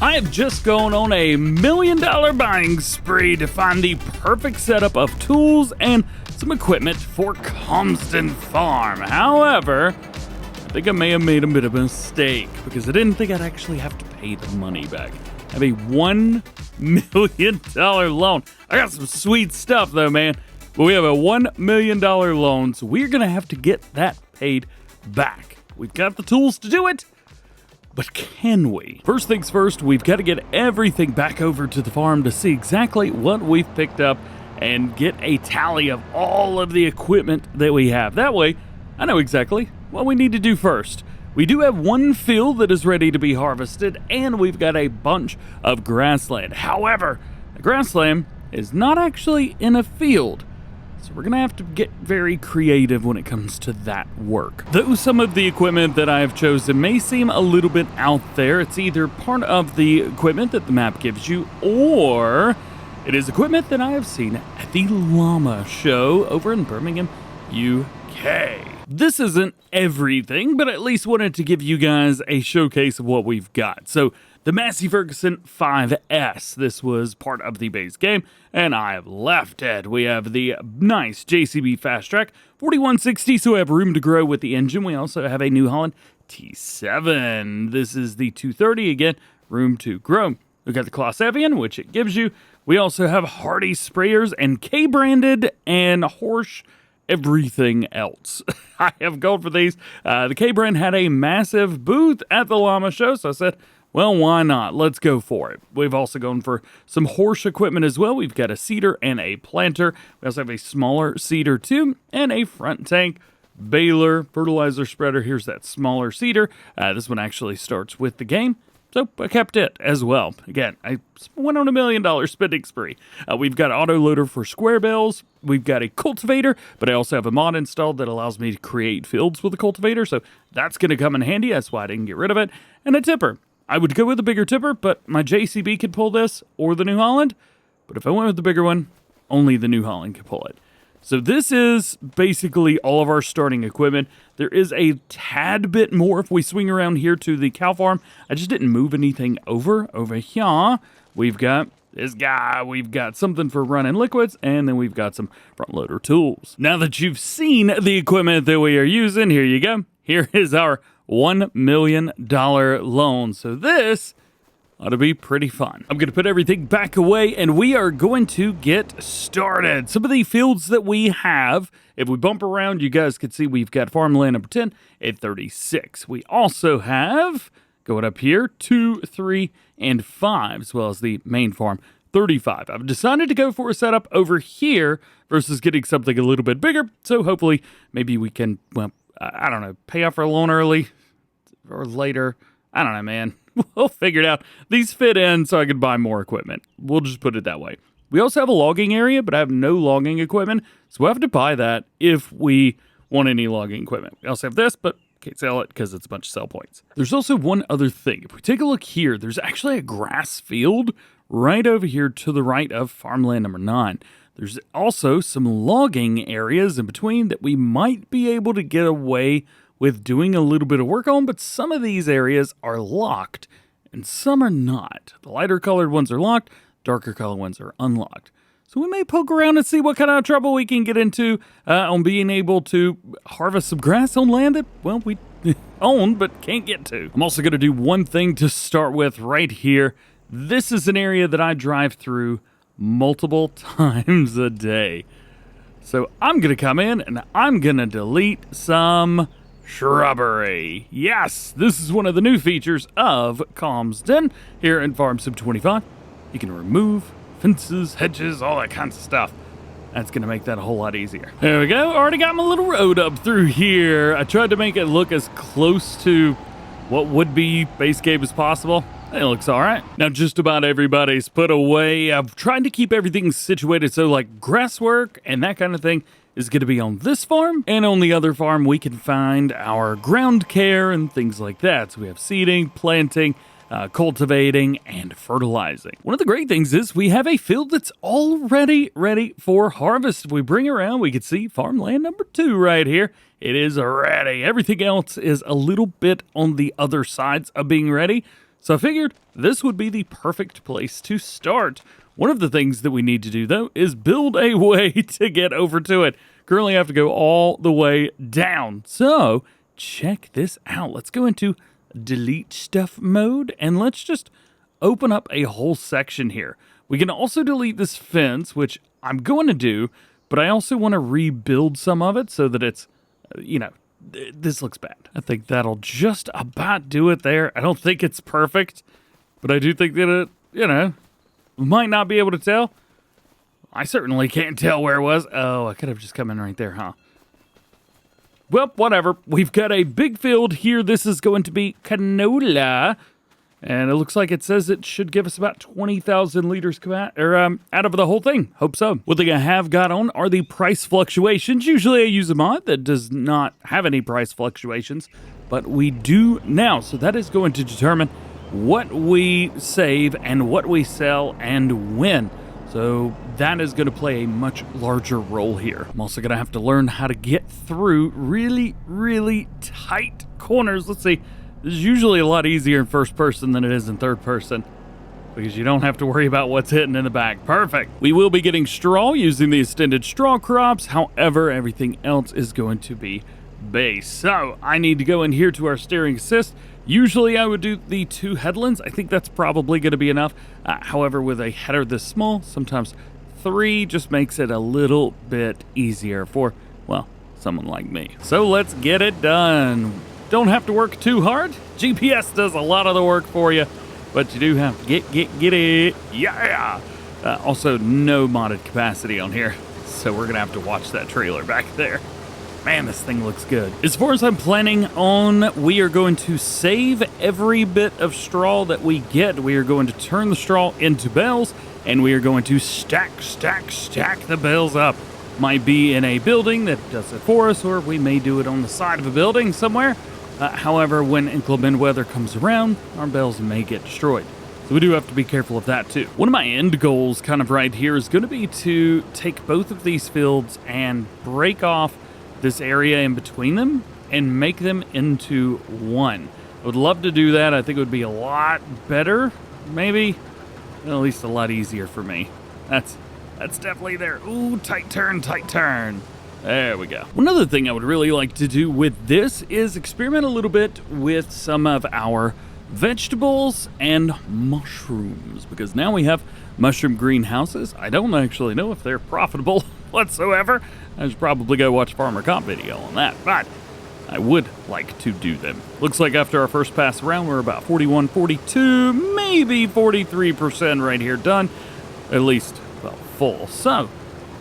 I have just gone on a $1 million buying spree to find the perfect setup of tools and some equipment for Calmsden Farm. However, I think I may have made a bit of a mistake because I didn't think I'd actually have to pay the money back. I have a $1 million loan. I got some sweet stuff though, man. But we have a $1 million loan, so we're going to have to get that paid back. We've got the tools to do it. But can we? First things first, we've got to get everything back over to the farm to see exactly what we've picked up and get a tally of all of the equipment that we have. That way, I know exactly what we need to do first. We do have one field that is ready to be harvested, and we've got a bunch of grassland. However, the grassland is not actually in a field. So we're going to have to get very creative when it comes to that work. Though some of the equipment that I have chosen may seem a little bit out there, it's either part of the equipment that the map gives you, or it is equipment that I have seen at the llama show over in Birmingham, UK. This isn't everything, but at least wanted to give you guys a showcase of what we've got. So the Massey Ferguson 5S, this was part of the base game, and I have left it. We have the nice JCB Fast Track 4160, so we have room to grow with the engine. We also have a New Holland T7. This is the 230, again, room to grow. We've got the Claas Evian, which it gives you. We also have Hardy sprayers and K-branded and Horsch everything else. I have gone for these. The K-brand had a massive booth at the llama show, so I said, well, why not? Let's go for it. We've also gone for some Horsch equipment as well. We've got a seeder and a planter. We also have a smaller seeder too, and a front tank, baler, fertilizer spreader. Here's that smaller seeder. This one actually starts with the game, so I kept it as well. Again, I went on $1 million spending spree. We've got an auto loader for square bales. We've got a cultivator, but I also have a mod installed that allows me to create fields with a cultivator, so that's going to come in handy. That's why I didn't get rid of it. And a tipper. I would go with a bigger tipper, but my JCB could pull this, or the New Holland. But if I went with the bigger one, only the New Holland could pull it. So this is basically all of our starting equipment. There is a tad bit more if we swing around here to the cow farm. I just didn't move anything over here. We've got this guy, we've got something for running liquids, and then we've got some front loader tools. Now that you've seen the equipment that we are using, here you go. Here is our $1 million loan. So this ought to be pretty fun. I'm going to put everything back away and we are going to get started. Some of the fields that we have, if we bump around, you guys can see we've got farmland number 10 at 36. We also have, going up here, 2, 3, and 5, as well as the main farm, 35. I've decided to go for a setup over here versus getting something a little bit bigger. So hopefully maybe we can, well, I don't know, pay off our loan early or later. I don't know, man. We'll figure it out. These fit in so I can buy more equipment. We'll just put it that way. We also have a logging area, but I have no logging equipment, so we'll have to buy that if we want any logging equipment. We also have this, but can't sell it because it's a bunch of sell points. There's also one other thing. If we take a look here, there's actually a grass field right over here to the right of farmland number 9. There's also some logging areas in between that we might be able to get away with doing a little bit of work on, but some of these areas are locked and some are not. The lighter colored ones are locked, darker colored ones are unlocked. So we may poke around and see what kind of trouble we can get into on being able to harvest some grass on land that, well, we own but can't get to. I'm also going to do one thing to start with right here. This is an area that I drive through multiple times a day. So I'm going to come in and I'm going to delete some shrubbery. Yes, this is one of the new features of Calmsden here in Farm Sim 25. You can remove fences, hedges, all that kinds of stuff. That's going to make that a whole lot easier. There we go. Already got my little road up through here. I tried to make it look as close to what would be base game as possible. It looks all right. Now, just about everybody's put away. I've tried to keep everything situated so like grass work and that kind of thing is going to be on this farm, and on the other farm we can find our ground care and things like that. So we have seeding, planting, cultivating, and fertilizing. One of the great things is we have a field that's already ready for harvest. If we bring it around, we can see farmland number 2 right here. It is ready. Everything else is a little bit on the other sides of being ready. So I figured this would be the perfect place to start. One of the things that we need to do, though, is build a way to get over to it. Currently, I have to go all the way down. So check this out. Let's go into delete stuff mode, and let's just open up a whole section here. We can also delete this fence, which I'm going to do, but I also want to rebuild some of it so that it's, this looks bad. I think that'll just about do it there. I don't think it's perfect, but I do think that it, might not be able to tell. I certainly can't tell where it was. Oh, I could have just come in right there, huh? Well, whatever. We've got a big field here. This is going to be canola. And it looks like it says it should give us about 20,000 liters out of the whole thing. Hope so. One thing I have got on are the price fluctuations. Usually I use a mod that does not have any price fluctuations, but we do now. So that is going to determine what we save and what we sell and when. So that is going to play a much larger role here. I'm also going to have to learn how to get through really, really tight corners. Let's see. This is usually a lot easier in first person than it is in third person, because you don't have to worry about what's hitting in the back. Perfect. We will be getting straw using the extended straw crops. However, everything else is going to be base. So I need to go in here to our steering assist. Usually I would do the 2 headlands. I think that's probably going to be enough. However, with a header this small, sometimes 3 just makes it a little bit easier for, well, someone like me. So let's get it done. Don't have to work too hard. GPS does a lot of the work for you, but you do have to get it. Yeah. Also, no modded capacity on here, so we're gonna have to watch that trailer back there. Man, this thing looks good. As far as I'm planning on, we are going to save every bit of straw that we get. We are going to turn the straw into bales, and we are going to stack the bales up. Might be in a building that does it for us, or we may do it on the side of a building somewhere. However, when inclement weather comes around, our bales may get destroyed. So we do have to be careful of that too. One of my end goals kind of right here is going to be to take both of these fields and break off this area in between them and make them into one. I would love to do that. I think it would be a lot better, maybe, at least a lot easier for me. That's definitely there. Ooh, tight turn. There we go. One other thing I would really like to do with this is experiment a little bit with some of our vegetables and mushrooms, because now we have mushroom greenhouses. I don't actually know if they're profitable whatsoever. I should probably go watch a Farmer Comp video on that, but I would like to do them. Looks like after our first pass around, we're about 41, 42, maybe 43% right here done. At least, well, full. So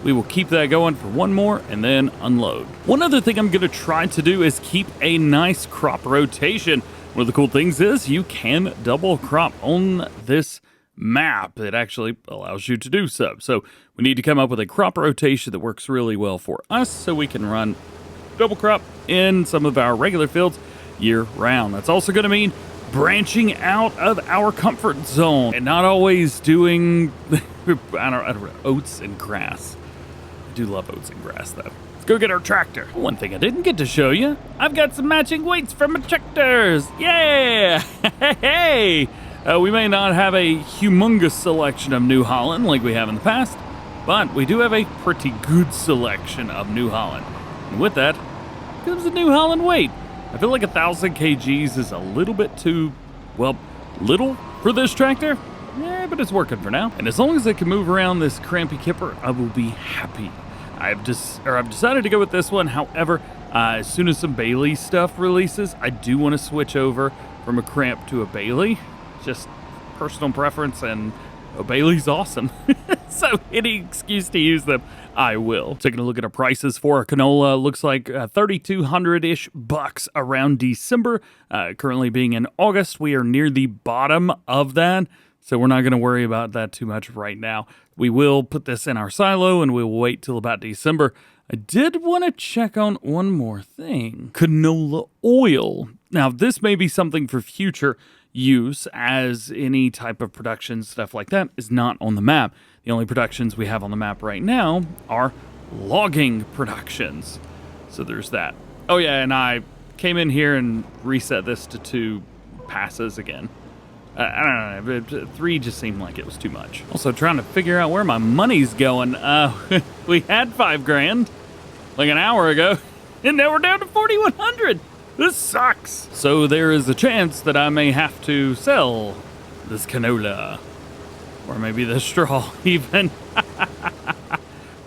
we will keep that going for one more and then unload. One other thing I'm going to try to do is keep a nice crop rotation. One of the cool things is you can double crop on this map. It actually allows you to do so. So we need to come up with a crop rotation that works really well for us so we can run double crop in some of our regular fields year round. That's also going to mean branching out of our comfort zone and not always doing I don't know, oats and grass. I do love oats and grass though. Let's go get our tractor. One thing I didn't get to show you, I've got some matching weights from my tractors. Yeah! Hey! We may not have a humongous selection of New Holland like we have in the past, but we do have a pretty good selection of New Holland. And with that comes a New Holland weight. I feel like 1,000 kgs is a little bit too, well, little for this tractor. Yeah, but it's working for now. And as long as I can move around this crampy kipper, I will be happy. I've decided to go with this one. However, as soon as some Bailey stuff releases, I do want to switch over from a cramp to a Bailey. Just personal preference, and a Bailey's awesome. So any excuse to use them, I will. Taking a look at our prices for our canola, looks like 3,200-ish bucks around December. Currently being in August, we are near the bottom of that, so we're not going to worry about that too much right now. We will put this in our silo, and we will wait till about December. I did want to check on one more thing. Canola oil. Now, this may be something for future use, as any type of production stuff like that is not on the map. The only productions we have on the map right now are logging productions. So there's that. Oh yeah, and I came in here and reset this to 2 passes again. I don't know, but 3 just seemed like it was too much. Also trying to figure out where my money's going. We had 5 grand like an hour ago, and now we're down to 4,100. This sucks. So there is a chance that I may have to sell this canola, or maybe the straw even.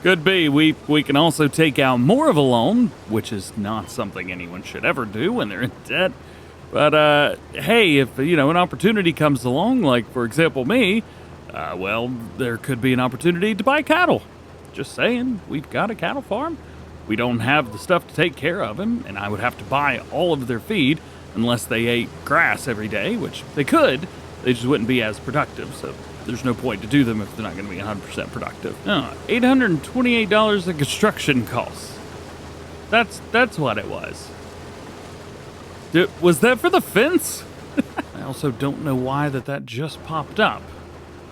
Could be. We can also take out more of a loan, which is not something anyone should ever do when they're in debt. But hey, if an opportunity comes along, like for example me, well, there could be an opportunity to buy cattle. Just saying, we've got a cattle farm. We don't have the stuff to take care of them, and I would have to buy all of their feed unless they ate grass every day, which they could. They just wouldn't be as productive, so there's no point to do them if they're not going to be 100% productive. $828 in construction costs. That's what it was. Was that for the fence? I also don't know why that just popped up.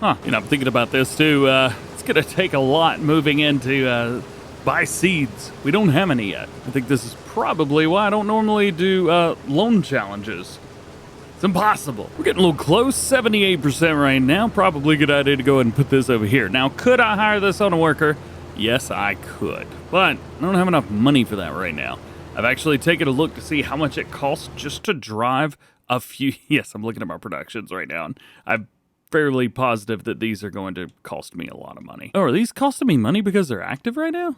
Huh. I'm thinking about this too. It's going to take a lot moving into buy seeds. We don't have any yet. I think this is probably why I don't normally do loan challenges. It's impossible. We're getting a little close, 78% right now. Probably a good idea to go ahead and put this over here. Now, could I hire this on a worker? Yes, I could. But I don't have enough money for that right now. I've actually taken a look to see how much it costs just to drive a few. Yes, I'm looking at my productions right now, and I'm fairly positive that these are going to cost me a lot of money. Oh, are these costing me money because they're active right now?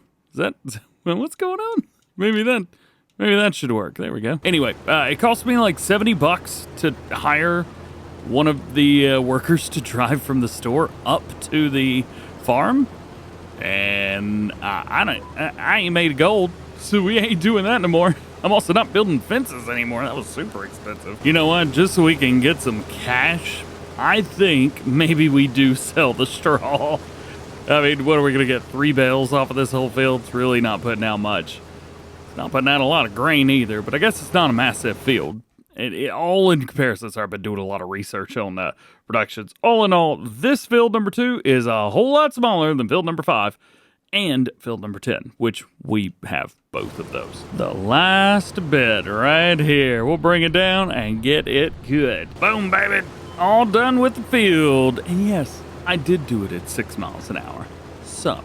What's going on? Maybe that should work. There we go. Anyway, it cost me like $70 to hire one of the workers to drive from the store up to the farm, and I ain't made of gold, so we ain't doing that no more. I'm also not building fences anymore. That was super expensive. You know what? Just so we can get some cash, I think maybe we do sell the straw. I mean, what are we going to get? 3 bales off of this whole field? It's really not putting out much. It's not putting out a lot of grain either, but I guess it's not a massive field. All in comparison, I've been doing a lot of research on productions. All in all, this field number 2 is a whole lot smaller than field number 5 and field number 10, which we have both of those. The last bit right here. We'll bring it down and get it good. Boom, baby. All done with the field. And yes, I did do it at 6 miles an hour. Sup?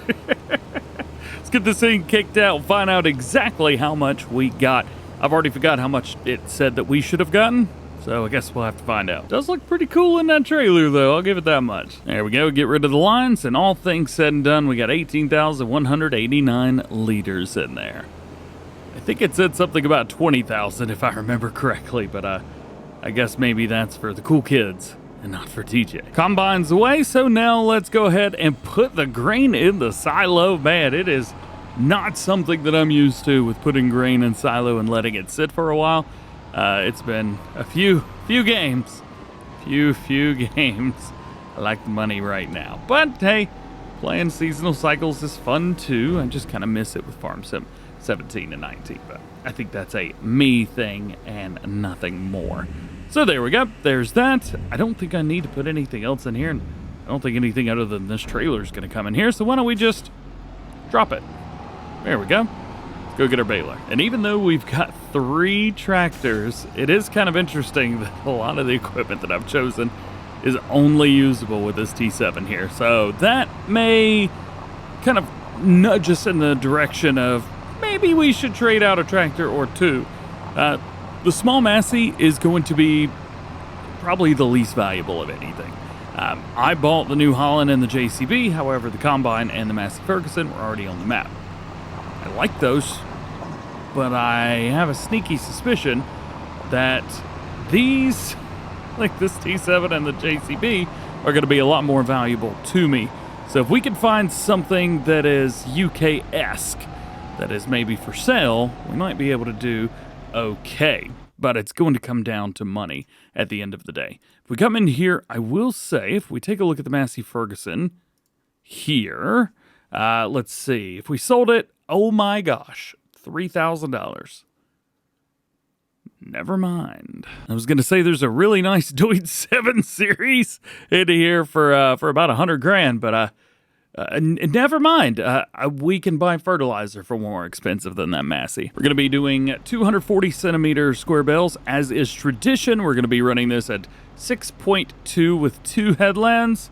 Let's get this thing kicked out, find out exactly how much we got. I've already forgot how much it said that we should have gotten, so I guess we'll have to find out. Does look pretty cool in that trailer, though. I'll give it that much. There we go. Get rid of the lines, and all things said and done, we got 18,189 liters in there. I think it said something about 20,000, if I remember correctly, but I guess maybe that's for the cool kids and not for DJ. Combine's away, so now let's go ahead and put the grain in the silo. Man, it is not something that I'm used to with putting grain in silo and letting it sit for a while. It's been a few games. Few games. I like the money right now. But hey, playing seasonal cycles is fun too. I just kind of miss it with Farm Sim 17 and 19, but I think that's a me thing and nothing more. So there we go. There's that. I don't think I need to put anything else in here, and I don't think anything other than this trailer is going to come in here, so why don't we just drop it? There we go. Let's go get our baler. And even though we've got 3 tractors, it is kind of interesting that a lot of the equipment that I've chosen is only usable with this T7 here. So that may kind of nudge us in the direction of maybe we should trade out a tractor or 2. The small Massey is going to be probably the least valuable of anything. I bought the New Holland and the JCB, however, the Combine and the Massey Ferguson were already on the map. I like those, but I have a sneaky suspicion that these, like this T7 and the JCB, are going to be a lot more valuable to me. So if we could find something that is UK-esque, that is maybe for sale, we might be able to do okay. But it's going to come down to money at the end of the day. If we come in here, I will say, if we take a look at the Massey Ferguson here, let's see. If we sold it, oh my gosh, $3,000. Never mind. I was going to say there's a really nice Deutz 7 Series in here for about 100 grand, but Never mind. We can buy fertilizer for more expensive than that Massey. We're going to be doing 240 centimeter square bales, as is tradition. We're going to be running this at 6.2 with 2 headlands.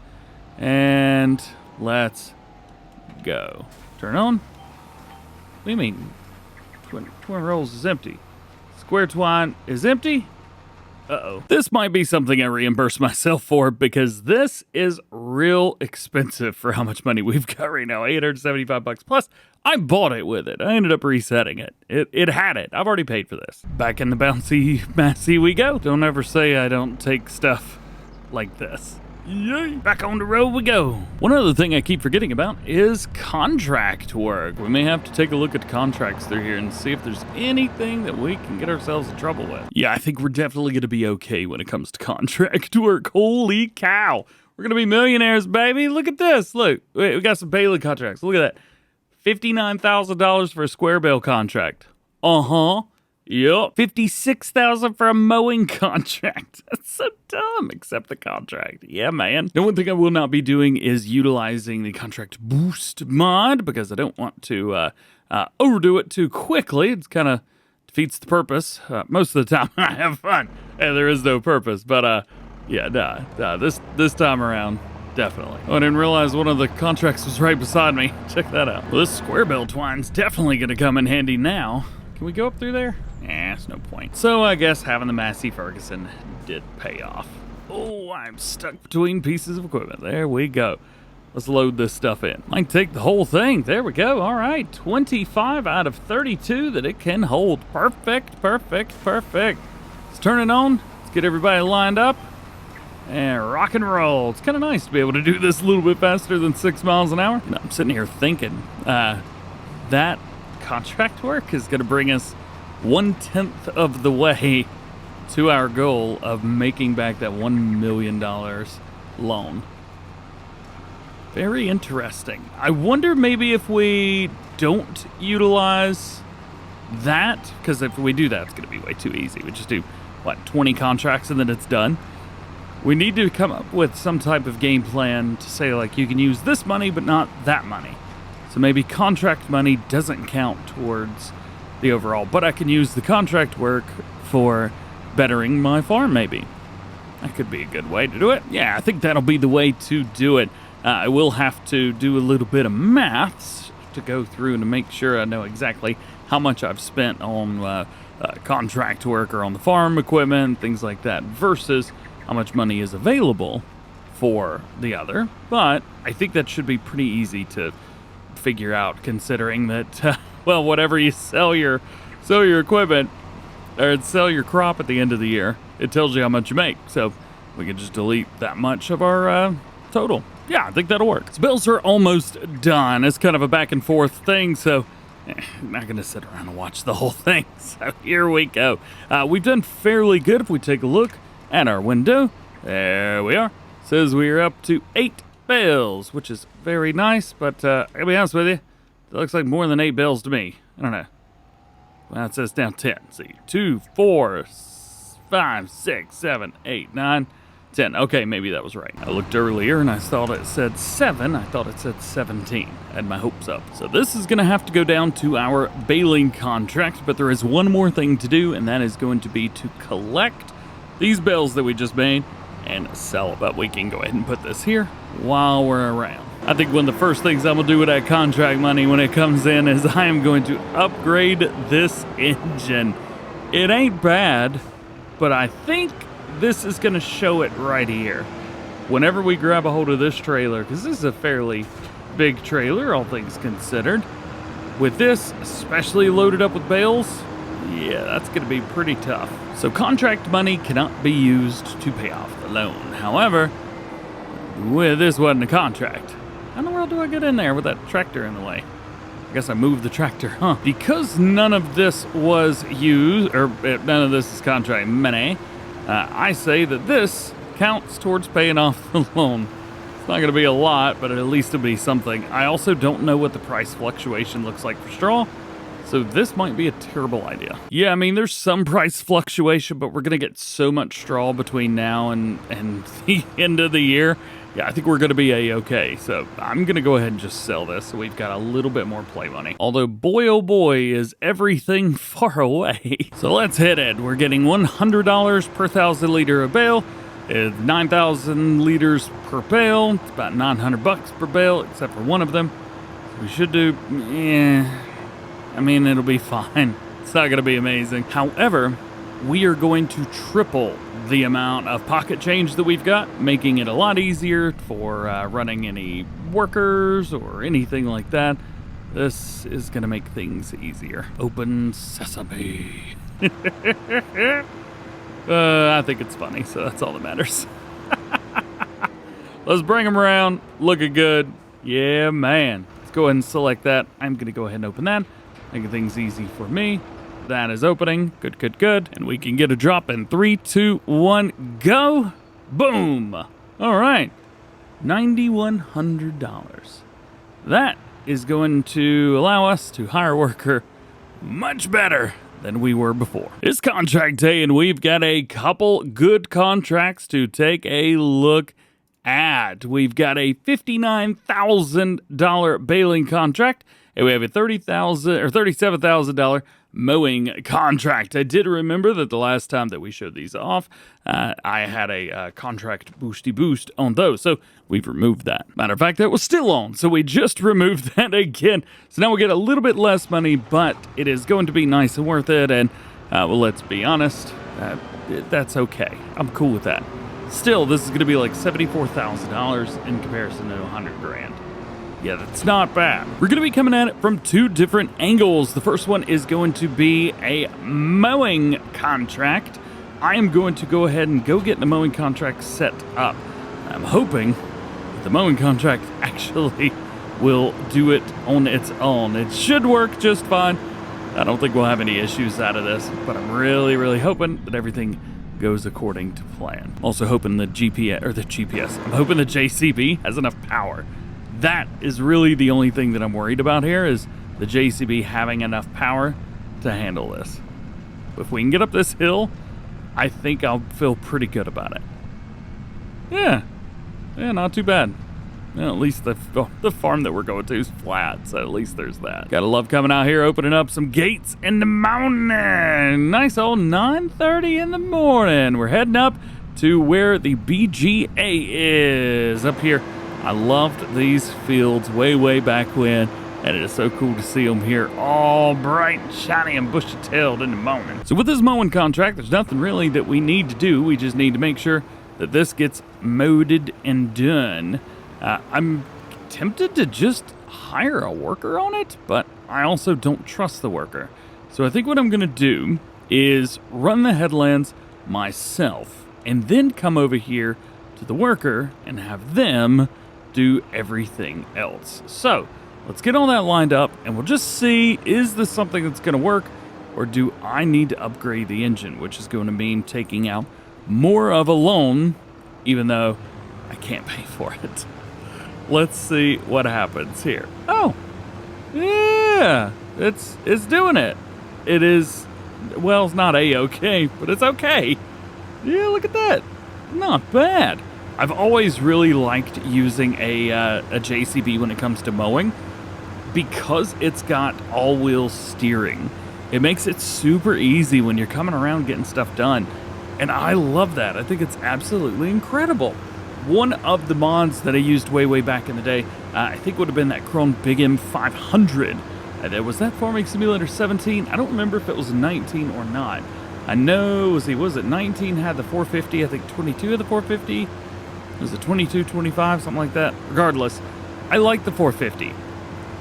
And let's go. Turn on. What do you mean? Twin rolls is empty. Square twine is empty? Uh-oh. This might be something I reimburse myself for, because this is real expensive for how much money we've got right now. 875 bucks. Plus, I bought it with it. I ended up resetting it. It had it. I've already paid for this. Back in the bouncy Massey we go. Don't ever say I don't take stuff like this. Yay! Back on the road we go. One other thing I keep forgetting about is contract work. We may have to take a look at contracts through here and see if there's anything that we can get ourselves in trouble with. Yeah, I think we're definitely going to be okay when it comes to contract work. Holy cow. We're going to be millionaires, baby. Look at this. Look, we got some Bailey contracts. Look at that. $59,000 for a square bale contract. Uh-huh. Yep. $56,000 for a mowing contract. That's so dumb. Accept the contract. Yeah, man. The one thing I will not be doing is utilizing the contract boost mod, because I don't want to overdo it too quickly. It's kind of defeats the purpose. Most of the time I have fun and there is no purpose. But yeah, nah, this time around, definitely. Oh, I didn't realize one of the contracts was right beside me. Check that out. Well, this square bale twine's definitely going to come in handy now. Can we go up through there? It's no point. So I guess having the Massey Ferguson did pay off. Oh, I'm stuck between pieces of equipment. There we go. Let's load this stuff in. Might take the whole thing. There we go. All right. 25 out of 32 that it can hold. Perfect, perfect, perfect. Let's turn it on. Let's get everybody lined up and rock and roll. It's kind of nice to be able to do this a little bit faster than 6 miles an hour. I'm sitting here thinking that contract work is going to bring us 1/10 of the way to our goal of making back that $1 million loan. Very interesting. I wonder maybe if we don't utilize that, because if we do that, it's going to be way too easy. We just do, 20 contracts and then it's done. We need to come up with some type of game plan to say, like, you can use this money, but not that money. So maybe contract money doesn't count towards the overall, but I can use the contract work for bettering my farm, maybe. That could be a good way to do it. Yeah, I think that'll be the way to do it. I will have to do a little bit of maths to go through and to make sure I know exactly how much I've spent on contract work or on the farm equipment, things like that, versus how much money is available for the other. But I think that should be pretty easy to figure out, considering that well, whatever you sell your equipment or sell your crop at the end of the year, it tells you how much you make. So we can just delete that much of our total. Yeah, I think that'll work. So bills are almost done. It's kind of a back and forth thing, so I'm not going to sit around and watch the whole thing. So here we go. We've done fairly good. If we take a look at our window, there we are. It says we're up to 8 bales, which is very nice, but I'll be honest with you, it looks like more than 8 bales to me. I don't know. Well, it says down 10. See, 2, 4, 5, 6, 7, 8, 9, 10. Okay, maybe that was right. I looked earlier and I thought it said 7. I thought it said 17. I had my hopes up. So this is going to have to go down to our baling contract, but there is one more thing to do, and that is going to be to collect these bales that we just made and sell. But we can go ahead and put this here while we're around. I think one of the first things I'm going to do with that contract money when it comes in is I am going to upgrade this engine. It ain't bad, but I think this is going to show it right here. Whenever we grab a hold of this trailer, because this is a fairly big trailer, all things considered, with this, especially loaded up with bales, yeah, that's going to be pretty tough. So contract money cannot be used to pay off the loan. However, with this wasn't a contract. How in the world do I get in there with that tractor in the way? I guess I moved the tractor, huh? Because none of this was used, or none of this is contract money, I say that this counts towards paying off the loan. It's not going to be a lot, but at least it'll be something. I also don't know what the price fluctuation looks like for straw, so this might be a terrible idea. Yeah, I mean, there's some price fluctuation, but we're going to get so much straw between now and the end of the year. Yeah, I think we're going to be A-okay. So I'm going to go ahead and just sell this so we've got a little bit more play money. Although, boy, oh boy, is everything far away. So let's hit it. We're getting $100 per 1,000 liter of bale. It's 9,000 liters per bale. It's about 900 bucks per bale, except for one of them. We should do, I mean, it'll be fine. It's not going to be amazing. However, we are going to triple the amount of pocket change that we've got, making it a lot easier for running any workers or anything like that. This is going to make things easier. Open sesame. I think it's funny, so that's all that matters. Let's bring them around. Looking good. Yeah, man. Let's go ahead and select that. I'm going to go ahead and open that. Making things easy for me. That is opening. Good, good, good. And we can get a drop in 3, 2, 1, go. Boom. All right. $9,100. That is going to allow us to hire a worker much better than we were before. It's contract day, and we've got a couple good contracts to take a look at. We've got a $59,000 baling contract, and we have a $30,000 or $37,000 mowing contract. I did remember that the last time that we showed these off, I had a contract boosty boost on those, so we've removed that. Matter of fact, that was still on, so we just removed that again. So now we get a little bit less money, but it is going to be nice and worth it, and well, let's be honest, that's okay. I'm cool with that. Still, this is going to be like $74,000 in comparison to $100,000. Yeah, that's not bad. We're going to be coming at it from two different angles. The first one is going to be a mowing contract. I am going to go ahead and go get the mowing contract set up. I'm hoping that the mowing contract actually will do it on its own. It should work just fine. I don't think we'll have any issues out of this, but I'm really, really hoping that everything goes according to plan. Also hoping the GPS, I'm hoping the JCB has enough power. That is really the only thing that I'm worried about here, is the JCB having enough power to handle this. If we can get up this hill, I think I'll feel pretty good about it. Yeah, not too bad. Well, at least the farm that we're going to is flat, so at least there's that. Gotta love coming out here, opening up some gates in the mountain. Nice old 9:30 in the morning. We're heading up to where the BGA is, up here. I loved these fields way back when, and it is so cool to see them here all bright, shiny, and bushy-tailed in the morning. So with this mowing contract, there's nothing really that we need to do. We just need to make sure that this gets mowed and done. I'm tempted to just hire a worker on it, but I also don't trust the worker. So I think what I'm going to do is run the headlands myself, and then come over here to the worker and have them do everything else. So let's get all that lined up, and we'll just see, is this something that's going to work, or do I need to upgrade the engine, which is going to mean taking out more of a loan, even though I can't pay for it. Let's see what happens here. Oh, yeah, it's doing it. It is, well, it's not A-okay, but it's okay. Yeah, look at that. Not bad. I've always really liked using a JCB when it comes to mowing, because it's got all-wheel steering. It makes it super easy when you're coming around getting stuff done, and I love that. I think it's absolutely incredible. One of the mods that I used way back in the day, I think would have been that Krone Big M 500. Was that Farming Simulator 17? I don't remember if it was 19 or not. I know, was it 19 had the 450, I think 22 had the 450. Was it 22, 25, something like that? Regardless, I like the 450.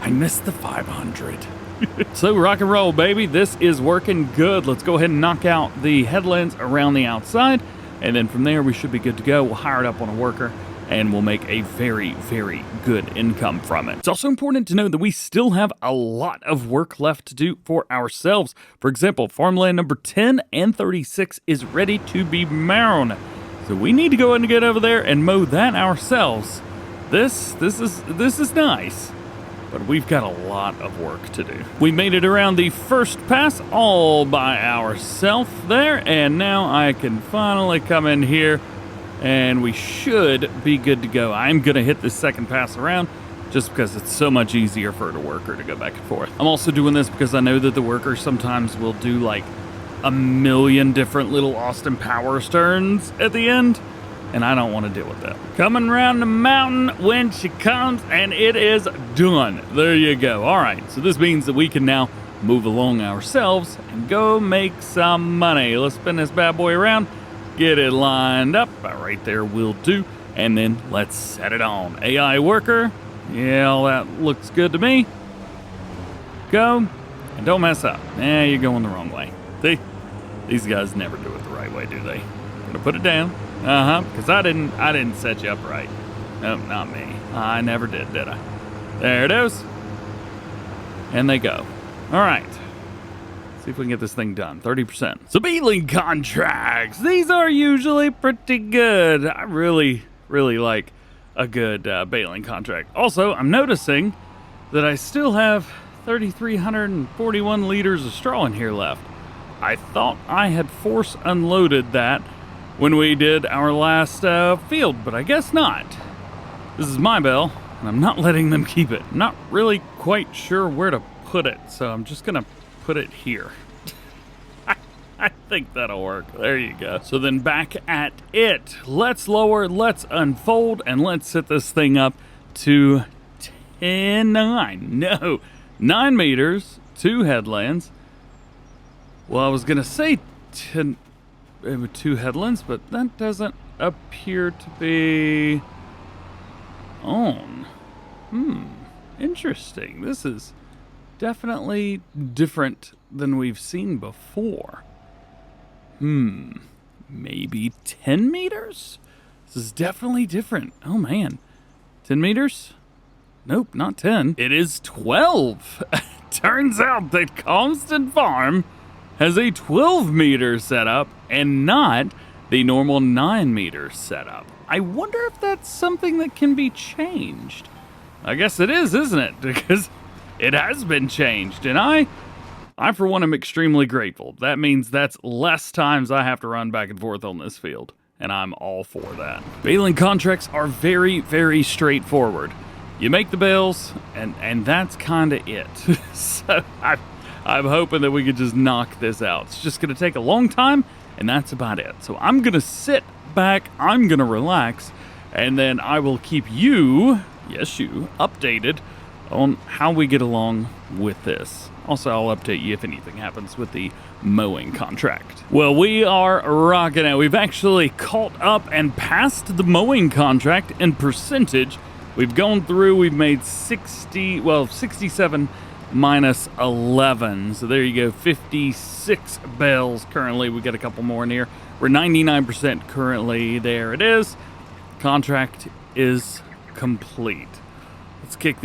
I miss the 500. So rock and roll, baby. This is working good. Let's go ahead and knock out the headlands around the outside, and then from there we should be good to go. We'll hire it up on a worker, and we'll make a very good income from it. It's also important to know that we still have a lot of work left to do for ourselves. For example, farmland number 10 and 36 is ready to be mown. So we need to go ahead and get over there and mow that ourselves. This is nice, but we've got a lot of work to do. We made it around the first pass all by ourselves there, and now I can finally come in here and we should be good to go. I'm going to hit this second pass around just because it's so much easier for the worker to go back and forth. I'm also doing this because I know that the worker sometimes will do like a million different little Austin Powers turns at the end, and I don't want to deal with that. Coming around the mountain when she comes, and it is done. There you go. All right, so this means that we can now move along ourselves and go make some money. Let's spin this bad boy around, get it lined up. Right there will do, and then let's set it on. AI worker, yeah, all that looks good to me. Go, and don't mess up. You're going the wrong way. See? These guys never do it the right way, do they? Gonna put it down. Because I didn't set you up right. Nope, not me. I never did I? There it is. And they go. All right. See if we can get this thing done. 30%. So baling contracts. These are usually pretty good. I really like a good baling contract. Also, I'm noticing that I still have 3,341 liters of straw in here left. I thought I had force unloaded that when we did our last field, but I guess not. This is my bale, and I'm not letting them keep it. I'm not really quite sure where to put it, so I'm just gonna put it here. I think that'll work. There you go. So then back at it. Let's lower, let's unfold, and let's set this thing up to 9 meters, 2 headlands. Well, I was gonna say 2 headlands, but that doesn't appear to be on. Interesting. This is definitely different than we've seen before. Maybe 10 meters? This is definitely different. Oh man. 10 meters? Nope, not 10. It is 12. Turns out that Calmsden Farm has a 12-meter setup and not the normal 9-meter setup. I wonder if that's something that can be changed. I guess it is, isn't it? Because it has been changed, and I for one am extremely grateful. That means that's less times I have to run back and forth on this field, and I'm all for that. Baling contracts are very, very straightforward. You make the bales, and that's kind of it. So I'm hoping that we could just knock this out. It's just going to take a long time, and that's about it. So I'm going to sit back, I'm going to relax, and then I will keep you, yes you, updated on how we get along with this. Also, I'll update you if anything happens with the mowing contract. Well, we are rocking it. We've actually caught up and passed the mowing contract in percentage. We've gone through, we've made 67 minus 11. So there you go, 56 bales currently. We got a couple more in here. We're 99% currently. There it is. Contract is complete. Let's kick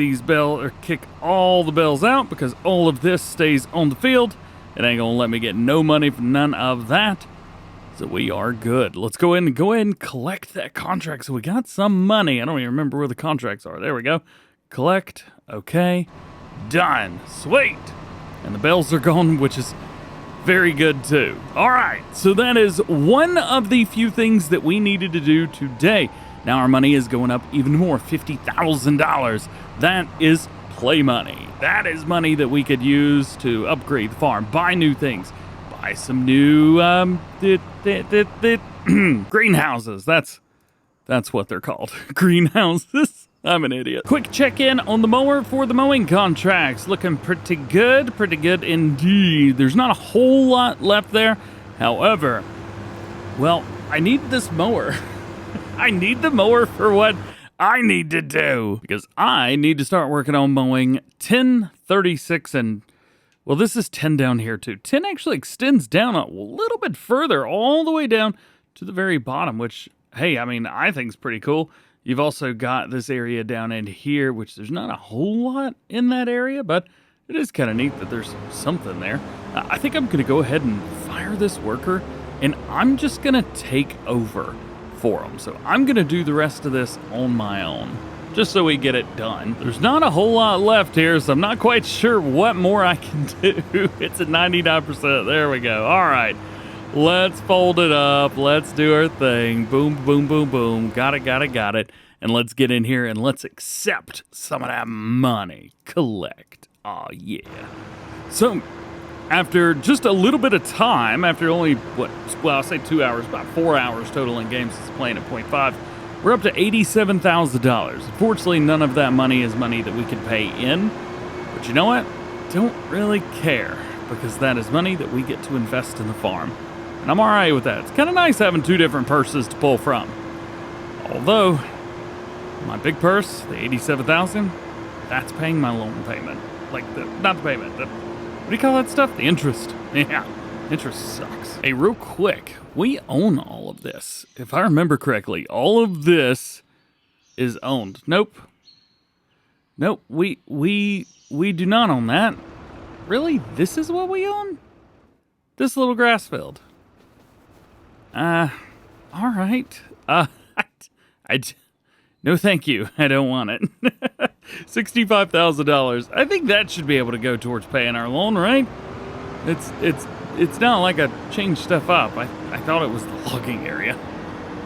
kick all the bales out because all of this stays on the field. It ain't gonna let me get no money for none of that. So we are good. Let's go ahead and collect that contract. So we got some money. I don't even remember where the contracts are. There we go. Collect. Okay. Done. Sweet. And the bells are gone, which is very good too. All right. So that is one of the few things that we needed to do today. Now our money is going up even more, $50,000. That is play money. That is money that we could use to upgrade the farm, buy new things, buy some new greenhouses. That's what they're called. Greenhouses. I'm an idiot. Quick check-in on the mower for the mowing contracts. Looking pretty good indeed. There's not a whole lot left there. However, well, I need this mower. I need the mower for what I need to do, because I need to start working on mowing 10, 36, and, well, this is 10 down here too. 10 actually extends down a little bit further, all the way down to the very bottom, which, hey, I mean, I think is pretty cool. You've also got this area down in here, which there's not a whole lot in that area, but it is kind of neat that there's something there. I think I'm going to go ahead and fire this worker, and I'm just going to take over for them. So I'm going to do the rest of this on my own, just so we get it done. There's not a whole lot left here, so I'm not quite sure what more I can do. It's at 99%. There we go. All right. Let's fold it up. Let's do our thing. Boom, boom, boom, boom. Got it, got it, got it. And let's get in here and let's accept some of that money. Collect. Oh, yeah. So, after just a little bit of time, after only, I'll say 2 hours, about 4 hours total in games since playing at 0.5, we're up to $87,000. Unfortunately, none of that money is money that we can pay in. But you know what? Don't really care, because that is money that we get to invest in the farm. And I'm all right with that. It's kind of nice having two different purses to pull from. Although, my big purse, the $87,000, that's paying my loan payment. Not the payment, what do you call that stuff? The interest. Yeah, interest sucks. Hey, real quick, we own all of this. If I remember correctly, all of this is owned. Nope, we do not own that. Really? This is what we own? This little grass field. All right. No thank you. I don't want it. $65,000. I think that should be able to go towards paying our loan, right? It's not like I changed stuff up. I thought it was the logging area.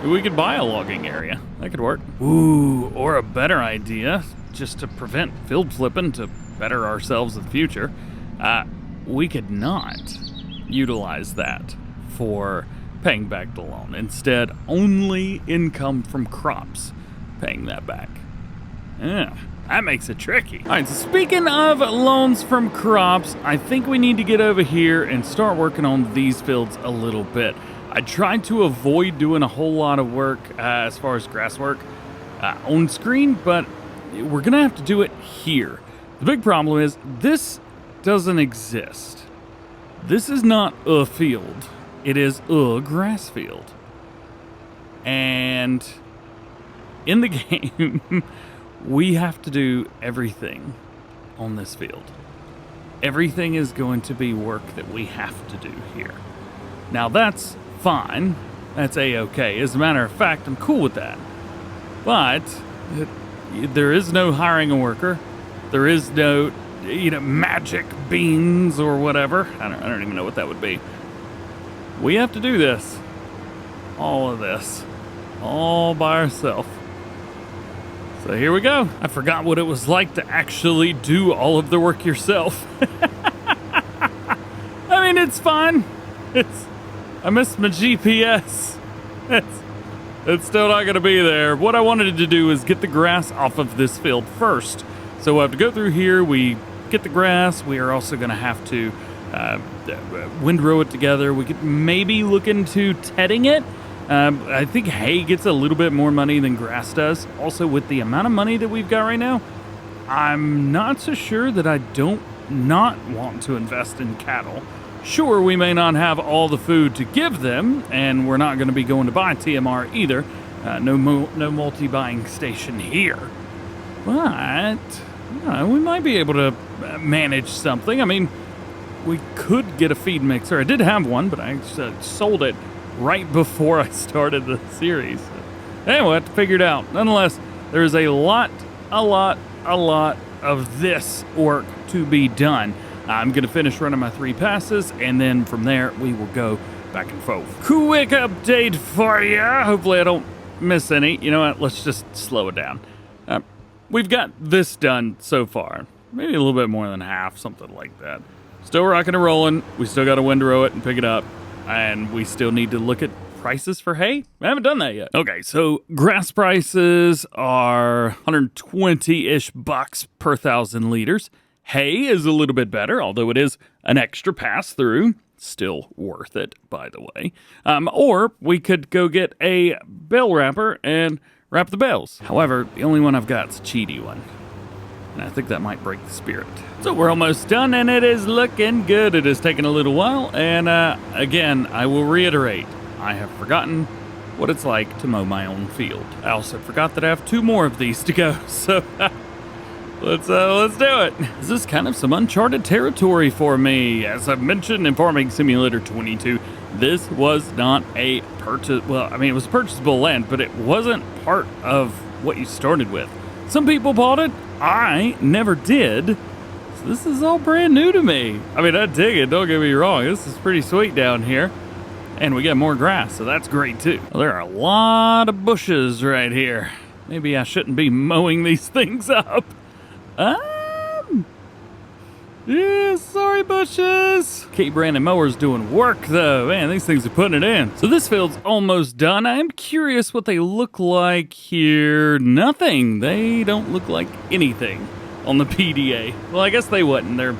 We could buy a logging area. That could work. Ooh, or a better idea, just to prevent field flipping, to better ourselves in the future, we could not utilize that for paying back the loan. Instead, only income from crops paying that back. Yeah, that makes it tricky. All right, so speaking of loans from crops, I think we need to get over here and start working on these fields a little bit. I tried to avoid doing a whole lot of work as far as grass work on screen, but we're gonna have to do it here. The big problem is this doesn't exist. This is not a field. It is a grass field. And in the game, we have to do everything on this field. Everything is going to be work that we have to do here. Now that's fine. That's a-okay. As a matter of fact, I'm cool with that. But there is no hiring a worker. There is no, magic beans or whatever. I don't even know what that would be. We have to do this. All of this. All by ourselves. So here we go. I forgot what it was like to actually do all of the work yourself. I mean, it's fine. I missed my GPS. It's still not going to be there. What I wanted to do is get the grass off of this field first. So we'll have to go through here. We get the grass. We are also going to have to windrow it together. We could maybe look into tedding it. I think hay gets a little bit more money than grass does. Also, with the amount of money that we've got right now, I'm not so sure that I don't not want to invest in cattle. Sure, we may not have all the food to give them, and we're not going to be going to buy TMR either. No multi-buying station here. But we might be able to manage something. I mean, we could get a feed mixer. I did have one, but I sold it right before I started the series. Anyway, we'll have to figure it out. Nonetheless, there is a lot of this work to be done. I'm going to finish running my 3 passes, and then from there, we will go back and forth. Quick update for you. Hopefully I don't miss any. You know what? Let's just slow it down. We've got this done so far. Maybe a little bit more than half, something like that. Still rocking and rolling. We still got to windrow it and pick it up. And we still need to look at prices for hay. I haven't done that yet. Okay, so grass prices are 120-ish bucks per 1,000 liters. Hay is a little bit better, although it is an extra pass-through. Still worth it, by the way. Or we could go get a bale wrapper and wrap the bales. However, the only one I've got is a cheaty one. And I think that might break the spirit. So we're almost done, and it is looking good. It has taken a little while, and again, I will reiterate, I have forgotten what it's like to mow my own field. I also forgot that I have 2 more of these to go, so let's do it. This is kind of some uncharted territory for me. As I've mentioned in Farming Simulator 22, this was not a purchase, well, I mean, it was purchasable land, but it wasn't part of what you started with. Some people bought it. I never did. So this is all brand new to me. I mean, I dig it. Don't get me wrong. This is pretty sweet down here. And we get more grass, so that's great too. Well, there are a lot of bushes right here. Maybe I shouldn't be mowing these things up. Yeah, sorry, bushes. K-Brandon mower's doing work, though. Man, these things are putting it in. So this field's almost done. I am curious what they look like here. Nothing. They don't look like anything on the PDA. Well, I guess they wouldn't. They're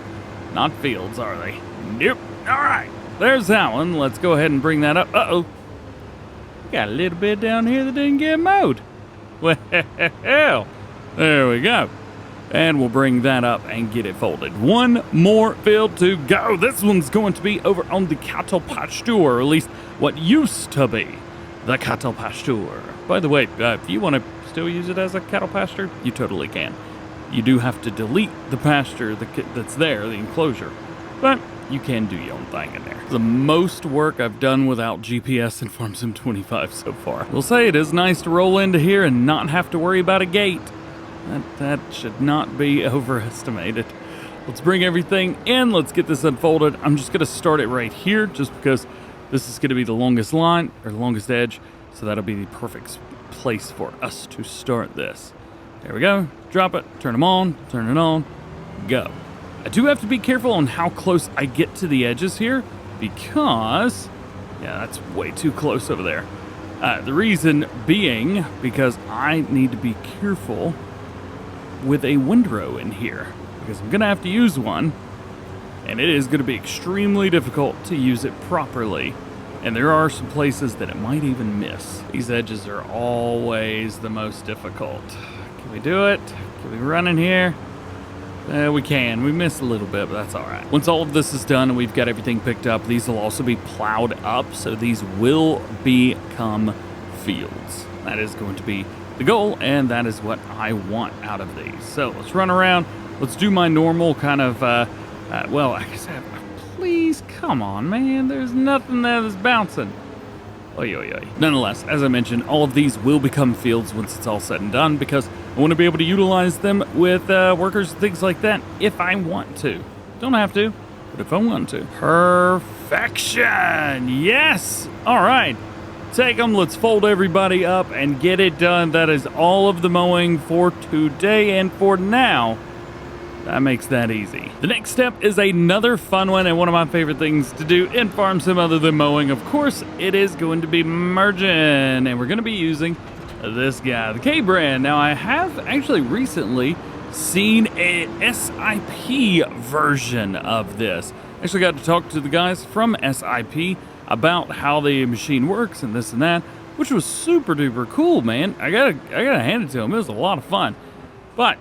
not fields, are they? Nope. All right. There's that one. Let's go ahead and bring that up. Uh-oh. Got a little bit down here that didn't get mowed. Well, there we go. And we'll bring that up and get it folded. One more field to go. This one's going to be over on the cattle pasture, or at least what used to be the cattle pasture. By the way, if you want to still use it as a cattle pasture, you totally can. You do have to delete the pasture that's there, the enclosure, but you can do your own thing in there. The most work I've done without GPS in Farm Sim 25 so far. We'll say it is nice to roll into here and not have to worry about a gate. That should not be overestimated. Let's bring everything in. Let's get this unfolded. I'm just going to start it right here just because this is going to be the longest line, or the longest edge, so that'll be the perfect place for us to start this. There we go. Drop it. Turn them on. Turn it on. Go. I do have to be careful on how close I get to the edges here because, yeah, that's way too close over there. The reason being because I need to be careful with a windrow in here because I'm gonna have to use one, and it is gonna be extremely difficult to use it properly, and there are some places that it might even miss. These edges are always the most difficult. Can we do it? Can we run in here? We can. We missed a little bit, but that's all right. Once all of this is done and we've got everything picked up, these will also be plowed up, so these will become fields. That is going to be the goal, and that is what I want out of these. So let's run around. Let's do my normal kind of, well, like I said, please, come on, man. There's nothing there that's bouncing. Oy, oy, oy. Nonetheless, as I mentioned, all of these will become fields once it's all said and done because I want to be able to utilize them with workers and things like that if I want to. Don't have to, but if I want to. Perfection! Yes! All right. Take them, let's fold everybody up and get it done. That is all of the mowing for today and for now. That makes that easy. The next step is another fun one and one of my favorite things to do in Farm Sim other than mowing. Of course, it is going to be merging, and we're going to be using this guy, the K-Brand. Now, I have actually recently seen a SIP version of this. Actually got to talk to the guys from SIP about how the machine works and this and that, which was super duper cool, man. I gotta hand it to them. It was a lot of fun. But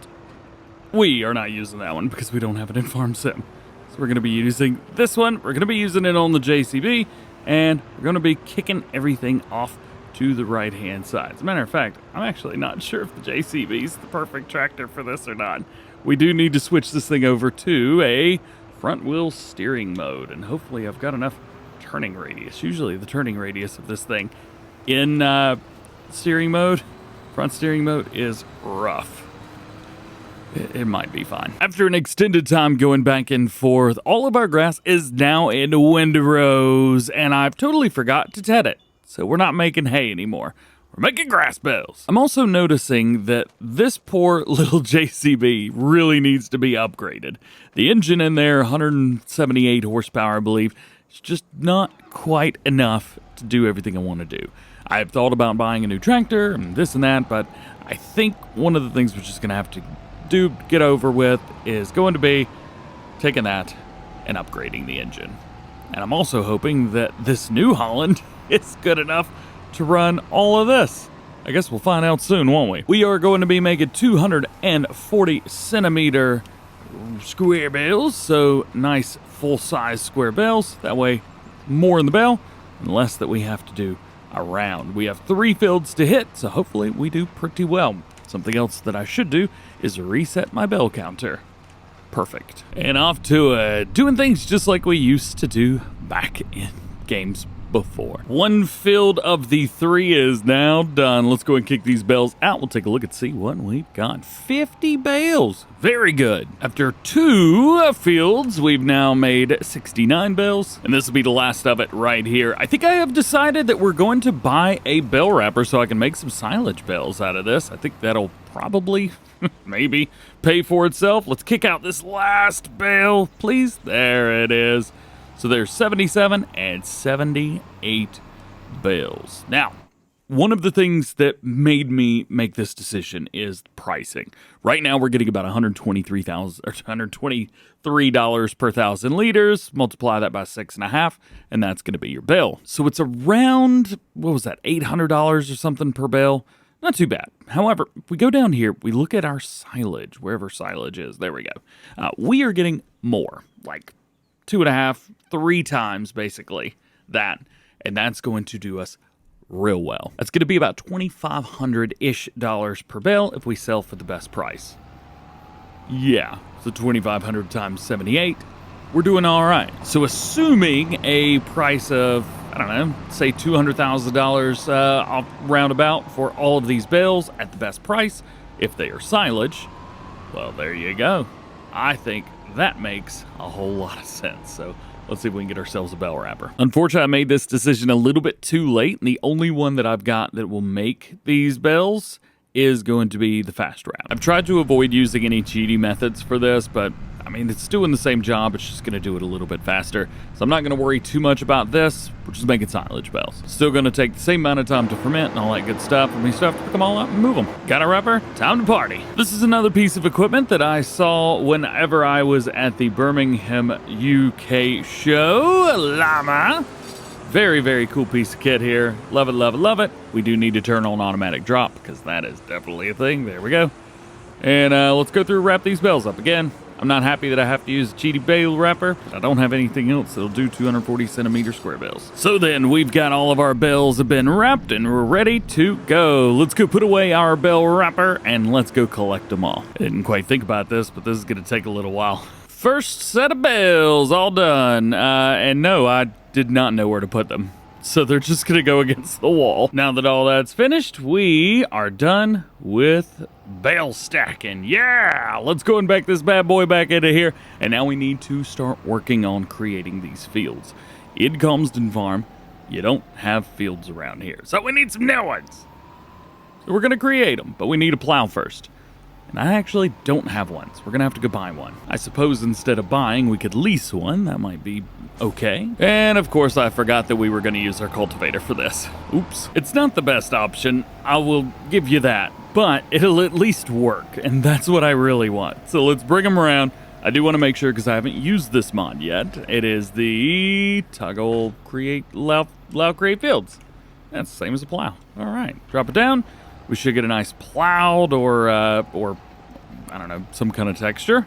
we are not using that one because we don't have it in Farm Sim. So we're gonna be using this one. We're gonna be using it on the JCB, and we're gonna be kicking everything off to the right-hand side. As a matter of fact, I'm actually not sure if the JCB is the perfect tractor for this or not. We do need to switch this thing over to a front-wheel steering mode, and hopefully I've got enough turning radius. Usually the turning radius of this thing in steering mode, front steering mode, is rough. It might be fine. After an extended time going back and forth, all of our grass is now in windrows, and I've totally forgot to ted it. So we're not making hay anymore. We're making grass bales. I'm also noticing that this poor little JCB really needs to be upgraded. The engine in there, 178 horsepower, I believe, it's just not quite enough to do everything I want to do. I've thought about buying a new tractor and this and that, but I think one of the things we're just going to have to get over with is going to be taking that and upgrading the engine. And I'm also hoping that this New Holland is good enough to run all of this. I guess we'll find out soon, won't we? We are going to be making 240 centimeter square bales, so nice full-size square bales. That way, more in the bale and less that we have to do around. We have 3 fields to hit, so hopefully we do pretty well. Something else that I should do is reset my bell counter. Perfect. And off to doing things just like we used to do back in games before. One field of the 3 is now done. Let's go and kick these bales out. We'll take a look and see what we've got. 50 bales. Very good. After 2 fields, we've now made 69 bales, and this will be the last of it right here. I think I have decided that we're going to buy a bale wrapper so I can make some silage bales out of this. I think that'll probably, maybe, pay for itself. Let's kick out this last bale, please. There it is. So there's 77 and 78 bales. Now, one of the things that made me make this decision is pricing. Right now, we're getting about $123 per 1,000 liters. Multiply that by 6.5, and that's going to be your bale. So it's around, what was that, $800 or something per bale? Not too bad. However, if we go down here, we look at our silage, wherever silage is. There we go. We are getting more, like 2.5, 3 times basically that, and that's going to do us real well. That's going to be about $2,500-ish per bale if we sell for the best price. Yeah, so 2,500 times 78, we're doing all right. So assuming a price of, I don't know, say $200,000 roundabout for all of these bales at the best price, if they are silage, well, there you go. I think that makes a whole lot of sense. So let's see if we can get ourselves a bale wrapper. Unfortunately, I made this decision a little bit too late, and the only one that I've got that will make these bales is going to be the fast wrap. I've tried to avoid using any cheating methods for this, but I mean, it's doing the same job. It's just going to do it a little bit faster. So I'm not going to worry too much about this. We're just making silage bales. Still going to take the same amount of time to ferment and all that good stuff. And we still have to pick them all up and move them. Got a wrapper? Time to party. This is another piece of equipment that I saw whenever I was at the Birmingham, UK show. Llama. Very, very cool piece of kit here. Love it, love it, love it. We do need to turn on automatic drop because that is definitely a thing. There we go. And let's go through and wrap these bales up again. I'm not happy that I have to use a cheaty bale wrapper, but I don't have anything else that'll do 240 centimeter square bales. So then we've got all of our bales have been wrapped and we're ready to go. Let's go put away our bale wrapper and let's go collect them all. I didn't quite think about this, but this is going to take a little while. First set of bales all done. And no, I did not know where to put them. So they're just going to go against the wall. Now that all that's finished, we are done with bale stacking. Yeah, let's go and back this bad boy back into here. And now we need to start working on creating these fields. In Calmsden Farm, you don't have fields around here. So we need some new ones. So we're going to create them, but we need a plow first. And I actually don't have one, so we're going to have to go buy one. I suppose instead of buying, we could lease one. That might be okay. And of course, I forgot that we were going to use our cultivator for this. Oops. It's not the best option, I will give you that, but it'll at least work, and that's what I really want. So let's bring them around. I do want to make sure, because I haven't used this mod yet, it is the Toggle Create Allow Create Fields. That's the same as a plow. All right, drop it down. We should get a nice plowed or I don't know, some kind of texture.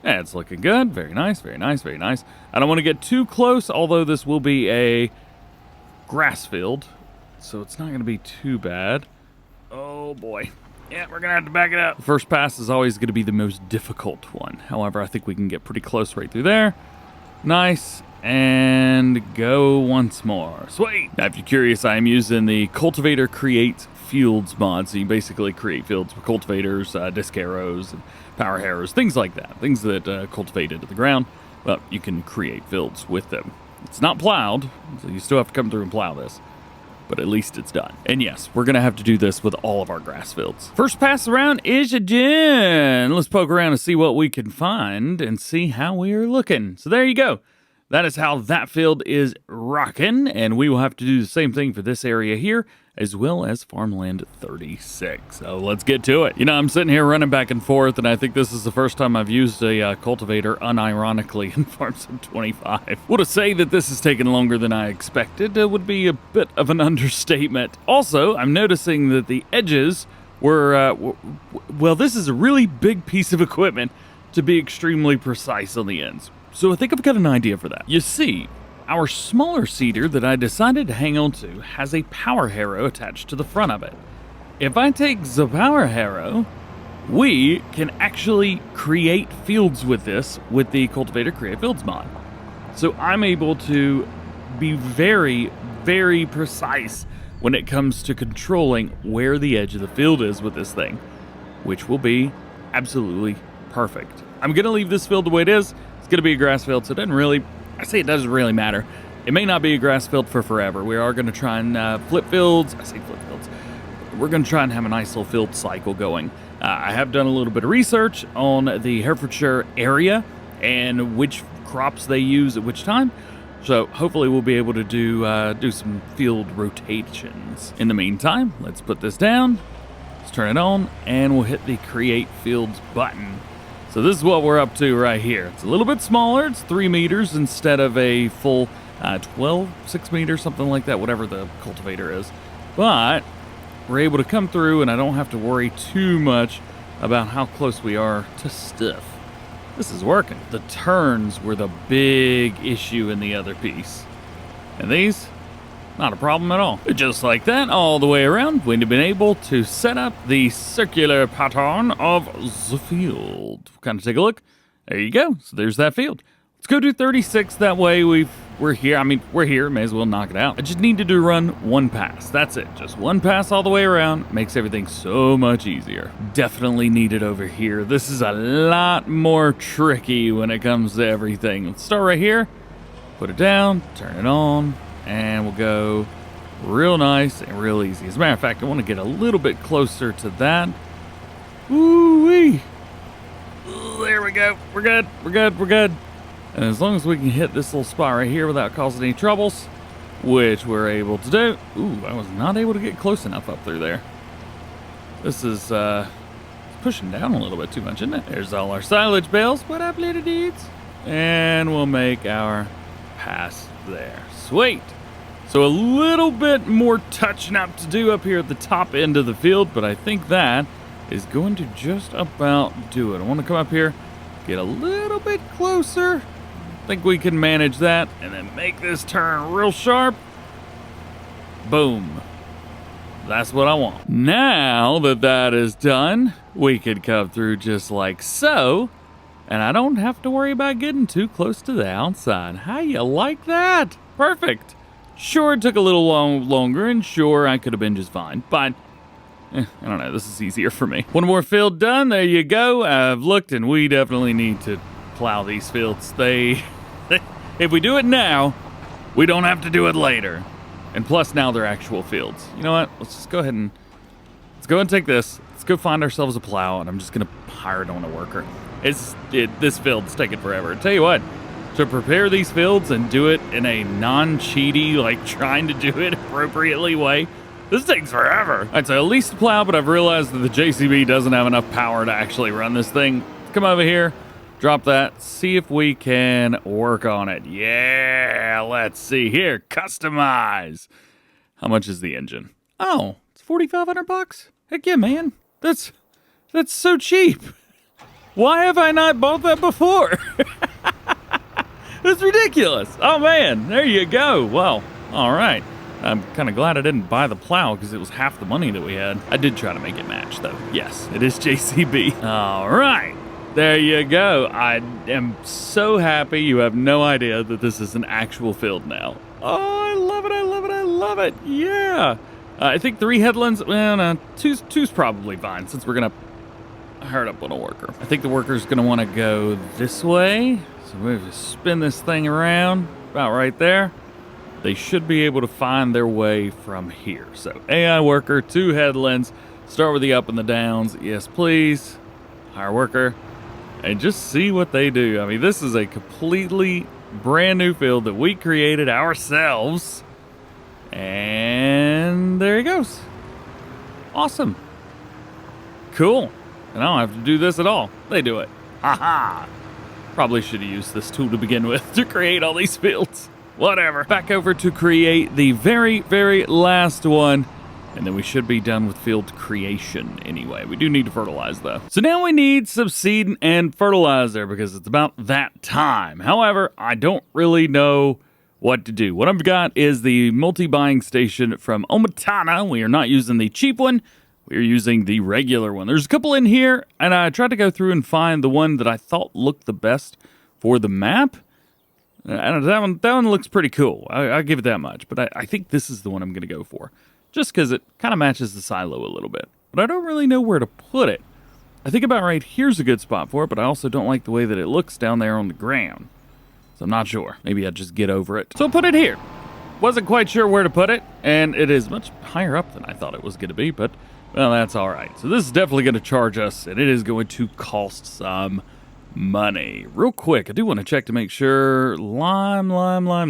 Yeah, it's looking good. Very nice, very nice, very nice. I don't want to get too close, although this will be a grass field, so it's not going to be too bad. Oh, boy. Yeah, we're going to have to back it up. The first pass is always going to be the most difficult one. However, I think we can get pretty close right through there. Nice. And go once more. Sweet. Now, if you're curious, I am using the Cultivator Create Fields mod. So you basically create fields with cultivators, disc arrows, and power harrows, things like that. Things that cultivate into the ground. Well, you can create fields with them. It's not plowed, so you still have to come through and plow this. But at least it's done. And yes, we're going to have to do this with all of our grass fields. First pass around is done. Let's poke around and see what we can find and see how we are looking. So there you go. That is how that field is rocking, and we will have to do the same thing for this area here, as well as Farmland 36. So let's get to it. You know, I'm sitting here running back and forth, and I think this is the first time I've used a cultivator unironically in Farm Sim 25. Well, to say that this has taken longer than I expected would be a bit of an understatement. Also, I'm noticing that the edges were, well, this is a really big piece of equipment to be extremely precise on the ends. So I think I've got an idea for that. You see, our smaller seeder that I decided to hang on to has a power harrow attached to the front of it. If I take the power harrow, we can actually create fields with this with the Cultivator Create Fields mod. So I'm able to be very, very precise when it comes to controlling where the edge of the field is with this thing, which will be absolutely perfect. I'm going to leave this field the way it is. It's going to be a grass field, so it doesn't really, I say it doesn't really matter. It may not be a grass field for forever. We are going to try and flip fields. I say flip fields. We're going to try and have a nice little field cycle going. I have done a little bit of research on the Herefordshire area and which crops they use at which time. So hopefully we'll be able to do some field rotations. In the meantime, let's put this down. Let's turn it on, and we'll hit the Create Fields button. So this is what we're up to right here. It's a little bit smaller. It's 3 meters instead of a full 6 meters, something like that, whatever the cultivator is. But we're able to come through, and I don't have to worry too much about how close we are to stuff. This is working. The turns were the big issue in the other piece. And these, not a problem at all. Just like that, all the way around, we've been able to set up the circular pattern of the field. Kind of take a look. There you go. So there's that field. Let's go do 36. That way we're here. I mean, we're here. May as well knock it out. I just needed to run one pass. That's it. Just one pass all the way around. Makes everything so much easier. Definitely need it over here. This is a lot more tricky when it comes to everything. Let's start right here. Put it down. Turn it on. And we'll go real nice and real easy. As a matter of fact, I want to get a little bit closer to that. Ooh-wee. There we go. We're good. We're good. We're good. And as long as we can hit this little spot right here without causing any troubles, which we're able to do. Ooh, I was not able to get close enough up through there. This is pushing down a little bit too much, isn't it? There's all our silage bales. What up, little dudes? And we'll make our pass there. Sweet. So a little bit more touching up to do up here at the top end of the field, but I think that is going to just about do it. I want to come up here, get a little bit closer. I think we can manage that, and then make this turn real sharp. Boom. That's what I want. Now that that is done, we could come through just like so, and I don't have to worry about getting too close to the outside. How you like that? Perfect. Sure, it took a little longer, and sure, I could have been just fine, but I don't know, this is easier for me. One more field done, there you go. I've looked, and we definitely need to plow these fields. If we do it now, we don't have to do it later. And plus, now they're actual fields. You know what? Let's just go ahead and take this. Let's go find ourselves a plow, and I'm just gonna hire it on a worker. This field's taking forever. Tell you what, to prepare these fields and do it in a non-cheaty, like trying to do it appropriately way, this takes forever. All right, so at least a plow, but I've realized that the JCB doesn't have enough power to actually run this thing. Let's come over here, drop that, see if we can work on it. Yeah, let's see here. Customize. How much is the engine? Oh, it's $4,500. Heck yeah, man. That's so cheap. Why have I not bought that before? It's ridiculous. Oh man, there you go. Well, all right. I'm kind of glad I didn't buy the plow because it was half the money that we had. I did try to make it match though. Yes, it is JCB. All right. There you go. I am so happy. You have no idea that this is an actual field now. Oh, I love it. I love it. I love it. Yeah. I think 3 headlands. Well, no, two's probably fine since we're going to hire it up on a worker. I think the worker's going to want to go this way. So we're going to spin this thing around about right there. They should be able to find their way from here. So AI worker, 2 headlands. Start with the up and the downs. Yes, please. Hire worker. And just see what they do. I mean, this is a completely brand new field that we created ourselves. And there he goes. Awesome. Cool. And I don't have to do this at all. They do it. Haha. Probably should have used this tool to begin with to create all these fields. Whatever. Back over to create the very, very last one. And then we should be done with field creation anyway. We do need to fertilize though. So now we need some seed and fertilizer because it's about that time. However, I don't really know what to do. What I've got is the multi-buying station from Omatana. We are not using the cheap one. We're using the regular one. There's a couple in here, and I tried to go through and find the one that I thought looked the best for the map. That one looks pretty cool. I'll give it that much. But I think this is the one I'm going to go for. Just because it kind of matches the silo a little bit. But I don't really know where to put it. I think about right here's a good spot for it, but I also don't like the way that it looks down there on the ground. So I'm not sure. Maybe I'll just get over it. So I'll put it here. Wasn't quite sure where to put it, and it is much higher up than I thought it was going to be, but, well, that's all right. So this is definitely going to charge us, and it is going to cost some money. Real quick, I do want to check to make sure. Lime.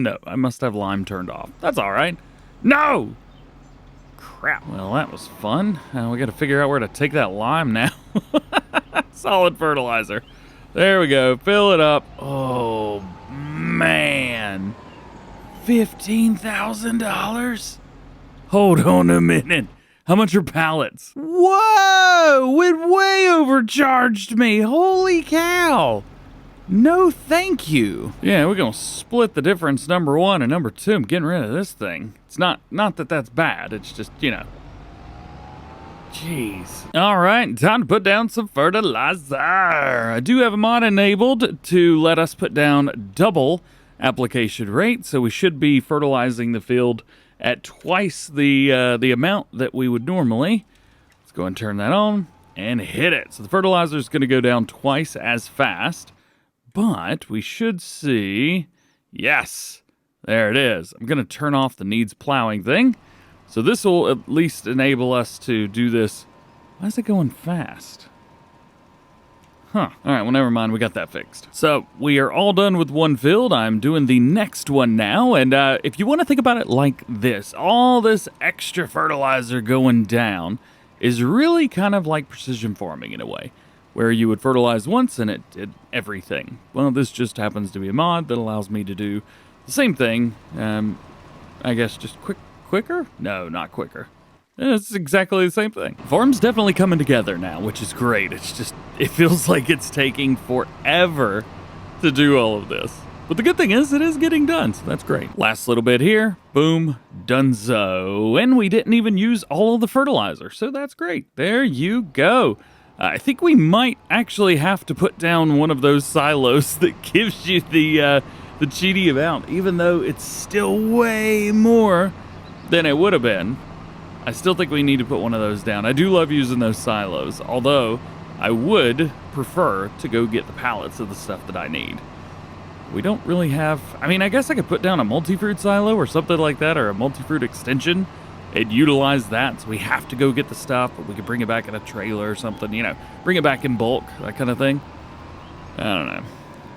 No, I must have lime turned off. That's all right. No! Crap. Well, that was fun. We got to figure out where to take that lime now. Solid fertilizer. There we go. Fill it up. Oh, man. $15,000? Hold on a minute. How much are pallets? Whoa! It way overcharged me. Holy cow. No thank you. Yeah, we're going to split the difference, number one and number two. I'm getting rid of this thing. It's not that that's bad. It's just, you know. Jeez. All right, time to put down some fertilizer. I do have a mod enabled to let us put down double application rate, so we should be fertilizing the field at twice the amount that we would normally. Let's go and turn that on and hit it. So the fertilizer is going to go down twice as fast, but we should see, yes, there it is. I'm going to turn off the needs plowing thing. So this will at least enable us to do this. Why is it going fast? Huh. All right, well, never mind. We got that fixed. So we are all done with one field. I'm doing the next one now. And if you want to think about it like this, all this extra fertilizer going down is really kind of like precision farming in a way, where you would fertilize once and it did everything. Well, this just happens to be a mod that allows me to do the same thing. I guess just quicker? No, not quicker. It's exactly the same thing. Farm's definitely coming together now, which is great. It's just, it feels like it's taking forever to do all of this. But the good thing is it is getting done, so that's great. Last little bit here, boom, donezo. And we didn't even use all of the fertilizer, so that's great. There you go. I think we might actually have to put down one of those silos that gives you the cheaty amount, even though it's still way more than it would have been. I still think we need to put one of those down. I do love using those silos, although I would prefer to go get the pallets of the stuff that I need. We don't really have, I mean, I guess I could put down a multi-fruit silo or something like that, or a multi-fruit extension and utilize that. So we have to go get the stuff, but we could bring it back in a trailer or something, you know, bring it back in bulk, that kind of thing. I don't know.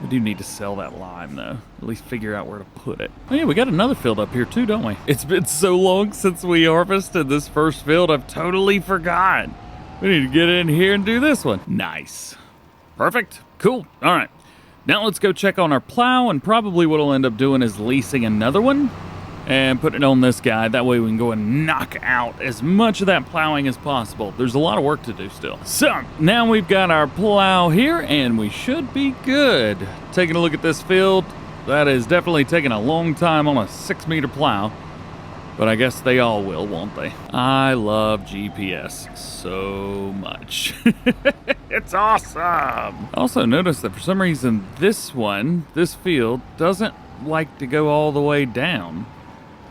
We do need to sell that lime, though. At least figure out where to put it. Oh, yeah, we got another field up here, too, don't we? It's been so long since we harvested this first field, I've totally forgot. We need to get in here and do this one. Nice. Perfect. Cool. All right. Now let's go check on our plow, and probably what I'll end up doing is leasing another one and putting it on this guy. That way we can go and knock out as much of that plowing as possible. There's a lot of work to do still. So now we've got our plow here and we should be good. Taking a look at this field, that is definitely taking a long time on a 6-meter plow, but I guess they all will, won't they? I love GPS so much. It's awesome. I also noticed that for some reason this field doesn't like to go all the way down.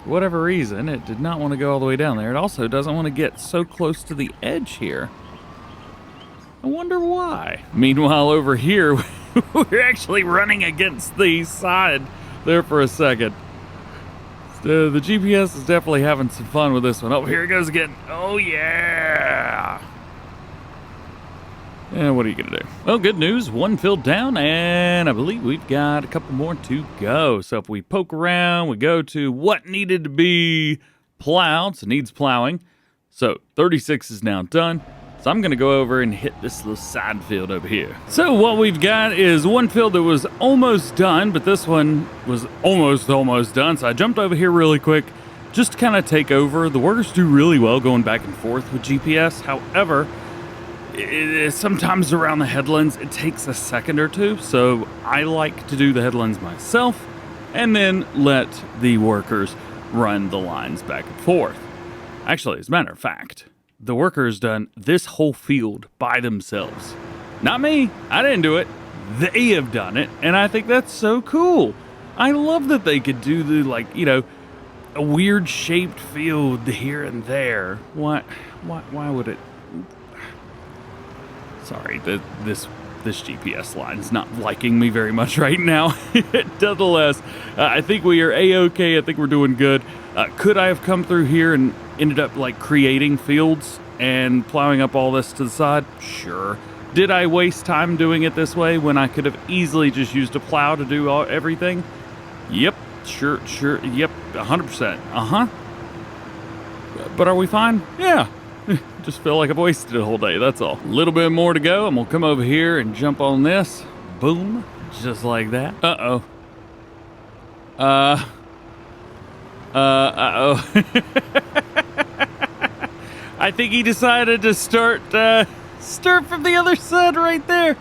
For whatever reason, it did not want to go all the way down there. It also doesn't want to get so close to the edge here. I wonder why. Meanwhile, over here, we're actually running against the side there for a second. The GPS is definitely having some fun with this one. Oh, here it goes again. Oh, yeah. And what are you going to do? Well, good news. One field down, and I believe we've got a couple more to go. So if we poke around, we go to what needed to be plowed. So needs plowing. So 36 is now done. So I'm going to go over and hit this little side field over here. So what we've got is one field that was almost done, but this one was almost done. So I jumped over here really quick just to kind of take over. The workers do really well going back and forth with GPS. However, sometimes around the headlands, it takes a second or two. So I like to do the headlands myself and then let the workers run the lines back and forth. Actually, as a matter of fact, the workers done this whole field by themselves. Not me. I didn't do it. They have done it, and I think that's so cool. I love that they could do the, like, you know, a weird shaped field here and there. Why would it? Sorry, this GPS line's not liking me very much right now. Nonetheless, I think we are A-okay. I think we're doing good. Could I have come through here and ended up like creating fields and plowing up all this to the side? Sure. Did I waste time doing it this way when I could have easily just used a plow to do everything? Yep, sure, yep, 100%. Uh-huh. But are we fine? Yeah. Just feel like I've wasted a whole day, that's all. A little bit more to go, and we'll come over here and jump on this. Boom. Just like that. Uh-oh. Uh-oh. I think he decided to start from the other side right there.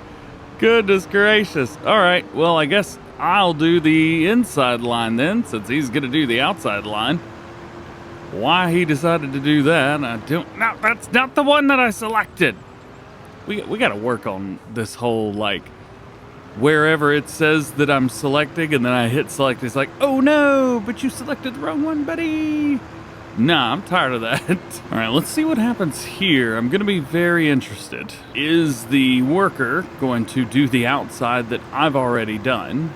Goodness gracious. All right, well, I guess I'll do the inside line then, since he's going to do the outside line. Why he decided to do that, I don't know. That's not the one that I selected. We got to work on this whole, like, wherever it says that I'm selecting and then I hit select, it's like, oh no, but you selected the wrong one, buddy. Nah, I'm tired of that. All right, let's see what happens here. I'm going to be very interested. Is the worker going to do the outside that I've already done?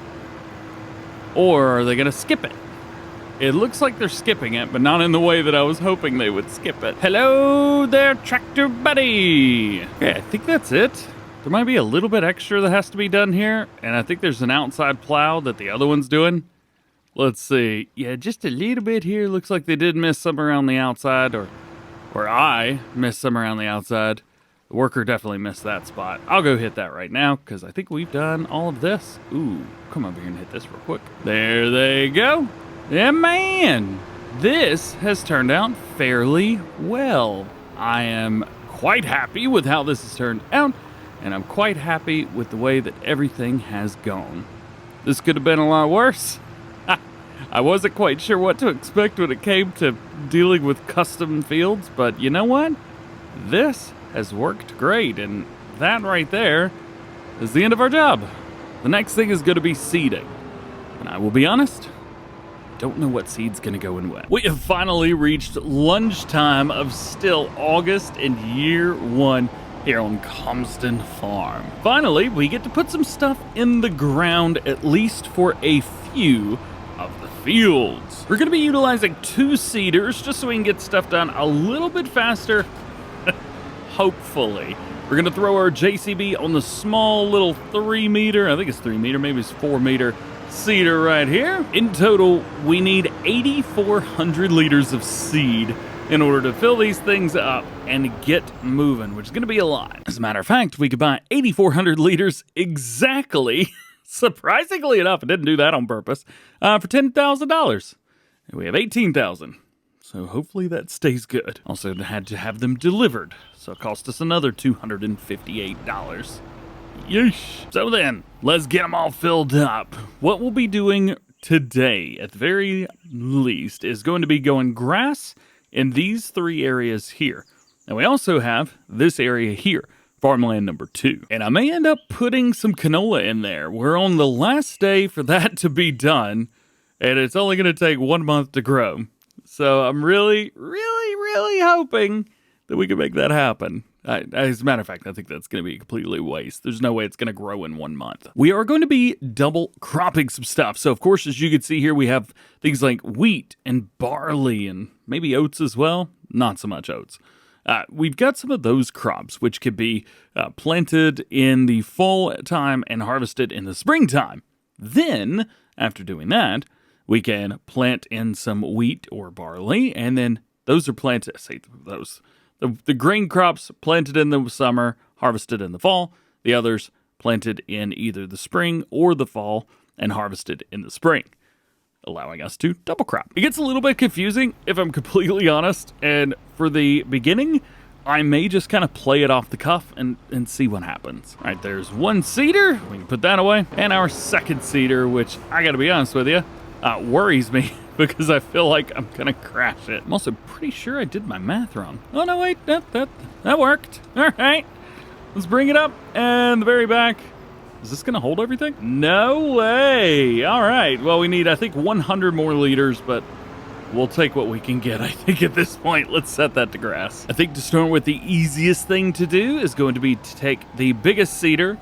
Or are they going to skip it? It looks like they're skipping it, but not in the way that I was hoping they would skip it. Hello there, tractor buddy. Okay, I think that's it. There might be a little bit extra that has to be done here, and I think there's an outside plow that the other one's doing. Let's see. Yeah, just a little bit here. Looks like they did miss some around the outside, or I missed some around the outside. The worker definitely missed that spot. I'll go hit that right now, because I think we've done all of this. Ooh, come over here and hit this real quick. There they go. Yeah, man, this has turned out fairly well. I am quite happy with how this has turned out, and I'm quite happy with the way that everything has gone. This could have been a lot worse. I wasn't quite sure what to expect when it came to dealing with custom fields, but you know what? This has worked great, and that right there is the end of our job. The next thing is going to be seeding, and I will be honest, don't know what seed's gonna go in when. We have finally reached lunchtime of still August and year one here on Calmsden Farm. Finally, we get to put some stuff in the ground, at least for a few of the fields. We're gonna be utilizing 2 seeders just so we can get stuff done a little bit faster, hopefully. We're gonna throw our JCB on the small little 3 meter, I think it's 3 meter, maybe it's 4 meter, seeder right here. In total, we need 8,400 liters of seed in order to fill these things up and get moving, which is going to be a lot. As a matter of fact, we could buy 8,400 liters exactly, surprisingly enough, I didn't do that on purpose, for $10,000. We have 18,000, so hopefully that stays good. Also had to have them delivered, so it cost us another $258. Yeesh. So then, let's get them all filled up. What we'll be doing today, at the very least, is going to be going grass in these 3 areas here. And we also have this area here, farmland number 2. And I may end up putting some canola in there. We're on the last day for that to be done, and it's only going to take 1 month to grow. So I'm really hoping that we can make that happen. As a matter of fact, I think that's going to be completely waste. There's no way it's going to grow in 1 month. We are going to be double cropping some stuff. So, of course, as you can see here, we have things like wheat and barley and maybe oats as well. Not so much oats. We've got some of those crops, which could be planted in the fall time and harvested in the springtime. Then, after doing that, we can plant in some wheat or barley, and then those are planted, the grain crops planted in the summer, harvested in the fall. The others planted in either the spring or the fall and harvested in the spring, allowing us to double crop. It gets a little bit confusing, if I'm completely honest, and for the beginning, I may just kind of play it off the cuff and see what happens. All right, there's 1 seeder. We can put that away. And our 2nd seeder, which I got to be honest with you, worries me because I feel like I'm going to crash it. I'm also pretty sure I did my math wrong. Oh, no, wait, that worked. All right, let's bring it up. And the very back Is this gonna hold everything? No way. All right, well, we need, I think, 100 more liters, but we'll take what we can get, I think, at this point. Let's set that to grass. I think to start with, the easiest thing to do is going to be to take the biggest seeder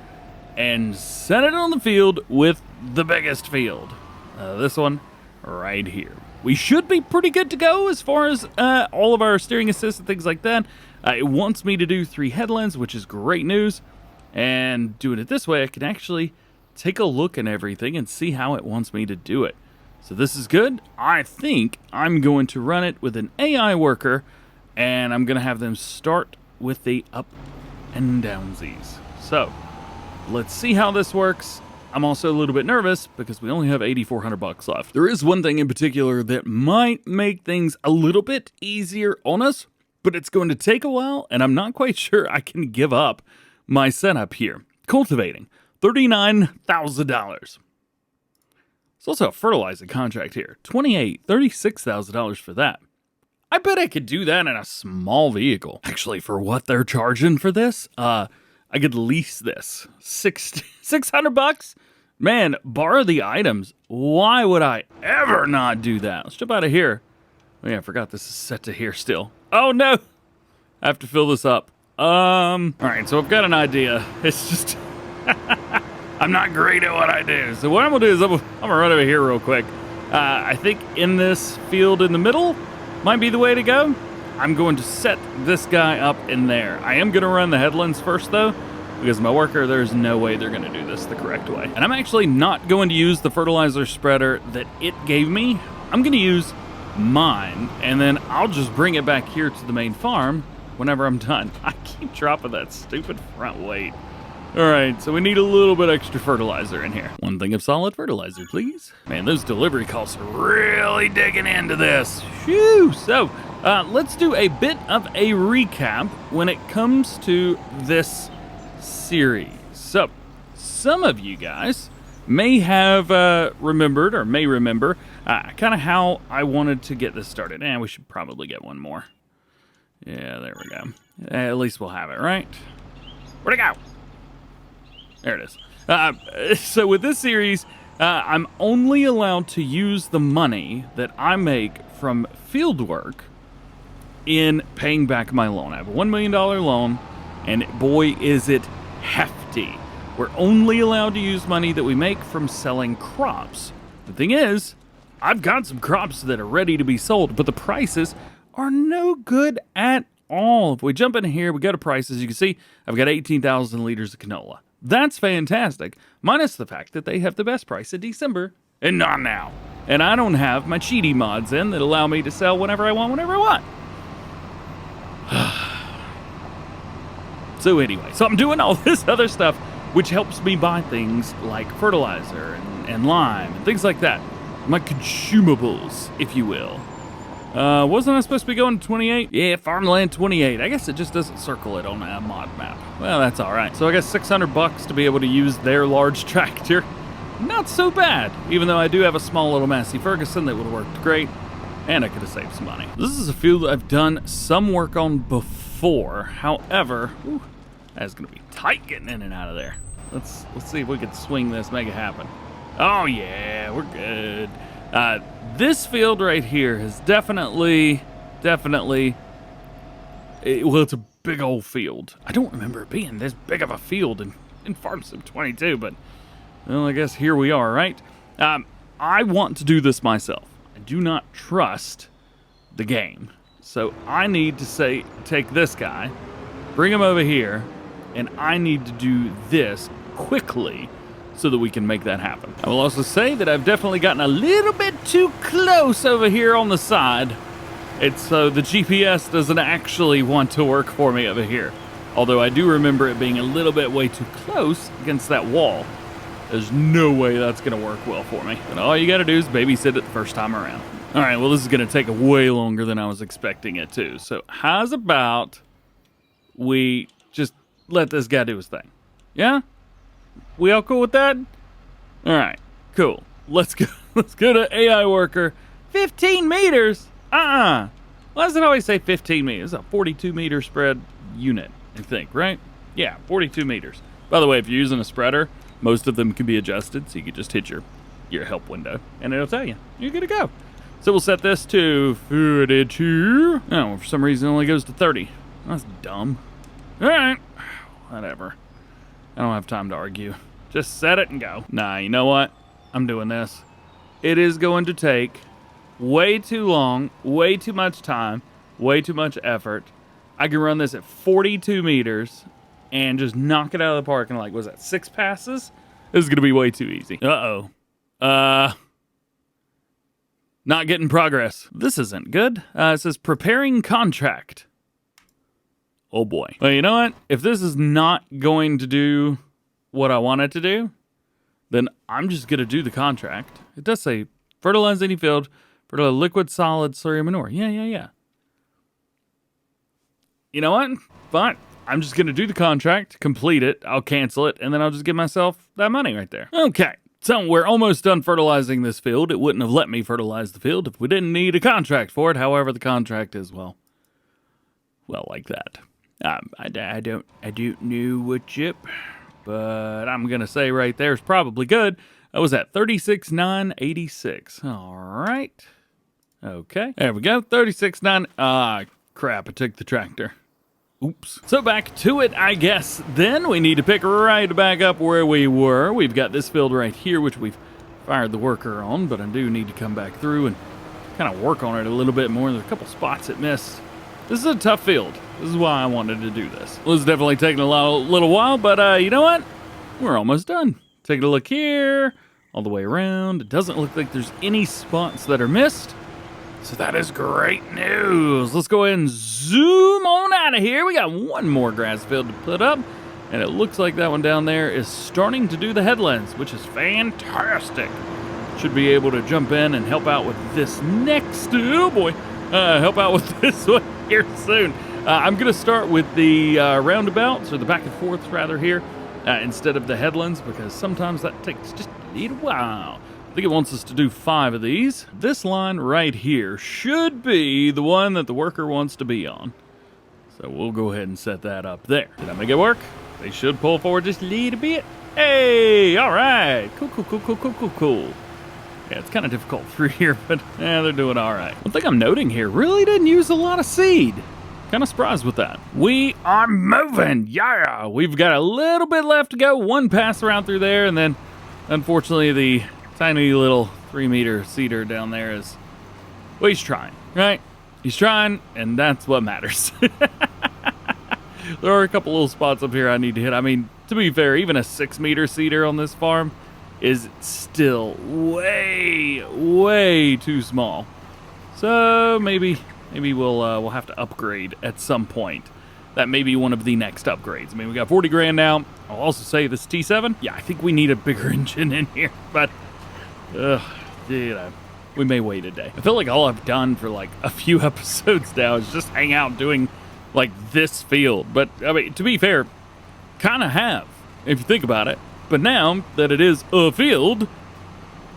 and set it on the field with the biggest field. This one right here. We should be pretty good to go as far as all of our steering assists and things like that. It wants me to do 3 headlands, which is great news. And doing it this way, I can actually take a look at everything and see how it wants me to do it. So this is good. I think I'm going to run it with an AI worker, and I'm going to have them start with the up and downsies. So let's see how this works. I'm also a little bit nervous because we only have $8,400 left. There is one thing in particular that might make things a little bit easier on us, but it's going to take a while, and I'm not quite sure I can give up my setup here. Cultivating, $39,000. There's also a fertilizing contract here. $36,000 for that. I bet I could do that in a small vehicle. Actually, for what they're charging for this, I could lease this. $600? Man, borrow the items. Why would I ever not do that? Let's jump out of here. Oh yeah, I forgot this is set to here still. Oh no! I have to fill this up. All right, so I've got an idea. It's just... I'm not great at what I do. So what I'm gonna do is I'm gonna run over here real quick. I think in this field in the middle might be the way to go. I'm going to set this guy up in there. I am gonna run the headlands first though, because my worker, there's no way they're gonna do this the correct way. And I'm actually not going to use the fertilizer spreader that it gave me. I'm gonna use mine, and then I'll just bring it back here to the main farm whenever I'm done. I keep dropping that stupid front weight. All right, so we need a little bit extra fertilizer in here. 1 thing of solid fertilizer, please. Man, those delivery costs are really digging into this. Phew! So, let's do a bit of a recap when it comes to this series. So, some of you guys may have remembered, or may remember, kind of how I wanted to get this started. And we should probably get one more. Yeah, there we go. At least we'll have it, right? Where'd it go? There it is. So with this series, I'm only allowed to use the money that I make from field work in paying back my loan. I have a $1 million loan, and boy, is it hefty. We're only allowed to use money that we make from selling crops. The thing is, I've got some crops that are ready to be sold, but the prices are no good at all. If we jump in here, we go to prices. You can see I've got 18,000 liters of canola. That's fantastic, minus the fact that they have the best price in December and not now. And I don't have my cheaty mods in that allow me to sell whenever I want, whenever I want. So anyway, so I'm doing all this other stuff, which helps me buy things like fertilizer and lime and things like that. My consumables, if you will. Wasn't I supposed to be going to 28? Yeah, farmland 28. I guess it just doesn't circle it on a mod map. Well, that's all right. So I guess $600 to be able to use their large tractor. Not so bad, even though I do have a small little Massey Ferguson that would have worked great, and I could have saved some money. This is a field I've done some work on before. However, that's gonna be tight getting in and out of there. Let's see if we can swing this, make it happen. Oh yeah, we're good. This field right here has definitely, well, it's a big old field. I don't remember it being this big of a field in Farm Sim 22, but, well, I guess here we are, right? I want to do this myself. I do not trust the game. So I need to take this guy, bring him over here, and I need to do this quickly so that we can make that happen. I will also say that I've definitely gotten a little bit too close over here on the side. It's so the GPS doesn't actually want to work for me over here. Although I do remember it being a little bit way too close against that wall. There's no way that's gonna work well for me. And all you gotta do is babysit it the first time around. All right, well, this is gonna take way longer than I was expecting it to. So how's about we just let this guy do his thing? Yeah? We all cool with that? All right, cool. Let's go. Let's go to AI worker. 15 meters? Why does it always say 15 meters? It's a 42 meter spread unit, I think, right? Yeah, 42 meters. By the way, if you're using a spreader, Most of them can be adjusted, so you can just hit your help window, and it'll tell you. You're good to go. So we'll set this to 42. Oh, for some reason it only goes to 30. That's dumb. All right, whatever. I don't have time to argue. Just set it and go. Nah, you know what? I'm doing this. It is going to take way too long, way too much time, way too much effort. I can run this at 42 meters and just knock it out of the park in like, was that 6 passes? This is going to be way too easy. Uh-oh. Not getting progress. This isn't good. It says preparing contract. Oh boy. Well, you know what? If this is not going to do what I want it to do, then I'm just going to do the contract. It does say fertilize any field, fertilize liquid, solid, slurry, manure. Yeah. You know what? Fine. I'm just going to do the contract, complete it, I'll cancel it, and then I'll just give myself that money right there. Okay. So we're almost done fertilizing this field. It wouldn't have let me fertilize the field if we didn't need a contract for it. However, the contract is, well, like that. I don't know what chip, but I'm going to say right there is probably good. I was at 36,986. All right. Okay. There we go. 36,9. Ah, crap. I took the tractor. Oops. So back to it, I guess. Then we need to pick right back up where we were. We've got this field right here, which we've fired the worker on, but I do need to come back through and kind of work on it a little bit more. There's a couple spots it missed. This is a tough field. This is why I wanted to do this. Well, it's definitely taking a little while, but you know what? We're almost done. Taking a look here, all the way around. It doesn't look like there's any spots that are missed. So that is great news. Let's go ahead and zoom on out of here. We got one more grass field to put up, and it looks like that one down there is starting to do the headlands, which is fantastic. Should be able to jump in and help out with this next, oh boy, help out with this one here soon. I'm going to start with the roundabouts, or the back and forth rather here, instead of the headlands, because sometimes that takes just a little while. I think it wants us to do 5 of these. This line right here should be the one that the worker wants to be on. So we'll go ahead and set that up there. Did I make it work? They should pull forward just a little bit. Hey, all right. Cool. Yeah, it's kind of difficult through here, but yeah, they're doing all right. One thing I'm noting here, really didn't use a lot of seed. Kind of surprised with that. We are moving. Yeah, we've got a little bit left to go. One pass around through there, and then unfortunately the tiny little 3-meter seeder down there is, well, he's trying, right? He's trying, and that's what matters. There are a couple little spots up here I need to hit. I mean, to be fair, even a 6-meter seeder on this farm is still way too small. So maybe we'll have to upgrade at some point. That may be one of the next upgrades. I mean, we got 40 grand now. I'll also say this T7. Yeah, I think we need a bigger engine in here, but you know, we may wait a day. I feel like all I've done for like a few episodes now is just hang out doing like this field. But I mean, to be fair, kind of have, if you think about it. But now that it is a field,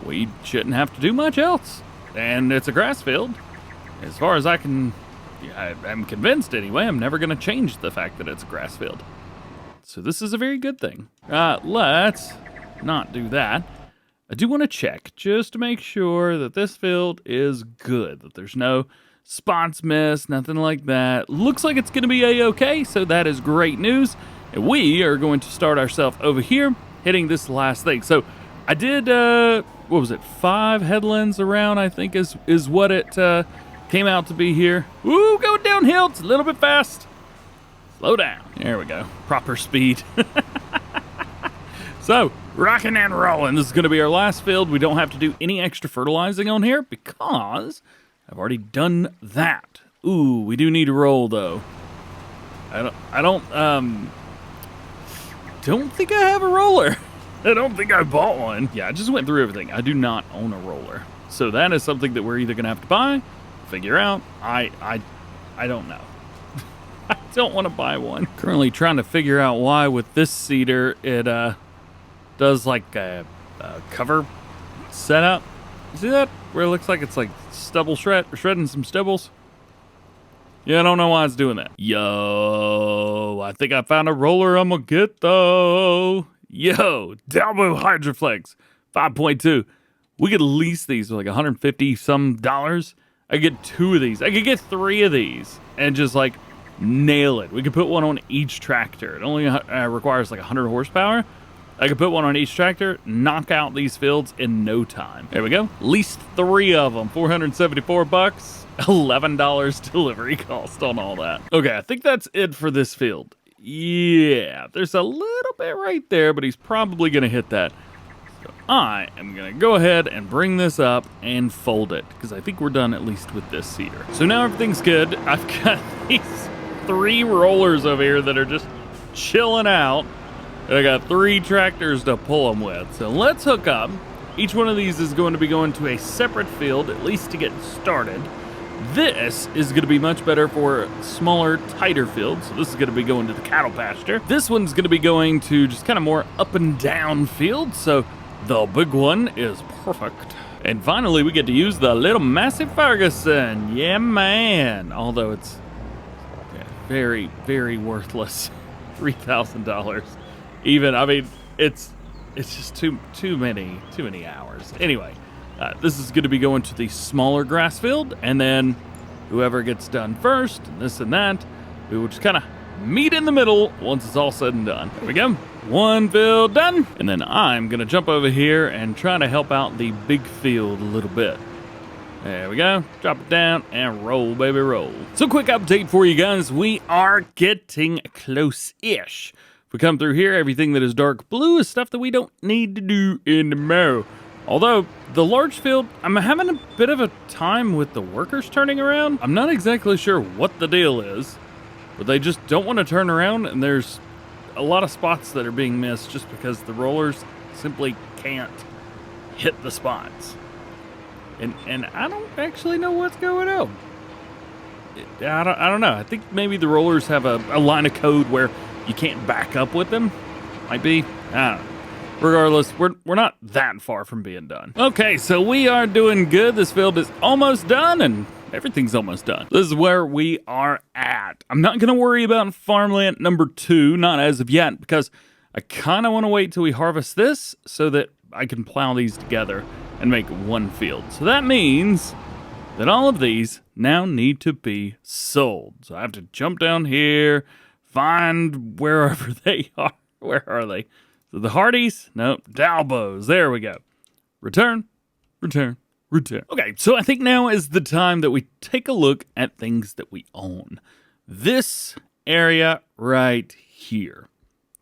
we shouldn't have to do much else. And it's a grass field. As far as I'm convinced anyway, I'm never going to change the fact that it's a grass field. So this is a very good thing. Let's not do that. I do want to check just to make sure that this field is good, that there's no spots missed, nothing like that. Looks like it's going to be a-okay, so that is great news. And we are going to start ourselves over here, hitting this last thing. So I did, 5 headlands around, I think is what it came out to be here. Ooh, going downhill, it's a little bit fast. Slow down. There we go, proper speed. So, rocking and rolling. This is going to be our last field. We don't have to do any extra fertilizing on here because I've already done that. Ooh, we do need to roll though. I don't think I have a roller. I don't think I bought one. Yeah, I just went through everything. I do not own a roller. So that is something that we're either going to have to buy, figure out. I don't know. I don't want to buy one. Currently trying to figure out why with this seeder it does like a cover setup. You see that? Where it looks like it's like stubble shredding some stubbles. Yeah, I don't know why it's doing that. Yo, I think I found a roller I'm gonna get though. Yo, Dalbo Hydroflex 5.2. We could lease these for like $150 some. I could get 2 of these. I could get 3 of these and just like nail it. We could put one on each tractor. It only requires like 100 horsepower. I could put one on each tractor, knock out these fields in no time. There we go. Leased 3 of them. $474. $11 delivery cost on all that. Okay, I think that's it for this field. Yeah, there's a little bit right there, but he's probably going to hit that. So I am going to go ahead and bring this up and fold it, because I think we're done at least with this seeder. So now everything's good. I've got these 3 rollers over here that are just chilling out. And I got 3 tractors to pull them with. So let's hook up. Each one of these is going to be going to a separate field, at least to get started. This is going to be much better for smaller, tighter fields. So this is going to be going to the cattle pasture. This one's going to be going to just kind of more up and down fields. So the big one is perfect. And finally, we get to use the little massive Ferguson. Yeah, man. Although it's very, very worthless. $3,000. Even, I mean, it's just too many hours. Anyway. This is going to be going to the smaller grass field, and then whoever gets done first, and this and that, we will just kind of meet in the middle once it's all said and done. There we go. 1 field done. And then I'm going to jump over here and try to help out the big field a little bit. There we go. Drop it down and roll, baby, roll. So quick update for you guys. We are getting close-ish. If we come through here, everything that is dark blue is stuff that we don't need to do anymore. Although, the large field, I'm having a bit of a time with the workers turning around. I'm not exactly sure what the deal is, but they just don't want to turn around, and there's a lot of spots that are being missed just because the rollers simply can't hit the spots. And I don't actually know what's going on. I don't know. I think maybe the rollers have a line of code where you can't back up with them. Might be. I don't know. Regardless, we're not that far from being done. Okay, so we are doing good. This field is almost done, and everything's almost done. This is where we are at. I'm not going to worry about farmland number 2, not as of yet, because I kind of want to wait till we harvest this so that I can plow these together and make 1 field. So that means that all of these now need to be sold. So I have to jump down here, find wherever they are. Where are they? So the Hardys, nope, Dalbos, there we go. Return, return, return. Okay, so I think now is the time that we take a look at things that we own. This area right here,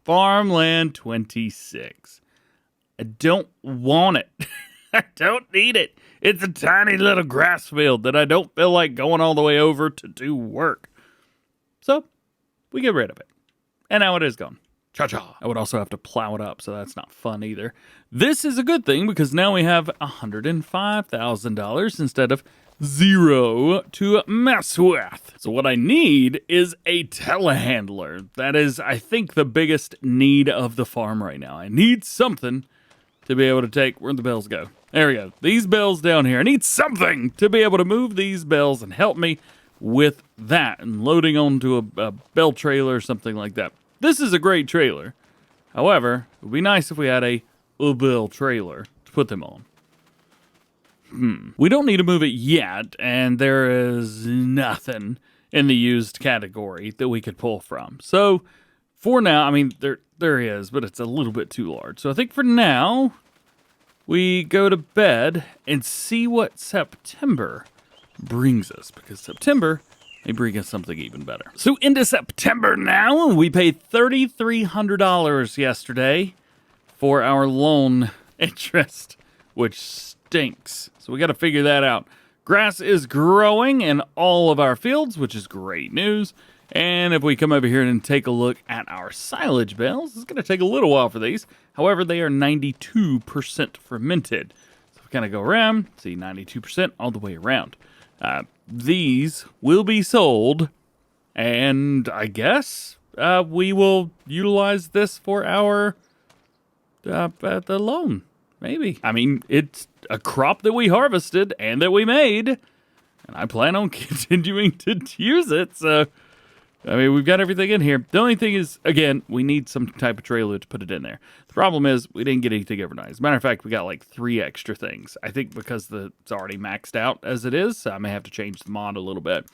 Farmland 26. I don't want it. I don't need it. It's a tiny little grass field that I don't feel like going all the way over to do work. So we get rid of it. And now it is gone. Cha-cha. I would also have to plow it up, so that's not fun either. This is a good thing because now we have $105,000 instead of 0 to mess with. So what I need is a telehandler. That is, I think, the biggest need of the farm right now. I need something to be able to take... Where'd the bells go? There we go. These bells down here. I need something to be able to move these bells and help me with that and loading onto a bell trailer or something like that. This is a great trailer. However, it would be nice if we had a bell trailer to put them on. We don't need to move it yet, and there is nothing in the used category that we could pull from. So, for now, I mean, there is, but it's a little bit too large. So I think for now, we go to bed and see what September brings us, because September may bring us something even better. So into September now, we paid $3,300 yesterday for our loan interest, which stinks. So we got to figure that out. Grass is growing in all of our fields, which is great news. And if we come over here and take a look at our silage bales, it's going to take a little while for these. However, they are 92% fermented. So we kind of go around, see 92% all the way around. These will be sold, and I guess we will utilize this for our the loan. Maybe. I mean, it's a crop that we harvested and that we made, and I plan on continuing to use it. So, I mean, we've got everything in here. The only thing is, again, we need some type of trailer to put it in there. The problem is we didn't get anything overnight. As a matter of fact, we got like 3 extra things. I think because it's already maxed out as it is, so I may have to change the mod a little bit.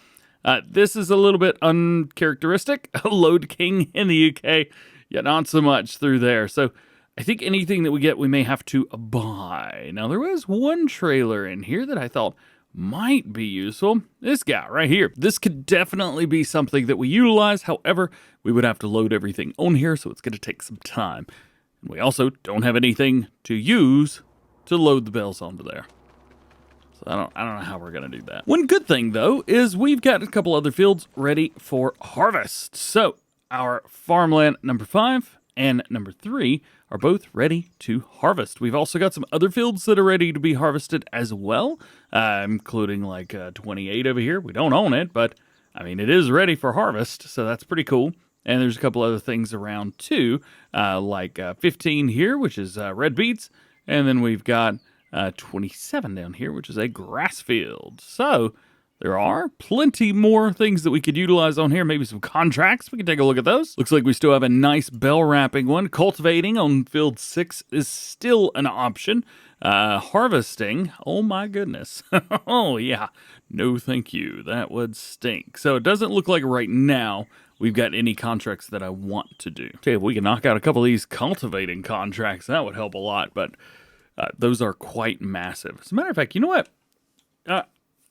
This is a little bit uncharacteristic. Load King in the UK, yet not so much through there. So I think anything that we get, we may have to buy. Now, there was one trailer in here that I thought might be useful. This guy right here. This could definitely be something that we utilize. However, we would have to load everything on here, so it's going to take some time. And we also don't have anything to use to load the bales onto there. So I don't know how we're going to do that. One good thing, though, is we've got a couple other fields ready for harvest. So our farmland number 5 and number 3 are both ready to harvest. We've also got some other fields that are ready to be harvested as well, including like 28 over here. We don't own it, but I mean, it is ready for harvest, so that's pretty cool. And there's a couple other things around too, like 15 here, which is red beets, and then we've got 27 down here, which is a grass field. So there are plenty more things that we could utilize on here. Maybe some contracts. We can take a look at those. Looks like we still have a nice bell wrapping one. Cultivating on field 6 is still an option. Harvesting, oh my goodness. Oh yeah, no thank you. That would stink. So it doesn't look like right now we've got any contracts that I want to do. Okay, if we can knock out a couple of these cultivating contracts, that would help a lot. But those are quite massive. As a matter of fact, you know what?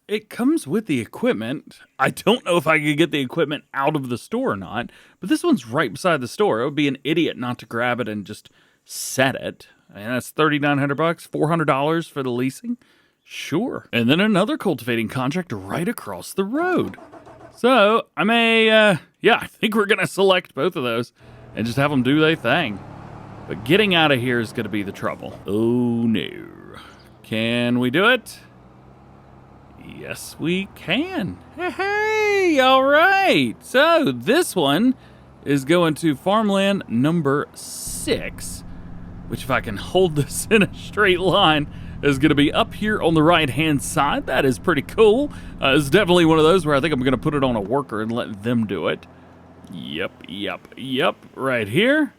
It comes with the equipment. I don't know if I could get the equipment out of the store or not, but this one's right beside the store. It would be an idiot not to grab it and just set it. And that's $3,900, $400 for the leasing. Sure. And then another cultivating contract right across the road. So I may, I think we're going to select both of those and just have them do their thing. But getting out of here is going to be the trouble. Oh no. Can we do it? Yes, we can. Hey, all right. So this one is going to farmland number 6, which if I can hold this in a straight line, is going to be up here on the right-hand side. That is pretty cool. It's definitely one of those where I think I'm going to put it on a worker and let them do it. Yep. Right here.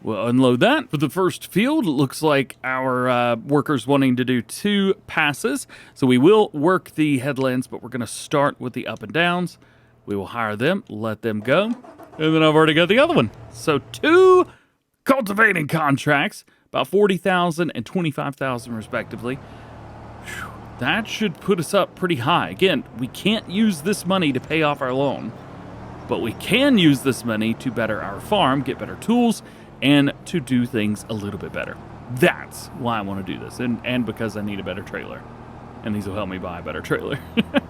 We'll unload that. For the first field, it looks like our workers wanting to do 2 passes. So we will work the headlands, but we're going to start with the up and downs. We will hire them, let them go. And then I've already got the other one. So 2 cultivating contracts, about 40,000 and 25,000 respectively. Whew, that should put us up pretty high. Again, we can't use this money to pay off our loan, but we can use this money to better our farm, get better tools, and to do things a little bit better. That's why I want to do this, and because I need a better trailer. And these will help me buy a better trailer.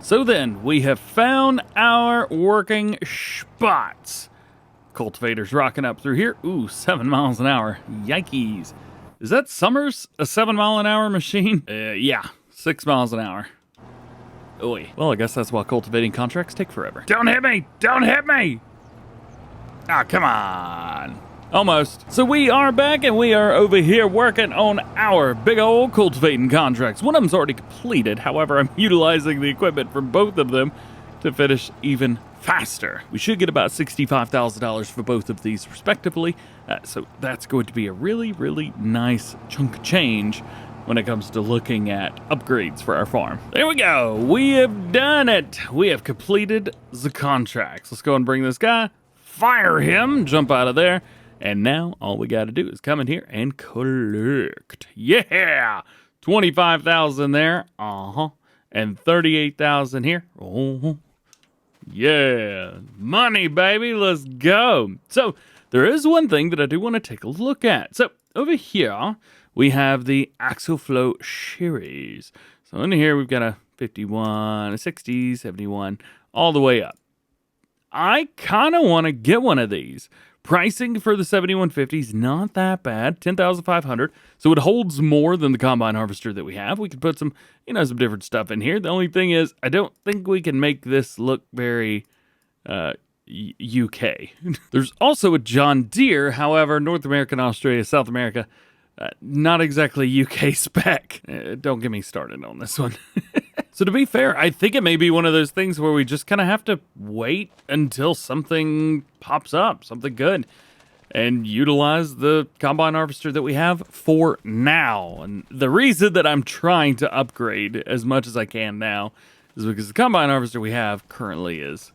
So then, we have found our working spots. Cultivators rocking up through here. Ooh, 7 miles an hour. Yikes. Is that Summers a 7 mile an hour machine? Yeah, 6 miles an hour. Oy. Well, I guess that's why cultivating contracts take forever. Don't hit me! Don't hit me! Ah, come on. Almost. So we are back, and we are over here working on our big old cultivating contracts. One of them's already completed. However, I'm utilizing the equipment from both of them to finish even faster. We should get about $65,000 for both of these respectively. So that's going to be a really, really nice chunk of change when it comes to looking at upgrades for our farm. There we go. We have done it. We have completed the contracts. Let's go and bring this guy, fire him, jump out of there. And now all we got to do is come in here and collect. Yeah! 25,000 there. And 38,000 here. Yeah. Money, baby. Let's go. So there is one thing that I do want to take a look at. So over here, we have the Axle Flow Series. So in here, we've got a 51, a 60, 71, all the way up. I kind of want to get one of these. Pricing for the 7150 is not that bad, $10,500. So it holds more than the combine harvester that we have. We could put some, some different stuff in here. The only thing is, I don't think we can make this look very UK. There's also a John Deere, however, North America and Australia, South America, not exactly UK spec. Don't get me started on this one. So to be fair, I think it may be one of those things where we just kind of have to wait until something pops up, something good, and utilize the combine harvester that we have for now. And the reason that I'm trying to upgrade as much as I can now is because the combine harvester we have currently is,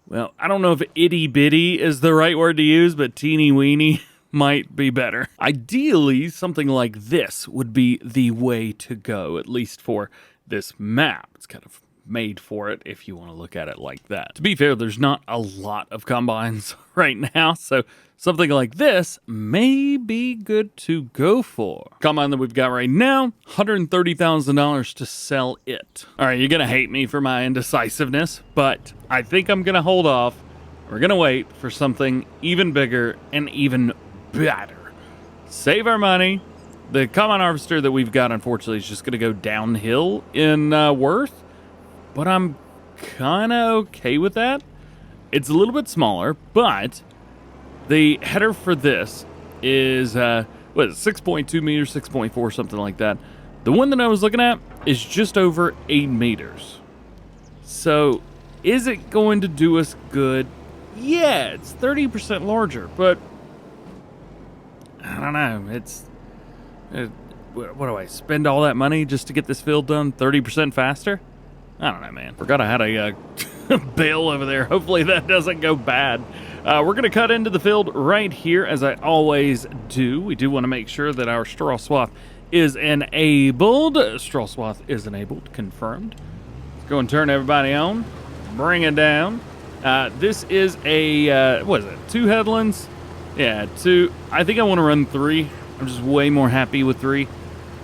well, I don't know if itty bitty is the right word to use, but teeny weeny might be better. Ideally, something like this would be the way to go, at least for this map. It's kind of made for it if you want to look at it like that. To be fair, there's not a lot of combines right now, so something like this may be good to go for. Combine that we've got right now, $130,000 to sell it. All right, you're gonna hate me for my indecisiveness, but I think I'm gonna hold off. We're gonna wait for something even bigger and even better. Save our money. The combine harvester that we've got, unfortunately, is just gonna go downhill in worth. But I'm kind of okay with that. It's a little bit smaller, but the header for this is, 6.2 meters, 6.4, something like that. The one that I was looking at is just over 8 meters. So, is it going to do us good? Yeah, it's 30% larger, but I don't know. What do I spend all that money just to get this field done 30% faster? I don't know, man. Forgot I had a bale over there. Hopefully that doesn't go bad. We're going to cut into the field right here, as I always do. We do want to make sure that our straw swath is enabled. Straw swath is enabled, confirmed. Let's go and turn everybody on. Bring it down. This is a, what is it, 2 headlands? Yeah, 2. I think I want to run 3. I'm just way more happy with 3.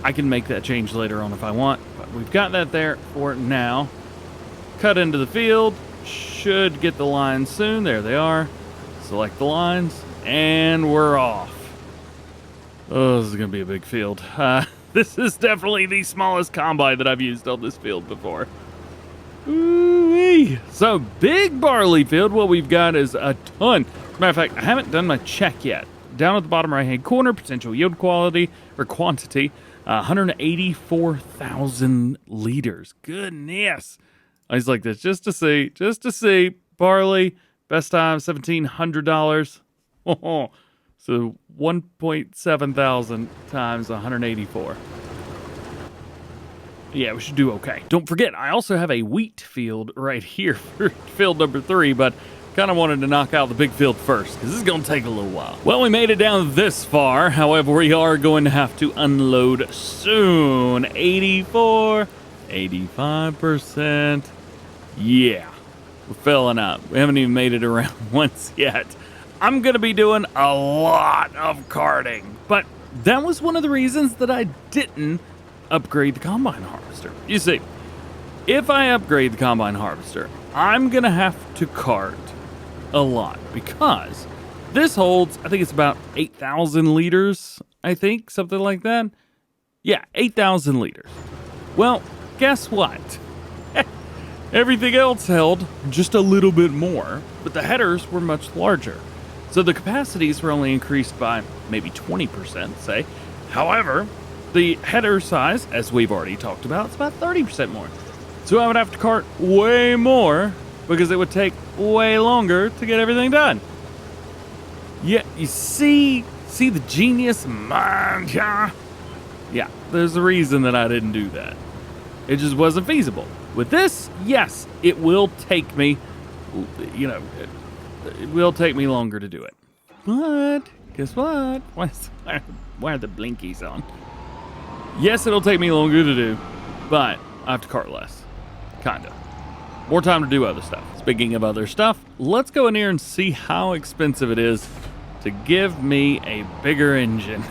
I can make that change later on if I want. We've got that there for now. Cut into the field. Should get the lines soon. There they are. Select the lines. And we're off. Oh, this is going to be a big field. This is definitely the smallest combine that I've used on this field before. Ooh-wee. So, big barley field. What we've got is a ton. As a matter of fact, I haven't done my check yet. Down at the bottom right-hand corner, potential yield quality or quantity. 184,000 liters. Goodness. I was like this just to see. Barley, best time, $1,700. Oh, so 1.7 thousand times 184. Yeah, we should do okay. Don't forget, I also have a wheat field right here for field number 3, but kind of wanted to knock out the big field first, because this is going to take a little while. Well, we made it down this far. However, we are going to have to unload soon. 84, 85%. Yeah, we're filling up. We haven't even made it around once yet. I'm going to be doing a lot of carting, but that was one of the reasons that I didn't upgrade the combine harvester. You see, if I upgrade the combine harvester, I'm going to have to cart a lot, because this holds, I think it's about 8,000 liters, I think, something like that. Yeah, 8,000 liters. Well, guess what? Everything else held just a little bit more, but the headers were much larger. So the capacities were only increased by maybe 20%, say. However, the header size, as we've already talked about, it's about 30% more. So I would have to cart way more, because it would take way longer to get everything done. Yeah, you see the genius mind, yeah? Yeah, there's a reason that I didn't do that. It just wasn't feasible. With this, yes, it will take me, it will take me longer to do it. But, guess what? Why are the blinkies on? Yes, it'll take me longer to do, but I have to cart less. Kinda. More time to do other stuff. Speaking of other stuff, let's go in here and see how expensive it is to give me a bigger engine.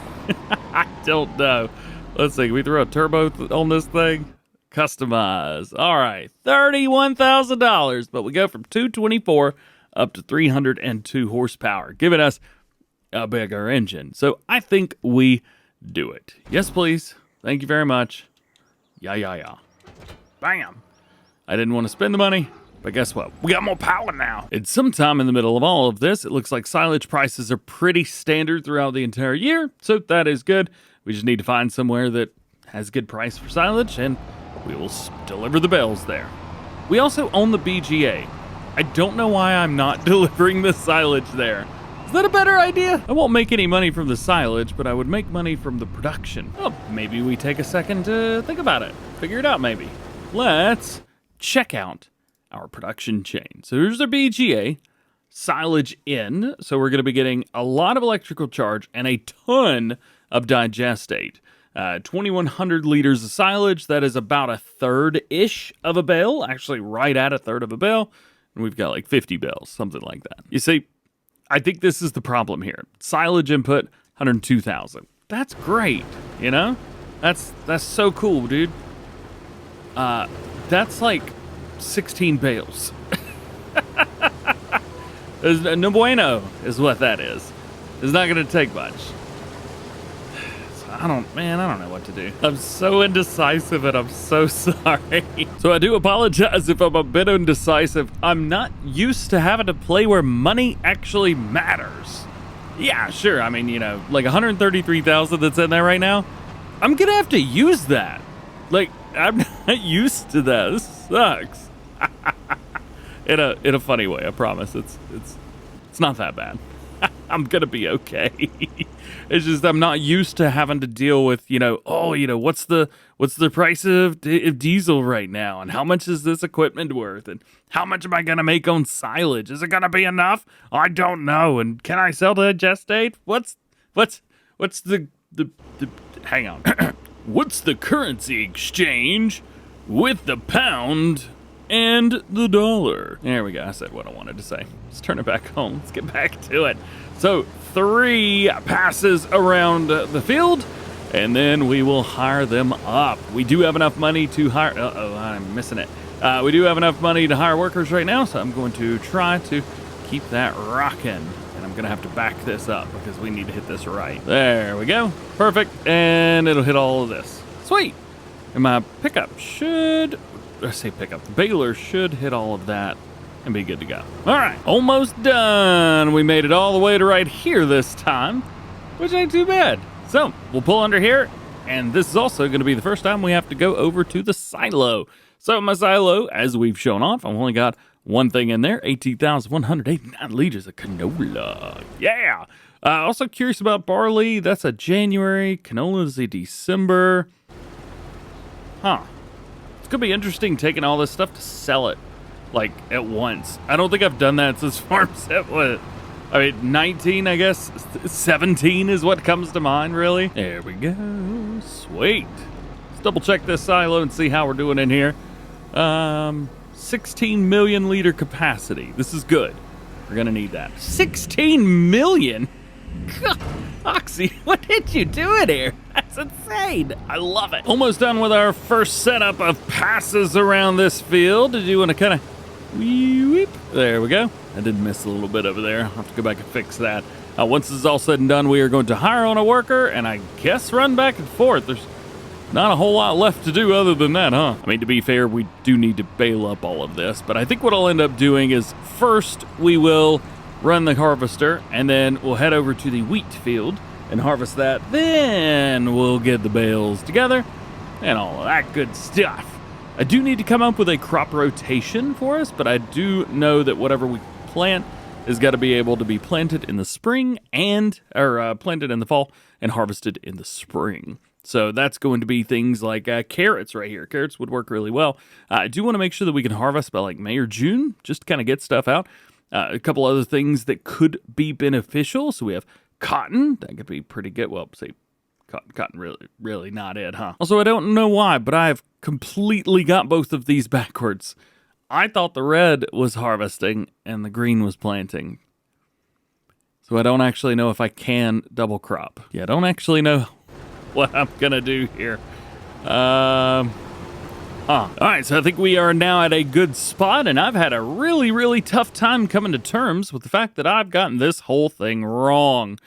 I don't know. Let's see, can we throw a turbo on this thing? Customize. All right, $31,000, but we go from 224 up to 302 horsepower, giving us a bigger engine. So I think we do it. Yes, please. Thank you very much. Yeah. Bam. I didn't want to spend the money, but guess what? We got more power now. It's sometime in the middle of all of this. It looks like silage prices are pretty standard throughout the entire year, so that is good. We just need to find somewhere that has a good price for silage, and we will deliver the bales there. We also own the BGA. I don't know why I'm not delivering the silage there. Is that a better idea? I won't make any money from the silage, but I would make money from the production. Oh, maybe we take a second to think about it. Figure it out, maybe. Let's check out our production chain. So here's our BGA, silage in. So we're going to be getting a lot of electrical charge and a ton of digestate. 2,100 liters of silage. That is about a third-ish of a bale, actually right at a third of a bale. And we've got like 50 bales, something like that. You see, I think this is the problem here. Silage input, 102,000. That's great, you know? That's so cool, dude. That's like 16 bales. No bueno is what that is. It's not going to take much. I don't know what to do. I'm so indecisive and I'm so sorry. So I do apologize if I'm a bit indecisive. I'm not used to having to play where money actually matters. Yeah, sure. I mean, you know, like 133,000 that's in there right now. I'm going to have to use that. Like, I'm not used to that. This sucks. in a funny way, I promise. It's not that bad. I'm gonna be okay. It's just I'm not used to having to deal with, what's the price of diesel right now, and how much is this equipment worth, and how much am I gonna make on silage? Is it gonna be enough? I don't know. And can I sell the digestate? What's the hang on. What's the currency exchange with the pound and the dollar? There we go. I said what I wanted to say. Let's turn it back home. Let's get back to it. So 3 passes around the field, and then we will hire them up. We do have enough money to hire. I'm missing it. We do have enough money to hire workers right now, so I'm going to try to keep that rocking. And I'm going to have to back this up because we need to hit this right. There we go. Perfect. And it'll hit all of this. Sweet. And my pickup should... I say pickup. The baler should hit all of that and be good to go. All right, almost done. We made it all the way to right here this time, which ain't too bad. So we'll pull under here, and this is also going to be the first time we have to go over to the silo. So my silo, as we've shown off, I've only got one thing in there, 18,189 liters of canola. Yeah. Also curious about barley. That's a January. Canola is a December. Huh. It's going to be interesting taking all this stuff to sell it, like, at once. I don't think I've done that since farm set, 19, I guess? 17 is what comes to mind, really. There we go. Sweet. Let's double check this silo and see how we're doing in here. 16 million liter capacity. This is good. We're going to need that. 16 million? God, Oxy, what did you do in here? That's insane. I love it. Almost done with our first setup of passes around this field. Did you want to kind of weep? There we go. I did miss a little bit over there. I'll have to go back and fix that. Once this is all said and done, we are going to hire on a worker and I guess run back and forth. There's not a whole lot left to do other than that, huh? I mean, to be fair, we do need to bale up all of this, but I think what I'll end up doing is first we will run the harvester, and then we'll head over to the wheat field and harvest that. Then we'll get the bales together and all of that good stuff. I do need to come up with a crop rotation for us, but I do know that whatever we plant has got to be able to be planted in the spring or planted in the fall and harvested in the spring. So that's going to be things like carrots right here. Carrots would work really well. I do want to make sure that we can harvest by like May or June, just to kind of get stuff out. A couple other things that could be beneficial. So we have cotton. That could be pretty good. Well, say cotton really not it, huh? Also, I don't know why, but I've completely got both of these backwards. I thought the red was harvesting and the green was planting. So I don't actually know if I can double crop. Yeah, I don't actually know what I'm gonna do here. All right, so I think we are now at a good spot, and I've had a really, really tough time coming to terms with the fact that I've gotten this whole thing wrong.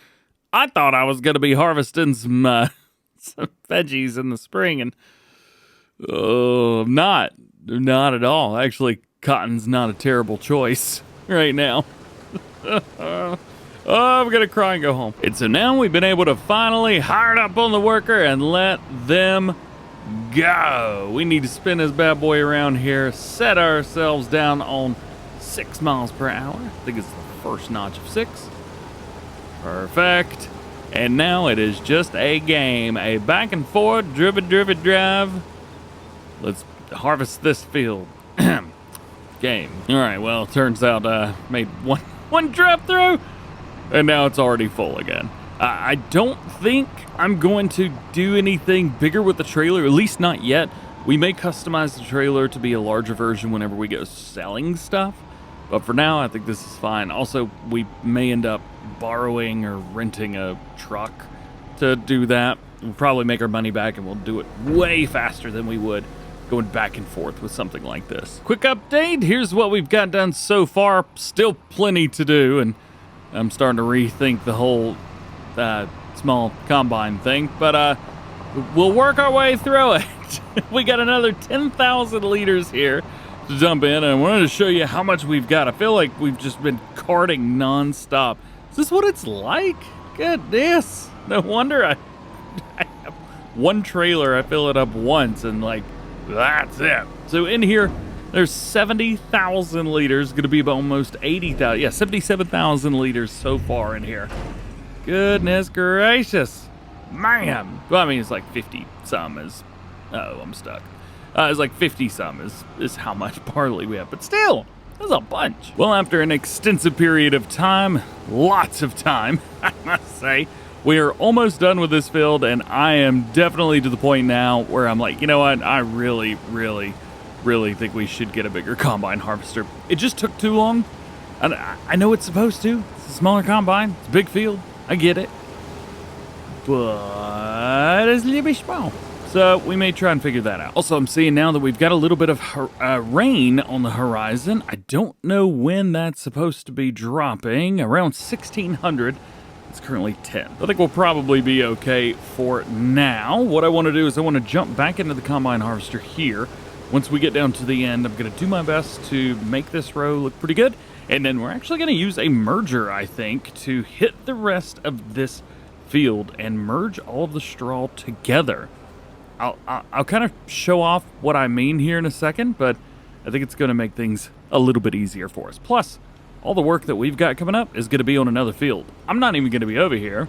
I thought I was going to be harvesting some veggies in the spring, and not at all. Actually, cotton's not a terrible choice right now. I'm going to cry and go home. And so now we've been able to finally hire up on the worker and let them go. We need to spin this bad boy around here, set ourselves down on 6 miles per hour. I think it's the first notch of 6. Perfect. And now it is just a game, a back and forth, drive. Let's harvest this field. Game. All right, well, turns out made one drop through, and now it's already full again. I don't think I'm going to do anything bigger with the trailer, at least not yet. We may customize the trailer to be a larger version whenever we go selling stuff, but for now, I think this is fine. Also, we may end up borrowing or renting a truck to do that. We'll probably make our money back, and we'll do it way faster than we would going back and forth with something like this. Quick update, here's what we've got done so far. Still plenty to do, and I'm starting to rethink the whole small combine thing, but we'll work our way through it. We got another 10,000 liters here to dump in, and I wanted to show you how much we've got. I feel like we've just been carting non-stop. Is this what it's like? Goodness. No wonder I have one trailer, I fill it up once, and like, that's it. So in here, there's 70,000 liters, gonna be about almost 80,000. Yeah, 77,000 liters so far in here. Goodness gracious, man. Well, I mean, it's like 50 some is, oh, I'm stuck. It's like 50 some is how much barley we have, but still, that's a bunch. Well, after an extensive period of time, lots of time, I must say, we are almost done with this field, and I am definitely to the point now where I'm like, you know what, I really think we should get a bigger combine harvester. It just took too long. I know it's supposed to. It's a smaller combine. It's a big field. I get it. But it's a little bit small. So we may try and figure that out. Also, I'm seeing now that we've got a little bit of rain on the horizon. I don't know when that's supposed to be dropping. Around 1600. It's currently 10. I think we'll probably be okay for now. What I want to do is I want to jump back into the combine harvester here. Once we get down to the end, I'm going to do my best to make this row look pretty good. And then we're actually going to use a merger, I think, to hit the rest of this field and merge all of the straw together. I'll kind of show off what I mean here in a second, but I think it's going to make things a little bit easier for us. Plus, all the work that we've got coming up is going to be on another field. I'm not even going to be over here,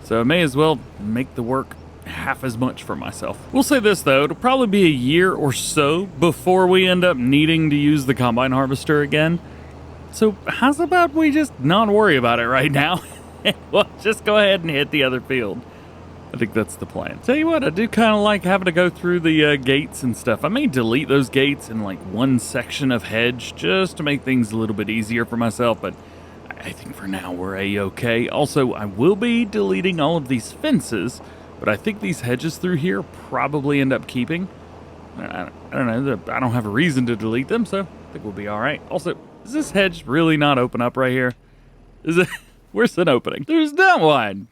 so I may as well make the work half as much for myself. We'll say this though, it'll probably be a year or so before we end up needing to use the combine harvester again. So how's about we just not worry about it right now? Well, just go ahead and hit the other field. I think that's the plan. Tell you what, I do kind of like having to go through the gates and stuff. I may delete those gates in like one section of hedge just to make things a little bit easier for myself, but I think for now we're a-okay. Also, I will be deleting all of these fences, but I think these hedges through here probably end up keeping. I don't know, I don't have a reason to delete them, so I think we'll be all right. Also, is this hedge really not open up right here? Is it? Where's an opening? There's not one.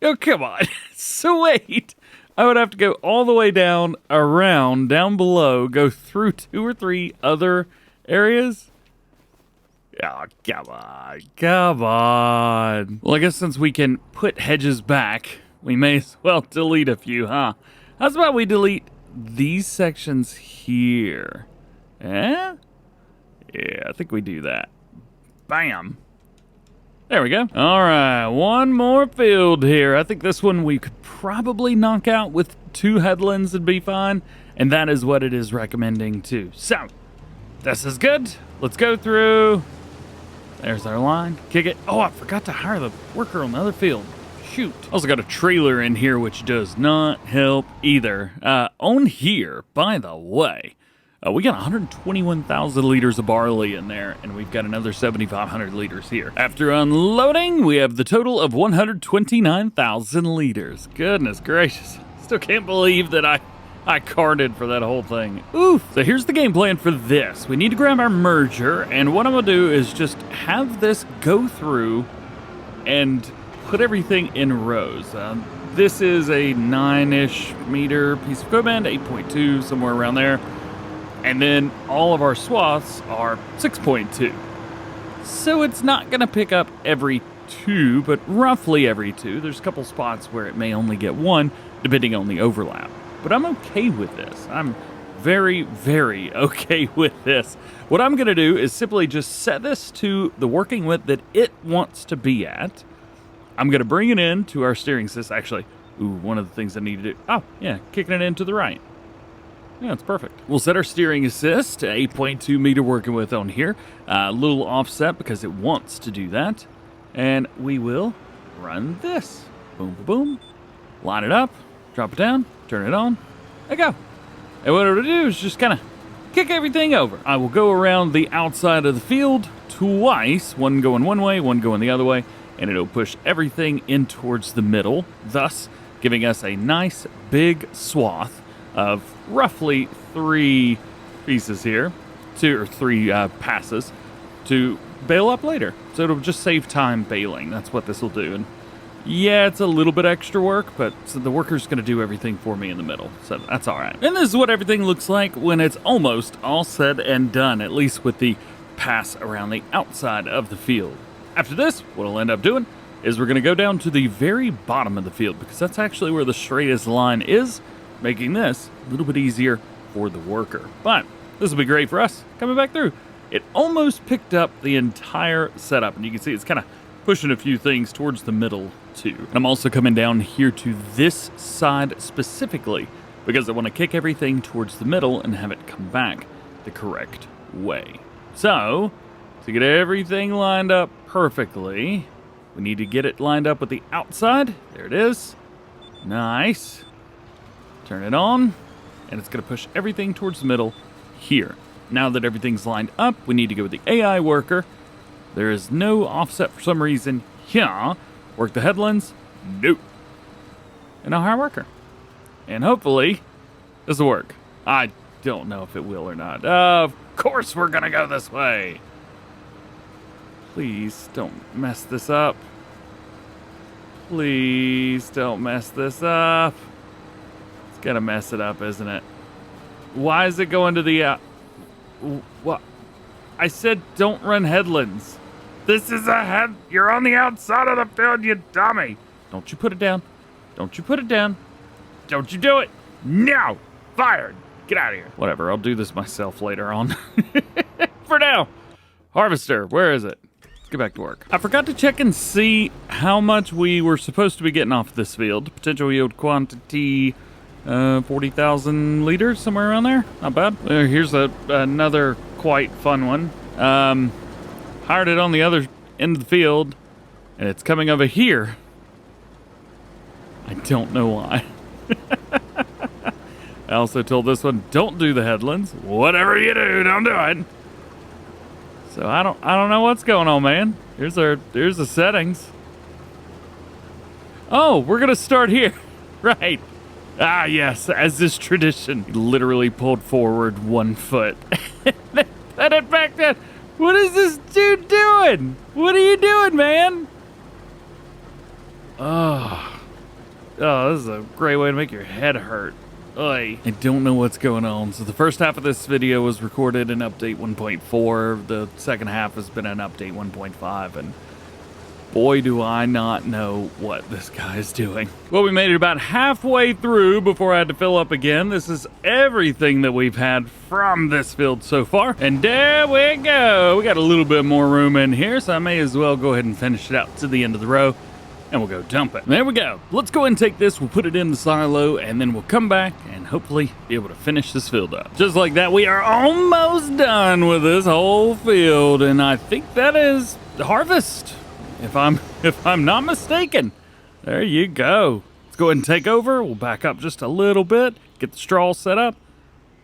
Oh, come on. Sweet. I would have to go all the way down, around, down below, go through 2 or 3 other areas. Oh, come on. Well, I guess since we can put hedges back, we may as well delete a few, huh? How's about we delete these sections here? Eh? Yeah, I think we do that. Bam. There we go. All right, one more field here. I think this one we could probably knock out with 2 headlands and be fine, and that is what it is recommending too. So, this is good. Let's go through. There's our line. Kick it. Oh, I forgot to hire the worker on the other field. Shoot. Also got a trailer in here, which does not help either. On here, by the way, we got 121,000 liters of barley in there, and we've got another 7,500 liters here. After unloading, we have the total of 129,000 liters. Goodness gracious. Still can't believe that I carted for that whole thing. Oof. So here's the game plan for this. We need to grab our merger, and what I'm gonna do is just have this go through and put everything in rows. This is a 9-ish meter piece of equipment, 8.2, somewhere around there. And then all of our swaths are 6.2. So it's not going to pick up every 2, but roughly every 2. There's a couple spots where it may only get 1, depending on the overlap. but I'm okay with this. I'm very, very okay with this. What I'm going to do is simply just set this to the working width that it wants to be at. I'm going to bring it in to our steering system. Actually, one of the things I need to do. Oh, yeah, kicking it into the right. Yeah, it's perfect. We'll set our steering assist to 8.2 meter working width on here. A little offset because it wants to do that. And we will run this. Boom, boom, boom. Line it up, drop it down, turn it on, there you go. And what it'll do is just kind of kick everything over. I will go around the outside of the field twice, one going one way, one going the other way, and it'll push everything in towards the middle, thus giving us a nice big swath of roughly 3 pieces here, 2 or 3 passes to bale up later. So it'll just save time baling. That's what this will do. And yeah, it's a little bit extra work, but so the worker's going to do everything for me in the middle, so that's all right. And this is what everything looks like when it's almost all said and done, at least with the pass around the outside of the field. After this, what I'll end up doing is we're going to go down to the very bottom of the field, because that's actually where the straightest line is, making this a little bit easier for the worker. But this will be great for us coming back through. It almost picked up the entire setup, and you can see it's kind of pushing a few things towards the middle too. And I'm also coming down here to this side specifically because I want to kick everything towards the middle and have it come back the correct way. So, to get everything lined up perfectly, we need to get it lined up with the outside. There it is. Nice. Turn it on, and it's going to push everything towards the middle here. Now that everything's lined up, we need to go with the AI worker. There is no offset for some reason here. Work the headlands. Nope. And I'll hire a worker. And hopefully, this will work. I don't know if it will or not. Of course we're going to go this way. Please don't mess this up. Please don't mess this up. It's going to mess it up, isn't it? Why is it going to the... what? I said don't run headlands. This is a head. You're on the outside of the field, you dummy. Don't you put it down. Don't you put it down. Don't you do it. No. Fired. Get out of here. Whatever. I'll do this myself later on. For now. Harvester. Where is it? Let's get back to work. I forgot to check and see how much we were supposed to be getting off this field. Potential yield quantity, 40,000 liters, somewhere around there. Not bad. Here's another quite fun one. Hired it on the other end of the field, and it's coming over here. I don't know why. I also told this one, don't do the headlands. Whatever you do, don't do it. So I don't know what's going on, man. Here's the settings. Oh, we're gonna start here. Right. Ah, yes, as is tradition. Literally pulled forward 1 foot. Put it back down. What is this dude doing? What are you doing, man? Oh, this is a great way to make your head hurt. Oy. I don't know what's going on. So the first half of this video was recorded in update 1.4. The second half has been an update 1.5, and boy, do I not know what this guy is doing. Well, we made it about halfway through before I had to fill up again. This is everything that we've had from this field so far. And there we go. We got a little bit more room in here, so I may as well go ahead and finish it out to the end of the row, and we'll go dump it. There we go. Let's go ahead and take this. We'll put it in the silo, and then we'll come back and hopefully be able to finish this field up. Just like that, we are almost done with this whole field, and I think that is the harvest. If I'm not mistaken. There you go. Let's go ahead and take over. We'll back up just a little bit, get the straw set up.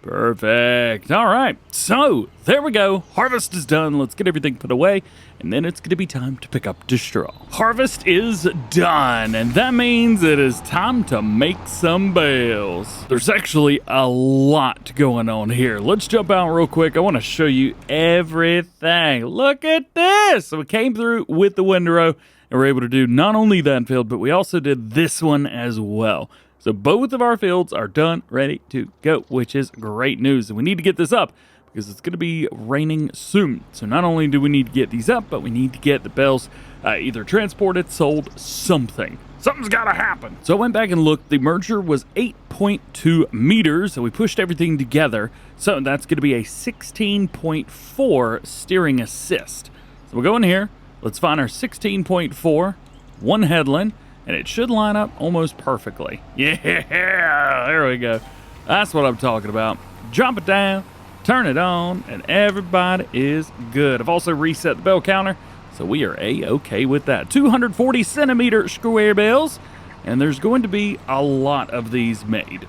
Perfect. All right. So there we go. Harvest is done. Let's get everything put away, and then it's going to be time to pick up the straw. Harvest is done, and that means it is time to make some bales. There's actually a lot going on here. Let's jump out real quick. I want to show you everything. Look at this. So we came through with the windrow, and we're able to do not only that field, but we also did this one as well. So both of our fields are done, ready to go, which is great news. And we need to get this up because it's going to be raining soon. So not only do we need to get these up, but we need to get the bales either transported, sold, something. Something's got to happen. So I went back and looked. The merger was 8.2 meters, so we pushed everything together. So that's going to be a 16.4 steering assist. So we'll go in here. Let's find our 16.4, one headland, and it should line up almost perfectly. Yeah, there we go. That's what I'm talking about. Drop it down, turn it on, and everybody is good. I've also reset the bell counter, so we are A-okay with that. 240 centimeter square bells, and there's going to be a lot of these made.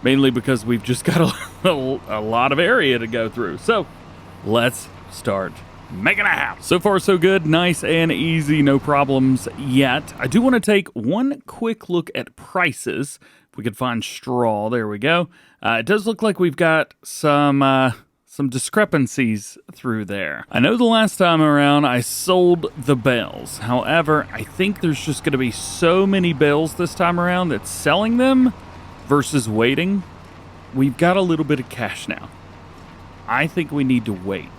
Mainly because we've just got a lot of area to go through. So let's start making a house. So far, so good. Nice and easy. No problems yet. I do want to take one quick look at prices. If we could find straw. There we go. It does look like we've got some discrepancies through there. I know the last time around I sold the bales. However, I think there's just going to be so many bales this time around that selling them versus waiting, we've got a little bit of cash now. I think we need to wait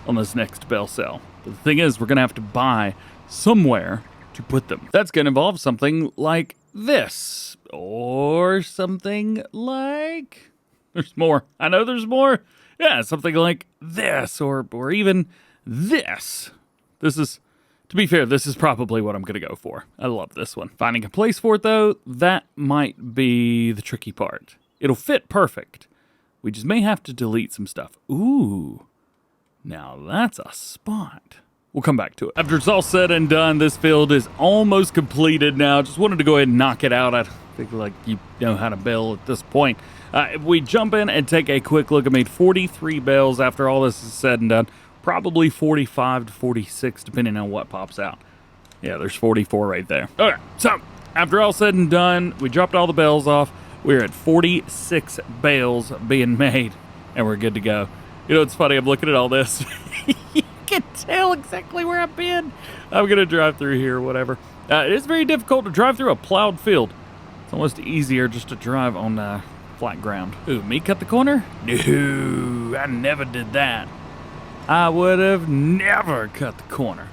on this next bale sale. But the thing is, we're going to have to buy somewhere to put them. That's going to involve something like this, or something like... There's more. I know there's more. Yeah, something like this, or even this. This is, to be fair, this is probably what I'm going to go for. I love this one. Finding a place for it, though, that might be the tricky part. It'll fit perfect. We just may have to delete some stuff. Ooh. Now that's a spot. We'll come back to it. After it's all said and done, this field is almost completed now. Just wanted to go ahead and knock it out. I think like you know how to bale at this point. If we jump in and take a quick look, I made 43 bales after all this is said and done. Probably 45 to 46, depending on what pops out. Yeah, there's 44 right there. Okay, so after all said and done, we dropped all the bales off. We're at 46 bales being made, and we're good to go. You know, it's funny, I'm looking at all this. You can tell exactly where I've been. I'm going to drive through here or whatever. It is very difficult to drive through a plowed field. It's almost easier just to drive on flat ground. Ooh, me cut the corner? No, I never did that. I would have never cut the corner.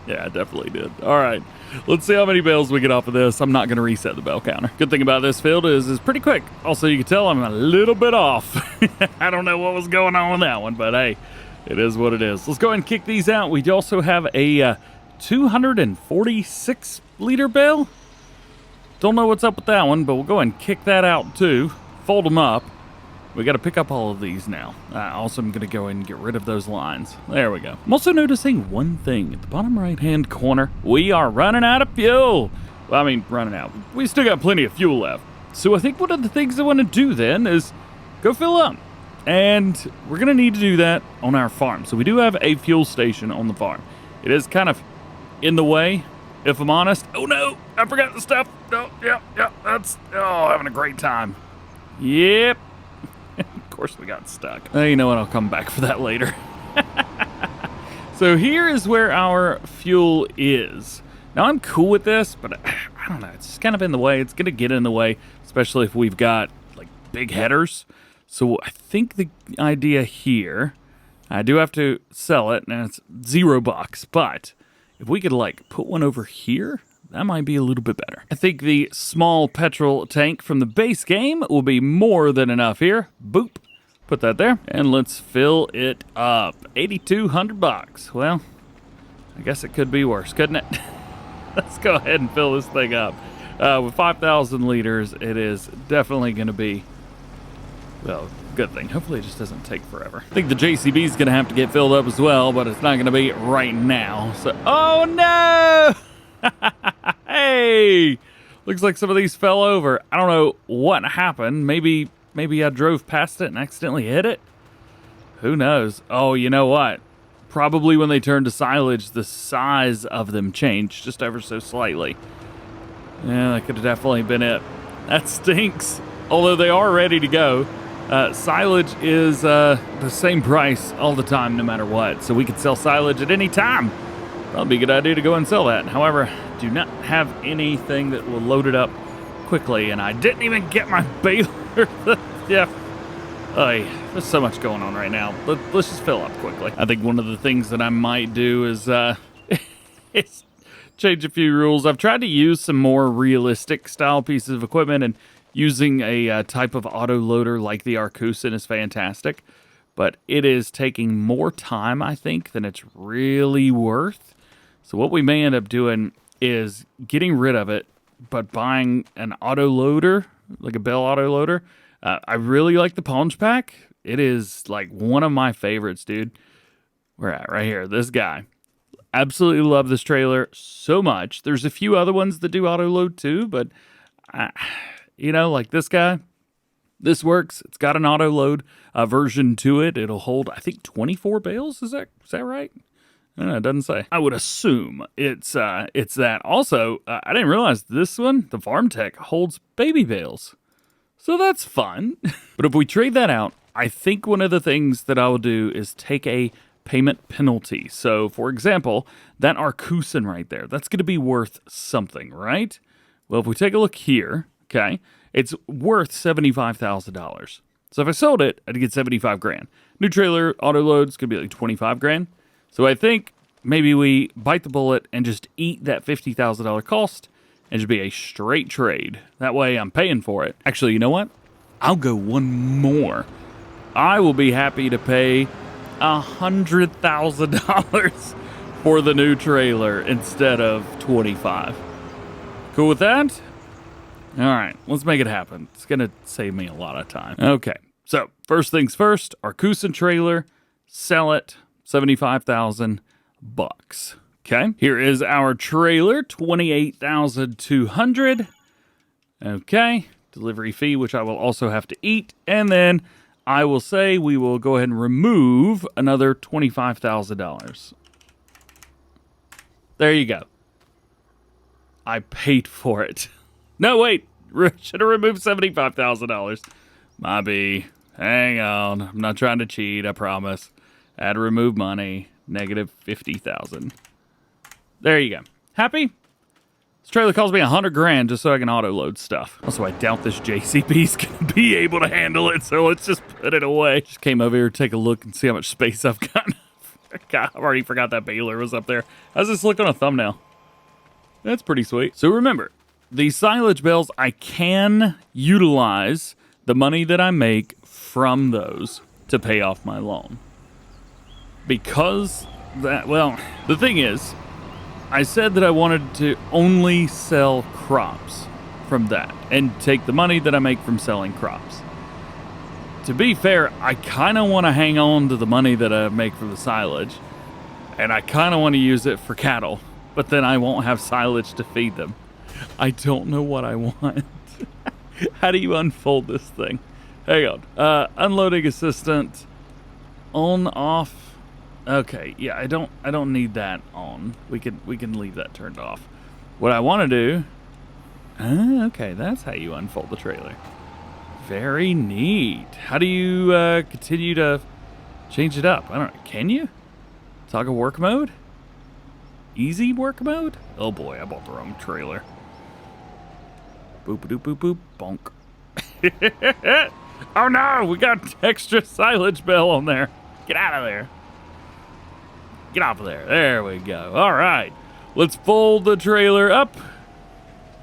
Yeah, I definitely did. All right, let's see how many bales we get off of this. I'm not going to reset the bell counter. Good thing about this field is it's pretty quick. Also, you can tell I'm a little bit off. I don't know what was going on with that one, but hey, it is what it is. Let's go ahead and kick these out. We also have a 246 liter bale. Don't know what's up with that one, but we'll go ahead and kick that out too. Fold them up. We got to pick up all of these now. Also, I'm going to go ahead and get rid of those lines. There we go. I'm also noticing one thing. At the bottom right-hand corner, we are running out of fuel. Well, I mean, running out. We still got plenty of fuel left. So I think one of the things I want to do then is go fill up. And we're going to need to do that on our farm. So we do have a fuel station on the farm. It is kind of in the way, if I'm honest. Oh, no. I forgot the stuff. No, yep. That's, having a great time. Yep. Of course we got stuck. You know what? I'll come back for that later. So here is where our fuel is. Now I'm cool with this, but I don't know. It's just kind of in the way. It's going to get in the way, especially if we've got like big headers. So I think the idea here, I do have to sell it, and it's $0, but if we could like put one over here, that might be a little bit better. I think the small petrol tank from the base game will be more than enough here. Boop. Put that there. And let's fill it up. $8,200. Well, I guess it could be worse, couldn't it? Let's go ahead and fill this thing up. With 5,000 liters, it is definitely going to be, well, good thing. Hopefully it just doesn't take forever. I think the JCB is going to have to get filled up as well, but it's not going to be right now. So, oh no! Hey, looks like some of these fell over. I don't know what happened. Maybe I drove past it and accidentally hit it. Who knows? Oh, you know what? Probably when they turned to silage, the size of them changed just ever so slightly. Yeah, that could have definitely been it. That stinks. Although they are ready to go. Silage is the same price all the time, no matter what. So we could sell silage at any time. Probably a good idea to go and sell that. However, do not have anything that will load it up quickly, and I didn't even get my baler. Yeah. There's so much going on right now. Let's just fill up quickly. I think one of the things that I might do is change a few rules. I've tried to use some more realistic style pieces of equipment, and using a type of auto loader like the Arcusin is fantastic, but it is taking more time, I think, than it's really worth. So what we may end up doing is getting rid of it, but buying an auto loader, like a Bell auto loader. I really like the Punch Pack. It is like one of my favorites, dude. We're at right here. This guy. Absolutely love this trailer so much. There's a few other ones that do auto load too, but you know, like this guy, this works. It's got an auto load version to it. It'll hold, I think, 24 bales. Is that right? I don't know, it doesn't say. I would assume it's that. Also, I didn't realize this one, the Farm Tech, holds baby bales. So that's fun. But if we trade that out, I think one of the things that I will do is take a payment penalty. So, for example, that Arcusin right there, that's going to be worth something, right? Well, if we take a look here, okay, it's worth $75,000. So if I sold it, I'd get 75 grand. New trailer, auto load's going to be like 25 grand. So I think maybe we bite the bullet and just eat that $50,000 cost and just be a straight trade. That way I'm paying for it. Actually, you know what? I'll go one more. I will be happy to pay $100,000 for the new trailer instead of 25. Cool with that? All right, let's make it happen. It's gonna save me a lot of time. Okay, so first things first, Arcusin trailer, sell it, $75,000. Okay, here is our trailer, $28,200. Okay, delivery fee, which I will also have to eat, and then I will say we will go ahead and remove another $25,000. There you go. I paid for it. No, wait. Should have removed $75,000. My B. Hang on. I'm not trying to cheat, I promise. I had to remove money. Negative $50,000. There you go. Happy? This trailer cost me $100 grand just so I can auto load stuff. Also, I doubt this JCB's gonna be able to handle it, so let's just put it away. Just came over here to take a look and see how much space I've got. God, I've already forgot that baler was up there. How's this look on a thumbnail? That's pretty sweet. So remember, these silage bales, I can utilize the money that I make from those to pay off my loan. Because that, well, the thing is, I said that I wanted to only sell crops from that and take the money that I make from selling crops. To be fair, I kind of want to hang on to the money that I make from the silage, and I kind of want to use it for cattle, but then I won't have silage to feed them. I don't know what I want. How do you unfold this thing? Hang on. Unloading assistant. On, off. Okay, yeah, I don't need that on. We can leave that turned off. What I want to do. Okay, that's how you unfold the trailer. Very neat. How do you continue to change it up? I don't know. Can you? Toggle work mode? Easy work mode? Oh boy, I bought the wrong trailer. Boop doop boop boop bonk. Oh no, we got extra silage bell on there. Get out of there. Get off of there. There we go. All right. Let's fold the trailer up.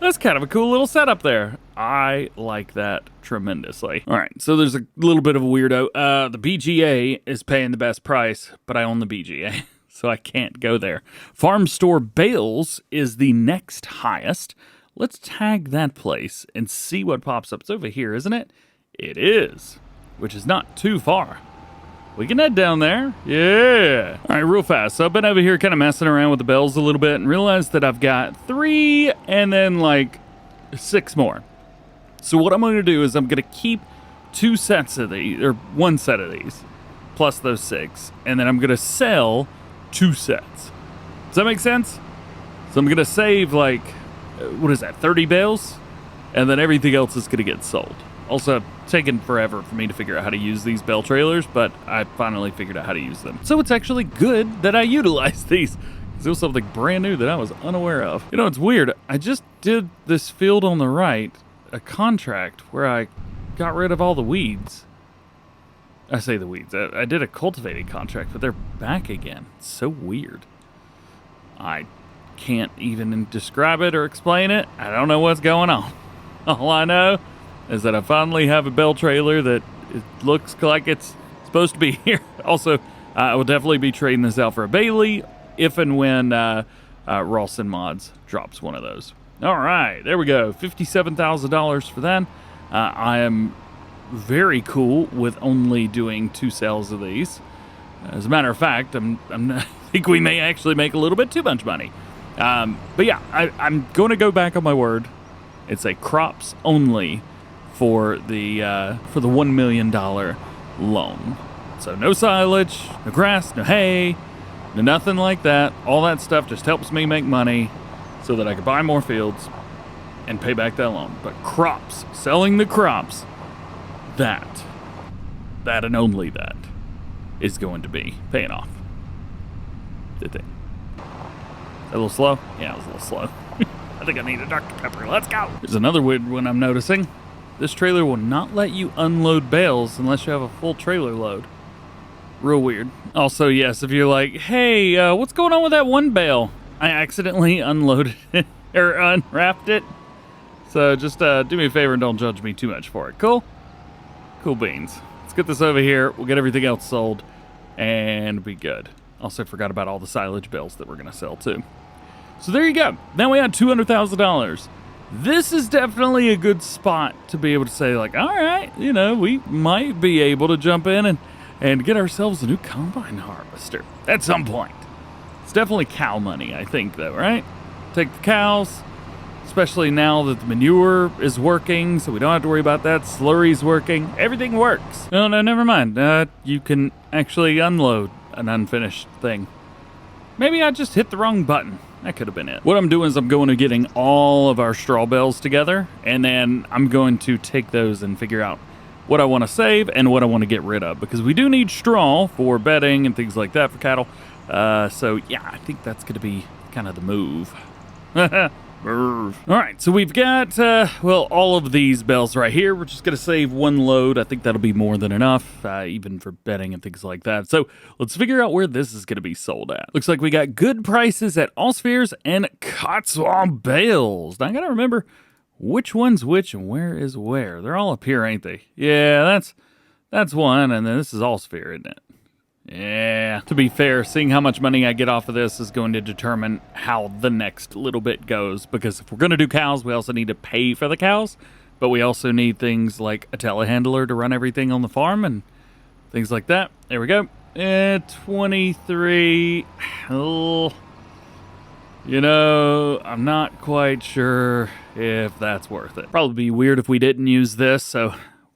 That's kind of a cool little setup there. I like that tremendously. All right, so there's a little bit of a weirdo. The BGA is paying the best price, but I own the BGA, so I can't go there. Farm Store Bales is the next highest. Let's tag that place and see what pops up. It's over here, isn't it? It is, which is not too far. We can head down there. Yeah. All right, real fast. So I've been over here kind of messing around with the bells a little bit and realized that I've got 3 and then like 6 more. So what I'm going to do is I'm going to keep 2 sets of these, or 1 set of these, plus those 6. And then I'm going to sell 2 sets. Does that make sense? So I'm going to save like, what is that, 30 bales? And then everything else is going to get sold. Also, taken forever for me to figure out how to use these bell trailers, but I finally figured out how to use them. So it's actually good that I utilized these. It was something brand new that I was unaware of. You know, it's weird. I just did this field on the right, a contract where I got rid of all the weeds. I say the weeds. I did a cultivating contract, but they're back again. It's so weird. I can't even describe it or explain it. I don't know what's going on. All I know is that I finally have a bale trailer that it looks like it's supposed to be here. Also, I will definitely be trading this out for a Bailey if and when Ralston Mods drops one of those. All right, there we go. $57,000 for that. I am very cool with only doing 2 sales of these. As a matter of fact, I think we may actually make a little bit too much money. But yeah, I'm going to go back on my word. It's a crops only for the $1 million loan. So no silage, no grass, no hay, no nothing like that. All that stuff just helps me make money so that I can buy more fields and pay back that loan. But crops, selling the crops, that and only that is going to be paying off. Did they? A little slow? Yeah, it was a little slow. I think I need a Dr. Pepper. Let's go. There's another weird one I'm noticing. This trailer will not let you unload bales unless you have a full trailer load. Real weird. Also, yes, if you're like, hey, what's going on with that one bale? I accidentally unloaded it, or unwrapped it. So just do me a favor and don't judge me too much for it. Cool? Cool beans. Let's get this over here. We'll get everything else sold and be good. Also forgot about all the silage bales that we're going to sell too. So there you go. Now we got $200,000. This is definitely a good spot to be able to say, like, all right, you know, we might be able to jump in and get ourselves a new combine harvester at some point. It's definitely cow money, I think, though, right? Take the cows, especially now that the manure is working, so we don't have to worry about that. Slurry's working. Everything works. No, never mind. You can actually unload an unfinished thing. Maybe I just hit the wrong button. That could have been it. What I'm doing is I'm going to getting all of our straw bales together, and then I'm going to take those and figure out what I want to save and what I want to get rid of, because we do need straw for bedding and things like that for cattle. So yeah, I think that's going to be kind of the move. All right, so we've got, well, all of these bales right here. We're just going to save 1 load. I think that'll be more than enough, even for bedding and things like that. So let's figure out where this is going to be sold at. Looks like we got good prices at Allspheres and Cotswold Bales. Now, I got to remember which one's which and where is where. They're all up here, ain't they? Yeah, that's one, and then this is Allsphere, isn't it? Yeah, to be fair, seeing how much money I get off of this is going to determine how the next little bit goes, because if we're going to do cows, we also need to pay for the cows, but we also need things like a telehandler to run everything on the farm and things like that. There we go. 23. Oh, you know, I'm not quite sure if that's worth it. Probably be weird if we didn't use this, so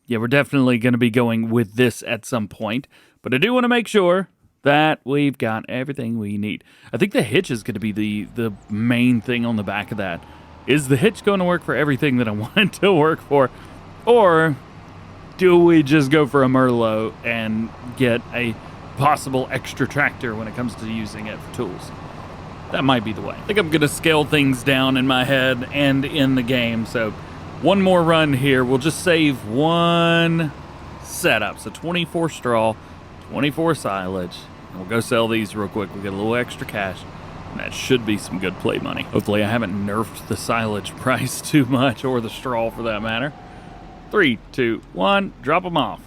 yeah, we're definitely going to be going with this at some point. But I do want to make sure that we've got everything we need. I think the hitch is going to be the main thing on the back of that. Is the hitch going to work for everything that I want it to work for? Or do we just go for a Merlot and get a possible extra tractor when it comes to using it for tools? That might be the way. I think I'm going to scale things down in my head and in the game. So one more run here. We'll just save 1 setup. So 24 straw. 24 silage. We'll go sell these real quick. We'll get a little extra cash. And that should be some good play money. Hopefully I haven't nerfed the silage price too much, or the straw for that matter. 3, 2, 1, drop them off.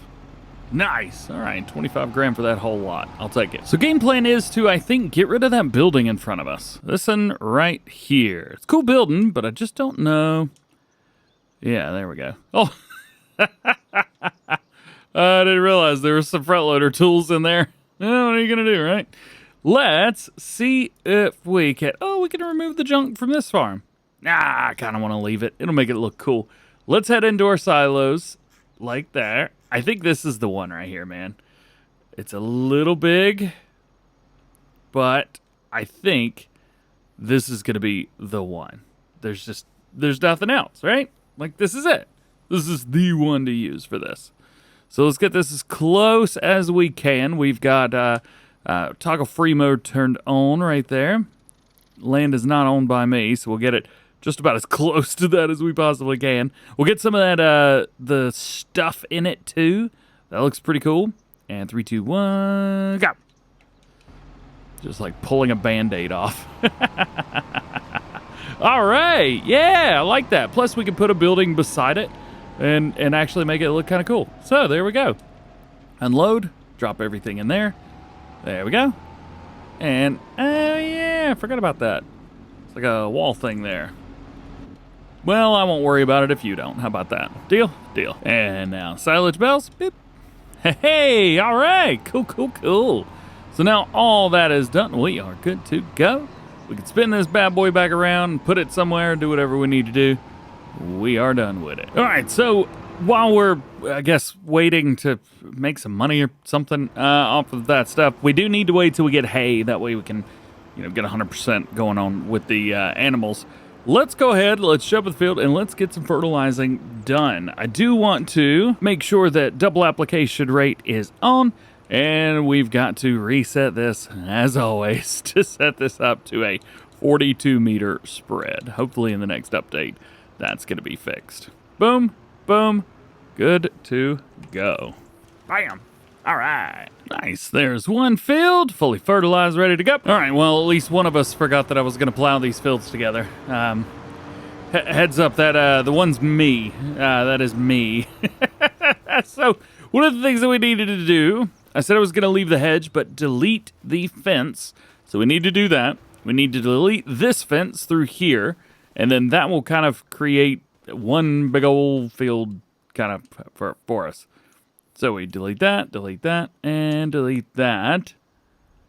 Nice. All right, 25 grand for that whole lot. I'll take it. So game plan is to, I think, get rid of that building in front of us. This one right here. It's a cool building, but I just don't know. Yeah, there we go. Oh. I didn't realize there was some front loader tools in there. What are you going to do, right? Let's see if we can... Oh, we can remove the junk from this farm. Nah, I kind of want to leave it. It'll make it look cool. Let's head into our silos like that. I think this is the one right here, man. It's a little big, but I think this is going to be the one. There's nothing else, right? Like, this is it. This is the one to use for this. So let's get this as close as we can. We've got toggle free mode turned on right there. Land is not owned by me, so we'll get it just about as close to that as we possibly can. We'll get some of that the stuff in it too. That looks pretty cool. And 3, 2, 1, go. Just like pulling a Band-Aid off. All right, yeah, I like that. Plus we can put a building beside it and actually make it look kind of cool. So there we go. Unload, drop everything in there. There we go. And, oh yeah, I forgot about that. It's like a wall thing there. Well, I won't worry about it if you don't. How about that? Deal? Deal. And now, silage bells. Beep. Hey, all right. Cool, cool, cool. So now all that is done. We are good to go. We can spin this bad boy back around, put it somewhere, do whatever we need to do. We are done with it. All right, so while we're, I guess, waiting to make some money or something off of that stuff, we do need to wait till we get hay. That way we can, get 100% going on with the animals. Let's go ahead, let's show up the field, and let's get some fertilizing done. I do want to make sure that double application rate is on, and we've got to reset this, as always, to set this up to a 42-meter spread. Hopefully in the next update, that's going to be fixed. Boom, boom, good to go. Bam. All right. Nice. There's one field, fully fertilized, ready to go. All right, well, at least one of us forgot that I was going to plow these fields together. Heads up, that the one's me. That is me. So one of the things that we needed to do, I said I was going to leave the hedge, but delete the fence. So we need to do that. We need to delete this fence through here, and then that will kind of create one big old field kind of for us. So we delete that, and delete that.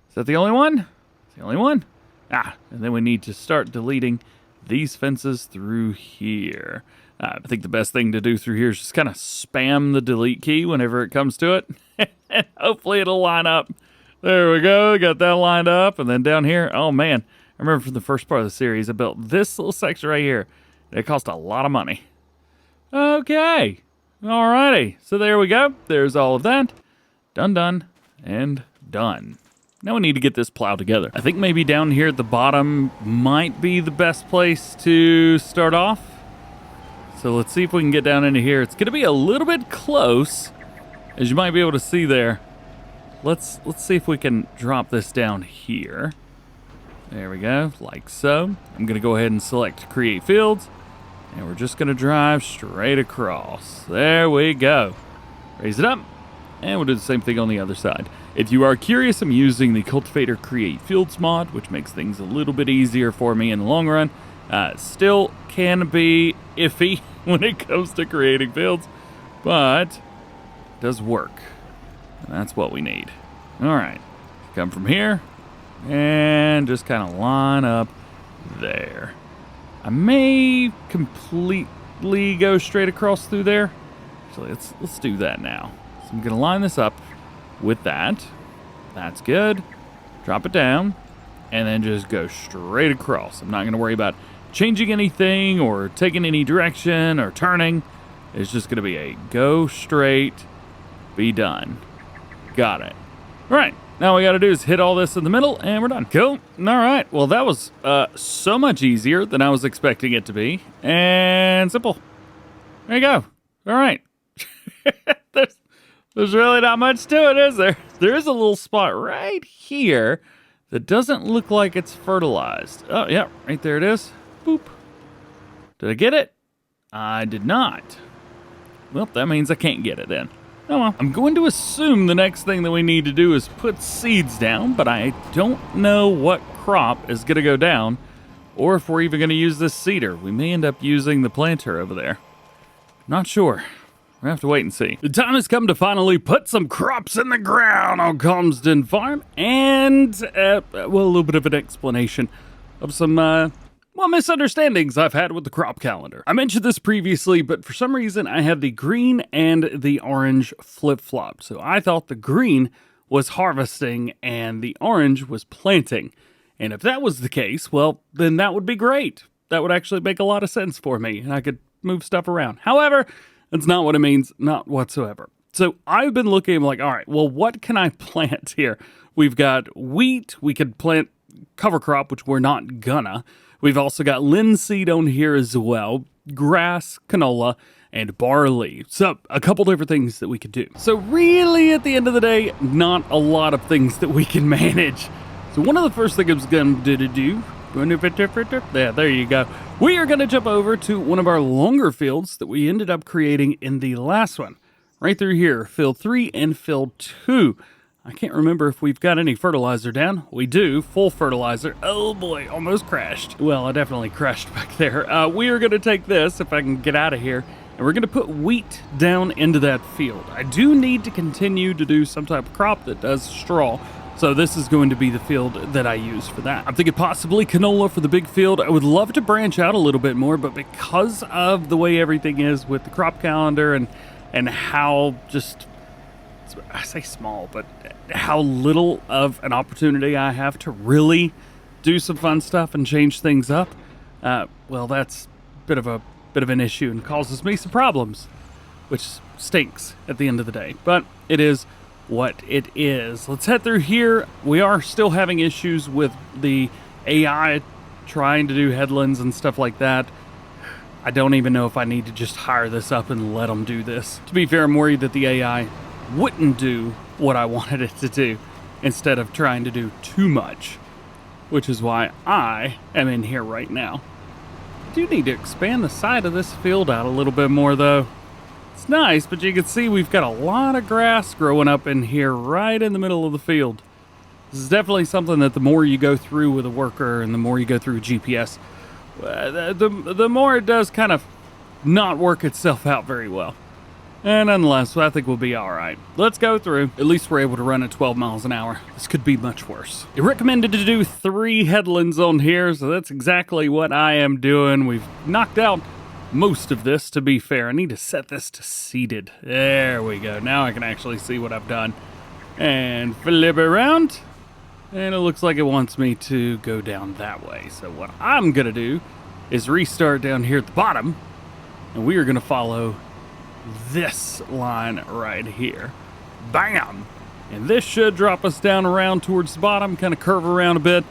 Is that the only one? It's the only one? And then we need to start deleting these fences through here. I think the best thing to do through here is just kind of spam the delete key whenever it comes to it. And hopefully it'll line up. There we go, got that lined up. And then down here, oh man, I remember from the first part of the series, I built this little section right here. It cost a lot of money. Okay. Alrighty, so there we go. There's all of that. Done, and done. Now we need to get this plow together. I think maybe down here at the bottom might be the best place to start off. So let's see if we can get down into here. It's gonna be a little bit close, as you might be able to see there. Let's see if we can drop this down here. There we go, like so. I'm gonna go ahead and select create fields. And we're just going to drive straight across. There we go. Raise it up. And we'll do the same thing on the other side. If you are curious, I'm using the Cultivator Create Fields mod, which makes things a little bit easier for me in the long run. Still can be iffy when it comes to creating fields, but it does work. And that's what we need. All right. Come from here and just kind of line up there. I may completely go straight across through there. So let's do that now. So I'm gonna line this up with that. That's good. Drop it down, and then just go straight across. I'm not gonna worry about changing anything or taking any direction or turning. It's just gonna be a go straight, be done. Got it. All right. Now we got to do is hit all this in the middle, and we're done. Cool. All right. Well, that was so much easier than I was expecting it to be, and simple. There you go. All right. There's really not much to it, is there? There is a little spot right here that doesn't look like it's fertilized. Oh, yeah. Right there it is. Boop. Did I get it? I did not. Well, that means I can't get it then. Oh well. I'm going to assume the next thing that we need to do is put seeds down, but I don't know what crop is going to go down, or if we're even going to use this seeder. We may end up using the planter over there. Not sure. We'll have to wait and see. The time has come to finally put some crops in the ground on Calmsden Farm, and, well, a little bit of an explanation of some, misunderstandings I've had with the crop calendar. I mentioned this previously, but for some reason I had the green and the orange flip-flopped. So I thought the green was harvesting and the orange was planting. And if that was the case, well, then that would be great. That would actually make a lot of sense for me, and I could move stuff around. However, that's not what it means, not whatsoever. So I've been looking, like, all right, well, what can I plant here? We've got wheat. We could plant cover crop, which we're not gonna. We've also got linseed on here as well, grass, canola, and barley. So a couple different things that we could do. So really, at the end of the day, not a lot of things that we can manage. So one of the first things I'm going to do, yeah, there you go. We are going to jump over to one of our longer fields that we ended up creating in the last one. Right through here, field 3 and field 2. I can't remember if we've got any fertilizer down. We do, full fertilizer. Oh boy, almost crashed. Well, I definitely crashed back there. We are going to take this, if I can get out of here, and we're going to put wheat down into that field. I do need to continue to do some type of crop that does straw. So this is going to be the field that I use for that. I'm thinking possibly canola for the big field. I would love to branch out a little bit more, but because of the way everything is with the crop calendar and how just, I say small, but how little of an opportunity I have to really do some fun stuff and change things up, well, that's a bit of an issue and causes me some problems, which stinks at the end of the day. But it is what it is. Let's head through here. We are still having issues with the AI trying to do headlands and stuff like that. I don't even know if I need to just hire this up and let them do this. To be fair, I'm worried that the AI wouldn't do what I wanted it to do instead of trying to do too much, which is why I am in here right now. I do need to expand the side of this field out a little bit more though. It's nice, but you can see we've got a lot of grass growing up in here right in the middle of the field. This is definitely something that the more you go through with a worker and the more you go through GPS, the more it does kind of not work itself out very well. And nonetheless, I think we'll be all right. Let's go through. At least we're able to run at 12 miles an hour. This could be much worse. It recommended to do 3 headlands on here, so that's exactly what I am doing. We've knocked out most of this, to be fair. I need to set this to seated. There we go. Now I can actually see what I've done. And flip it around. And it looks like it wants me to go down that way. So what I'm going to do is restart down here at the bottom. And we are going to follow this line right here. Bam! And this should drop us down around towards the bottom, kind of curve around a bit.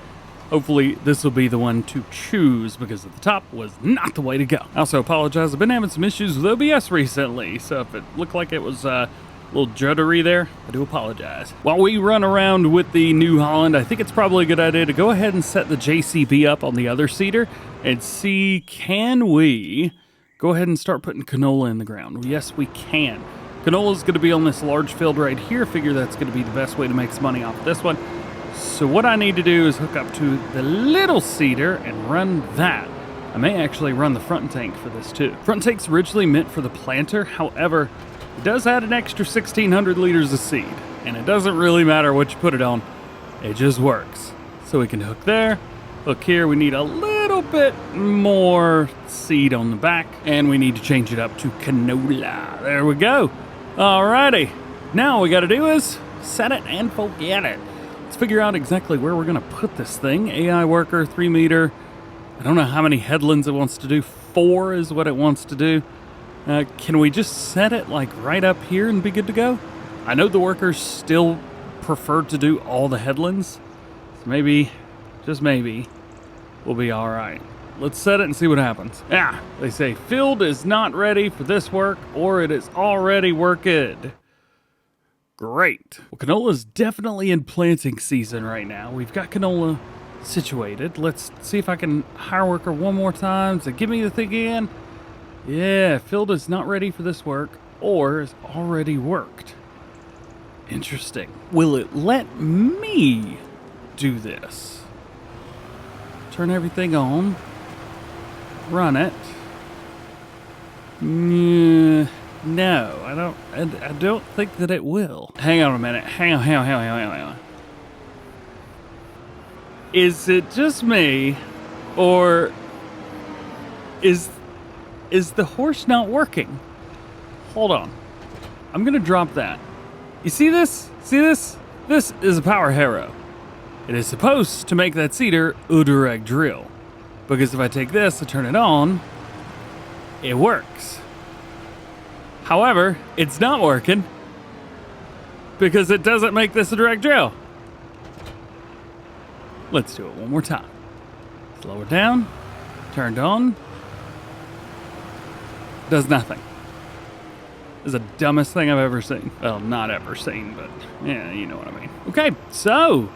Hopefully this will be the one to choose because at the top was not the way to go. I also apologize. I've been having some issues with OBS recently, so if it looked like it was a little juddery there, I do apologize. While we run around with the New Holland, I think it's probably a good idea to go ahead and set the JCB up on the other seeder and see, can we go ahead and start putting canola in the ground? Yes, we can. Canola is going to be on this large field right here. Figure that's going to be the best way to make some money off of this one. So what I need to do is hook up to the little seeder and run that. I may actually run the front tank for this too. Front tank's originally meant for the planter. However, it does add an extra 1,600 liters of seed. And it doesn't really matter what you put it on. It just works. So we can hook there, hook here. We need a little bit more seed on the back. And we need to change it up to canola. There we go. Alrighty. Now all we got to do is set it and forget it. Let's figure out exactly where we're going to put this thing. AI worker, 3 meter. I don't know how many headlands it wants to do. 4 is what it wants to do. Can we just set it like right up here and be good to go? I know the workers still prefer to do all the headlands. So maybe, just maybe, we'll be all right. Let's set it and see what happens. Yeah, they say field is not ready for this work or it is already worked. Great. Well, canola is definitely in planting season right now. We've got canola situated. Let's see if I can hire worker one more time. So give me the thing again. Yeah, field is not ready for this work or is already worked. Interesting. Will it let me do this? Turn everything on. Run it. No, I don't think that it will. Hang on a minute. Hang on. Is it just me, or is the horse not working? Hold on. I'm gonna drop that. You see this? See this? This is a power harrow. It is supposed to make that seeder a direct drill. Because if I take this and turn it on, it works. However, it's not working because it doesn't make this a direct drill. Let's do it one more time. Slow it down, turned on, does nothing. This is the dumbest thing I've ever seen. Well, not ever seen, but yeah, you know what I mean. Okay, so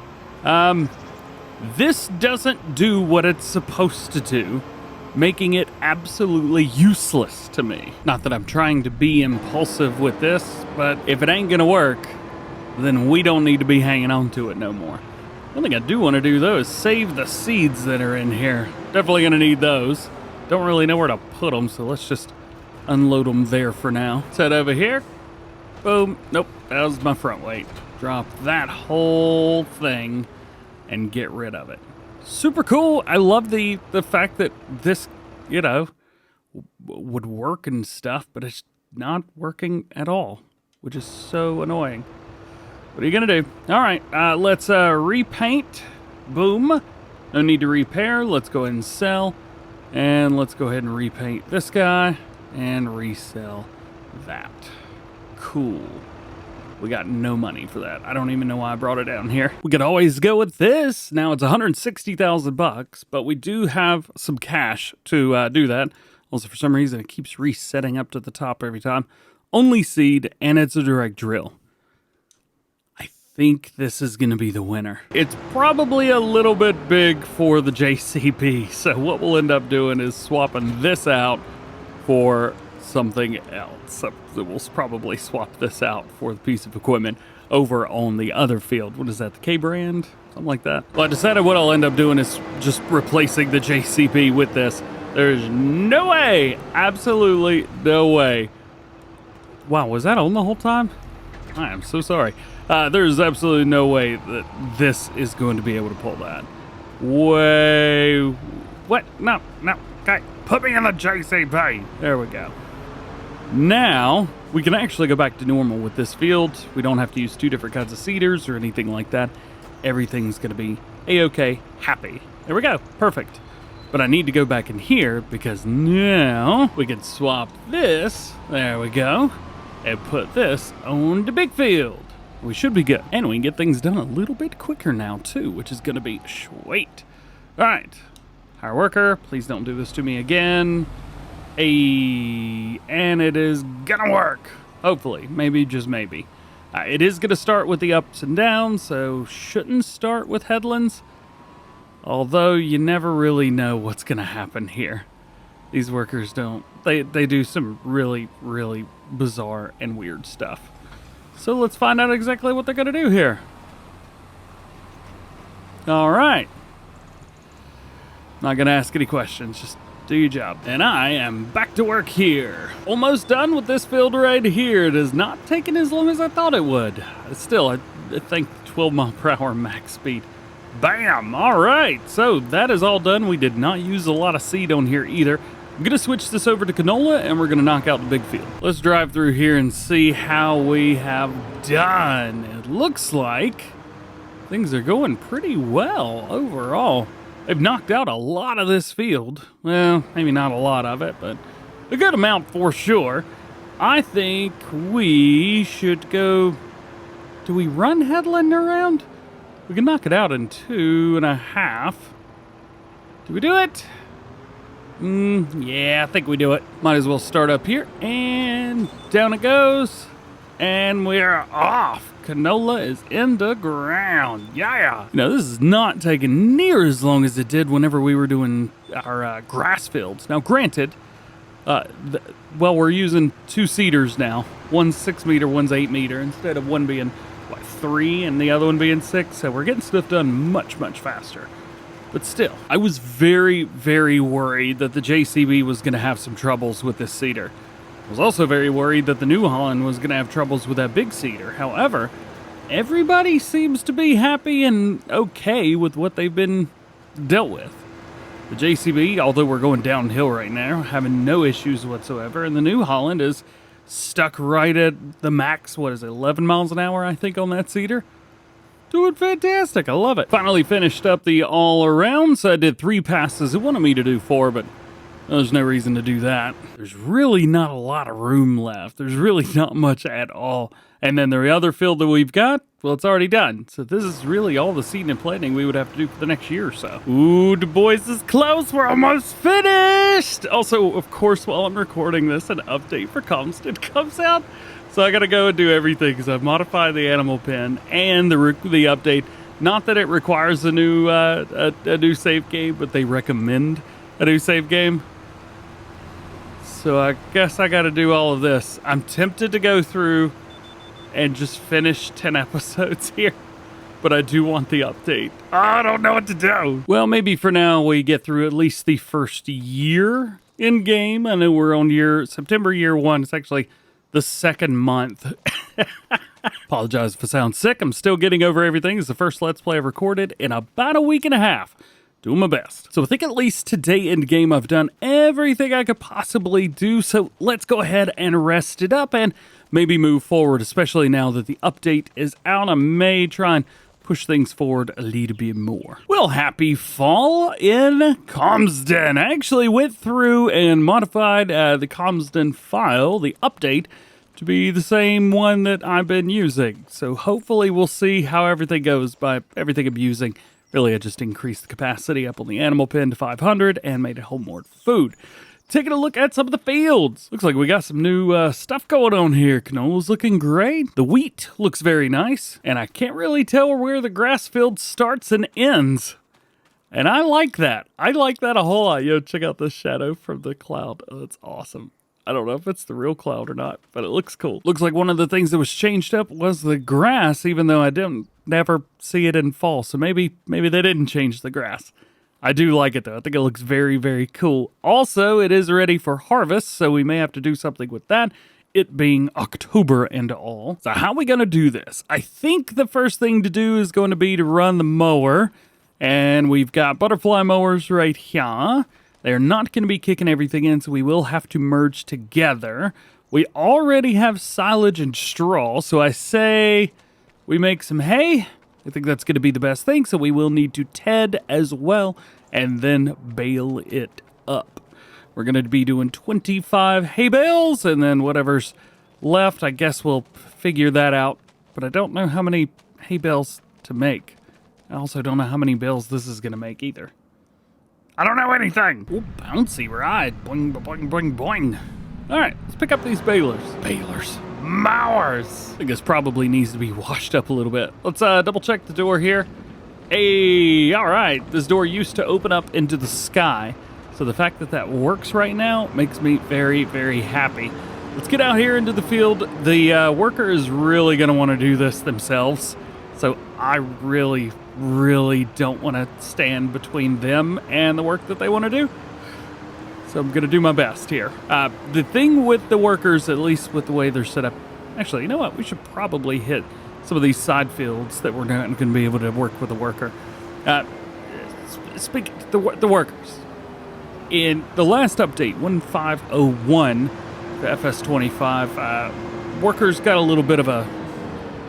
This doesn't do what it's supposed to do, making it absolutely useless to me. Not that I'm trying to be impulsive with this, but if it ain't gonna work, then we don't need to be hanging on to it no more. One thing I do want to do, though, is save the seeds that are in here. Definitely gonna need those. Don't really know where to put them, so let's just unload them there for now. Let's head over here. Boom. Nope, that was my front weight. Drop that whole thing and get rid of it. Super cool. I love the fact that this, you know, would work and stuff, but it's not working at all, which is so annoying. What are you gonna do? All right, let's repaint. Boom. No need to repair. Let's go ahead and sell. And let's go ahead and repaint this guy and resell that. Cool. We got no money for that. I don't even know why I brought it down here. We could always go with this. Now it's 160,000 bucks, but we do have some cash to do that. Also, for some reason, it keeps resetting up to the top every time. Only seed, and it's a direct drill. I think this is going to be the winner. It's probably a little bit big for the JCB, so what we'll end up doing is swapping this out for something else. We'll probably swap this out for the piece of equipment over on the other field. What is that, the K brand? Something like that. Well, I decided what I'll end up doing is just replacing the JCB with this. There's no way, absolutely no way. Wow, was that on the whole time? I am so sorry. There's absolutely no way that this is going to be able to pull that. What? No, okay. Put me in the JCB. There we go. Now, we can actually go back to normal with this field. We don't have to use two different kinds of seeders or anything like that. Everything's going to be A-okay, happy. There we go, perfect. But I need to go back in here because now we can swap this, there we go, and put this on the big field. We should be good. And we can get things done a little bit quicker now too, which is going to be sweet. All right, hire worker, please don't do this to me again. And it is gonna work. Hopefully, maybe, just maybe. It is gonna start with the ups and downs, so shouldn't start with headlands. Although you never really know what's gonna happen here. These workers don't, they do some really, really bizarre and weird stuff. So let's find out exactly what they're gonna do here. All right. Not gonna ask any questions, just do your job. And I am back to work here. Almost done with this field right here. It is not taking as long as I thought it would. Still, I think 12 mile per hour max speed. Bam! All right, so that is all done. We did not use a lot of seed on here either. I'm gonna switch this over to canola and we're gonna knock out the big field. Let's drive through here and see how we have done. It looks like things are going pretty well overall. They've knocked out a lot of this field. Well, maybe not a lot of it, but a good amount for sure. I think we should go... Do we run headland around? We can knock it out in 2.5. Do we do it? Yeah, I think we do it. Might as well start up here, and down it goes. And we're off. Canola is in the ground. Yeah. You know, this is not taking near as long as it did whenever we were doing our grass fields. Now, granted, well, we're using two seeders now. One's 6 meter, one's 8 meter, instead of one being, what, 3 and the other one being 6. So we're getting stuff done much, much faster. But still, I was very, very worried that the JCB was going to have some troubles with this seeder. I was also very worried that the New Holland was going to have troubles with that big seeder. However, everybody seems to be happy and okay with what they've been dealt with. The JCB, although we're going downhill right now, having no issues whatsoever, and the New Holland is stuck right at the max, what is it, 11 miles an hour, I think, on that seeder. Doing fantastic, I love it. Finally finished up the all-around, so I did 3 passes. It wanted me to do 4, but there's no reason to do that. There's really not a lot of room left. There's really not much at all. And then the other field that we've got, well, it's already done. So this is really all the seeding and planting we would have to do for the next year or so. Ooh, the boys is close. We're almost finished. Also, of course, while I'm recording this, an update for Calmsden comes out. So I got to go and do everything because I've modified the animal pen and the update Not that it requires a new save game, but they recommend a new save game. So I guess I got to do all of this. I'm tempted to go through and just finish 10 episodes here, but I do want the update. I don't know what to do. Well, maybe for now we get through at least the first year in game. I know we're on September year 1. It's actually the second month. Apologize if I sound sick. I'm still getting over everything. It's the first Let's Play I've recorded in about a week and a half. Doing my best. So I think at least today in game I've done everything I could possibly do. So let's go ahead and rest it up and maybe move forward, especially now that the update is out. I may try and push things forward a little bit more. Well, happy fall in Calmsden. I actually went through and modified the Calmsden file, the update, to be the same one that I've been using. So hopefully we'll see how everything goes by everything I'm using. Really, I just increased the capacity up on the animal pen to 500 and made it hold more food. Taking a look at some of the fields. Looks like we got some new stuff going on here. Canola's looking great. The wheat looks very nice. And I can't really tell where the grass field starts and ends. And I like that. I like that a whole lot. Yo, check out this shadow from the cloud. Oh, that's awesome. I don't know if it's the real cloud or not, but it looks cool. Looks like one of the things that was changed up was the grass, even though I didn't never see it in fall. So maybe they didn't change the grass. I do like it though. I think it looks very, very cool. Also, it is ready for harvest, so we may have to do something with that, it being October and all. So how are we going to do this? I think the first thing to do is going to be to run the mower, and we've got butterfly mowers right here. They're not going to be kicking everything in, so we will have to merge together. We already have silage and straw, so I say we make some hay. I think that's going to be the best thing, so we will need to ted as well, and then bale it up. We're going to be doing 25 hay bales, and then whatever's left, I guess we'll figure that out. But I don't know how many hay bales to make. I also don't know how many bales this is going to make either. I don't know anything. Ooh, bouncy ride. Boing, boing, boing, boing. All right, let's pick up these balers. Mowers. I think this probably needs to be washed up a little bit. Let's double check the door here. Hey, all right. This door used to open up into the sky. So the fact that that works right now makes me very, very happy. Let's get out here into the field. The worker is really going to want to do this themselves. So I really don't want to stand between them and the work that they want to do. So I'm going to do my best here. The thing with the workers, at least with the way they're set up, actually, you know what? We should probably hit some of these side fields that we're not going to be able to work with a worker. Speaking of the workers, in the last update, 1501, the FS25, workers got a little bit of a,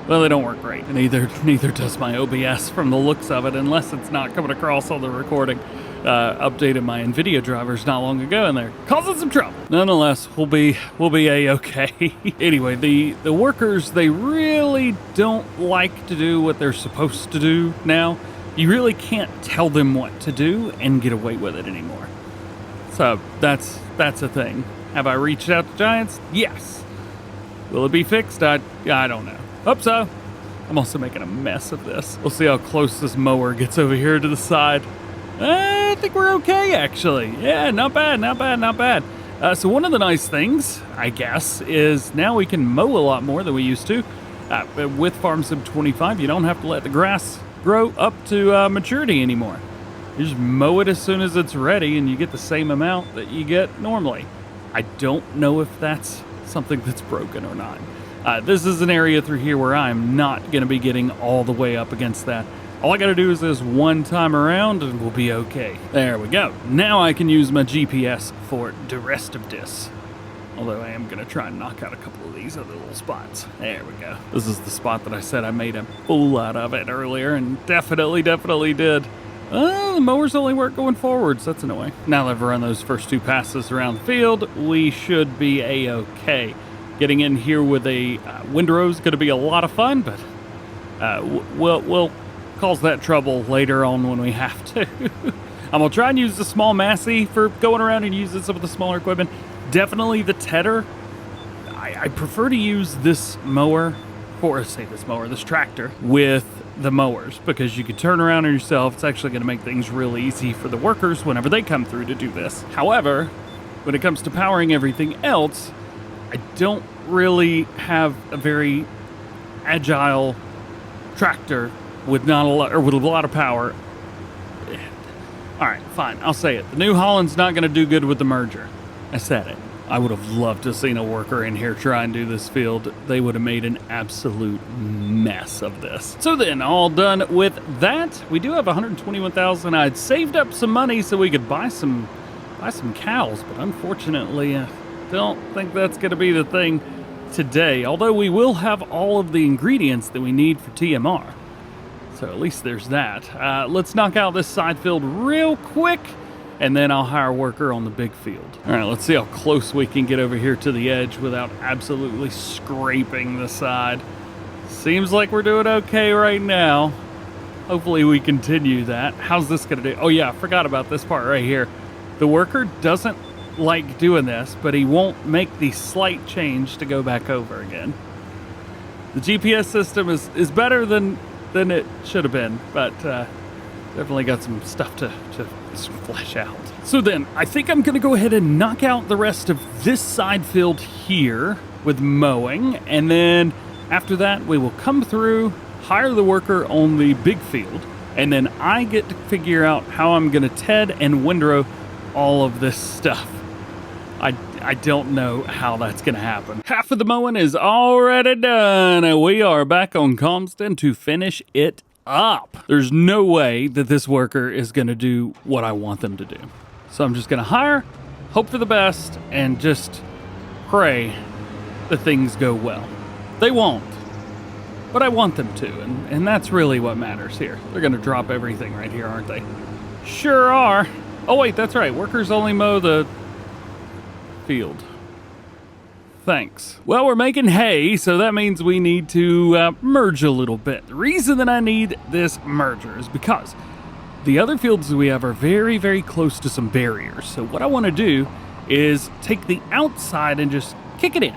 well, they don't work great. And neither does my OBS from the looks of it, unless it's not coming across on the recording. Updated my NVIDIA drivers not long ago, and they're causing some trouble. Nonetheless, we'll be a-okay. Anyway, the workers, they really don't like to do what they're supposed to do now. You really can't tell them what to do and get away with it anymore. So that's a thing. Have I reached out to Giants? Yes. Will it be fixed? I don't know. Hope so. I'm also making a mess of this. We'll see how close this mower gets over here to the side. I think we're okay, actually. Yeah, not bad. So one of the nice things, I guess, is now we can mow a lot more than we used to. With Farm Sim 25, you don't have to let the grass grow up to maturity anymore. You just mow it as soon as it's ready, and you get the same amount that you get normally. I don't know if that's something that's broken or not. This is an area through here where I'm not going to be getting all the way up against that. All I got to do is this one time around and we'll be okay. There we go. Now I can use my GPS for the rest of this. Although I am going to try and knock out a couple of these other little spots. There we go. This is the spot that I said I made a fool out of it earlier, and definitely did. The mowers only work going forwards. That's annoying. Now that I've run those first two passes around the field, we should be a-okay. Getting in here with a windrow is going to be a lot of fun, but we'll cause that trouble later on when we have to. I'm going to try and use the small Massey for going around and using some of the smaller equipment. Definitely the tedder. I prefer to use this mower, this tractor, with the mowers, because you could turn around on yourself. It's actually going to make things really easy for the workers whenever they come through to do this. However, when it comes to powering everything else, I don't really have a very agile tractor with not a lot, or with a lot of power. All right, fine, I'll say it. The New Holland's not going to do good with the merger. I said it. I would have loved to have seen a worker in here try and do this field. They would have made an absolute mess of this. So then, all done with that, we do have 121,000. I'd saved up some money so we could buy some cows, but unfortunately, I don't think that's going to be the thing today. Although we will have all of the ingredients that we need for TMR. So at least there's that. Let's knock out this side field real quick, and then I'll hire a worker on the big field. All right, let's see how close we can get over here to the edge without absolutely scraping the side. Seems like we're doing okay right now. Hopefully we continue that. How's this gonna do? Oh yeah, I forgot about this part right here. The worker doesn't like doing this, but he won't make the slight change to go back over again. The GPS system is better than it should have been, but definitely got some stuff to flesh out. So then, I think I'm gonna go ahead and knock out the rest of this side field here with mowing, and then after that, we will come through, hire the worker on the big field, and then I get to figure out how I'm gonna TED and windrow all of this stuff. I don't know how that's gonna happen. Half of the mowing is already done, and we are back on Calmsden to finish it up. There's no way that this worker is gonna do what I want them to do. So I'm just gonna hire, hope for the best, and just pray that things go well. They won't, but I want them to, and that's really what matters here. They're gonna drop everything right here, aren't they? Sure are. Oh wait, that's right, workers only mow the field. Thanks. Well, we're making hay, so that means we need to merge a little bit. The reason that I need this merger is because the other fields that we have are very, very close to some barriers. So what I want to do is take the outside and just kick it in.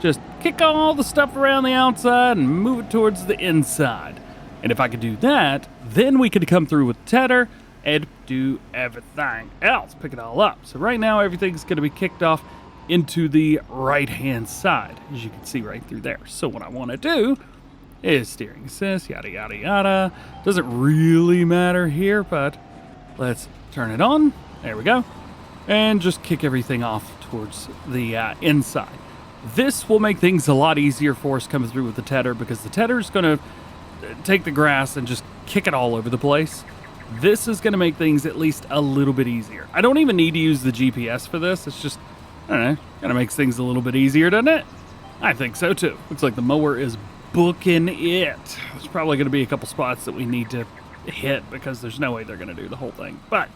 Just kick all the stuff around the outside and move it towards the inside. And if I could do that, then we could come through with Tedder and do everything else, pick it all up. So right now, everything's going to be kicked off into the right-hand side, as you can see right through there. So what I want to do is steering assist, yada, yada, yada. Doesn't really matter here, but let's turn it on. There we go. And just kick everything off towards the inside. This will make things a lot easier for us coming through with the tedder, because the tedder is going to take the grass and just kick it all over the place. This is going to make things at least a little bit easier. I don't even need to use the GPS for this. It's just, I don't know, kind of makes things a little bit easier, doesn't it? I think so too. Looks like the mower is booking it. There's probably going to be a couple spots that we need to hit because there's no way they're going to do the whole thing. But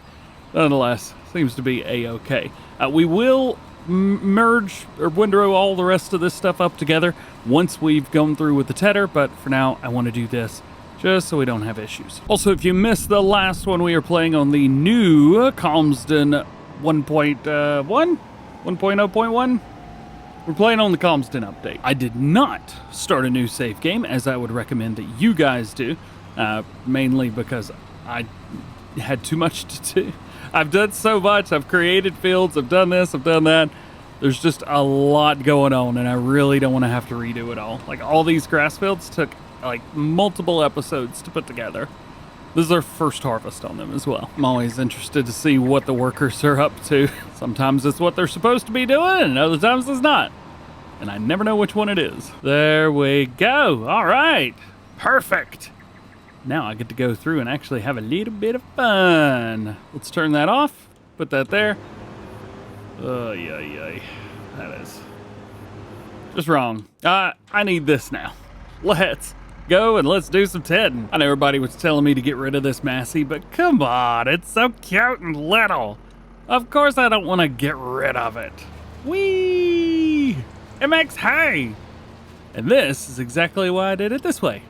nonetheless, seems to be a-okay. We will merge or windrow all the rest of this stuff up together once we've gone through with the tedder, but for now I want to do this just so we don't have issues. Also, if you missed the last one, we are playing on the new Calmsden 1.0.1. We're playing on the Calmsden update. I did not start a new save game, as I would recommend that you guys do, mainly because I had too much to do. I've done so much. I've created fields. I've done this. I've done that. There's just a lot going on, and I really don't want to have to redo it all. Like, all these grass fields took like multiple episodes to put together. This is our first harvest on them as well. I'm always interested to see what the workers are up to. Sometimes it's what they're supposed to be doing, and other times it's not. And I never know which one it is. There we go. All right. Perfect. Now I get to go through and actually have a little bit of fun. Let's turn that off. Put that there. That is just wrong. I need this now. Let's go and let's do some tedding. I know everybody was telling me to get rid of this Massey, but come on, it's so cute and little. Of course I don't want to get rid of it. Whee! It makes hay! And this is exactly why I did it this way.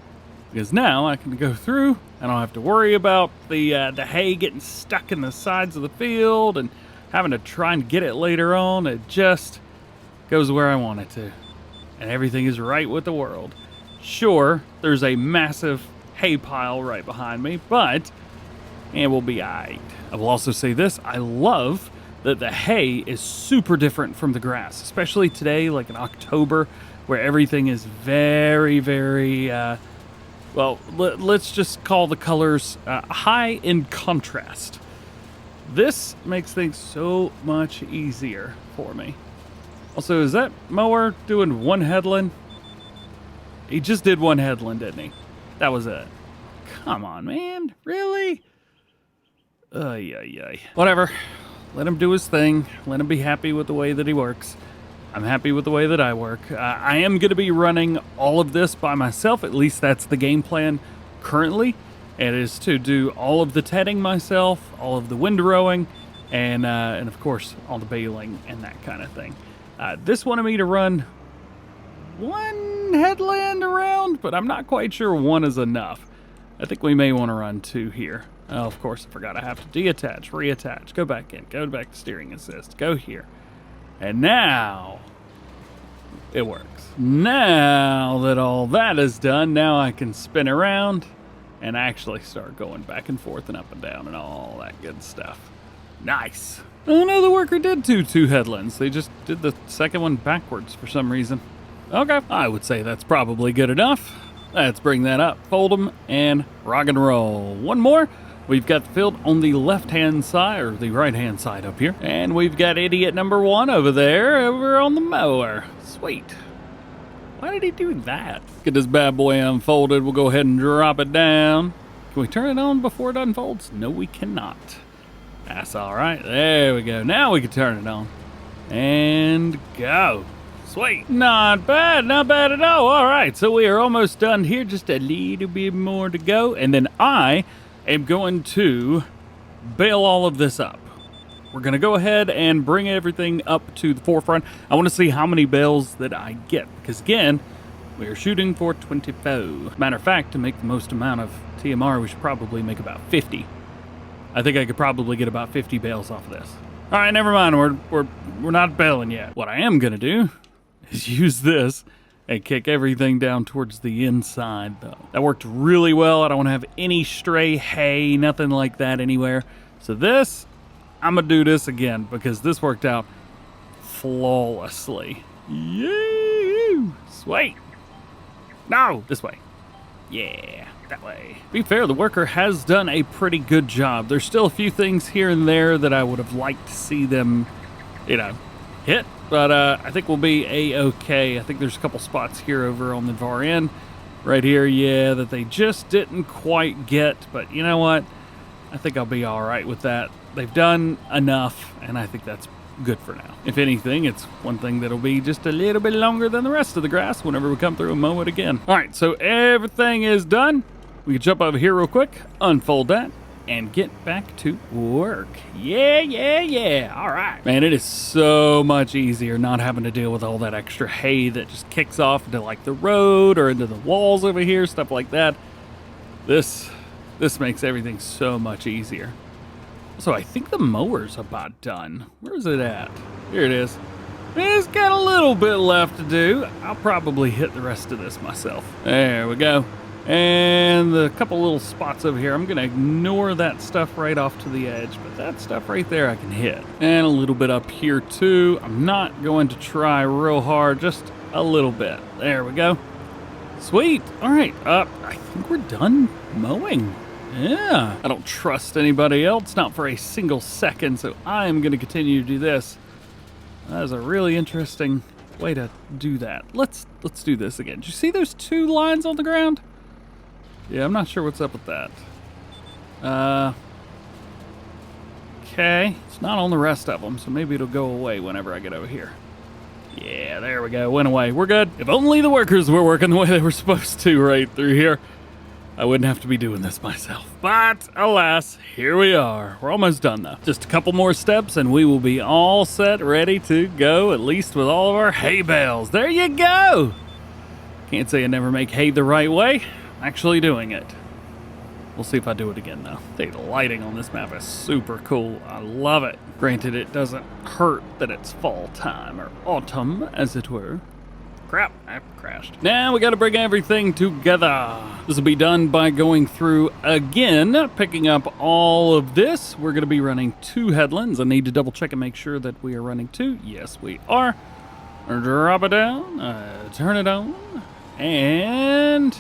Because now I can go through, I don't have to worry about the hay getting stuck in the sides of the field and having to try and get it later on. It just goes where I want it to. And everything is right with the world. Sure, there's a massive hay pile right behind me, but it will be aight. I will also say this, I love that the hay is super different from the grass, especially today, like in October, where everything is very, very, well, let's just call the colors high in contrast. This makes things so much easier for me. Also, is that mower doing one headland? He just did one headland, didn't he? That was it. Come on, man. Really? Ay. Whatever. Let him do his thing. Let him be happy with the way that he works. I'm happy with the way that I work. I am going to be running all of this by myself. At least that's the game plan currently. It is to do all of the tedding myself, all of the windrowing, and of course, all the baling and that kind of thing. This wanted me to run one headland around, but I'm not quite sure one is enough. I think we may want to run two here. Oh, of course, I forgot I have to deattach, reattach, go back in, go back to steering assist, go here. And now it works. Now that all that is done, now I can spin around and actually start going back and forth and up and down and all that good stuff. Nice. Oh no, the worker did two headlands. They just did the second one backwards for some reason. Okay, I would say that's probably good enough. Let's bring that up, fold them, and rock and roll. One more. We've got the field on the left-hand side, or the right-hand side up here. And we've got idiot number one over there, over on the mower. Sweet. Why did he do that? Get this bad boy unfolded. We'll go ahead and drop it down. Can we turn it on before it unfolds? No, we cannot. That's all right. There we go. Now we can turn it on. And go. Sweet. Not bad at all. All right, so we are almost done here. Just a little bit more to go. And then I am going to bale all of this up. We're going to go ahead and bring everything up to the forefront. I want to see how many bales that I get. Because again, we are shooting for 24. Matter of fact, to make the most amount of TMR, we should probably make about 50. I think I could probably get about 50 bales off of this. All right, never mind. We're not baling yet. What I am going to do is use this and kick everything down towards the inside, though. That worked really well. I don't want to have any stray hay, nothing like that anywhere. So this, I'm going to do this again because this worked out flawlessly. Yeah, sweet. No, this way. Yeah, that way. To be fair, the worker has done a pretty good job. There's still a few things here and there that I would have liked to see them, hit. But I think we'll be A-okay. I think there's a couple spots here over on the far end. Right here, yeah, that they just didn't quite get. But you know what? I think I'll be all right with that. They've done enough, and I think that's good for now. If anything, it's one thing that'll be just a little bit longer than the rest of the grass whenever we come through and mow it again. All right, so everything is done. We can jump over here real quick, unfold that, and get back to work. Yeah. All right. Man, it is so much easier not having to deal with all that extra hay that just kicks off into like the road or into the walls over here, stuff like that. This makes everything so much easier. So I think the mower's about done. Where is it at? Here it is. It's got a little bit left to do. I'll probably hit the rest of this myself. There we go. And the couple little spots over here, I'm going to ignore that stuff right off to the edge, but that stuff right there I can hit. And a little bit up here too. I'm not going to try real hard, just a little bit. There we go. Sweet. All right, I think we're done mowing. Yeah. I don't trust anybody else, not for a single second, so I am going to continue to do this. That is a really interesting way to do that. Let's do this again. Did you see those two lines on the ground? Yeah, I'm not sure what's up with that. Okay. It's not on the rest of them, so maybe it'll go away whenever I get over here. Yeah, there we go. Went away. We're good. If only the workers were working the way they were supposed to right through here, I wouldn't have to be doing this myself. But, alas, here we are. We're almost done, though. Just a couple more steps, and we will be all set, ready to go, at least with all of our hay bales. There you go! Can't say I never make hay the right way. Actually doing it. We'll see if I do it again, though. The lighting on this map is super cool. I love it. Granted, it doesn't hurt that it's fall time, or autumn, as it were. Crap, I crashed. Now we gotta bring everything together. This will be done by going through again, picking up all of this. We're gonna be running 2 headlands. I need to double check and make sure that we are running 2. Yes, we are. Drop it down, turn it on, and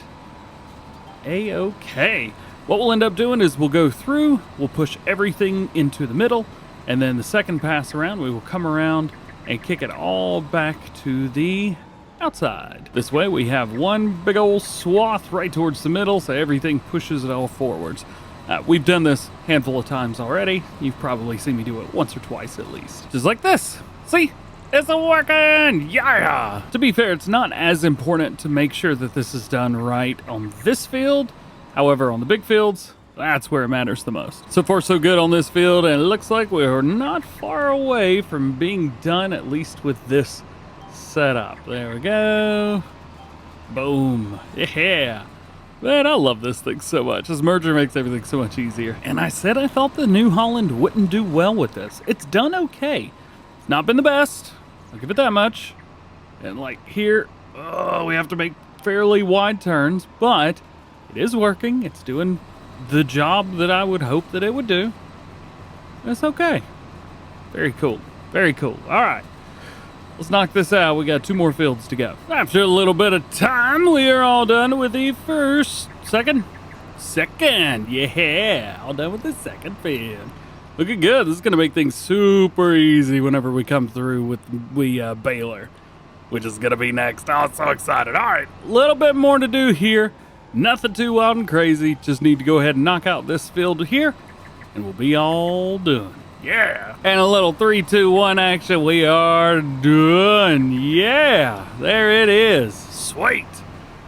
A-okay. What we'll end up doing is we'll go through, we'll push everything into the middle, and then the second pass around, we will come around and kick it all back to the outside. This way we have one big old swath right towards the middle, so everything pushes it all forwards. We've done this a handful of times already. You've probably seen me do it once or twice at least. Just like this. See? It's working! Yeah! To be fair, it's not as important to make sure that this is done right on this field. However, on the big fields, that's where it matters the most. So far, so good on this field, and it looks like we're not far away from being done, at least with this setup. There we go. Boom. Yeah. Man, I love this thing so much. This merger makes everything so much easier. And I said I thought the New Holland wouldn't do well with this. It's done okay. It's not been the best. I'll give it that much. And like here, we have to make fairly wide turns, but it is working. It's doing the job that I would hope that it would do. It's okay. Very cool. Very cool. All right. Let's knock this out. We got 2 more fields to go. After a little bit of time, we are all done with the second. Yeah, all done with the second field. Looking good. This is going to make things super easy whenever we come through with baler, which is going to be next. Oh, I'm so excited. All right, a little bit more to do here. Nothing too wild and crazy. Just need to go ahead and knock out this field here, and we'll be all done. Yeah. And a little 3, 2, 1 action. We are done. Yeah, there it is. Sweet.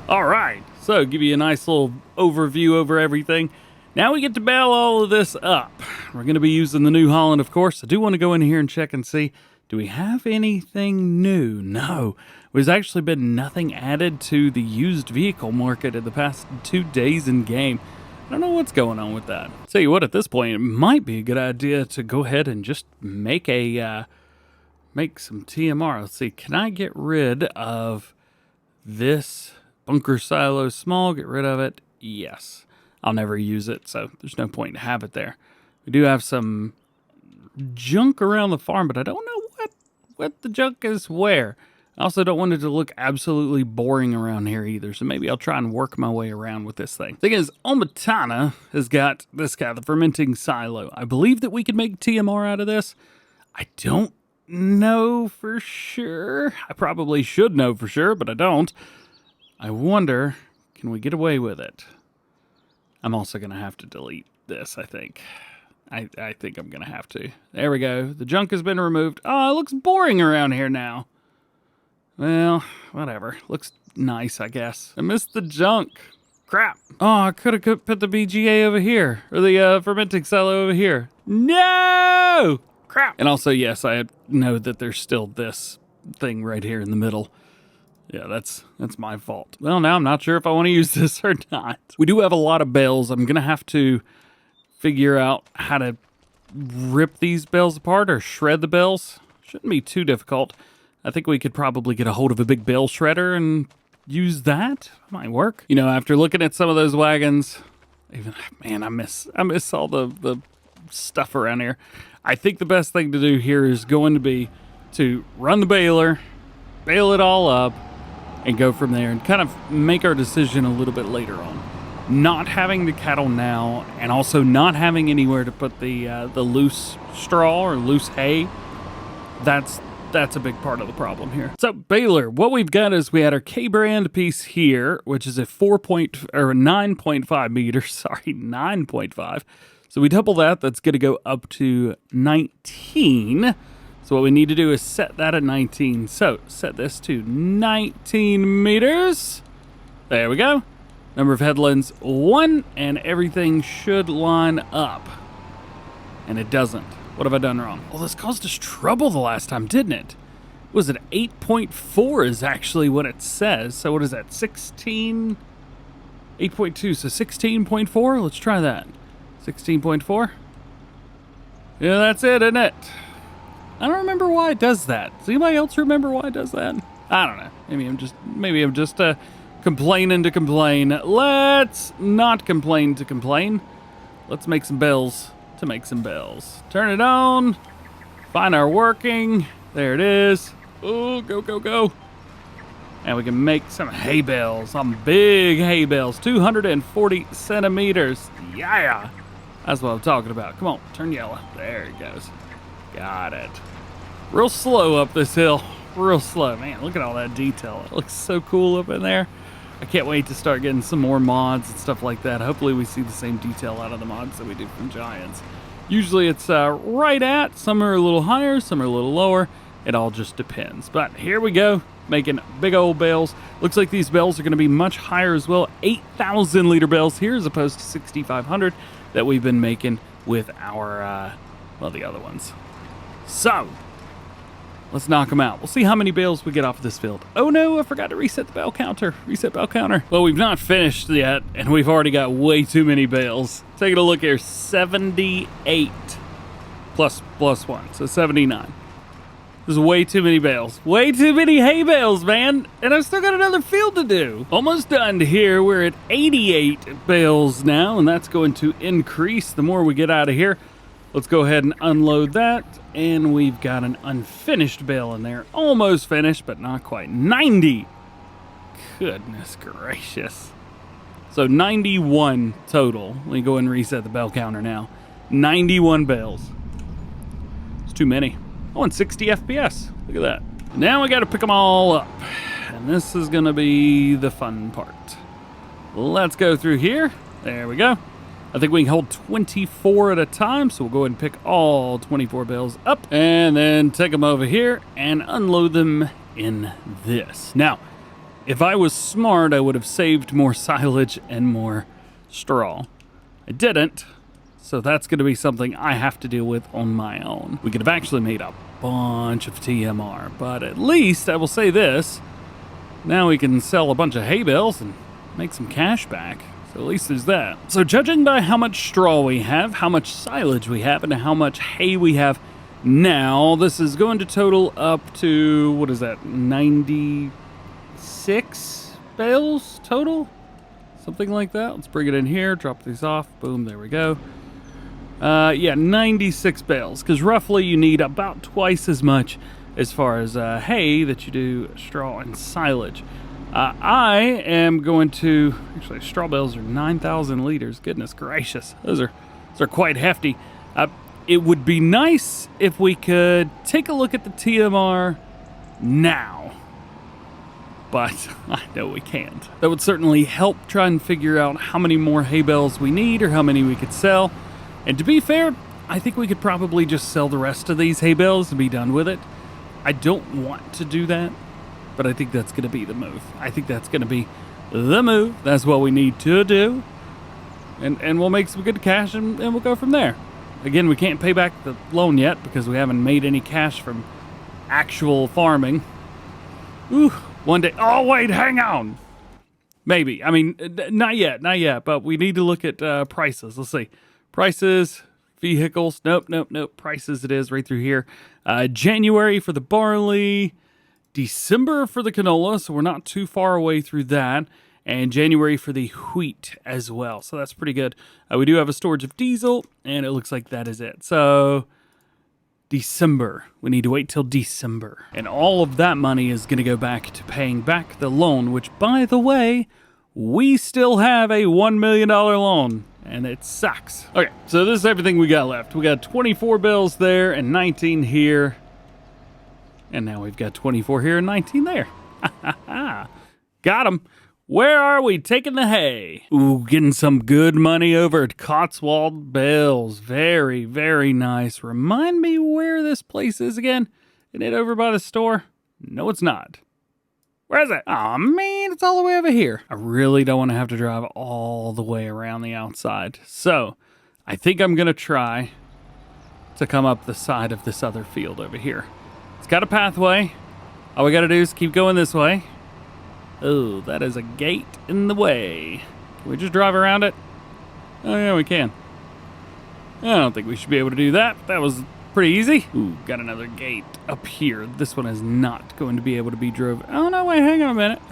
All right. So give you a nice little overview over everything. Now we get to bale all of this up. We're going to be using the New Holland, of course. I do want to go in here and check and see, do we have anything new? No. There's actually been nothing added to the used vehicle market in the past 2 days in game. I don't know what's going on with that. Tell you what, at this point, it might be a good idea to go ahead and just make some TMR. Let's see, can I get rid of this bunker silo small? Get rid of it? Yes. I'll never use it, so there's no point to have it there. We do have some junk around the farm, but I don't know what the junk is where. I also don't want it to look absolutely boring around here either, so maybe I'll try and work my way around with this thing. Thing is, Almatana has got this guy, the fermenting silo. I believe that we could make TMR out of this. I don't know for sure. I probably should know for sure, but I don't. I wonder, can we get away with it? I'm also going to have to delete this, I think. I think I'm going to have to. There we go. The junk has been removed. Oh, it looks boring around here now. Well, whatever. Looks nice, I guess. I missed the junk. Crap. Oh, I could have put the BGA over here. Or the fermenting silo over here. No! Crap. And also, yes, I know that there's still this thing right here in the middle. Yeah, that's my fault. Well, now I'm not sure if I want to use this or not. We do have a lot of bales. I'm going to have to figure out how to rip these bales apart or shred the bales. Shouldn't be too difficult. I think we could probably get a hold of a big bale shredder and use that. Might work. You know, after looking at some of those wagons, man, I miss all the stuff around here. I think the best thing to do here is going to be to run the baler, bale it all up, and go from there and kind of make our decision a little bit later on. Not having the cattle now, and also not having anywhere to put the loose straw or loose hay, that's a big part of the problem here. So baler, what we've got is we had our K-brand piece here, which is a 9.5 meters. Sorry, 9.5. So we double that. That's going to go up to 19. So what we need to do is set that at 19. So set this to 19 meters. There we go. Number of headlands 1, and everything should line up. And it doesn't. What have I done wrong? Well, this caused us trouble the last time, didn't it? Was it 8.4 is actually what it says. So what is that, 16? 8.2, so 16.4? Let's try that. 16.4? Yeah, that's it, isn't it? I don't remember why it does that. Does anybody else remember why it does that? I don't know. Maybe I'm just complaining to complain. Let's not complain to complain. Let's make some bells to make some bells. Turn it on. Find our working. There it is. Oh, go, go, go. And we can make some hay bales. Some big hay bales. 240 centimeters. Yeah. That's what I'm talking about. Come on, turn yellow. There it goes. Got it. Real slow up this hill. Real slow. Man, look at all that detail. It looks so cool up in there. I can't wait to start getting some more mods and stuff like that. Hopefully we see the same detail out of the mods that we do from Giants. Usually it's right at. Some are a little higher, some are a little lower. It all just depends. But here we go, making big old bales. Looks like these bales are going to be much higher as well. 8,000 liter bales here as opposed to 6,500 that we've been making with our, well, the other ones. So, let's knock them out. We'll see how many bales we get off of this field. Oh no, I forgot to reset the bale counter. Reset bale counter. Well, we've not finished yet, and we've already got way too many bales. Taking a look here, 78 plus 1, so 79. This is way too many bales. Way too many hay bales, man. And I've still got another field to do. Almost done here. We're at 88 bales now, and that's going to increase the more we get out of here. Let's go ahead and unload that. And we've got an unfinished bale in there. Almost finished, but not quite. 90. Goodness gracious. So 91 total. Let me go ahead and reset the bale counter now. 91 bales. It's too many. Oh, and 60 FPS. Look at that. Now we got to pick them all up. And this is going to be the fun part. Let's go through here. There we go. I think we can hold 24 at a time, so we'll go ahead and pick all 24 bales up and then take them over here and unload them in this. Now, if I was smart, I would have saved more silage and more straw. I didn't, so that's going to be something I have to deal with on my own. We could have actually made a bunch of TMR, but at least I will say this. Now we can sell a bunch of hay bales and make some cash back. So at least there's that. So judging by how much straw we have, how much silage we have, and how much hay we have now, this is going to total up to, what is that, 96 bales total? Something like that. Let's bring it in here, drop these off. Boom, there we go. Yeah, 96 bales, because roughly you need about twice as much as far as hay that you do straw and silage. I am going to, actually straw bales are 9,000 liters. Goodness gracious. Those are quite hefty. It would be nice if we could take a look at the TMR now, but I know we can't. That would certainly help try and figure out how many more hay bales we need or how many we could sell. And to be fair, I think we could probably just sell the rest of these hay bales and be done with it. I don't want to do that, but I think that's going to be the move. I think that's going to be the move. That's what we need to do. And we'll make some good cash and we'll go from there. Again, we can't pay back the loan yet because we haven't made any cash from actual farming. Ooh, one day. Oh, wait, hang on. Maybe. I mean, not yet, but we need to look at prices. Let's see. Prices, vehicles. Nope. Prices it is right through here. January for the barley. December for the canola, so we're not too far away through that. And January for the wheat as well, so that's pretty good. We do have a storage of diesel, and it looks like that is it. So December, we need to wait till December. And all of that money is going to go back to paying back the loan, which, by the way, we still have a $1 million loan, and it sucks. Okay, so this is everything we got left. We got 24 bills there and 19 here. And now we've got 24 here and 19 there. Got them. Where are we taking the hay? Ooh, getting some good money over at Cotswold Bales. Very, very nice. Remind me where this place is again. Isn't it over by the store? No, it's not. Where is it? Aw, man, it's all the way over here. I really don't want to have to drive all the way around the outside. So, I think I'm going to try to come up the side of this other field over here. It's got a pathway. All we got to do is keep going this way. Oh, that is a gate in the way. Can we just drive around it? Oh, yeah, we can. I don't think we should be able to do that. That was pretty easy. Ooh, got another gate up here. This one is not going to be able to be drove. Oh, no, wait, hang on a minute.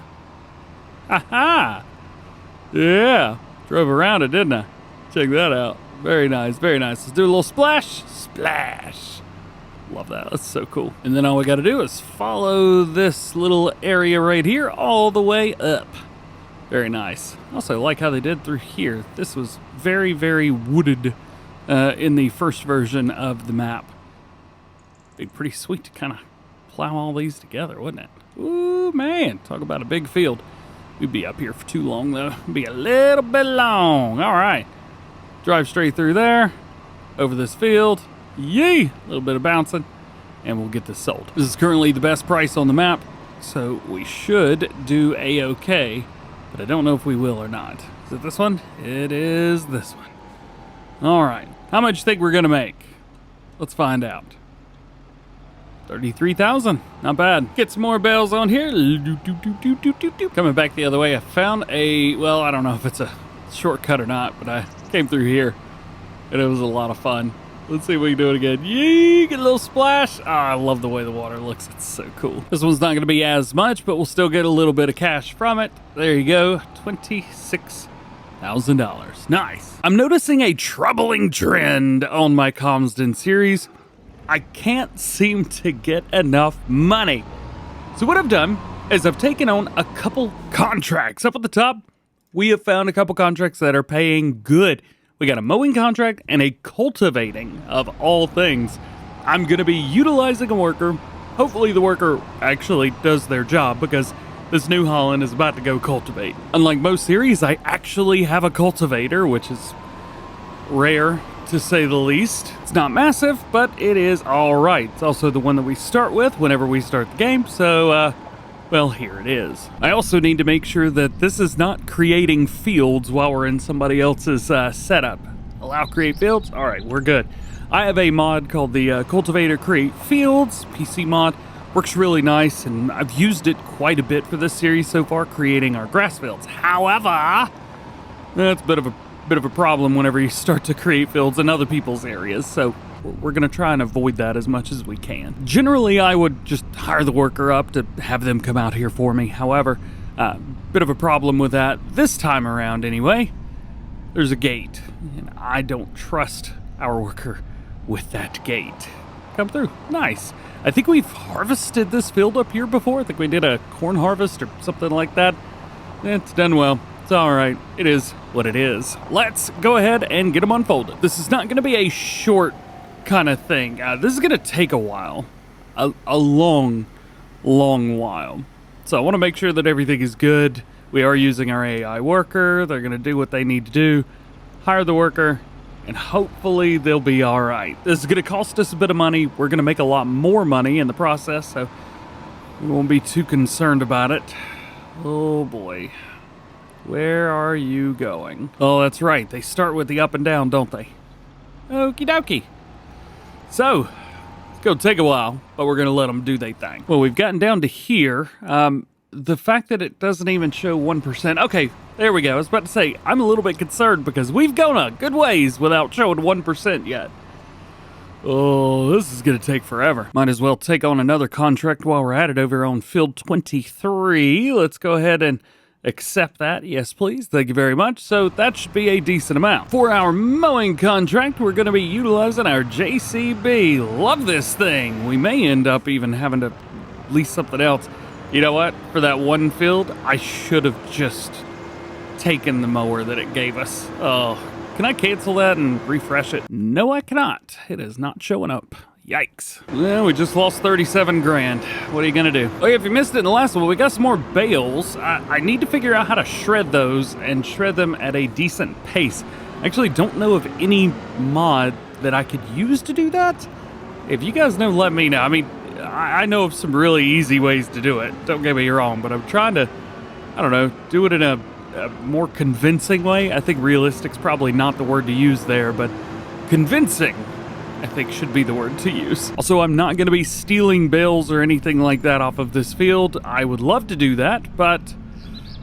Ha-ha! Yeah, drove around it, didn't I? Check that out. Very nice, very nice. Let's do a little splash. Splash. Love that. That's so cool. And then all we got to do is follow this little area right here all the way up. Very nice. Also, like how they did through here. This was very, very wooded in the first version of the map. Be pretty sweet to kind of plow all these together, wouldn't it? Ooh, man. Talk about a big field. We'd be up here for too long, though. It'd be a little bit long. All right. Drive straight through there. Over this field. Yee! A little bit of bouncing. And we'll get this sold. This is currently the best price on the map, so we should do A-OK. But I don't know if we will or not. Is it this one? It is this one. All right. How much you think we're going to make? Let's find out. 33,000. Not bad. Get some more bells on here. Coming back the other way, I found well, I don't know if it's a shortcut or not, but I came through here, and it was a lot of fun. Let's see if we can do it again. Yee! Get a little splash. I love the way the water looks. It's so cool. This one's not going to be as much, but we'll still get a little bit of cash from it. There you go. $26,000. Nice. I'm noticing a troubling trend on my Calmsden series. I can't seem to get enough money. So what I've done is I've taken on a couple contracts. Up at the top, we have found a couple contracts that are paying good. We got a mowing contract and a cultivating, of all things. I'm going to be utilizing a worker. Hopefully the worker actually does their job, because this New Holland is about to go cultivate. Unlike most series, I actually have a cultivator, which is rare to say the least. It's not massive, but it is all right. It's also the one that we start with whenever we start the game, so well, here it is. I also need to make sure that this is not creating fields while we're in somebody else's setup. Allow create fields? All right, we're good. I have a mod called the Cultivator Create Fields, PC mod. Works really nice, and I've used it quite a bit for this series so far, creating our grass fields. However, that's a bit of a problem whenever you start to create fields in other people's areas, so we're going to try and avoid that as much as we can. Generally, I would just hire the worker up to have them come out here for me. However, bit of a problem with that this time around anyway. There's a gate, and I don't trust our worker with that gate. Come through. Nice. I think we've harvested this field up here before. I think we did a corn harvest or something like that. It's done well. It's all right. It is what it is. Let's go ahead and get them unfolded. This is not going to be a short kind of thing. This is going to take a while. A long while. So I want to make sure that everything is good. We are using our AI worker. They're going to do what they need to do. Hire the worker, and hopefully they'll be all right. This is going to cost us a bit of money. We're going to make a lot more money in the process, so we won't be too concerned about it. Oh boy. Where are you going? Oh, that's right. They start with the up and down, don't they? Okie dokie. So, it's going to take a while, but we're going to let them do their thing. Well, we've gotten down to here. The fact that it doesn't even show 1%. Okay, there we go. I was about to say, I'm a little bit concerned because we've gone a good ways without showing 1% yet. Oh, this is going to take forever. Might as well take on another contract while we're at it over on field 23. Let's go ahead and accept that. Yes, please. Thank you very much. So that should be a decent amount. For our mowing contract, we're going to be utilizing our JCB. Love this thing. We may end up even having to lease something else. You know what? For that one field, I should have just taken the mower that it gave us. Oh, can I cancel that and refresh it? No, I cannot. It is not showing up. Yikes. Well, we just lost 37 grand. What are you gonna do? Oh yeah, if you missed it in the last one, we got some more bales. I need to figure out how to shred those and shred them at a decent pace. I actually don't know of any mod that I could use to do that. If you guys know, let me know. I mean, I know of some really easy ways to do it. Don't get me wrong, but I'm trying to, I don't know, do it in a more convincing way. I think realistic's probably not the word to use there, but convincing, I think, should be the word to use. Also, I'm not going to be stealing bales or anything like that off of this field. I would love to do that, but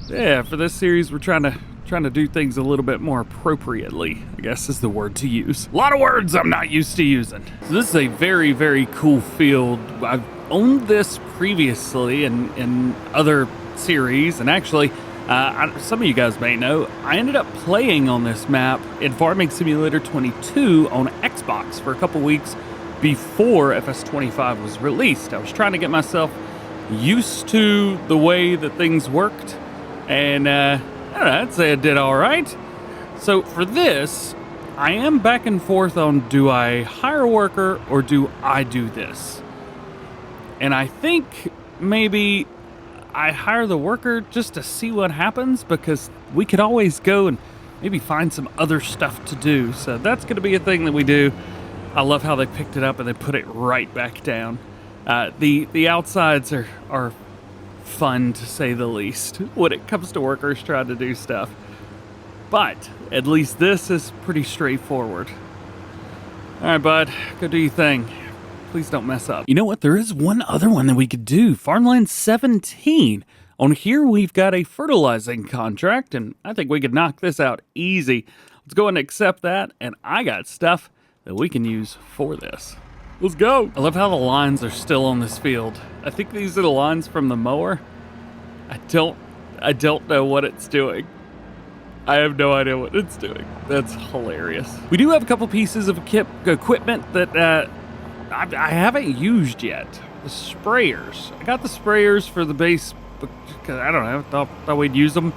yeah, for this series, we're trying to trying to do things a little bit more appropriately, I guess is the word to use. A lot of words I'm not used to using. So this is a very, very cool field. I've owned this previously in other series, and actually, some of you guys may know, I ended up playing on this map in Farming Simulator 22 on Xbox for a couple weeks before FS25 was released. I was trying to get myself used to the way that things worked, and I don't know, I'd say I did all right. So for this, I am back and forth on, do I hire a worker or do I do this? And I think maybe I hire the worker just to see what happens, because we could always go and maybe find some other stuff to do. So that's going to be a thing that we do. I love how they picked it up and they put it right back down. The outsides are fun, to say the least, when it comes to workers trying to do stuff. But at least this is pretty straightforward. All right, bud, go do your thing. Please don't mess up. You know what? There is one other one that we could do. Farmland 17. On here, we've got a fertilizing contract, and I think we could knock this out easy. Let's go and accept that, and I got stuff that we can use for this. Let's go. I love how the lines are still on this field. I think these are the lines from the mower. I don't know what it's doing. I have no idea what it's doing. That's hilarious. We do have a couple pieces of equipment that I haven't used yet. The sprayers. I got the sprayers for the base because I don't know, thought we'd use them.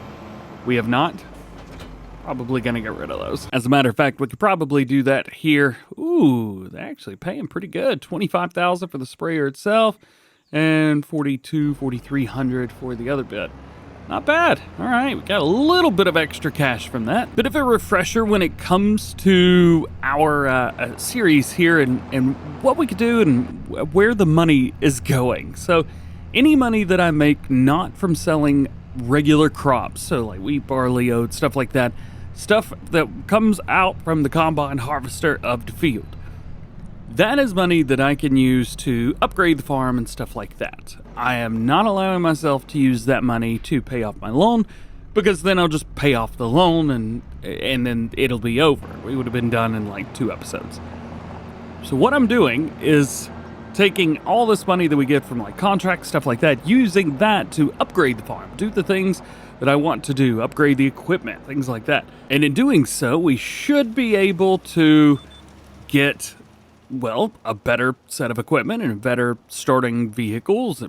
We have not. Probably gonna get rid of those. As a matter of fact, we could probably do that here. Ooh, they're actually paying pretty good. $25,000 for the sprayer itself and $4,300 for the other bit. Not bad. All right, we got a little bit of extra cash from that. Bit of a refresher when it comes to our series here and what we could do and where the money is going. So any money that I make not from selling regular crops, so like wheat, barley, oats, stuff like that, stuff that comes out from the combine harvester of the field, that is money that I can use to upgrade the farm and stuff like that. I am not allowing myself to use that money to pay off my loan, because then I'll just pay off the loan and then it'll be over. We would have been done in like 2 episodes. So what I'm doing is taking all this money that we get from like contracts, stuff like that, using that to upgrade the farm, do the things that I want to do, upgrade the equipment, things like that. And in doing so, we should be able to get, well, a better set of equipment and better starting vehicles,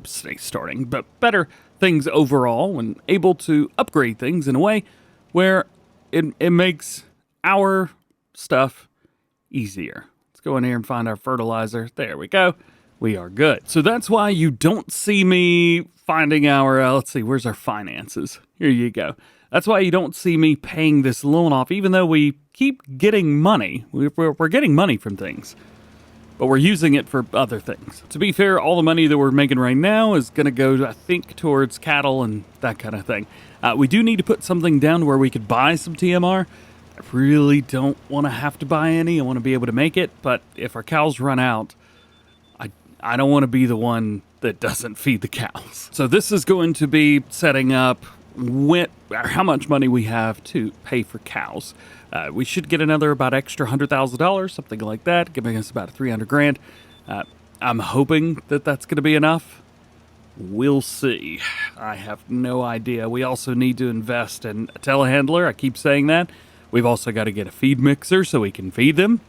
but better things overall, and able to upgrade things in a way where it makes our stuff easier. Let's go in here and find our fertilizer. There we go. We are good. So that's why you don't see me finding our, let's see, where's our finances? Here you go. That's why you don't see me paying this loan off, even though we keep getting money. We're getting money from things, but we're using it for other things. To be fair, all the money that we're making right now is going to go, I think, towards cattle and that kind of thing. We do need to put something down where we could buy some TMR. I really don't want to have to buy any. I want to be able to make it, but if our cows run out, I don't want to be the one that doesn't feed the cows. So this is going to be setting up how much money we have to pay for cows. We should get another about extra $100,000, something like that, giving us about $300,000. I'm hoping that that's going to be enough. We'll see. I have no idea. We also need to invest in a telehandler. I keep saying that. We've also got to get a feed mixer so we can feed them.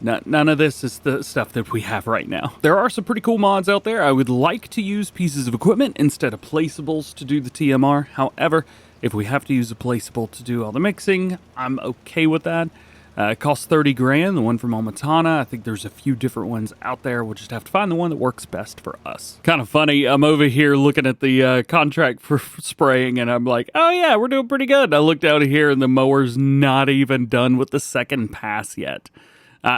None of this is the stuff that we have right now. There are some pretty cool mods out there. I would like to use pieces of equipment instead of placeables to do the TMR. However, if we have to use a placeable to do all the mixing, I'm okay with that. It costs $30,000, the one from Omatana. I think there's a few different ones out there. We'll just have to find the one that works best for us. Kind of funny, I'm over here looking at the contract for spraying, and I'm like, oh yeah, we're doing pretty good. I look down here, and the mower's not even done with the second pass yet.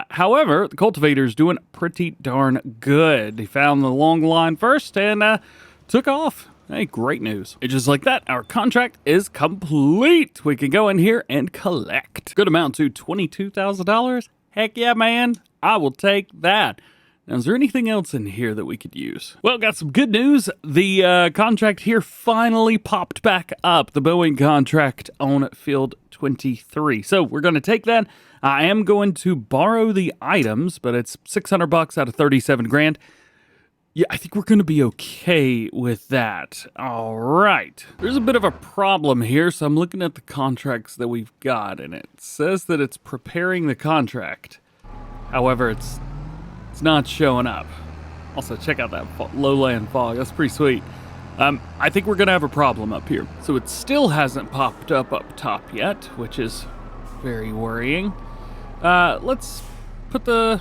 However, the cultivator's doing pretty darn good. He found the long line first and took off. Hey, great news. And just like that, our contract is complete. We can go in here and collect. Good amount to $22,000. Heck yeah, man. I will take that. Now, is there anything else in here that we could use? Well, got some good news. The contract here finally popped back up. The mowing contract on field 23. So we're going to take that. I am going to borrow the items, but it's $600 out of 37 grand. Yeah, I think we're going to be okay with that. All right. There's a bit of a problem here, so I'm looking at the contracts that we've got, and it says that it's preparing the contract. However, it's not showing up. Also, check out that lowland fog. That's pretty sweet. I think we're going to have a problem up here. So it still hasn't popped up top yet, which is very worrying. Let's put the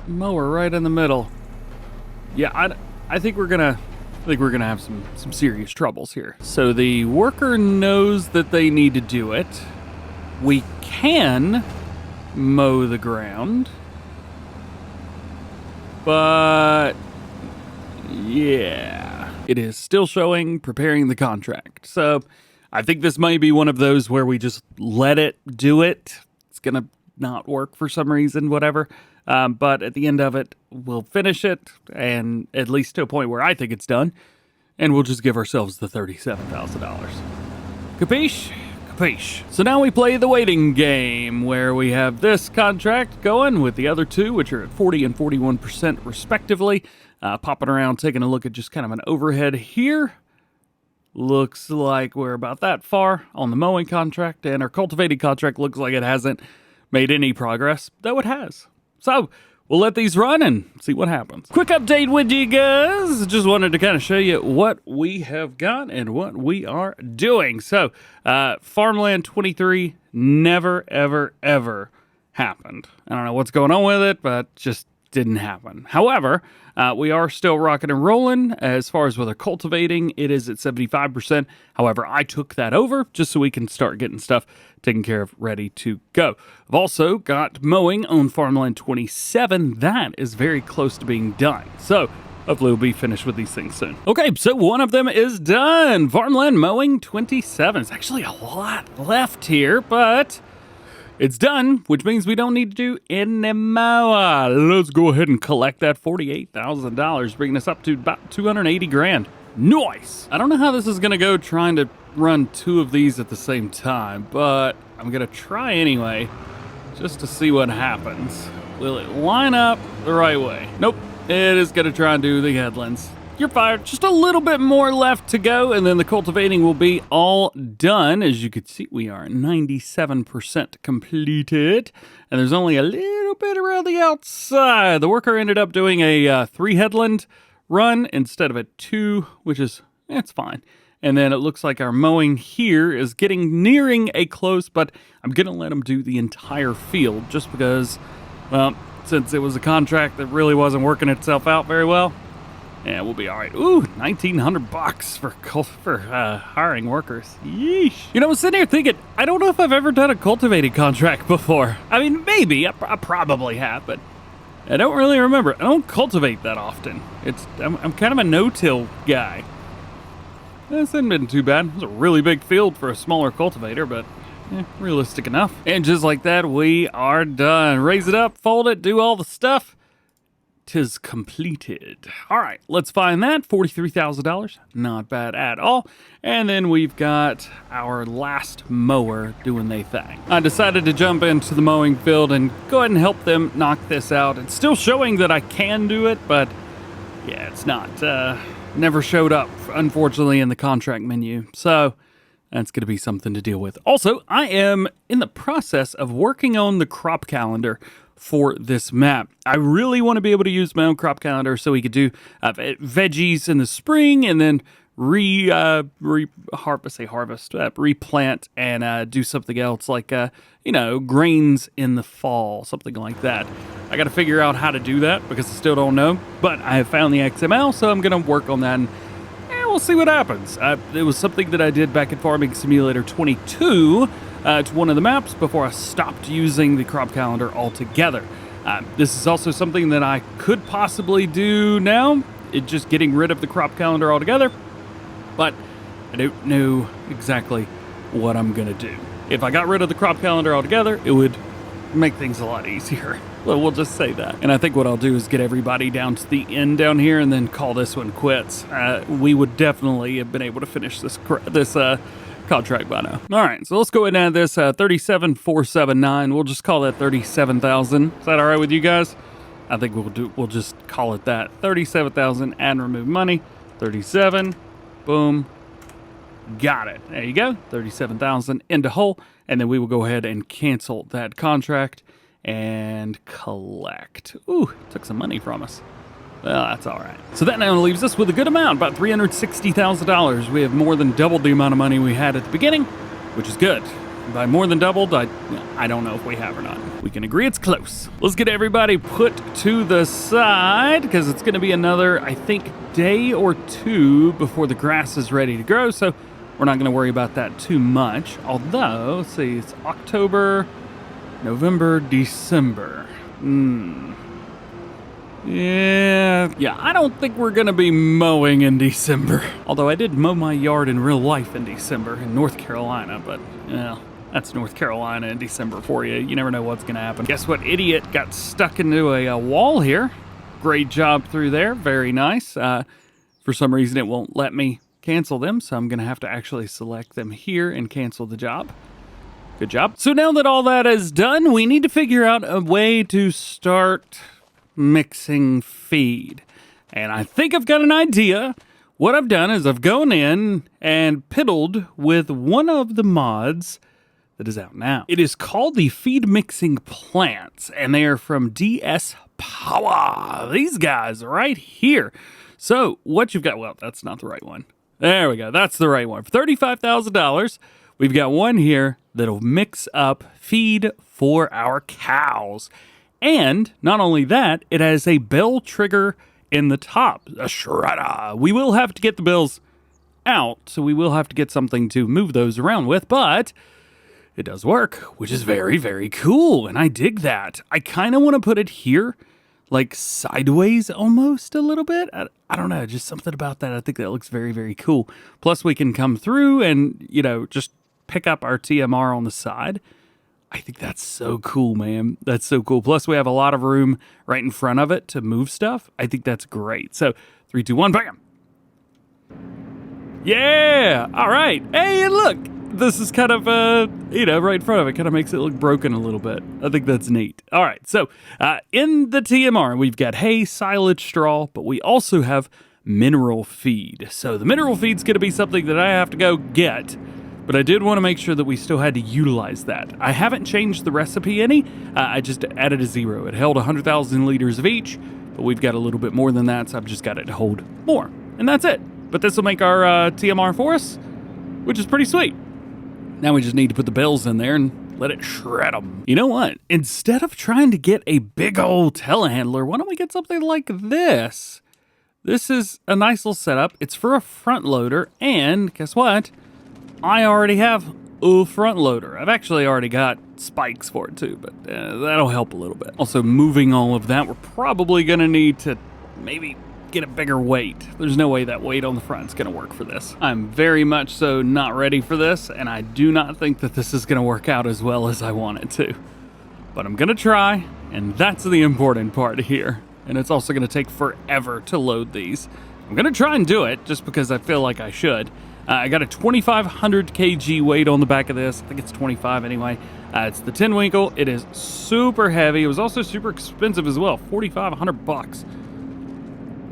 mower right in the middle. Yeah, I think we're gonna have some serious troubles here. So the worker knows that they need to do it. We can mow the ground, but yeah, it is still showing preparing the contract. So I think this might be one of those where we just let it do it. It's gonna not work for some reason, whatever. But at the end of it, we'll finish it, and at least to a point where I think it's done, and we'll just give ourselves the $37,000. Capiche? Capiche. So now we play the waiting game, where we have this contract going with the other two, which are at 40 and 41% respectively. Popping around, taking a look at just kind of an overhead here. Looks like we're about that far on the mowing contract, and our cultivating contract looks like it hasn't made any progress, though it has. So we'll let these run and see what happens. Quick update with you guys. Just wanted to kind of show you what we have got and what we are doing. So Farmland 23 never, ever, ever happened. I don't know what's going on with it, but just didn't happen. However, we are still rocking and rolling. As far as with our cultivating, it is at 75%. However, I took that over just so we can start getting stuff taken care of, ready to go. I've also got mowing on Farmland 27. That is very close to being done. So hopefully we'll be finished with these things soon. Okay, so one of them is done. Farmland mowing 27. It's actually a lot left here, but it's done, which means we don't need to do any more. Let's go ahead and collect that $48,000, bringing us up to about 280 grand. Nice! I don't know how this is going to go trying to run two of these at the same time, but I'm going to try anyway, just to see what happens. Will it line up the right way? Nope. It is going to try and do the headlands. You're fired. Just a little bit more left to go, and then the cultivating will be all done. As you can see, we are 97% completed, and there's only a little bit around the outside. The worker ended up doing a 3 headland run instead of a 2, which is, it's fine. And then it looks like our mowing here is nearing a close, but I'm going to let him do the entire field just because, well, since it was a contract that really wasn't working itself out very well. Yeah, we'll be all right. Ooh, $1,900 for hiring workers. Yeesh. You know, I'm sitting here thinking, I don't know if I've ever done a cultivating contract before. I mean, maybe. I probably have, but I don't really remember. I don't cultivate that often. I'm kind of a no-till guy. This hasn't been too bad. It's a really big field for a smaller cultivator, but realistic enough. And just like that, we are done. Raise it up, fold it, do all the stuff. 'Tis completed. All right, let's find that. $43,000. Not bad at all. And then we've got our last mower doing their thing. I decided to jump into the mowing field and go ahead and help them knock this out. It's still showing that I can do it, but yeah, it's not. Never showed up, unfortunately, in the contract menu. So that's going to be something to deal with. Also, I am in the process of working on the crop calendar for this map. I really want to be able to use my own crop calendar so we could do veggies in the spring and then replant and do something else like, grains in the fall, something like that. I got to figure out how to do that because I still don't know, but I have found the XML, so I'm going to work on that and we'll see what happens. It was something that I did back in Farming Simulator 22. To one of the maps before I stopped using the crop calendar altogether. This is also something that I could possibly do now, just getting rid of the crop calendar altogether, but I don't know exactly what I'm going to do. If I got rid of the crop calendar altogether, it would make things a lot easier. Well, we'll just say that. And I think what I'll do is get everybody down to the end down here and then call this one quits. We would definitely have been able to finish this contract by now. All right, so let's go ahead and add this 37,479. We'll just call that 37,000. Is that all right with you guys? I think we'll just call it that. 37,000, add and remove money. 37, boom. Got it. There you go. 37,000 into hole. And then we will go ahead and cancel that contract and collect. Ooh, took some money from us. Well, that's all right. So that now leaves us with a good amount, about $360,000. We have more than doubled the amount of money we had at the beginning, which is good. By more than doubled, I don't know if we have or not. We can agree it's close. Let's get everybody put to the side because it's going to be another, I think, day or two before the grass is ready to grow. So we're not going to worry about that too much. Although, let's see, it's October, November, December. Yeah, I don't think we're going to be mowing in December. Although I did mow my yard in real life in December in North Carolina, but, that's North Carolina in December for you. You never know what's going to happen. Guess what idiot got stuck into a wall here? Great job through there. Very nice. For some reason, it won't let me cancel them, so I'm going to have to actually select them here and cancel the job. Good job. So now that all that is done, we need to figure out a way to start mixing feed. And I think I've got an idea. What I've done is I've gone in and piddled with one of the mods that is out now. It is called the Feed Mixing Plants, and they are from DS Power. These guys right here. So what you've got, well, that's not the right one. There we go. That's the right one. For $35,000, we've got one here that'll mix up feed for our cows. And not only that, it has a bell trigger in the top, a shredder. We will have to get the bells out, so we will have to get something to move those around with, but it does work, which is very, very cool, and I dig that. I kind of want to put it here, like sideways almost a little bit. I don't know, just something about that. I think that looks very, very cool. Plus, we can come through and, just pick up our TMR on the side. I think that's so cool, man. That's so cool. Plus, we have a lot of room right in front of it to move stuff. I think that's great. So, 3, 2, 1, bam! Yeah! All right. Hey, and look! This is kind of, right in front of it. Kind of makes it look broken a little bit. I think that's neat. All right, so in the TMR, we've got hay, silage, straw, but we also have mineral feed. So the mineral feed's going to be something that I have to go get, but I did want to make sure that we still had to utilize that. I haven't changed the recipe any. I just added a 0. It held 100,000 liters of each, but we've got a little bit more than that, so I've just got it to hold more. And that's it. But this will make our TMR for us, which is pretty sweet. Now we just need to put the bells in there and let it shred them. You know what? Instead of trying to get a big old telehandler, why don't we get something like this? This is a nice little setup. It's for a front loader, and guess what? I already have a front loader. I've actually already got spikes for it too, but that'll help a little bit. Also, moving all of that, we're probably gonna need to maybe get a bigger weight. There's no way that weight on the front is going to work for this. I'm very much so not ready for this, and I do not think that this is going to work out as well as I want it to. But I'm going to try, and that's the important part here. And it's also going to take forever to load these. I'm going to try and do it just because I feel like I should. I got a 2,500 kg weight on the back of this. I think it's 25 anyway. It's the 10 winkle. It is super heavy. It was also super expensive as well, $4,500.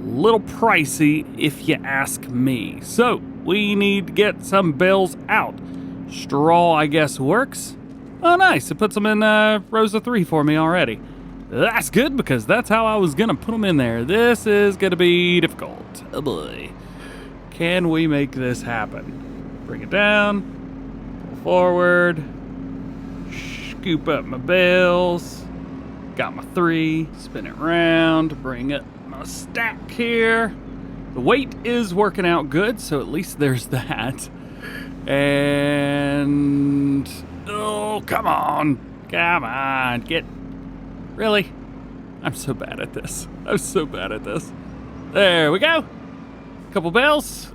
Little pricey if you ask me. So we need to get some bells out. Straw, I guess, works. Oh, nice. It puts them in rows of 3 for me already. That's good because that's how I was going to put them in there. This is going to be difficult. Oh, boy. Can we make this happen? Bring it down. Pull forward. Scoop up my bells. Got my 3. Spin it around. Bring it. A stack here. The weight is working out good, so at least there's that. And oh, come on, get. Really? I'm so bad at this. There we go. Couple bells.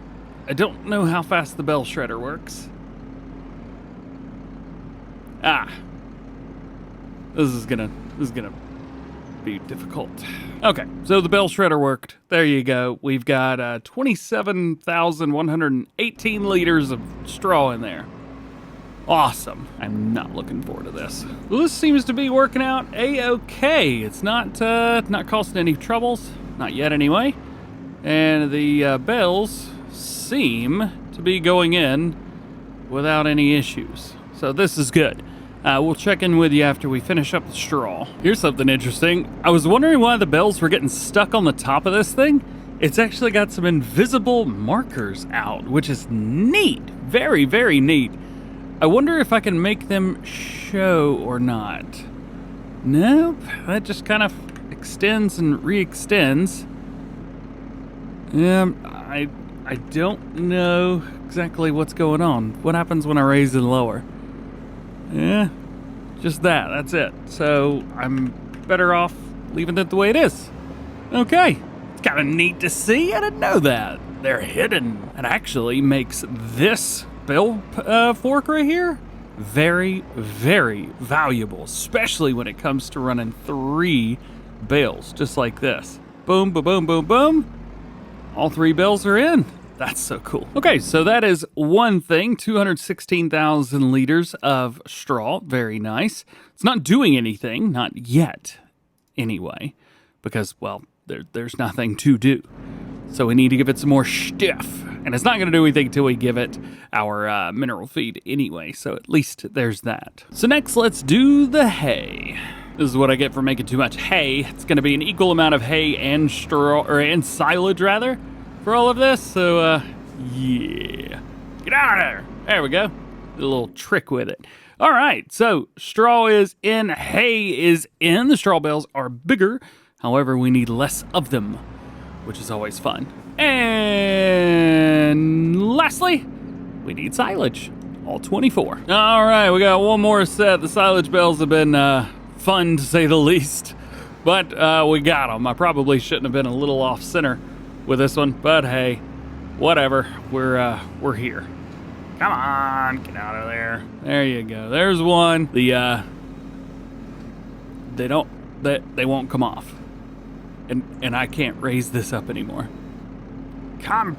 I don't know how fast the bell shredder works. This is gonna be difficult. Okay, so the bale shredder worked. There you go. We've got 27,118 liters of straw in there. Awesome. I'm not looking forward to this. Well, this seems to be working out a-okay. It's not causing any troubles. Not yet, anyway. And the bales seem to be going in without any issues. So this is good. We'll check in with you after we finish up the straw. Here's something interesting. I was wondering why the bales were getting stuck on the top of this thing. It's actually got some invisible markers out, which is neat. Very, very neat. I wonder if I can make them show or not. Nope, that just kind of extends and re-extends. I don't know exactly what's going on. What happens when I raise and lower? Yeah, just that's it. So I'm better off leaving it the way it is. Okay, it's kind of neat to see. I didn't know that. They're hidden. It actually makes this bale fork right here very, very valuable, especially when it comes to running 3 bales, just like this. Boom, boom, boom, boom, boom. All 3 bales are in. That's so cool. Okay, so that is one thing, 216,000 liters of straw. Very nice. It's not doing anything, not yet, anyway, because, well, there's nothing to do. So we need to give it some more stiff. And it's not going to do anything until we give it our mineral feed anyway, so at least there's that. So next, let's do the hay. This is what I get for making too much hay. It's going to be an equal amount of hay and straw, and silage rather, for all of this. So, yeah. Get out of there. There we go. A little trick with it. All right, so straw is in, hay is in. The straw bales are bigger. However, we need less of them, which is always fun. And lastly, we need silage, all 24. All right, we got one more set. The silage bales have been fun to say the least, but we got them. I probably shouldn't have been a little off center with this one, but hey, whatever. We're here. Come on, get out of there. There you go. There's one. They won't come off, and I can't raise this up anymore. Come,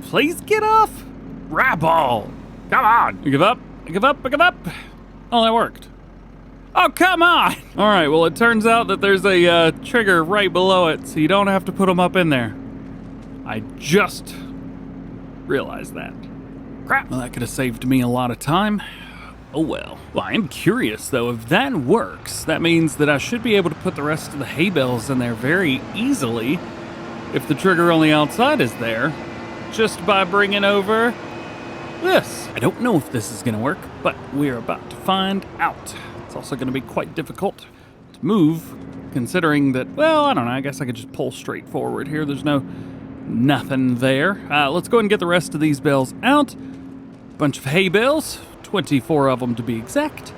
please get off. Rabble. Come on. You give up? I give up. I give up. Oh, that worked. Oh, come on. All right, well, it turns out that there's a trigger right below it, so you don't have to put them up in there. I just realized that. Crap. Well, that could have saved me a lot of time. Oh, well. Well, I am curious, though. If that works, that means that I should be able to put the rest of the hay bales in there very easily if the trigger on the outside is there, just by bringing over this. I don't know if this is going to work, but we're about to find out. It's also going to be quite difficult to move, considering that, well, I don't know, I guess I could just pull straight forward here. There's nothing there. Let's go ahead and get the rest of these bales out. Bunch of hay bales, 24 of them to be exact.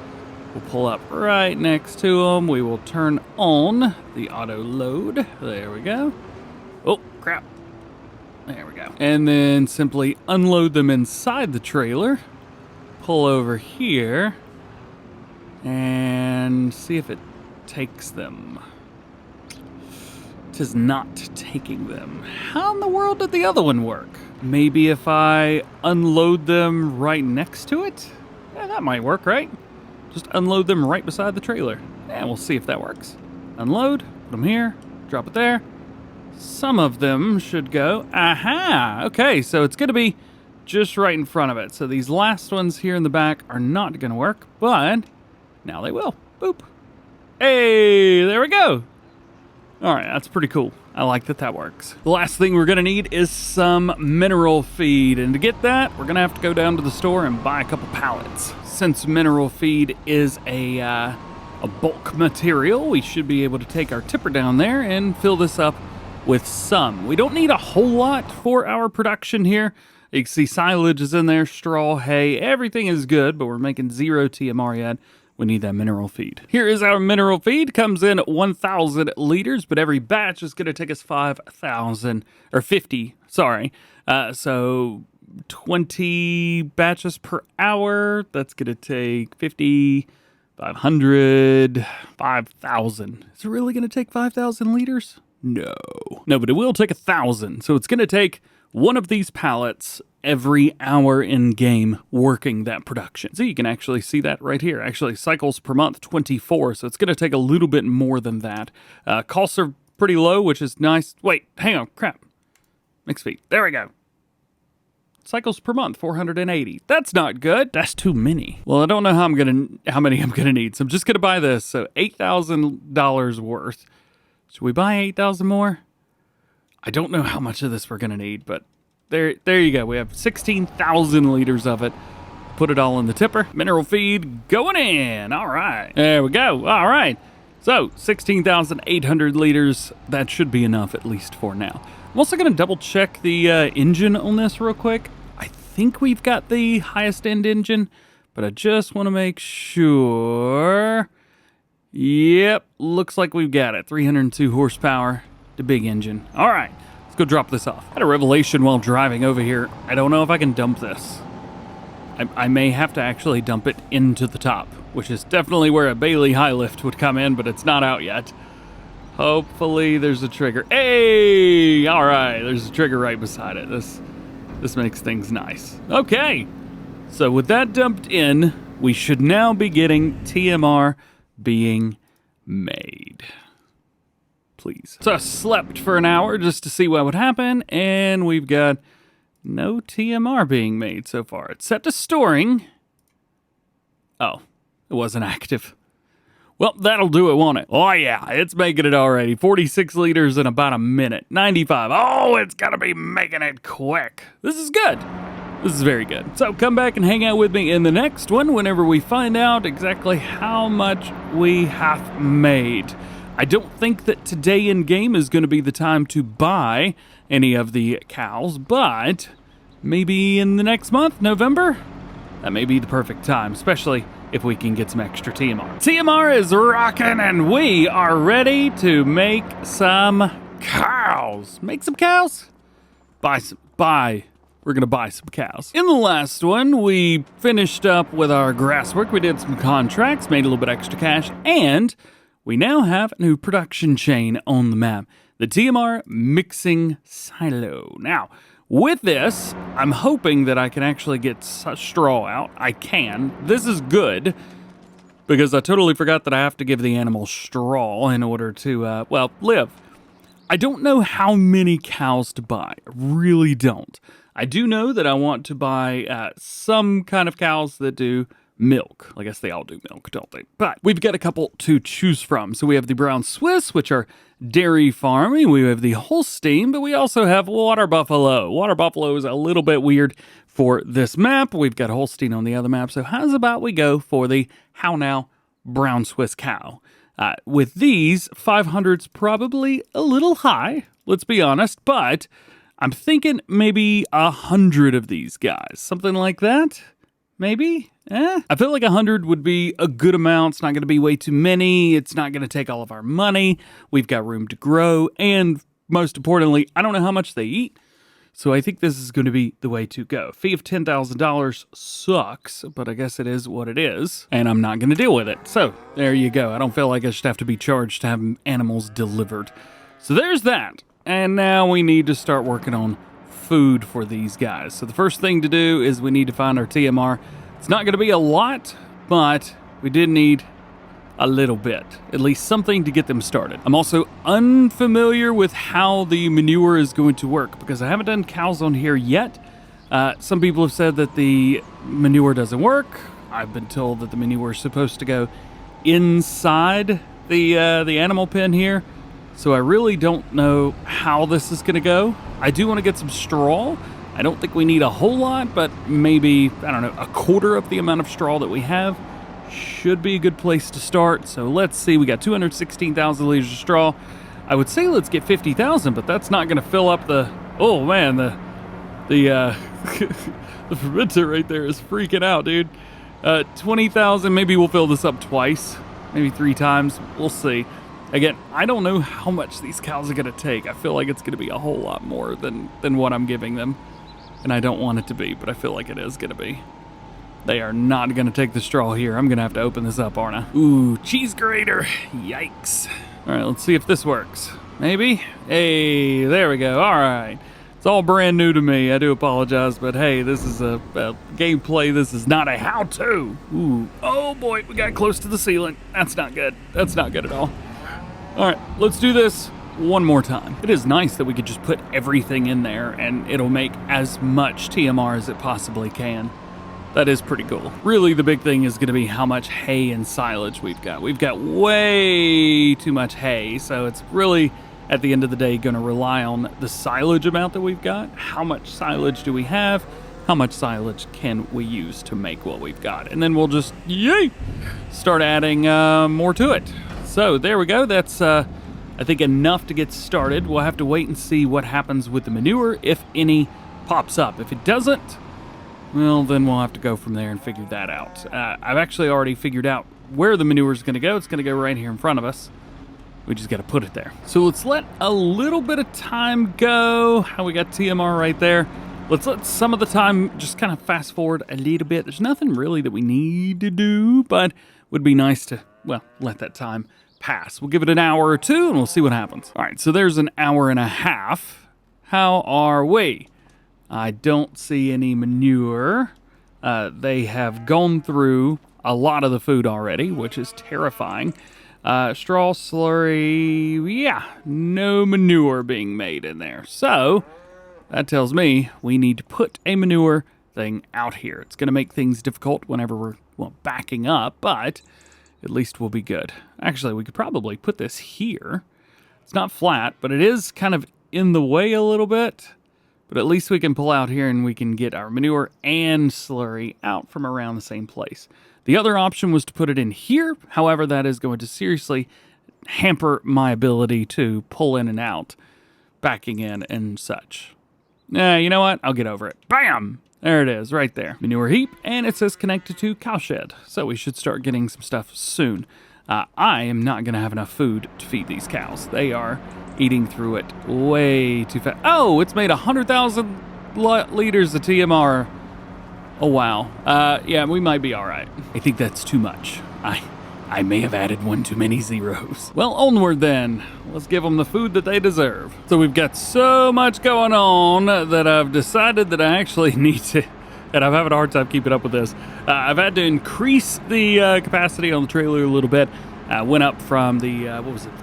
We'll pull up right next to them. We will turn on the auto load. There we go. Oh, crap. There we go. And then simply unload them inside the trailer. Pull over here. And see if it takes them. It is not taking them. How in the world did the other one work? Maybe if I unload them right next to it? Yeah, that might work, right? Just unload them right beside the trailer. And we'll see if that works. Unload, put them here, drop it there. Some of them should go. Aha! Okay, so it's going to be just right in front of it. So these last ones here in the back are not going to work, but now they will. Boop. Hey, there we go. All right, that's pretty cool. I like that works. The last thing we're going to need is some mineral feed. And to get that, we're going to have to go down to the store and buy a couple pallets. Since mineral feed is a bulk material, we should be able to take our tipper down there and fill this up with some. We don't need a whole lot for our production here. You can see silage is in there, straw, hay, everything is good, but we're making 0 TMR yet. We need that mineral feed. Here is our mineral feed. Comes in 1,000 liters, but every batch is going to take us 5,000, or 50, sorry. So 20 batches per hour. That's going to take 50 500, 5,000. Is it really going to take 5,000 liters? No. No, but it will take 1,000. So it's going to take one of these pallets every hour in game working that production. So you can actually see that right here. Actually, cycles per month, 24. So it's going to take a little bit more than that. Costs are pretty low, which is nice. Wait, hang on, crap. Mixed feed. There we go. Cycles per month, 480. That's not good. That's too many. Well, I don't know how many I'm gonna need. So I'm just gonna buy this. So $8,000 worth. Should we buy 8,000 more? I don't know how much of this we're gonna need, but there you go. We have 16,000 liters of it. Put it all in the tipper. Mineral feed going in. All right. There we go. All right. So 16,800 liters. That should be enough, at least for now. I'm also going to double check the engine on this real quick. I think we've got the highest end engine, but I just want to make sure. Yep, looks like we've got it. 302 horsepower, the big engine. All right, let's go drop this off. I had a revelation while driving over here. I don't know if I can dump this. I may have to actually dump it into the top, which is definitely where a Bailey high lift would come in, but it's not out yet. Hopefully there's a trigger. Hey! All right, there's a trigger right beside it. This makes things nice. Okay, so with that dumped in, we should now be getting TMR being made. Please. So I slept for an hour just to see what would happen, and we've got no TMR being made so far. It's set to storing. Oh, it wasn't active. Well, that'll do it, won't it? Oh, yeah, it's making it already. 46 liters in about a minute. 95. Oh, it's going to be making it quick. This is good. This is very good. So come back and hang out with me in the next one whenever we find out exactly how much we have made. I don't think that today in game is going to be the time to buy any of the cows, but maybe in the next month, November, that may be the perfect time, especially if we can get some extra TMR. TMR is rocking, and we are ready to make some cows. Make some cows? We're gonna buy some cows. In the last one, we finished up with our grass work. We did some contracts, made a little bit extra cash, and we now have a new production chain on the map. The TMR mixing silo. Now, with this, I'm hoping that I can actually get straw out. I can. This is good, because I totally forgot that I have to give the animal straw in order to, live. I don't know how many cows to buy. I really don't. I do know that I want to buy some kind of cows that do milk. I guess they all do milk, don't they? But we've got a couple to choose from. So we have the Brown Swiss, which are dairy farming. We have the Holstein, but we also have Water Buffalo. Water Buffalo is a little bit weird for this map. We've got Holstein on the other map. So how's about we go for the How Now Brown Swiss cow? With these, 500's probably a little high, let's be honest, but I'm thinking maybe 100 of these guys. Something like that? Maybe? I feel like 100 would be a good amount. It's not going to be way too many. It's not going to take all of our money. We've got room to grow. And most importantly, I don't know how much they eat. So I think this is going to be the way to go. Fee of $10,000 sucks, but I guess it is what it is. And I'm not going to deal with it. So there you go. I don't feel like I should have to be charged to have animals delivered. So there's that. And now we need to start working on food for these guys. So the first thing to do is we need to find our TMR. It's not going to be a lot, but we did need a little bit, at least something to get them started. I'm also unfamiliar with how the manure is going to work because I haven't done cows on here yet. Some people have said that the manure doesn't work. I've been told that the manure is supposed to go inside the animal pen here. So I really don't know how this is going to go. I do want to get some straw. I don't think we need a whole lot, but maybe, I don't know, a quarter of the amount of straw that we have should be a good place to start. So let's see, we got 216,000 liters of straw. I would say let's get 50,000, but that's not going to fill up the, oh man, the the fermenter right there is freaking out, dude. 20,000, maybe we'll fill this up twice, maybe 3 times, we'll see. Again, I don't know how much these cows are going to take. I feel like it's going to be a whole lot more than what I'm giving them. And I don't want it to be, but I feel like it is going to be. They are not going to take the straw here. I'm going to have to open this up, aren't I? Ooh, cheese grater. Yikes. All right, let's see if this works. Maybe? Hey, there we go. All right. It's all brand new to me. I do apologize, but hey, this is a gameplay. This is not a how-to. Ooh. Oh, boy. We got close to the ceiling. That's not good. That's not good at all. All right, let's do this one more time. It is nice that we could just put everything in there and it'll make as much TMR as it possibly can. That is pretty cool. Really, the big thing is going to be how much hay and silage we've got. We've got way too much hay, so it's really, at the end of the day, going to rely on the silage amount that we've got. How much silage do we have? How much silage can we use to make what we've got? And then we'll just, yay, start adding more to it. So there we go. That's, I think, enough to get started. We'll have to wait and see what happens with the manure, if any pops up. If it doesn't, well, then we'll have to go from there and figure that out. I've actually already figured out where the manure is going to go. It's going to go right here in front of us. We just got to put it there. So let's let a little bit of time go. How we got TMR right there. Let's let some of the time just kind of fast forward a little bit. There's nothing really that we need to do, but it would be nice to, well, let that time pass. We'll give it an hour or two and we'll see what happens. All right, so there's an hour and a half. How are we? I don't see any manure. They have gone through a lot of the food already, which is terrifying. Straw slurry, yeah, no manure being made in there. So that tells me we need to put a manure thing out here. It's going to make things difficult whenever we're, well, backing up, but at least we'll be good. Actually, we could probably put this here. It's not flat, but it is kind of in the way a little bit. But at least we can pull out here and we can get our manure and slurry out from around the same place. The other option was to put it in here. However, that is going to seriously hamper my ability to pull in and out, backing in and such. You know what? I'll get over it. Bam! There it is, right there. Manure heap, and it says connected to cowshed. So we should start getting some stuff soon. I am not going to have enough food to feed these cows. They are eating through it way too fast. Oh, it's made 100,000 liters of TMR. Oh, wow. Yeah, we might be all right. I think that's too much. I may have added one too many zeros. Well, onward then. Let's give them the food that they deserve. So we've got so much going on that I've decided that I actually need to, and I'm having a hard time keeping up with this. I've had to increase the capacity on the trailer a little bit. Went up from the,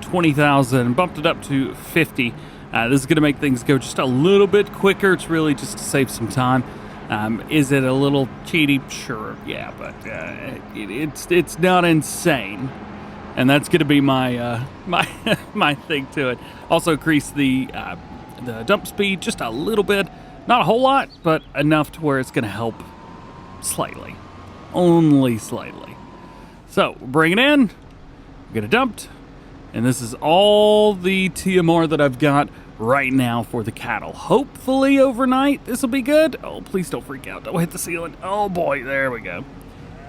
20,000, bumped it up to 50. This is going to make things go just a little bit quicker. It's really just to save some time. Is it a little cheaty? Sure, yeah, but it's not insane. And that's going to be my my thing to it. Also increase the dump speed just a little bit. Not a whole lot, but enough to where it's going to help slightly. Only slightly. So, bring it in. Get it dumped, and this is all the TMR that I've got right now for the cattle. Hopefully overnight this will be good. Oh, please don't freak out. Don't hit the ceiling. Oh boy, there we go.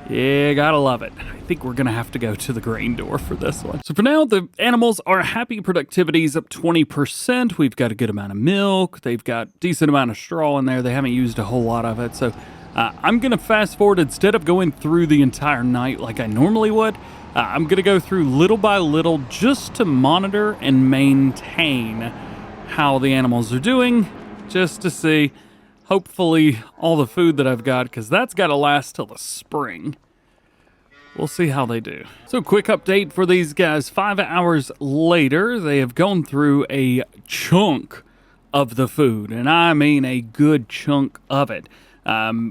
Yeah, gotta love it. I think we're gonna have to go to the grain door for this one. So for now, the animals are happy. Productivity's up 20%. We've got a good amount of milk. They've got decent amount of straw in there. They haven't used a whole lot of it. So I'm gonna fast forward. Instead of going through the entire night like I normally would, I'm going to go through little by little just to monitor and maintain how the animals are doing, just to see, hopefully, all the food that I've got, because that's got to last till the spring. We'll see how they do. So quick update for these guys. 5 hours later, they have gone through a chunk of the food, and I mean a good chunk of it.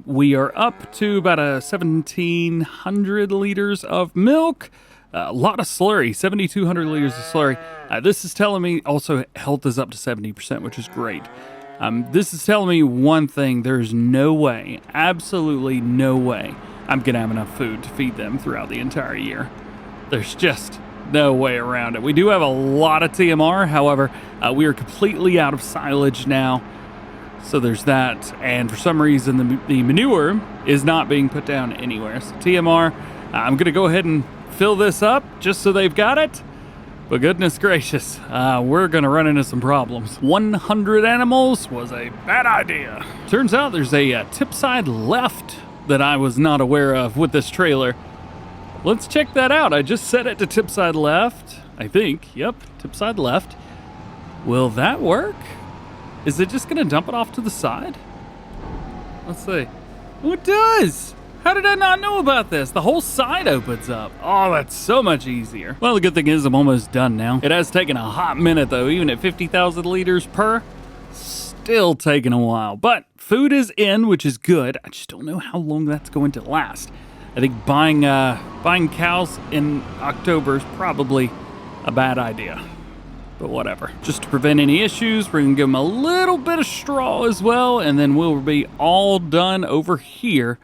We are up to about 1,700 liters of milk, a lot of slurry, 7,200 liters of slurry. This is telling me also health is up to 70%, which is great. This is telling me one thing: there's no way, absolutely no way, I'm going to have enough food to feed them throughout the entire year. There's just no way around it. We do have a lot of TMR, however, we are completely out of silage now. So there's that, and for some reason the manure is not being put down anywhere. So TMR, I'm going to go ahead and fill this up just so they've got it. But goodness gracious, we're going to run into some problems. 100 animals was a bad idea. Turns out there's a tip side left that I was not aware of with this trailer. Let's check that out. I just set it to tip side left, I think. Yep, tip side left. Will that work? Is it just gonna dump it off to the side? Let's see. Oh, it does! How did I not know about this? The whole side opens up. Oh, that's so much easier. Well, the good thing is I'm almost done now. It has taken a hot minute though, even at 50,000 liters per. Still taking a while, but food is in, which is good. I just don't know how long that's going to last. I think buying cows in October is probably a bad idea, but whatever. Just to prevent any issues, we're gonna give them a little bit of straw as well, and then we'll be all done over here.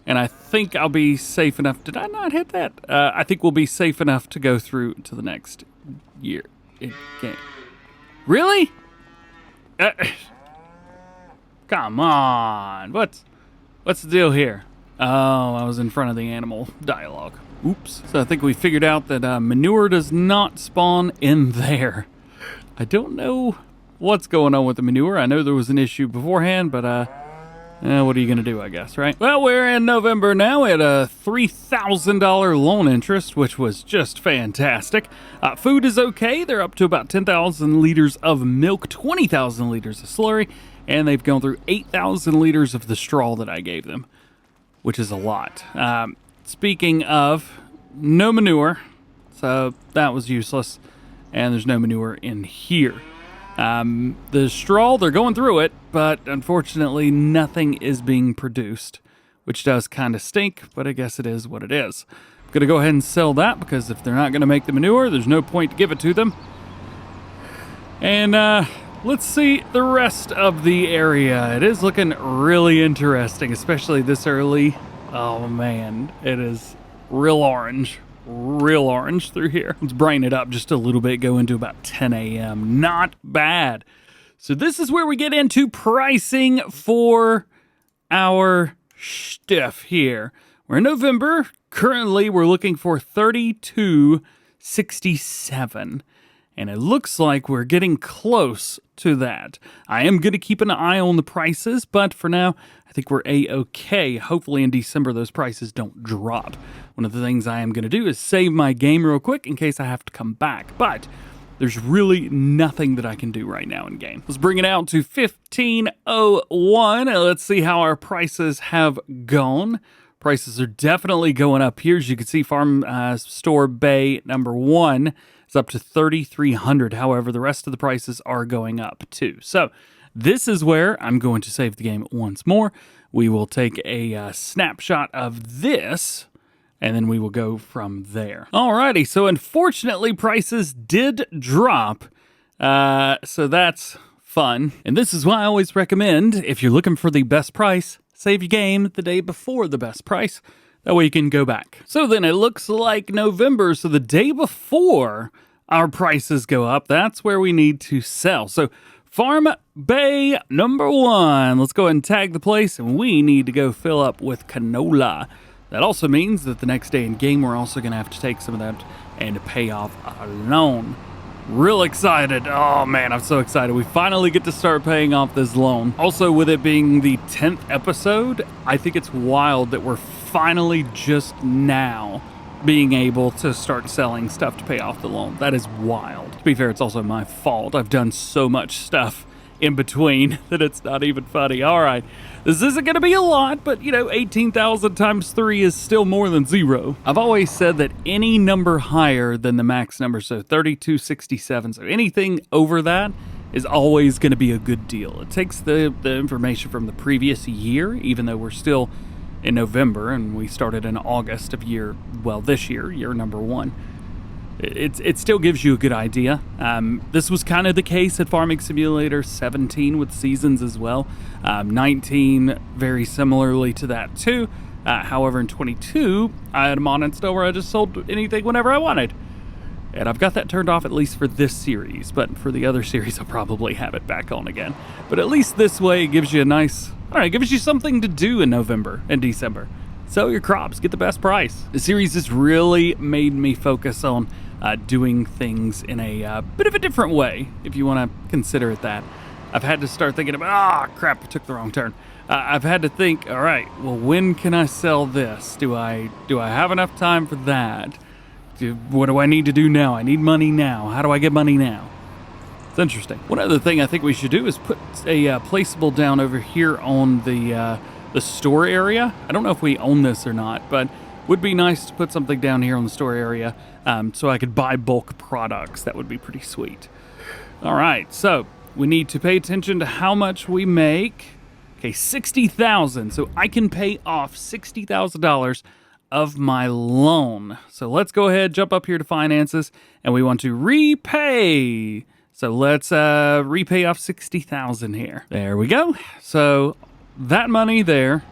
And I think I'll be safe enough. Did I not hit that? I think we'll be safe enough to go through to the next year. Really? Come on. What's the deal here? Oh, I was in front of the animal dialogue. Oops. So I think we figured out that manure does not spawn in there. I don't know what's going on with the manure. I know there was an issue beforehand, but what are you going to do, I guess, right? Well, we're in November now at a $3,000 loan interest, which was just fantastic. Food is okay. They're up to about 10,000 liters of milk, 20,000 liters of slurry, and they've gone through 8,000 liters of the straw that I gave them, which is a lot. Speaking of, no manure, so that was useless, and there's no manure in here. The straw, they're going through it, but unfortunately nothing is being produced, which does kind of stink, but I guess it is what it is. I'm going to go ahead and sell that because if they're not going to make the manure, there's no point to give it to them. And let's see the rest of the area. It is looking really interesting, especially this early. Oh man, it is real orange through here. Let's brighten it up just a little bit, go into about 10 a.m. Not bad. So this is where we get into pricing for our stuff here. We're in November. Currently, we're looking for $32.67. And it looks like we're getting close to that. I am going to keep an eye on the prices, but for now, I think we're A-okay. Hopefully in December, those prices don't drop. One of the things I am going to do is save my game real quick in case I have to come back. But there's really nothing that I can do right now in game. Let's bring it out to 1501, and let's see how our prices have gone. Prices are definitely going up here. As you can see, Farm Store Bay number 1 is up to 3,300. However, the rest of the prices are going up too. So this is where I'm going to save the game once more. We will take a snapshot of this, and then we will go from there. Alrighty, so unfortunately prices did drop, so that's fun. And this is why I always recommend, if you're looking for the best price, save your game the day before the best price. That way you can go back. So then it looks like November, so the day before our prices go up, that's where we need to sell. So Farm Bay number 1. Let's go ahead and tag the place, and we need to go fill up with canola. That also means that the next day in game, we're also going to have to take some of that and pay off our loan. Real excited. Oh man, I'm so excited. We finally get to start paying off this loan. Also, with it being the 10th episode, I think it's wild that we're finally just now being able to start selling stuff to pay off the loan. That is wild. To be fair, it's also my fault. I've done so much stuff in between that it's not even funny. All right, this isn't going to be a lot, but you know, 18,000 times 3 is still more than 0. I've always said that any number higher than the max number, so 3267, so anything over that is always going to be a good deal. It takes the information from the previous year, even though we're still in November and we started in August of this year, year number 1. It still gives you a good idea. This was kind of the case at Farming Simulator 17 with seasons as well. 19 very similarly to that too. However, in 22, I had a mod install where I just sold anything whenever I wanted. And I've got that turned off at least for this series, but for the other series, I'll probably have it back on again. But at least this way, it gives you a nice, gives you something to do in November and December. Sell your crops, get the best price. The series has really made me focus on doing things in a bit of a different way, if you want to consider it that. I've had to start thinking about, crap, I took the wrong turn. I've had to think, all right, well, when can I sell this? Do I have enough time for that? What do I need to do now? I need money now. How do I get money now? It's interesting. One other thing I think we should do is put a placeable down over here on the store area. I don't know if we own this or not, but would be nice to put something down here on the store area so I could buy bulk products. That would be pretty sweet. All right, so we need to pay attention to how much we make. Okay, $60,000. So I can pay off $60,000 of my loan. So let's go ahead, jump up here to finances, and we want to repay. So let's repay off $60,000 here. There we go. So that money there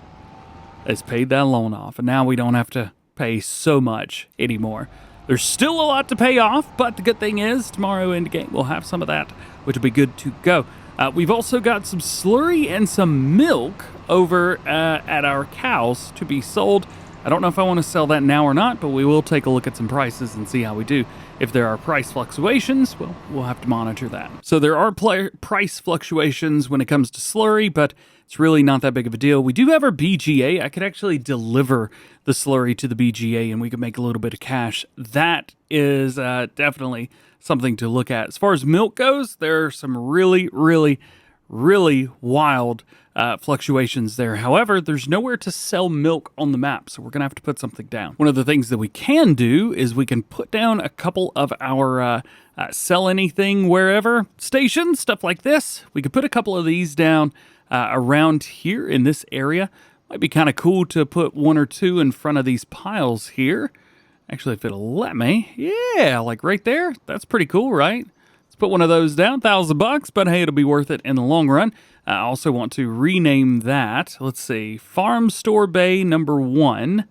has paid that loan off, and now we don't have to pay so much anymore. There's still a lot to pay off, but the good thing is tomorrow in the game we'll have some of that, which will be good to go. We've also got some slurry and some milk over at our cows to be sold. I don't know if I want to sell that now or not, but we will take a look at some prices and see how we do. If there are price fluctuations, well, we'll have to monitor that. So there are price fluctuations when it comes to slurry, but it's really not that big of a deal. We do have our BGA. I could actually deliver the slurry to the BGA and we could make a little bit of cash. That is definitely something to look at. As far as milk goes, there are some really wild fluctuations there. However, there's nowhere to sell milk on the map, so we're going to have to put something down. One of the things that we can do is we can put down a couple of our sell anything wherever stations, stuff like this. We could put a couple of these down around here in this area. Might be kind of cool to put one or two in front of these piles here. Actually, if it'll let me. Yeah, like right there. That's pretty cool, right? Let's put one of those down, $1,000, but hey, it'll be worth it in the long run. I also want to rename that. Let's see, Farm Store Bay number 1.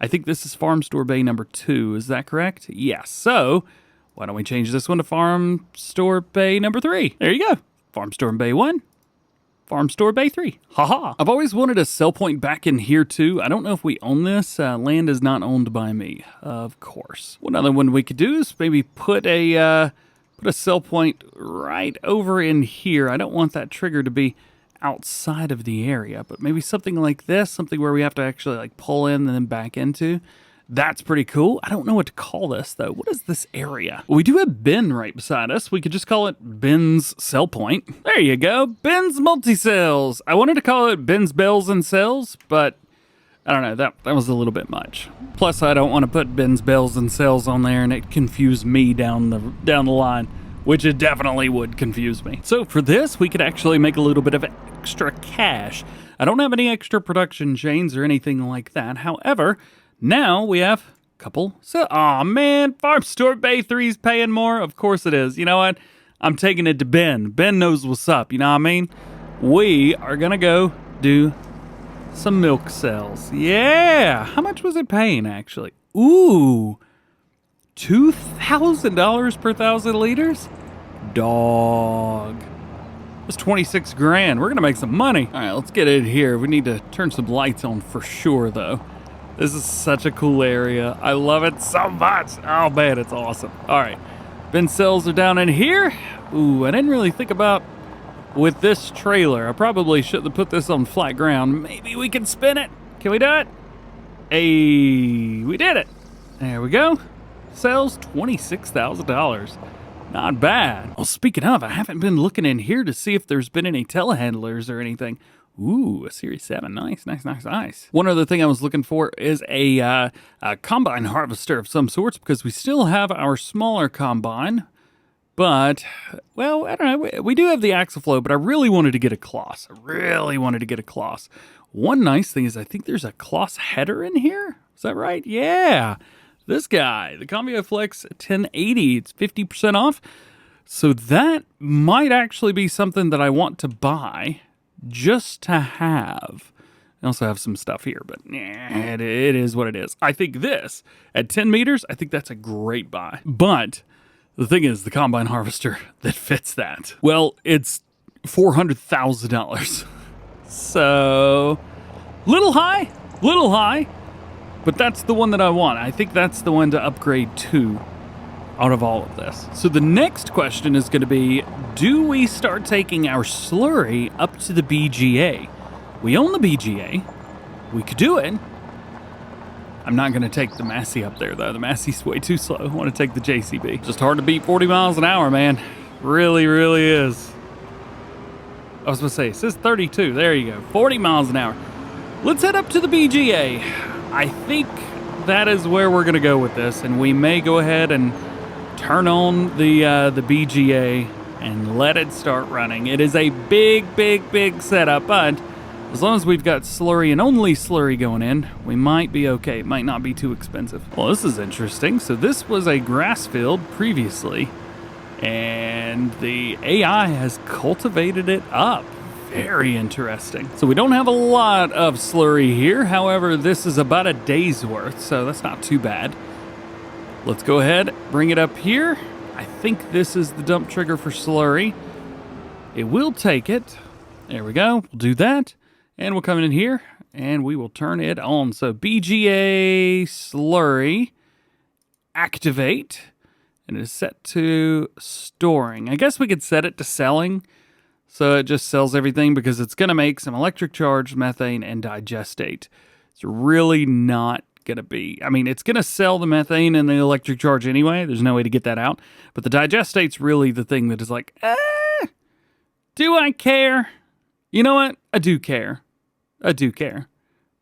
I think this is Farm Store Bay number 2. Is that correct? Yes. So why don't we change this one to Farm Store Bay number 3? There you go. Farm Store Bay 1. Farm Store Bay 3. Haha. I've always wanted a sell point back in here too. I don't know if we own this. Land is not owned by me, of course. One other one we could do is maybe put a sell point right over in here. I don't want that trigger to be outside of the area, but maybe something like this, something where we have to actually like pull in and then back into. That's pretty cool. I don't know what to call this though. What is this area? Well, we do have Ben right beside us. We could just call it Ben's Sell Point. There you go. Ben's Multi-Cells. I wanted to call it Ben's Bells and Cells, but I don't know. That was a little bit much. Plus, I don't want to put Ben's Bells and Cells on there and it confuse me down the line, which it definitely would confuse me. So for this, we could actually make a little bit of extra cash. I don't have any extra production chains or anything like that. However, now we have a couple. So, aw man, Farm Store Bay 3's paying more. Of course it is. You know what? I'm taking it to Ben. Ben knows what's up. You know what I mean? We are going to go do some milk sales. Yeah. How much was it paying actually? Ooh. $2,000 per 1,000 liters? Dog. That's 26 grand. We're going to make some money. All right, let's get in here. We need to turn some lights on for sure though. This is such a cool area. I love it so much. Oh man, it's awesome. All right, bin cells are down in here. Ooh, I didn't really think about with this trailer. I probably should have put this on flat ground. Maybe we can spin it. Can we do it? Hey, we did it. There we go. Sells $26,000. Not bad. Well, speaking of, I haven't been looking in here to see if there's been any telehandlers or anything. Ooh, a Series 7. Nice. One other thing I was looking for is a combine harvester of some sorts because we still have our smaller combine. But, well, I don't know. We do have the Axoflow, but I really wanted to get a Kloss. One nice thing is I think there's a Kloss header in here. Is that right? Yeah. This guy, the Combio Flex 1080. It's 50% off. So that might actually be something that I want to buy. Just to have. I also have some stuff here, but it is what it is. I think this, at 10 meters, I think that's a great buy. But the thing is, the combine harvester that fits that, well, it's $400,000. So, little high, but that's the one that I want. I think that's the one to upgrade to out of all of this. So the next question is going to be, do we start taking our slurry up to the BGA? We own the BGA. We could do it. I'm not going to take the Massey up there, though. The Massey's way too slow. I want to take the JCB. Just hard to beat 40 miles an hour, man. Really, really is. I was going to say, it says 32. There you go. 40 miles an hour. Let's head up to the BGA. I think that is where we're going to go with this, and we may go ahead and turn on the BGA and let it start running. It is a big, big, big setup, but as long as we've got slurry and only slurry going in, we might be okay. It might not be too expensive. Well, this is interesting. So this was a grass field previously, and the AI has cultivated it up. Very interesting. So we don't have a lot of slurry here. However, this is about a day's worth, so that's not too bad. Let's go ahead, bring it up here. I think this is the dump trigger for slurry. It will take it. There we go. We'll do that. And we'll come in here and we will turn it on. So BGA slurry, activate, and it is set to storing. I guess we could set it to selling. So it just sells everything because it's going to make some electric charge, methane, and digestate. It's really not going to be, I mean, it's going to sell the methane and the electric charge anyway. There's no way to get that out. But the digestate's really the thing that is like, do I care? You know what? I do care. I do care.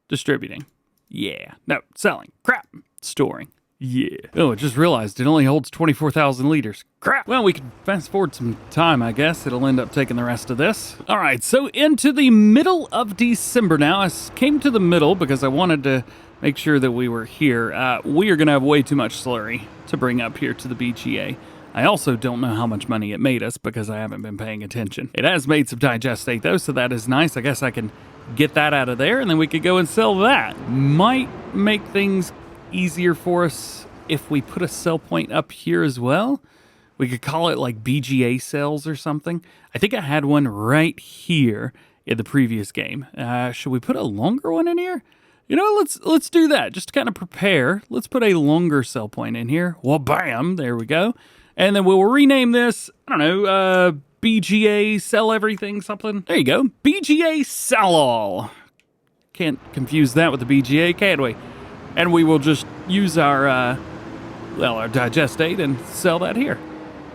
Distributing. Yeah. No, selling. Crap. Storing. Yeah. Oh, I just realized it only holds 24,000 liters. Crap. Well, we can fast forward some time, I guess. It'll end up taking the rest of this. All right, so into the middle of December now. I came to the middle because I wanted to make sure that we were here. We are going to have way too much slurry to bring up here to the BGA. I also don't know how much money it made us because I haven't been paying attention. It has made some digestate, though, so that is nice. I guess I can get that out of there, and then we could go and sell that. Might make things easier for us if we put a sell point up here as well. We could call it like BGA cells or something. I think I had one right here in the previous game. Should we put a longer one in here? You know, let's do that. Just to kind of prepare. Let's put a longer sell point in here. Well, bam, there we go. And then we'll rename this, I don't know, BGA sell everything, something. There you go. BGA sell all. Can't confuse that with the BGA, can we? And we will just use our, our digestate and sell that here.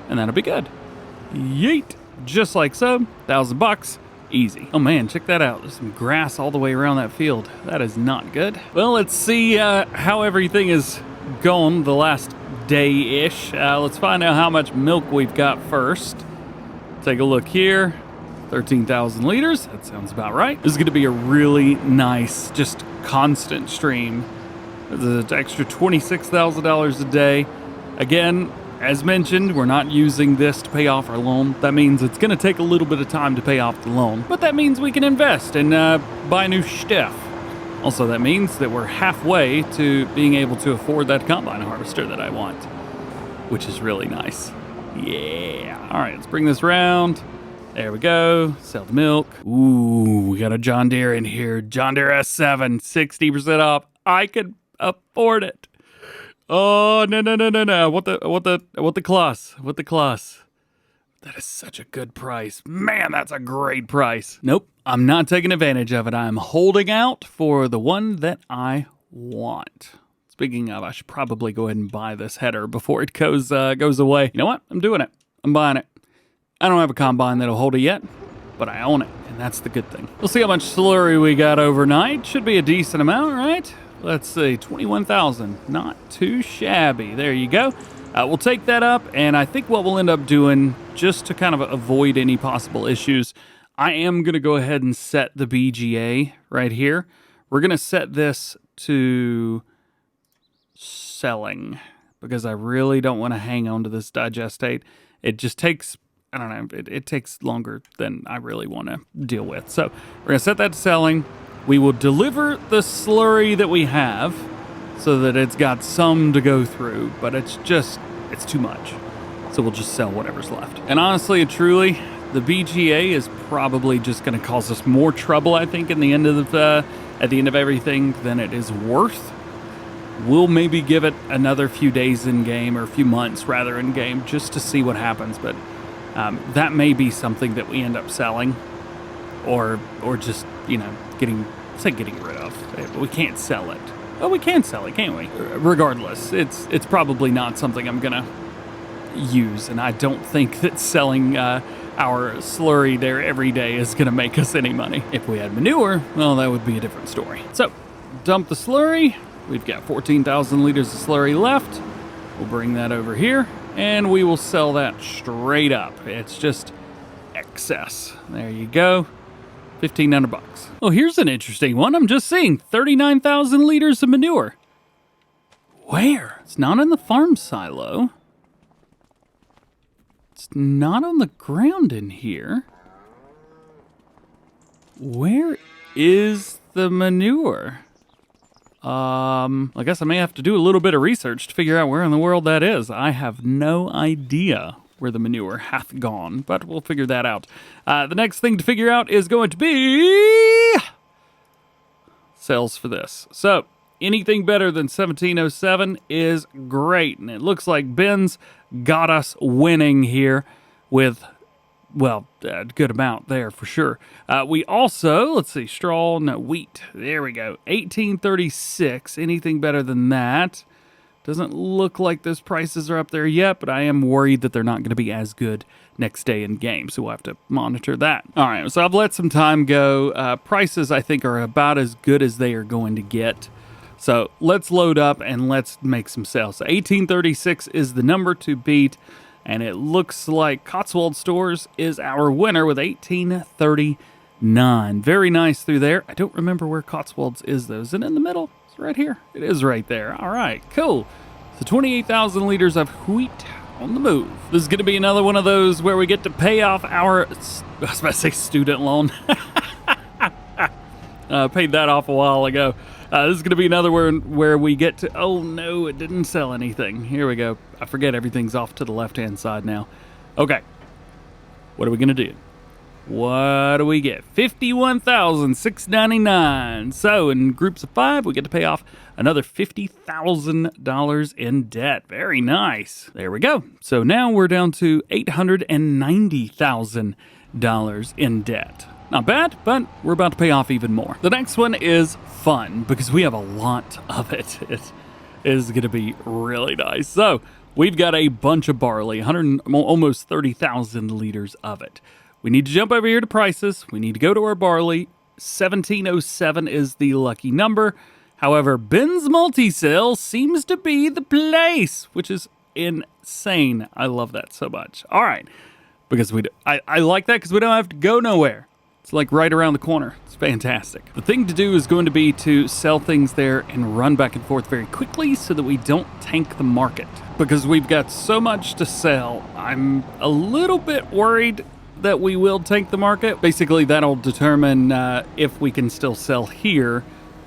And that'll be good. Yeet. Just like so. $1,000. Easy. Oh man, check that out. There's some grass all the way around that field. That is not good. Well, let's see how everything is going the last day-ish. Let's find out how much milk we've got first. Take a look here. 13,000 liters. That sounds about right. This is going to be a really nice, just constant stream. There's an extra $26,000 a day. Again, as mentioned, we're not using this to pay off our loan. That means it's going to take a little bit of time to pay off the loan. But that means we can invest and buy new stuff. Also, that means that we're halfway to being able to afford that combine harvester that I want, which is really nice. Yeah. All right, let's bring this around. There we go. Sell the milk. Ooh, we got a John Deere in here. John Deere S7, 60% off. I could afford it. Oh, no. What the class? What the class? That is such a good price. Man, that's a great price. Nope, I'm not taking advantage of it. I'm holding out for the one that I want. Speaking of, I should probably go ahead and buy this header before it goes away. You know what? I'm doing it. I'm buying it. I don't have a combine that'll hold it yet, but I own it, and that's the good thing. We'll see how much slurry we got overnight. Should be a decent amount, right? Let's see, 21,000. Not too shabby. There you go. We'll take that up, and I think what we'll end up doing, just to kind of avoid any possible issues, I am going to go ahead and set the BGA right here. We're going to set this to selling, because I really don't want to hang on to this digestate. It just takes, I don't know, it takes longer than I really want to deal with. So we're going to set that to selling. We will deliver the slurry that we have so that it's got some to go through, but it's too much. So we'll just sell whatever's left. And honestly and truly, the BGA is probably just going to cause us more trouble, I think, at the end of everything than it is worth. We'll maybe give it another few days in game, or a few months rather in game, just to see what happens. But that may be something that we end up selling, or just getting rid of. We can't sell it. Well, we can sell it, can't we? Regardless, it's probably not something I'm gonna use, and I don't think that selling our slurry there every day is gonna make us any money. If we had manure, well, that would be a different story. So, dump the slurry. We've got 14,000 liters of slurry left. We'll bring that over here, and we will sell that straight up. It's just excess. There you go. 1,500 bucks. Oh, here's an interesting one. I'm just seeing 39,000 liters of manure. Where? It's not in the farm silo. It's not on the ground in here. Where is the manure? I guess I may have to do a little bit of research to figure out where in the world that is. I have no idea where the manure hath gone, but we'll figure that out. The next thing to figure out is going to be sales for this. So anything better than 1707 is great, and it looks like Ben's got us winning here with, well, a good amount there for sure. We also, let's see, wheat. There we go. 1836. Anything better than that? Doesn't look like those prices are up there yet, but I am worried that they're not going to be as good next day in game, so we'll have to monitor that. All right, so I've let some time go. Prices, I think, are about as good as they are going to get. So let's load up and let's make some sales. So 1836 is the number to beat. And it looks like Cotswold Stores is our winner with 1839. Very nice through there. I don't remember where Cotswolds is, though. Is it in the middle? It's right here. It is right there. All right, cool. So 28,000 liters of wheat on the move. This is going to be another one of those where we get to pay off our, I was about to say student loan. Paid that off a while ago. This is going to be another one where we get to... Oh, no, it didn't sell anything. Here we go. I forget everything's off to the left-hand side now. Okay. What are we going to do? What do we get? $51,699. So, in groups of 5, we get to pay off another $50,000 in debt. Very nice. There we go. So, now we're down to $890,000 in debt. Not bad, but we're about to pay off even more. The next one is fun because we have a lot of it. It is going to be really nice. So we've got a bunch of barley, almost 30,000 liters of it. We need to jump over here to prices. We need to go to our barley. 1707 is the lucky number. However, Ben's multi-sale seems to be the place, which is insane. I love that so much. All right, because I like that because we don't have to go nowhere. It's like right around the corner. It's fantastic. The thing to do is going to be to sell things there and run back and forth very quickly so that we don't tank the market. Because we've got so much to sell, I'm a little bit worried that we will tank the market. Basically, that'll determine if we can still sell here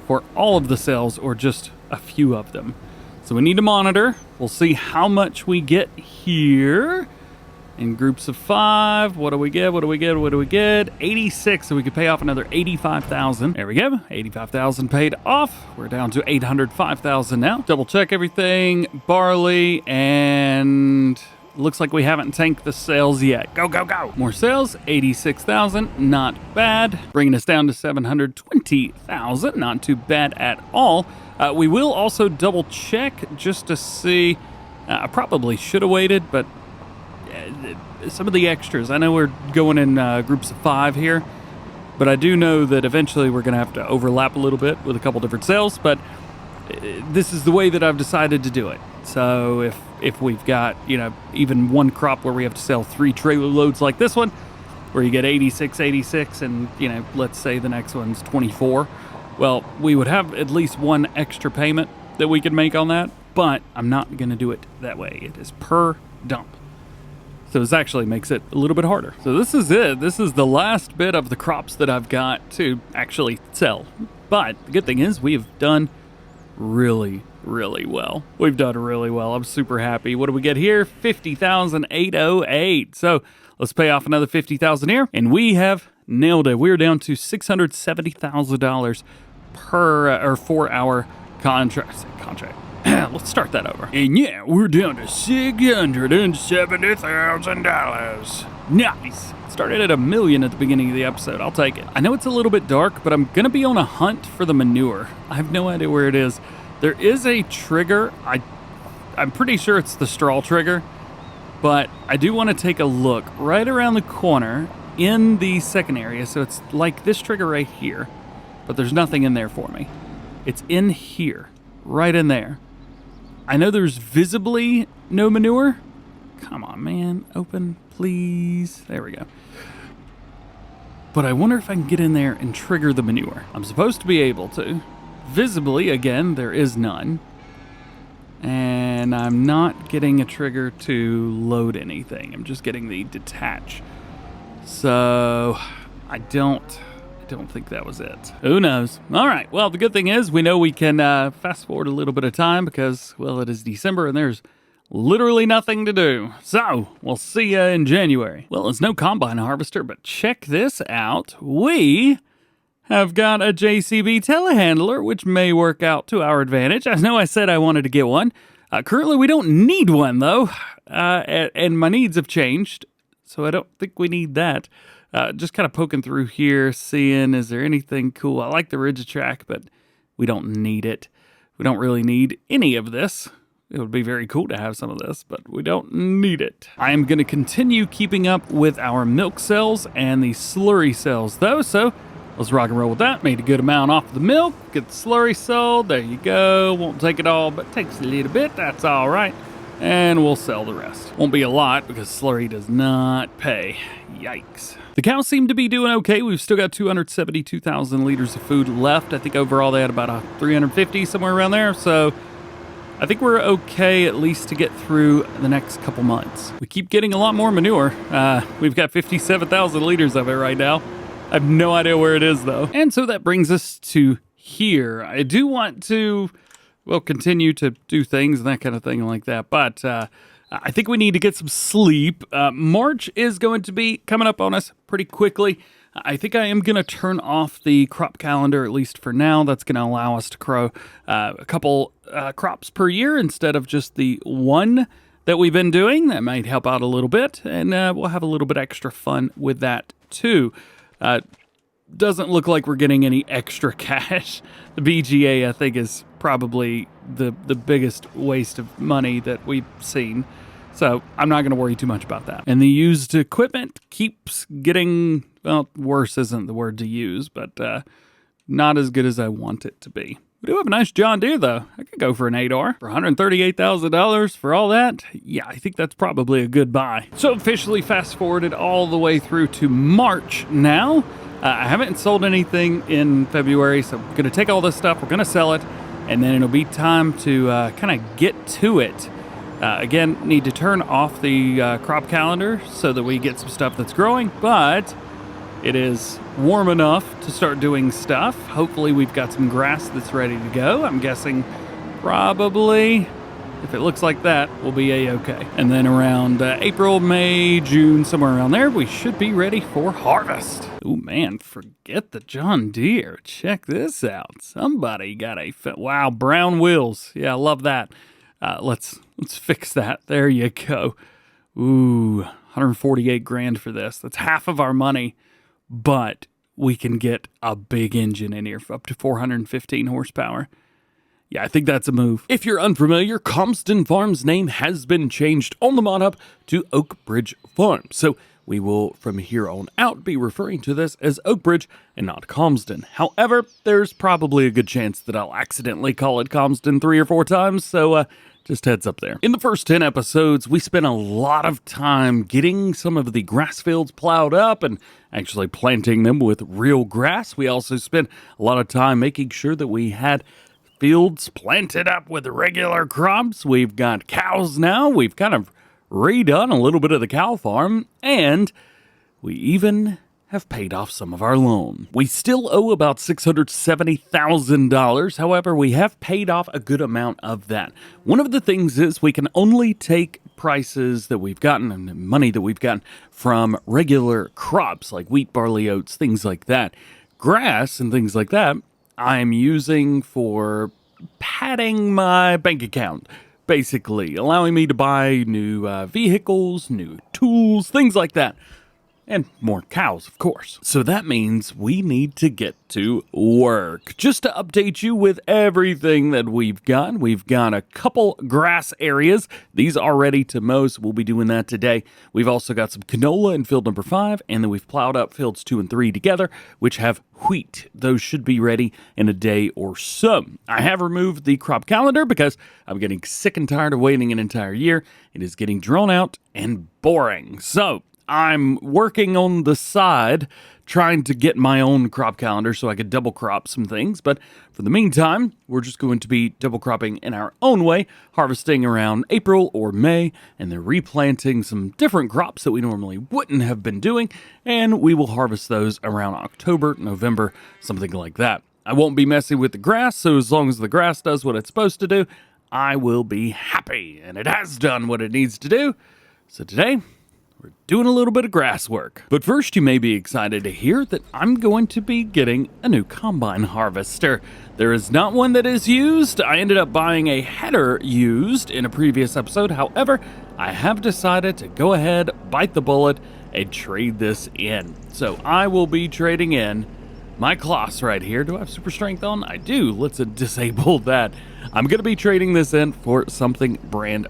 for all of the sales or just a few of them. So we need to monitor. We'll see how much we get here. In groups of 5, what do we get? 86, so we could pay off another 85,000. There we go, 85,000 paid off. We're down to 805,000 now. Double check everything, barley, and looks like we haven't tanked the sales yet. Go, go, go. More sales, 86,000, not bad. Bringing us down to 720,000, not too bad at all. We will also double check just to see, I probably should have waited, but some of the extras. I know we're going in groups of 5 here, but I do know that eventually we're going to have to overlap a little bit with a couple different sales, but this is the way that I've decided to do it. So if we've got, even one crop where we have to sell 3 trailer loads like this one, where you get 86, and, let's say the next one's 24, well, we would have at least one extra payment that we could make on that, but I'm not going to do it that way. It is per dump. So this actually makes it a little bit harder. So this is it. This is the last bit of the crops that I've got to actually sell. But the good thing is we have done really, really well. We've done really well. I'm super happy. What do we get here? 50,808. So let's pay off another 50,000 here. And we have nailed it. We're down to $670,000 for our contract. Let's start that over. And yeah, we're down to $670,000. Nice. Started at $1 million at the beginning of the episode. I'll take it. I know it's a little bit dark, but I'm going to be on a hunt for the manure. I have no idea where it is. There is a trigger. I'm pretty sure it's the straw trigger, but I do want to take a look right around the corner in the second area. So it's like this trigger right here, but there's nothing in there for me. It's in here, right in there. I know there's visibly no manure. Come on, man. Open, please. There we go. But I wonder if I can get in there and trigger the manure. I'm supposed to be able to. Visibly, again, there is none. And I'm not getting a trigger to load anything. I'm just getting the detach. So I don't think that was it. Who knows? All right. Well, the good thing is we know we can fast forward a little bit of time because, well, it is December and there's literally nothing to do. So we'll see you in January. Well, it's no combine harvester, but check this out. We have got a JCB telehandler, which may work out to our advantage. I know I said I wanted to get one. Currently, we don't need one, though, and my needs have changed, so I don't think we need that. Just kind of poking through here, seeing, is there anything cool? I like the Rigitrack, but we don't need it. We don't really need any of this. It would be very cool to have some of this, but we don't need it. I am going to continue keeping up with our milk cells and the slurry cells, though, so let's rock and roll with that. Made a good amount off the milk. Get the slurry sold. There you go. Won't take it all, but takes a little bit. That's all right. And we'll sell the rest. Won't be a lot because slurry does not pay. Yikes. The cows seem to be doing okay. We've still got 272,000 liters of food left. I think overall they had about 350, somewhere around there. So I think we're okay at least to get through the next couple months. We keep getting a lot more manure. We've got 57,000 liters of it right now. I have no idea where it is, though. And so that brings us to here. I do want to, well, continue to do things and that kind of thing like that, but I think we need to get some sleep. March is going to be coming up on us pretty quickly. I think I am going to turn off the crop calendar, at least for now. That's going to allow us to grow a couple crops per year instead of just the one that we've been doing. That might help out a little bit, and we'll have a little bit extra fun with that, too. Doesn't look like we're getting any extra cash. The BGA, I think, is probably the biggest waste of money that we've seen. So I'm not going to worry too much about that. And the used equipment keeps getting, well, worse isn't the word to use, but not as good as I want it to be. We do have a nice John Deere, though. I could go for an 8R for $138,000 for all that. Yeah, I think that's probably a good buy. So officially fast forwarded all the way through to March now. I haven't sold anything in February, so I'm going to take all this stuff, we're going to sell it, and then it'll be time to kind of get to it. Again, need to turn off the crop calendar so that we get some stuff that's growing, but it is warm enough to start doing stuff. Hopefully we've got some grass that's ready to go. I'm guessing probably, if it looks like that, we'll be a-okay. And then around April, May, June, somewhere around there, we should be ready for harvest. Oh man, forget the John Deere. Check this out. Somebody got a, wow, brown wheels. Yeah, I love that. Let's fix that. There you go. Ooh, 148 grand for this. That's half of our money, but we can get a big engine in here for up to 415 horsepower. Yeah, I think that's a move. If you're unfamiliar, Calmsden Farm's name has been changed on the mod hub to Oak Bridge Farm. So we will, from here on out, be referring to this as Oak Bridge and not Calmsden. However, there's probably a good chance that I'll accidentally call it Calmsden 3 or 4 times, so just heads up there. In the first 10 episodes, we spent a lot of time getting some of the grass fields plowed up and actually planting them with real grass. We also spent a lot of time making sure that we had fields planted up with regular crops. We've got cows now. We've kind of redone a little bit of the cow farm, and we even have paid off some of our loan. We still owe about $670,000. However, we have paid off a good amount of that. One of the things is we can only take prices that we've gotten and money that we've gotten from regular crops like wheat, barley, oats, things like that. Grass and things like that I'm using for padding my bank account. basically, allowing me to buy new vehicles, new tools, things like that. And more cows, of course. So that means we need to get to work. Just to update you with everything that we've got a couple grass areas. These are ready to mow, so we'll be doing that today. We've also got some canola in field number 5, and then we've plowed up fields 2 and 3 together, which have wheat. Those should be ready in a day or so. I have removed the crop calendar because I'm getting sick and tired of waiting an entire year. It is getting drawn out and boring. So I'm working on the side trying to get my own crop calendar so I could double crop some things. But for the meantime, we're just going to be double cropping in our own way, harvesting around April or May, and then replanting some different crops that we normally wouldn't have been doing. And we will harvest those around October, November, something like that. I won't be messing with the grass, so as long as the grass does what it's supposed to do, I will be happy. And it has done what it needs to do. So today, we're doing a little bit of grass work. But first, you may be excited to hear that I'm going to be getting a new combine harvester. There is not one that is used. I ended up buying a header used in a previous episode. However, I have decided to go ahead, bite the bullet, and trade this in. So I will be trading in my Kloss right here. Do I have super strength on? I do. Let's disable that. I'm going to be trading this in for something brand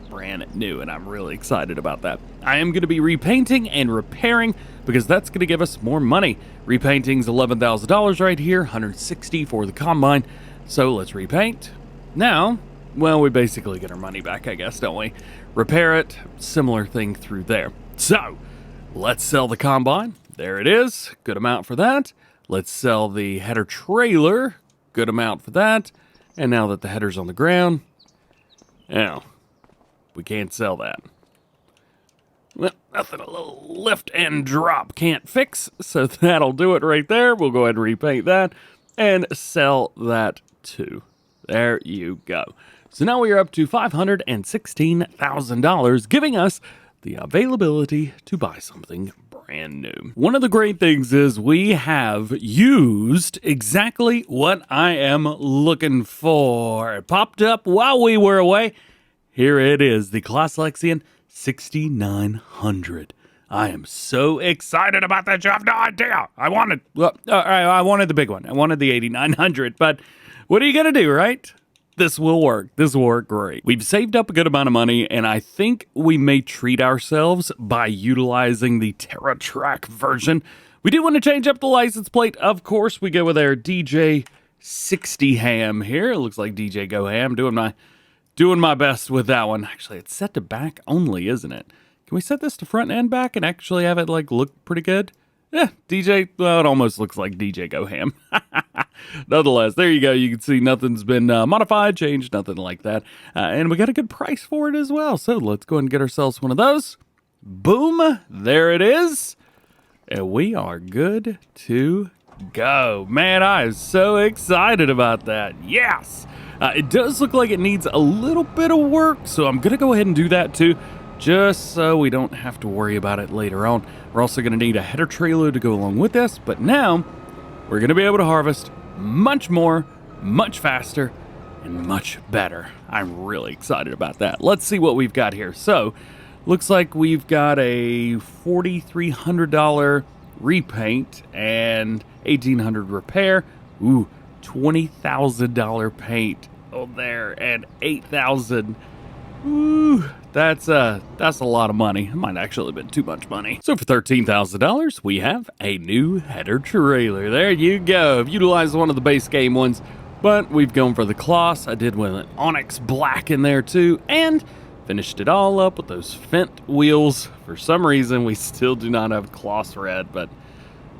new, and I'm really excited about that. I am going to be repainting and repairing because that's going to give us more money. Repainting's $11,000 right here, $160 for the combine. So let's repaint. Now, well, we basically get our money back, I guess, don't we? Repair it, similar thing through there. So let's sell the combine. There it is. Good amount for that. Let's sell the header trailer. Good amount for that. And now that the header's on the ground, now we can't sell that. Well, nothing a little lift and drop can't fix, so that'll do it right there. We'll go ahead and repaint that and sell that too. There you go. So now we are up to $516,000, giving us the availability to buy something brand new. One of the great things is we have used exactly what I am looking for. It popped up while we were away. Here it is, the Kloss Lexion 6900. I am so excited about that. You have no idea. I wanted the big one. I wanted the 8900, but what are you going to do, right? This will work. This will work great. We've saved up a good amount of money, and I think we may treat ourselves by utilizing the TerraTrack version. We do want to change up the license plate. Of course, we go with our DjGoHam here. It looks like DjGoHam. Doing my best with that one. Actually, it's set to back only, isn't it? Can we set this to front and back and actually have it look pretty good? Yeah, well, it almost looks like DjGoHam. Nonetheless, there you go. You can see nothing's been modified, changed, nothing like that. And we got a good price for it as well. So let's go ahead and get ourselves one of those. Boom. There it is. And we are good to go. Man, I am so excited about that. Yes. It does look like it needs a little bit of work, so I'm going to go ahead and do that too, just so we don't have to worry about it later on. We're also going to need a header trailer to go along with this, but now we're going to be able to harvest much more, much faster, and much better. I'm really excited about that. Let's see what we've got here. So, looks like we've got a $4,300 repaint and $1,800 repair. Ooh, $20,000 paint on there and $8,000. Ooh, that's a lot of money. It might actually have been too much money. So for $13,000, we have a new header trailer. There you go. I've utilized one of the base game ones, but we've gone for the Kloss. I did with an Onyx Black in there too, and finished it all up with those Fendt wheels. For some reason, we still do not have Kloss Red, but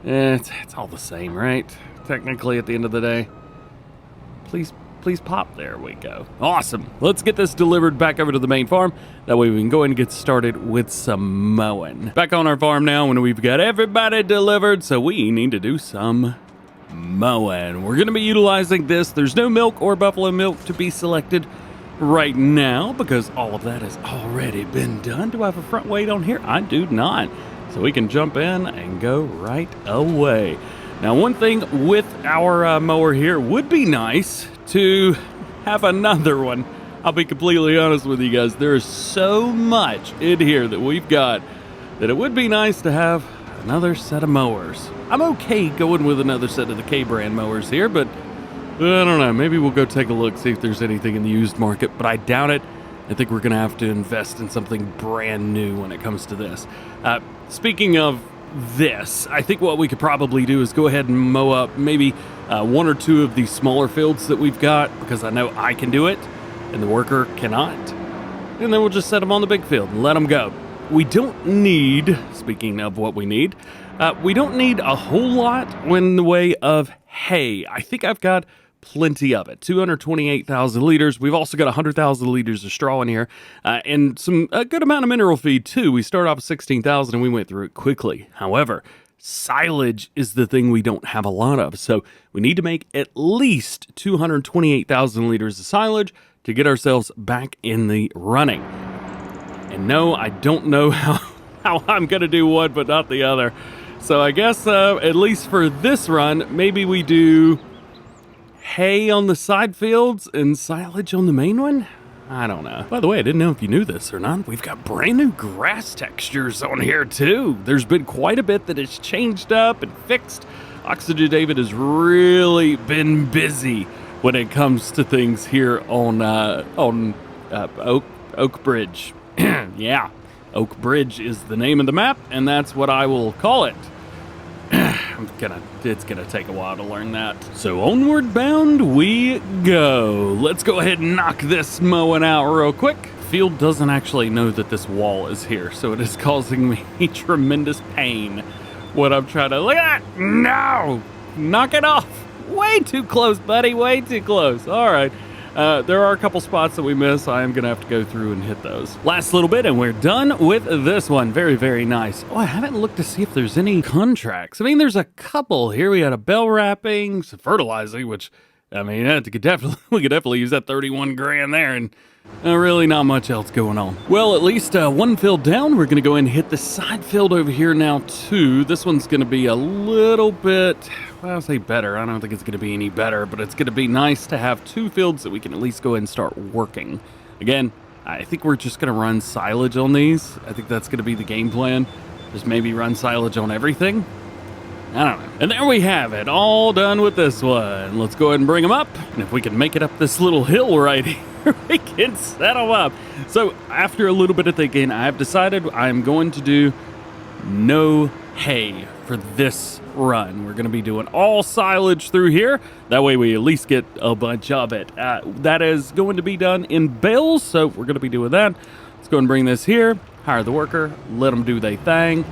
it's all the same, right? Technically, at the end of the day. Please pop. There we go. Awesome. Let's get this delivered back over to the main farm. That way we can go in and get started with some mowing. Back on our farm now, when we've got everybody delivered, so we need to do some mowing. We're going to be utilizing this. There's no milk or buffalo milk to be selected right now because all of that has already been done. Do I have a front weight on here? I do not. So we can jump in and go right away. Now, one thing with our mower here would be nice to have another one. I'll be completely honest with you guys. There is so much in here that we've got that it would be nice to have another set of mowers. I'm okay going with another set of the K-brand mowers here, but I don't know. Maybe we'll go take a look, see if there's anything in the used market, but I doubt it. I think we're going to have to invest in something brand new when it comes to this. Speaking of this, I think what we could probably do is go ahead and mow up maybe one or two of these smaller fields that we've got, because I know I can do it and the worker cannot. And then we'll just set them on the big field and let them go. We don't need, speaking of what we need, we don't need a whole lot in the way of hay. I think I've got plenty of it. 228,000 liters. We've also got 100,000 liters of straw in here, and a good amount of mineral feed too. We started off with 16,000 and we went through it quickly. However, silage is the thing we don't have a lot of, so we need to make at least 228,000 liters of silage to get ourselves back in the running. And no, I don't know how I'm gonna do one but not the other. So I guess at least for this run, maybe we do hay on the side fields and silage on the main one? I don't know. By the way, I didn't know if you knew this or not. We've got brand new grass textures on here too. There's been quite a bit that has changed up and fixed. Oxygen David has really been busy when it comes to things here on Oak Bridge. Yeah, Oak Bridge is the name of the map, and that's what I will call it. It's gonna take a while to learn that. So onward bound we go. Let's go ahead and knock this mowing out real quick. Field doesn't actually know that this wall is here, so it is causing me tremendous pain when I'm trying to look at. No, knock it off. Way too close, buddy. Way too close. All right. There are a couple spots that we miss. I am going to have to go through and hit those. Last little bit, and we're done with this one. Very, very nice. Oh, I haven't looked to see if there's any contracts. I mean, there's a couple here. We got a bell wrapping, some fertilizing, which, I mean, we could definitely use that 31 grand there, and really not much else going on. Well, at least one field down. We're going to go in and hit the side field over here now, too. This one's going to be a little bit, well, I'll say better. I don't think it's going to be any better, but it's going to be nice to have two fields that we can at least go ahead and start working. Again, I think we're just going to run silage on these. I think that's going to be the game plan. Just maybe run silage on everything. I don't know. And there we have it, all done with this one. Let's go ahead and bring them up. And if we can make it up this little hill right here, we can set them up. So after a little bit of thinking, I've decided I'm going to do no hay for this run. We're going to be doing all silage through here. That way we at least get a bunch of it. That is going to be done in bales, so we're going to be doing that. Let's go and bring this here, hire the worker, let them do their thing.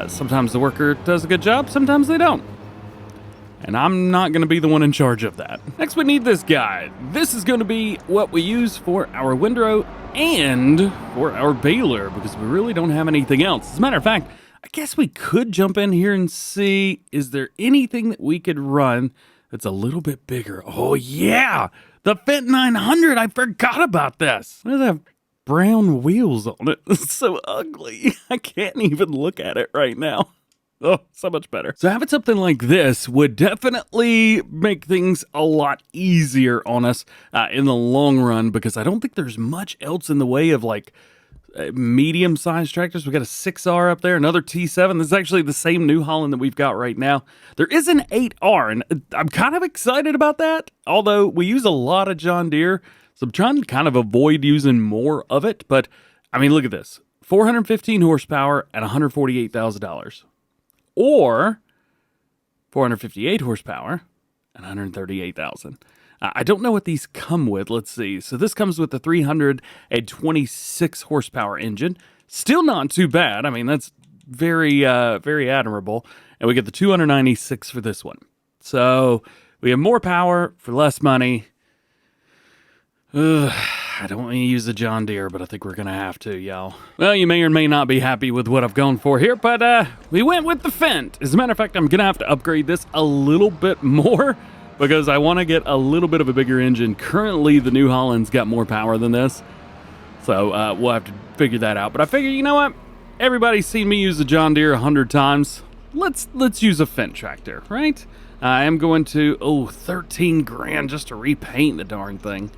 Sometimes the worker does a good job, sometimes they don't. And I'm not going to be the one in charge of that. Next, we need this guy. This is going to be what we use for our windrow and for our baler, because we really don't have anything else. As a matter of fact, I guess we could jump in here and see, is there anything that we could run that's a little bit bigger? Oh, yeah, the Fendt 900. I forgot about this. What does that have? Brown wheels on it. It's so ugly. I can't even look at it right now. Oh, so much better. So having something like this would definitely make things a lot easier on us in the long run, because I don't think there's much else in the way of like medium-sized tractors. We got a 6R up there, another T7. This is actually the same New Holland that we've got right now. There is an 8R, and I'm kind of excited about that, although we use a lot of John Deere. So I'm trying to kind of avoid using more of it, but I mean, look at this. 415 horsepower at $148,000. Or 458 horsepower and $138,000. I don't know what these come with. Let's see. So this comes with the 326 horsepower engine. Still not too bad. I mean, that's very, very admirable. And we get the 296 for this one. So we have more power for less money. I don't want to use the John Deere, but I think we're going to have to, y'all. Well, you may or may not be happy with what I've gone for here, but we went with the Fendt. As a matter of fact, I'm going to have to upgrade this a little bit more because I want to get a little bit of a bigger engine. Currently, the New Holland's got more power than this, so we'll have to figure that out. But I figure, you know what? Everybody's seen me use the John Deere 100 times. Let's use a Fendt tractor, right? I am going to, 13 grand just to repaint the darn thing.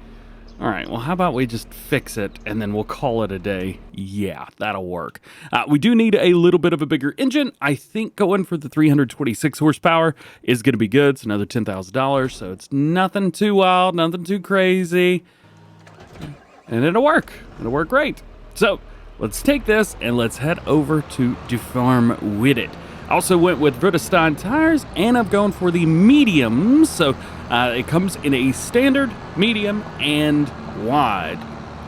All right, well, how about we just fix it and then we'll call it a day? Yeah, that'll work. We do need a little bit of a bigger engine. I think going for the 326 horsepower is going to be good. It's another $10,000, so it's nothing too wild, nothing too crazy. And it'll work. It'll work great. So let's take this and let's head over to DjGoHam with it. I also went with Bridgestone tires, and I'm going for the mediums. So it comes in a standard, medium, and wide.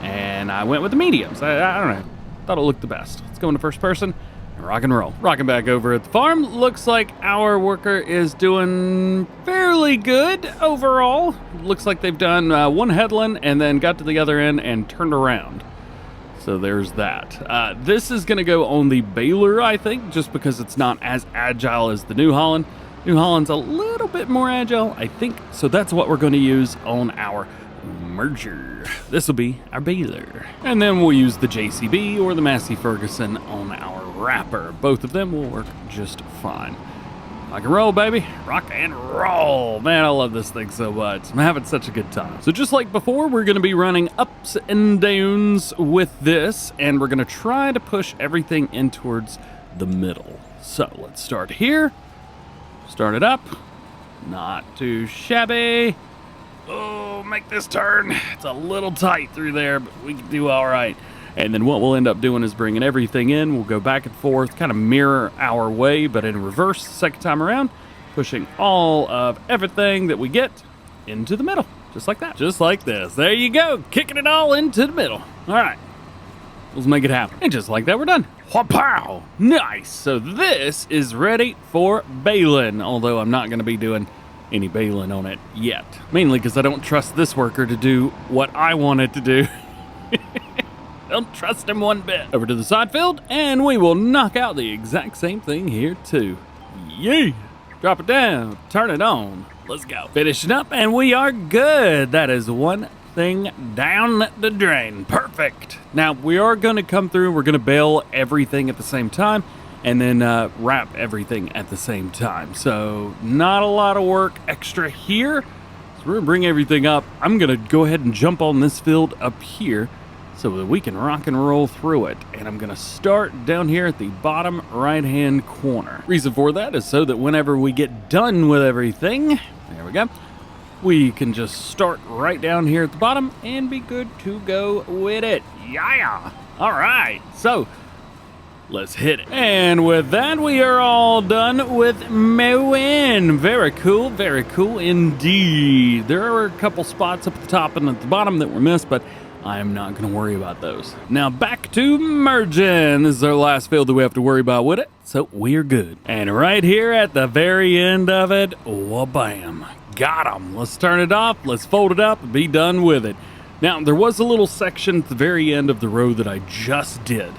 And I went with the mediums. I don't know. Thought it looked the best. Let's go into first person and rock and roll. Rocking back over at the farm. Looks like our worker is doing fairly good overall. Looks like they've done one headland and then got to the other end and turned around. So there's that. This is going to go on the baler, I think, just because it's not as agile as the New Holland. New Holland's a little bit more agile, I think. So that's what we're going to use on our merger. This will be our baler. And then we'll use the JCB or the Massey Ferguson on our wrapper. Both of them will work just fine. Rock and roll, baby. Rock and roll. Man, I love this thing so much. I'm having such a good time. So just like before, we're going to be running ups and downs with this, and we're going to try to push everything in towards the middle. So let's start here. Start it up. Not too shabby. Oh, make this turn. It's a little tight through there, but we can do all right. And then what we'll end up doing is bringing everything in. We'll go back and forth, kind of mirror our way, but in reverse the second time around, pushing all of everything that we get into the middle, just like that. Just like this. There you go. Kicking it all into the middle. All right. Let's make it happen. And just like that, we're done. Wha-pow! Nice. So this is ready for baling, although I'm not going to be doing any baling on it yet. Mainly because I don't trust this worker to do what I want it to do. Don't trust him one bit. Over to the side field, and we will knock out the exact same thing here too. Yay! Drop it down, turn it on. Let's go. Finishing up, and we are good. That is one thing down the drain. Perfect. Now, we are going to come through. We're going to bale everything at the same time, and then wrap everything at the same time. So, not a lot of work extra here. So, we're going to bring everything up. I'm going to go ahead and jump on this field up here, so that we can rock and roll through it. And I'm gonna start down here at the bottom right-hand corner. Reason for that is so that whenever we get done with everything, there we go, we can just start right down here at the bottom and be good to go with it. Yeah! All right, so let's hit it. And with that, we are all done with mowing. Very cool indeed. There are a couple spots up at the top and at the bottom that were missed, but I am not going to worry about those. Now back to merging. This is our last field that we have to worry about with it, so we're good. And right here at the very end of it, wha-bam. Got 'em. Let's turn it off, let's fold it up, and be done with it. Now, there was a little section at the very end of the row that I just did.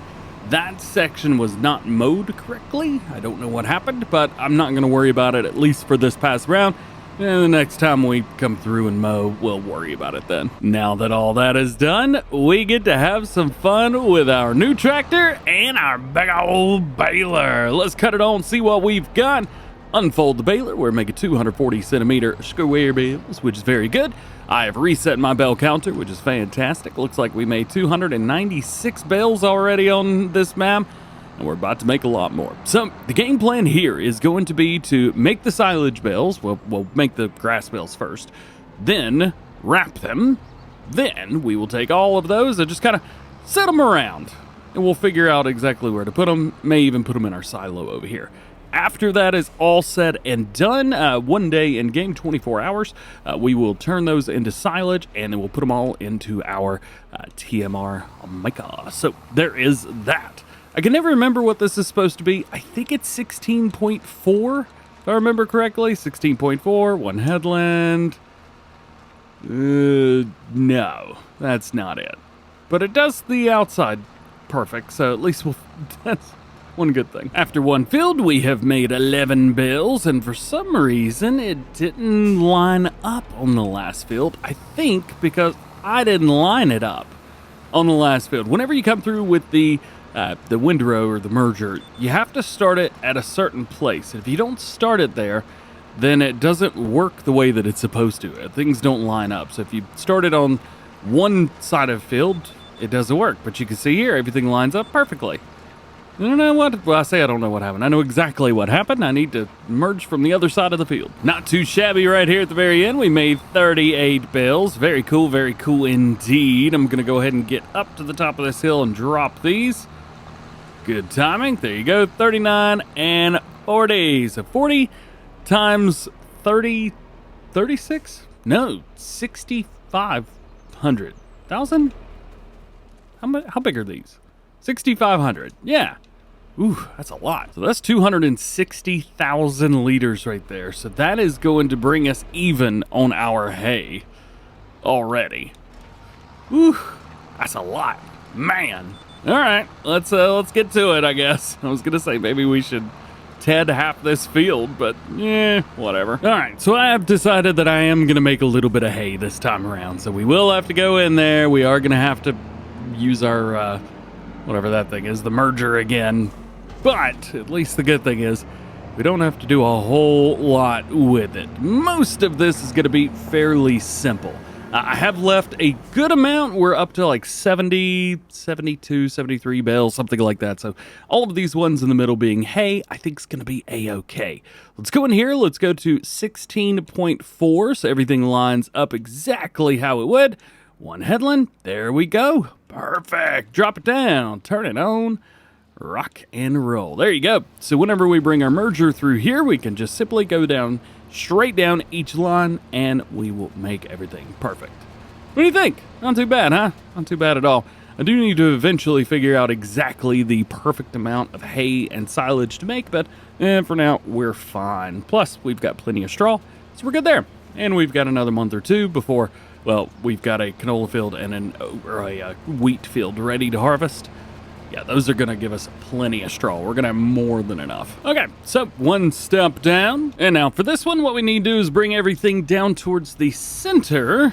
That section was not mowed correctly. I don't know what happened, but I'm not going to worry about it, at least for this past round. And the next time we come through and mow, we'll worry about it then. Now that all that is done, we get to have some fun with our new tractor and our big old baler. Let's cut it on, see what we've got. Unfold the baler. We're making 240 centimeter square bales, which is very good. I have reset my bale counter, which is fantastic. Looks like we made 296 bales already on this map. And we're about to make a lot more. So the game plan here is going to be to make the silage bales. We'll make the grass bales first, then wrap them. Then we will take all of those and just kind of set them around, and we'll figure out exactly where to put them. May even put them in our silo over here. After that is all said and done, one day in game, 24 hours, we will turn those into silage, and then we'll put them all into our TMR mica. So there is that. I can never remember what this is supposed to be. I think it's 16.4, if I remember correctly. 16.4, one headland. No, that's not it. But it does the outside perfect, so at least that's one good thing. After one field, we have made 11 bales, and for some reason, it didn't line up on the last field. I think because I didn't line it up on the last field. Whenever you come through with the windrow or the merger, you have to start it at a certain place. If you don't start it there, then it doesn't work the way that it's supposed to. Things don't line up. So if you start it on one side of the field, it doesn't work. But you can see here, everything lines up perfectly. I don't know what, well, I say I don't know what happened. I know exactly what happened. I need to merge from the other side of the field. Not too shabby right here at the very end. We made 38 bales. Very cool indeed. I'm gonna go ahead and get up to the top of this hill and drop these. Good timing. There you go, 39 and 40. So 40 times 30, 36? No, 6,500. Thousand? How big are these? 6,500, yeah. Ooh, that's a lot. So that's 260,000 liters right there. So that is going to bring us even on our hay already. Ooh, that's a lot, man. All right, let's get to it, I guess. I was gonna say maybe we should Ted half this field, but whatever. All right, so I have decided that I am gonna make a little bit of hay this time around. So we will have to go in there. We are gonna have to use our whatever that thing is, the merger again. But at least the good thing is we don't have to do a whole lot with it. Most of this is gonna be fairly simple. I have left a good amount. We're up to like 70, 72, 73 bales, something like that. So all of these ones in the middle being hay, I think is going to be a-okay. Let's go in here. Let's go to 16.4 so everything lines up exactly how it would. One headland. There we go. Perfect. Drop it down. Turn it on. Rock and roll. There you go. So whenever we bring our merger through here, we can just simply go down straight down each line and we will make everything perfect. What do you think? Not too bad, huh? Not too bad at all. I do need to eventually figure out exactly the perfect amount of hay and silage to make, but for now, we're fine. Plus, we've got plenty of straw, so we're good there. And we've got another month or two before, well, we've got a canola field and a wheat field ready to harvest. Yeah, those are gonna give us plenty of straw. We're gonna have more than enough. Okay, so one step down. And now for this one, what we need to do is bring everything down towards the center.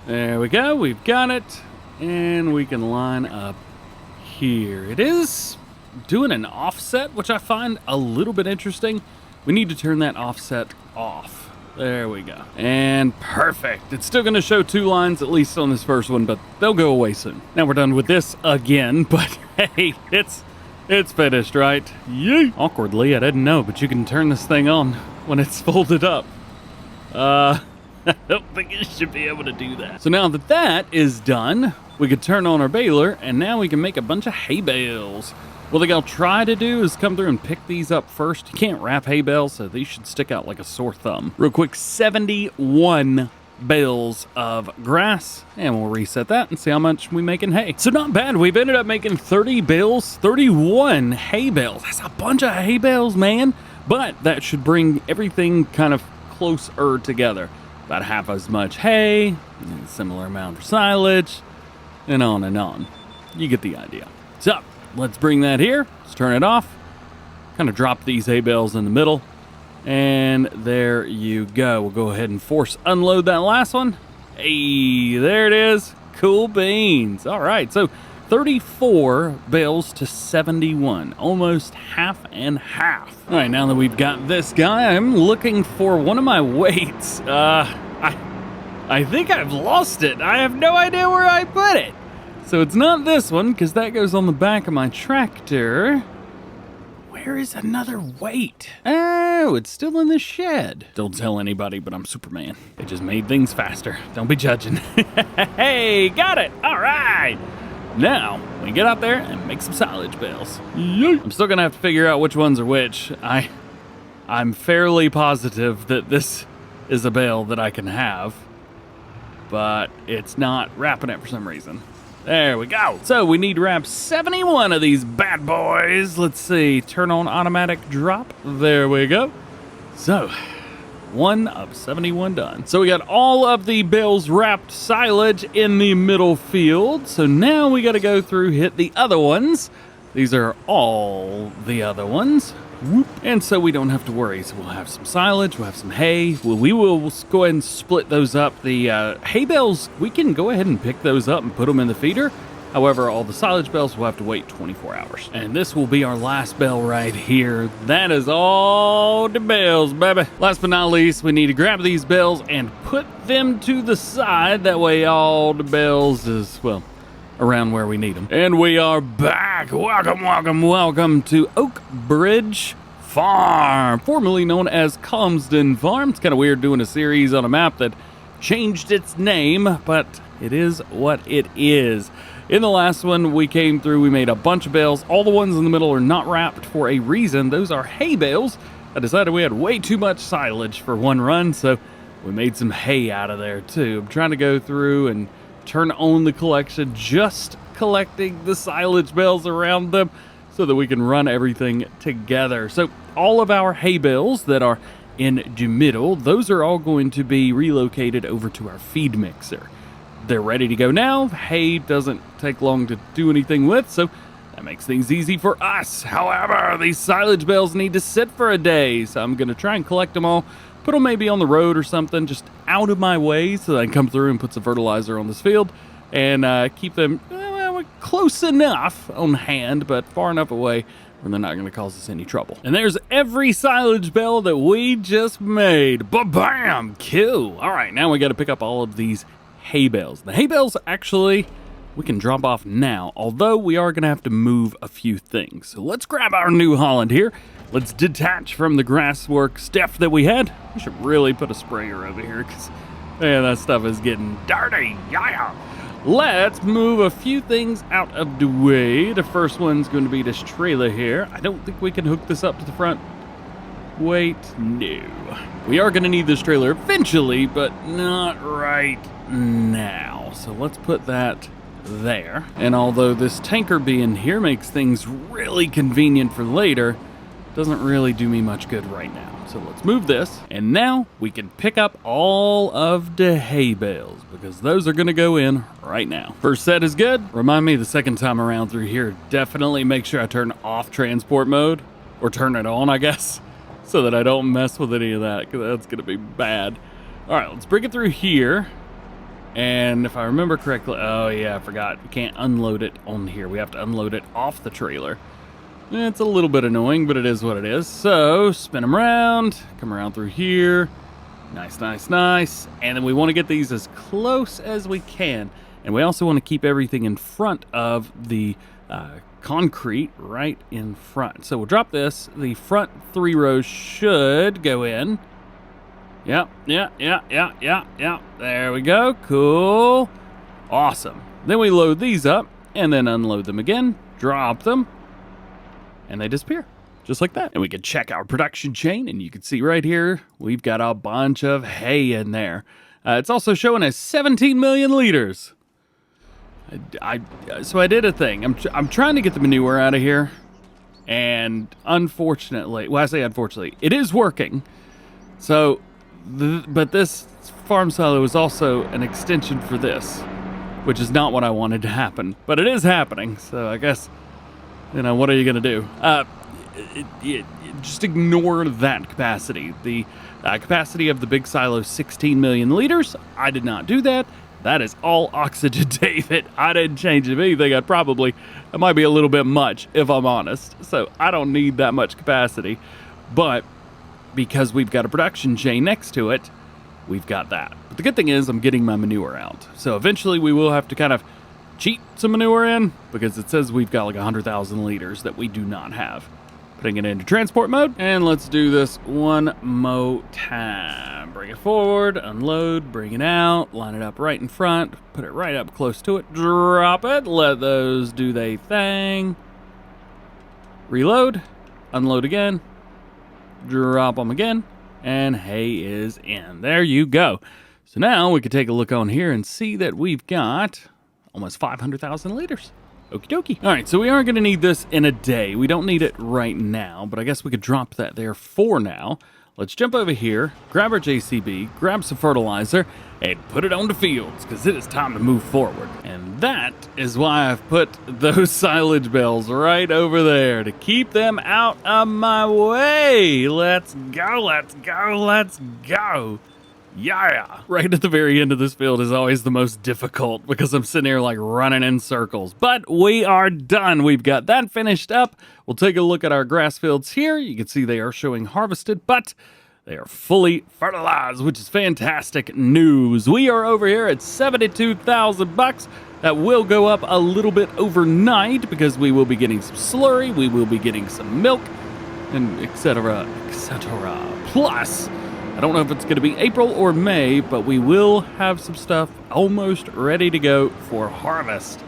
There we go, we've got it. And we can line up here. It is doing an offset, which I find a little bit interesting. We need to turn that offset off. There we go. And perfect. It's still going to show two lines, at least on this first one, but they'll go away soon. Now we're done with this again, but hey, it's finished, right? Yay! Awkwardly, I didn't know, but you can turn this thing on when it's folded up. I don't think you should be able to do that. So now that that is done, we could turn on our baler, and now we can make a bunch of hay bales. What I think I'll try to do is come through and pick these up first. You can't wrap hay bales, so these should stick out like a sore thumb. Real quick, 71 bales of grass, and we'll reset that and see how much we make in hay. So not bad. We've ended up making 30 bales, 31 hay bales. That's a bunch of hay bales, man. But that should bring everything kind of closer together. About half as much hay, and a similar amount of silage, and on and on. You get the idea. So let's bring that here. Let's turn it off. Kind of drop these hay bales in the middle. And there you go. We'll go ahead and force unload that last one. Hey, there it is. Cool beans. All right, so 34 bales to 71. Almost half and half. All right, now that we've got this guy, I'm looking for one of my weights. I think I've lost it. I have no idea where I put it. So it's not this one, because that goes on the back of my tractor. Where is another weight? Oh, it's still in the shed. Don't tell anybody, but I'm Superman. It just made things faster. Don't be judging. Hey, got it. All right. Now, we get out there and make some silage bales. Yay. I'm still going to have to figure out which ones are which. I'm fairly positive that this is a bale that I can have, but it's not wrapping it for some reason. There we go. So we need to wrap 71 of these bad boys. Let's see, turn on automatic drop. There we go. So, 1 of 71 done. So we got all of the bales wrapped silage in the middle field. So now we got to go through, hit the other ones. These are all the other ones. Whoop. And so we don't have to worry. So we'll have some silage, we'll have some hay. Well, we will go ahead and split those up. The hay bales, we can go ahead and pick those up and put them in the feeder. However, all the silage bales will have to wait 24 hours. And this will be our last bale right here. That is all the bales, baby. Last but not least, we need to grab these bales and put them to the side. That way all the bales is, well, around where we need them. And we are back. Welcome, welcome, welcome to Oak Bridge Farm, formerly known as Calmsden Farm. It's kind of weird doing a series on a map that changed its name, but it is what it is. In the last one we came through, we made a bunch of bales. All the ones in the middle are not wrapped for a reason. Those are hay bales. I decided we had way too much silage for one run, so we made some hay out of there too. I'm trying to go through and turn on the collection, just collecting the silage bales around them so that we can run everything together. So all of our hay bales that are in the middle, those are all going to be relocated over to our feed mixer. They're ready to go now. Hay doesn't take long to do anything with, so that makes things easy for us. However, these silage bales need to sit for a day, so I'm going to try and collect them all, put them maybe on the road or something, just out of my way so that I can come through and put some fertilizer on this field and keep them close enough on hand, but far enough away where they're not going to cause us any trouble. And there's every silage bale that we just made. Ba-bam! Cool. All right, now we got to pick up all of these hay bales. The hay bales actually we can drop off now, although we are going to have to move a few things. So let's grab our New Holland here. Let's detach from the grasswork stuff that we had. We should really put a sprayer over here because, man, that stuff is getting dirty. Yeah. Let's move a few things out of the way. The first one's going to be this trailer here. I don't think we can hook this up to the front. Wait, no. We are going to need this trailer eventually, but not right now. So let's put that there. And although this tanker being here makes things really convenient for later, doesn't really do me much good right now. So let's move this. And now we can pick up all of the hay bales because those are going to go in right now. First set is good. Remind me the second time around through here, definitely make sure I turn off transport mode, or turn it on, I guess, so that I don't mess with any of that, because that's going to be bad. All right, let's bring it through here. And if I remember correctly, oh yeah, I forgot. We can't unload it on here. We have to unload it off the trailer. It's a little bit annoying, but it is what it is. So spin them around, come around through here. Nice, nice, nice. And then we want to get these as close as we can. And we also want to keep everything in front of the concrete right in front. So we'll drop this. The front 3 rows should go in. Yep. There we go. Cool. Awesome. Then we load these up and then unload them again, drop them, and they disappear. Just like that. And we can check our production chain, and you can see right here, we've got a bunch of hay in there. It's also showing as 17 million liters. So I did a thing. I'm trying to get the manure out of here, and unfortunately, well, I say unfortunately, it is working. So, but this farm silo is also an extension for this, which is not what I wanted to happen, but it is happening. So I guess, you know, what are you going to do? Just ignore that capacity. The capacity of the big silo is 16 million liters. I did not do that. That is all oxygen, David. I didn't change anything. It might be a little bit much, if I'm honest. So I don't need that much capacity. But because we've got a production chain next to it, we've got that. But the good thing is I'm getting my manure out. So eventually we will have to kind of cheat some manure in, because it says we've got like 100,000 liters that we do not have. Putting it into transport mode, and let's do this one more time. Bring it forward, unload, bring it out, line it up right in front, put it right up close to it, drop it, let those do their thing. Reload, unload again, drop them again, and hay is in. There you go. So now we can take a look on here and see that we've got almost 500,000 liters. Okie dokie. All right, so we are going to need this in a day. We don't need it right now, but I guess we could drop that there for now. Let's jump over here, grab our JCB, grab some fertilizer, and put it on the fields, because it is time to move forward. And that is why I've put those silage bales right over there, to keep them out of my way. Let's go, let's go, let's go. Yeah, right at the very end of this field is always the most difficult because I'm sitting here like running in circles. But we are done. We've got that finished up. We'll take a look at our grass fields here. You can see they are showing harvested, but they are fully fertilized, which is fantastic news. We are over here at $72,000. That will go up a little bit overnight because we will be getting some slurry, we will be getting some milk, and etc., etc. Plus, I don't know if it's going to be April or May, but we will have some stuff almost ready to go for harvest.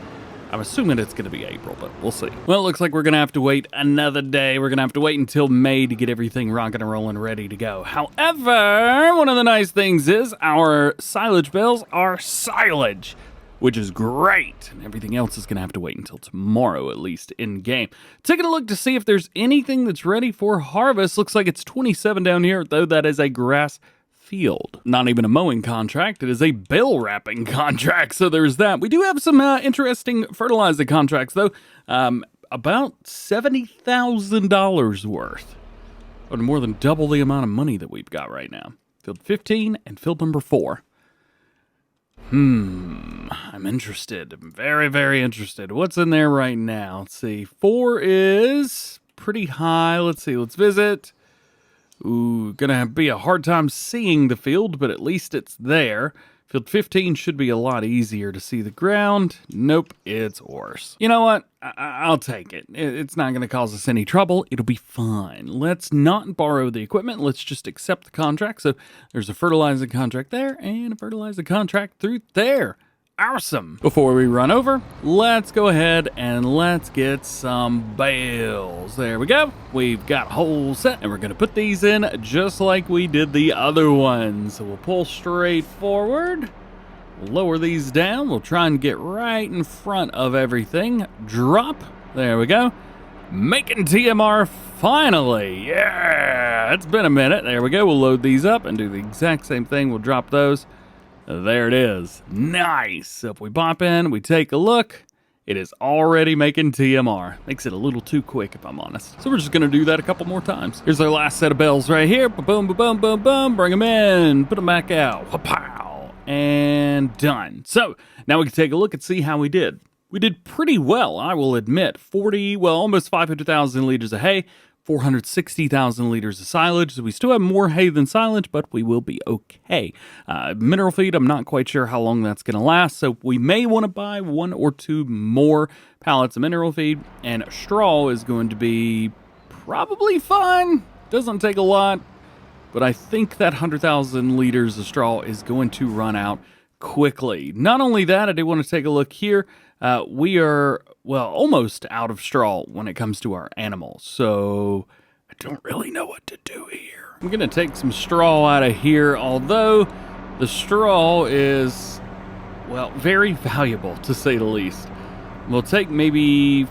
I'm assuming it's going to be April, but we'll see. Well, it looks like we're going to have to wait another day. We're going to have to wait until May to get everything rocking and rolling ready to go. However, one of the nice things is our silage bales are silage, which is great. And everything else is going to have to wait until tomorrow, at least in game. Taking a look to see if there's anything that's ready for harvest. Looks like it's 27 down here, though that is a grass field. Not even a mowing contract. It is a bale wrapping contract. So there's that. We do have some interesting fertilizer contracts, though. About $70,000 worth. Or more than double the amount of money that we've got right now. Field 15 and field number 4. I'm interested. I'm very, very interested. What's in there right now? Let's see. 4 is pretty high. Let's see. Let's visit. Ooh, gonna be a hard time seeing the field, but at least it's there. Field 15 should be a lot easier to see the ground. Nope, it's worse. You know what? I'll take it. It's not gonna cause us any trouble. It'll be fine. Let's not borrow the equipment. Let's just accept the contract. So there's a fertilizer contract there and a fertilizer contract through there. Awesome. Before we run over, let's go ahead and let's get some bales. There we go. We've got a whole set, and we're going to put these in just like we did the other ones. So we'll pull straight forward. We'll lower these down. We'll try and get right in front of everything. Drop. There we go. Making TMR finally. Yeah, it's been a minute. There we go. We'll load these up and do the exact same thing. We'll drop those. There it is. Nice. So if we pop in, we take a look, it is already making TMR. Makes it a little too quick, if I'm honest. So we're just going to do that a couple more times. Here's our last set of bells right here. Boom, boom, boom, boom, boom. Bring them in. Put them back out. Wapow. And done. So now we can take a look and see how we did. We did pretty well, I will admit. Almost 500,000 liters of hay. 460,000 liters of silage, so we still have more hay than silage, but we will be okay. Mineral feed, I'm not quite sure how long that's going to last, so we may want to buy 1 or 2 more pallets of mineral feed, and straw is going to be probably fine. Doesn't take a lot, but I think that 100,000 liters of straw is going to run out quickly. Not only that, I do want to take a look here. We are, almost out of straw when it comes to our animals, so I don't really know what to do here. I'm going to take some straw out of here, although the straw is, very valuable, to say the least. We'll take maybe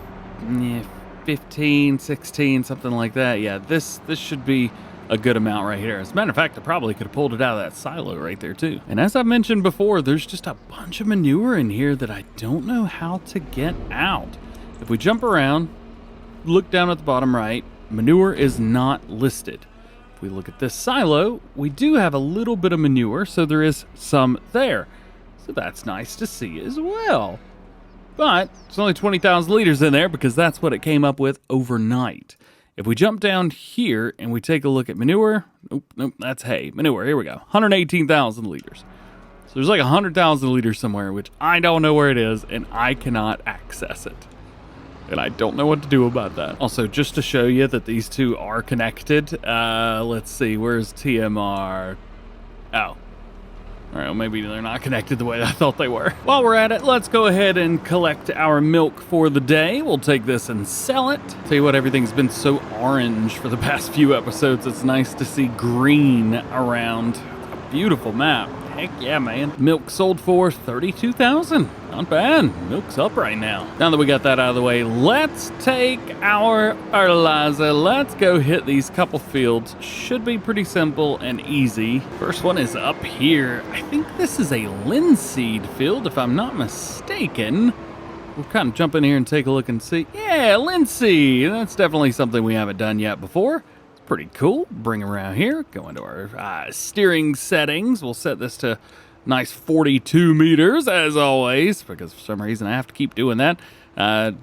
15, 16, something like that. Yeah, this should be a good amount right here. As a matter of fact, I probably could have pulled it out of that silo right there too. And as I mentioned before, there's just a bunch of manure in here that I don't know how to get out. If we jump around, look down at the bottom right, manure is not listed. If we look at this silo, we do have a little bit of manure, so there is some there. So that's nice to see as well. But it's only 20,000 liters in there because that's what it came up with overnight. If we jump down here and we take a look at manure, nope, that's hay. Manure, here we go, 118,000 liters. So there's like 100,000 liters somewhere, which I don't know where it is, and I cannot access it. And I don't know what to do about that. Also, just to show you that these two are connected, let's see, where's TMR? Oh. All right, well, maybe they're not connected the way I thought they were. While we're at it, let's go ahead and collect our milk for the day. We'll take this and sell it. Tell you what, everything's been so orange for the past few episodes. It's nice to see green around. A beautiful map. Heck yeah, man. Milk sold for $32,000. Not bad. Milk's up right now. Now that we got that out of the way, let's take our fertilizer. Let's go hit these couple fields. Should be pretty simple and easy. First one is up here. I think this is a linseed field, if I'm not mistaken. We'll kind of jump in here and take a look and see. Yeah, linseed. That's definitely something we haven't done yet before. Pretty cool. Bring around here, go into our steering settings. We'll set this to nice 42 meters as always, because for some reason I have to keep doing that.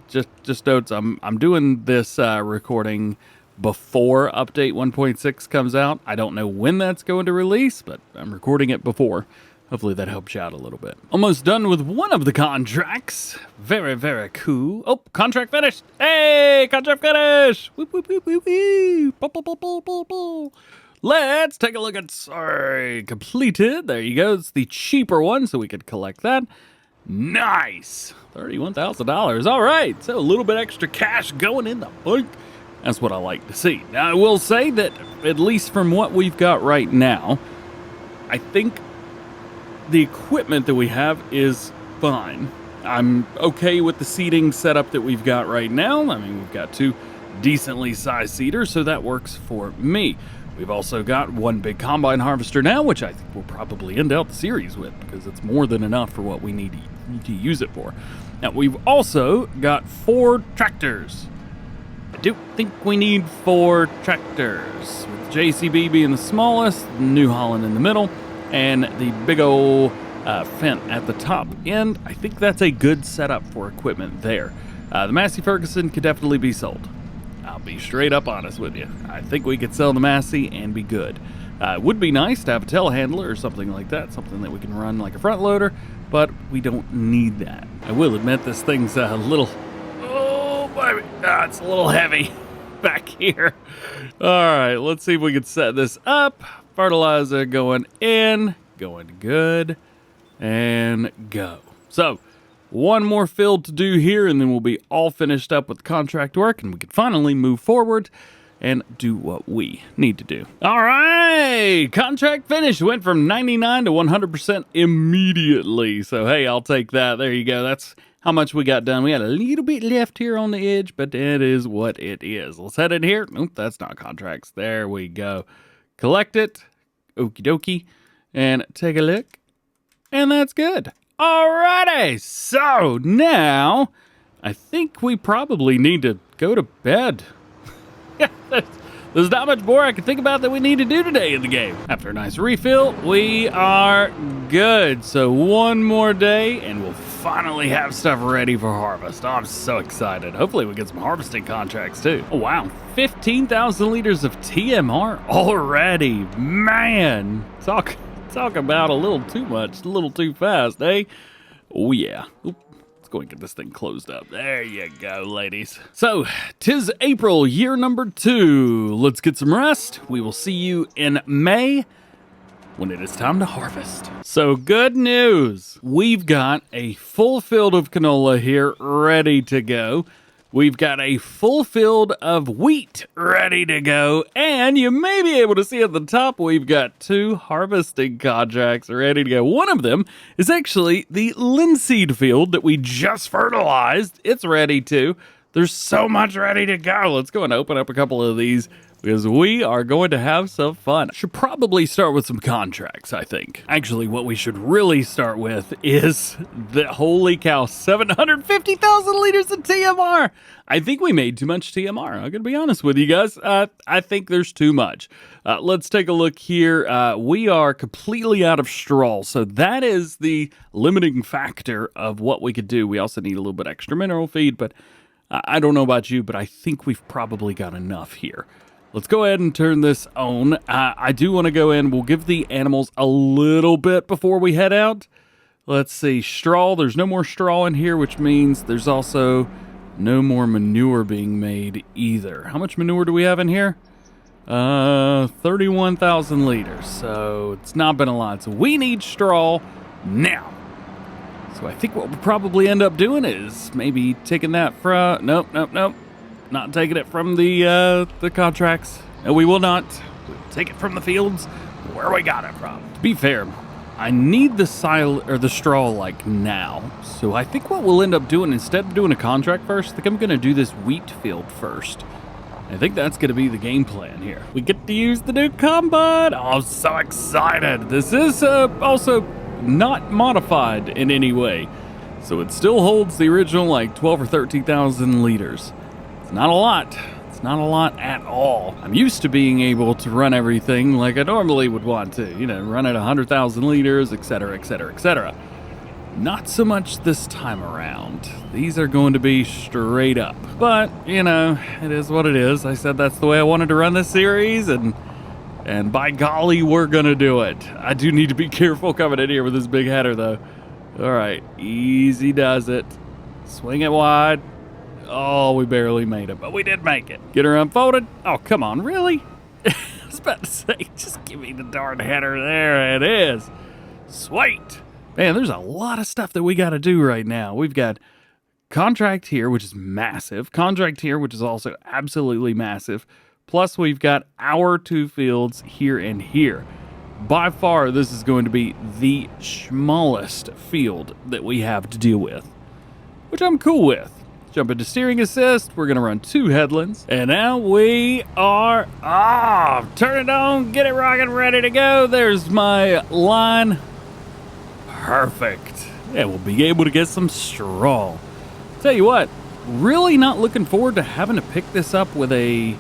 Just notes, I'm doing this recording before update 1.6 comes out. I don't know when that's going to release, but I'm recording it before. Hopefully that helps you out a little bit. Almost done with one of the contracts. Very, very cool. Oh, contract finished. Hey, contract finished. Whoop, whoop, whoop, whoop, whoop. Boop, boop, boop, boop, boop, boop. Let's take a look at, completed. There you go. It's the cheaper one, so we could collect that. Nice. $31,000. All right. So a little bit extra cash going in the bank. That's what I like to see. Now, I will say that, at least from what we've got right now, I think the equipment that we have is fine. I'm okay with the seating setup that we've got right now. I mean, we've got 2 decently sized seaters, so that works for me. We've also got 1 big combine harvester now, which I think we'll probably end out the series with, because it's more than enough for what we need to use it for. Now, we've also got 4 tractors. I do think we need 4 tractors, with JCB being the smallest, New Holland in the middle, and the big old Fendt at the top end. I think that's a good setup for equipment there. The Massey Ferguson could definitely be sold. I'll be straight up honest with you. I think we could sell the Massey and be good. It would be nice to have a telehandler or something like that, something that we can run like a front loader, but we don't need that. I will admit this thing's a little, it's a little heavy back here. All right, let's see if we can set this up. Fertilizer going in, going good, and go. So, 1 more field to do here, and then we'll be all finished up with contract work, and we can finally move forward and do what we need to do. All right, contract finished. Went from 99 to 100% immediately. So, hey, I'll take that. There you go. That's how much we got done. We had a little bit left here on the edge, but it is what it is. Let's head in here. Nope, that's not contracts. There we go. Collect it, okie dokie, and take a look, and that's good. Alrighty, so now I think we probably need to go to bed. There's not much more I can think about that we need to do today in the game. After a nice refill, we are good. So 1 more day, and we'll finally have stuff ready for harvest. Oh, I'm so excited. Hopefully we get some harvesting contracts too. Oh, wow. 15,000 liters of TMR already. Man, talk about a little too much, a little too fast, eh? Oh, yeah. Oop. Go and get this thing closed up. There you go, ladies. So, 'tis April, year number 2. Let's get some rest. We will see you in May when it is time to harvest. So, good news. We've got a full field of canola here ready to go. We've got a full field of wheat ready to go, and you may be able to see at the top we've got 2 harvesting contracts ready to go. One of them is actually the linseed field that we just fertilized. It's ready too. There's so much ready to go. Let's go and open up a couple of these, because we are going to have some fun. Should probably start with some contracts, I think. Actually, what we should really start with is the, holy cow, 750,000 liters of TMR. I think we made too much TMR. I'm gonna be honest with you guys. I think there's too much. Let's take a look here. We are completely out of straw, so that is the limiting factor of what we could do. We also need a little bit extra mineral feed, but I don't know about you, but I think we've probably got enough here. Let's go ahead and turn this on. I do want to go in. We'll give the animals a little bit before we head out. Let's see. Straw. There's no more straw in here, which means there's also no more manure being made either. How much manure do we have in here? 31,000 liters. So it's not been a lot. So we need straw now. So I think what we'll probably end up doing is maybe taking that from... Nope. Not taking it from the contracts. No, we will not. We'll take it from the fields where we got it from. To be fair, I need the straw like now. So I think what we'll end up doing, instead of doing a contract first, I think I'm going to do this wheat field first. I think that's going to be the game plan here. We get to use the new combine. Oh, I'm so excited. This is also not modified in any way. So it still holds the original like 12 or 13,000 liters. Not a lot. It's liters. Not a lot at all. I'm used to being able to run everything like I normally would want to, you know, run at 100,000 liters, etc., etc., etc. Not so much this time around. These are going to be straight up. But, you know, it is what it is. I said that's the way I wanted to run this series, and by golly, we're gonna do it. I do need to be careful coming in here with this big header, though. All right, easy does it. Swing it wide. Oh, we barely made it, but we did make it. Get her unfolded. Oh, come on, really? I was about to say, just give me the darn header. There it is. Sweet. Man, there's a lot of stuff that we got to do right now. We've got contract here, which is massive. Contract here, which is also absolutely massive. Plus, we've got our 2 fields here and here. By far, this is going to be the smallest field that we have to deal with, which I'm cool with. Jump into steering assist. We're going to run 2 headlands. And now we are off. Turn it on. Get it rocking. Ready to go. There's my line. Perfect. Yeah, we'll be able to get some straw. Tell you what, really not looking forward to having to pick this up with a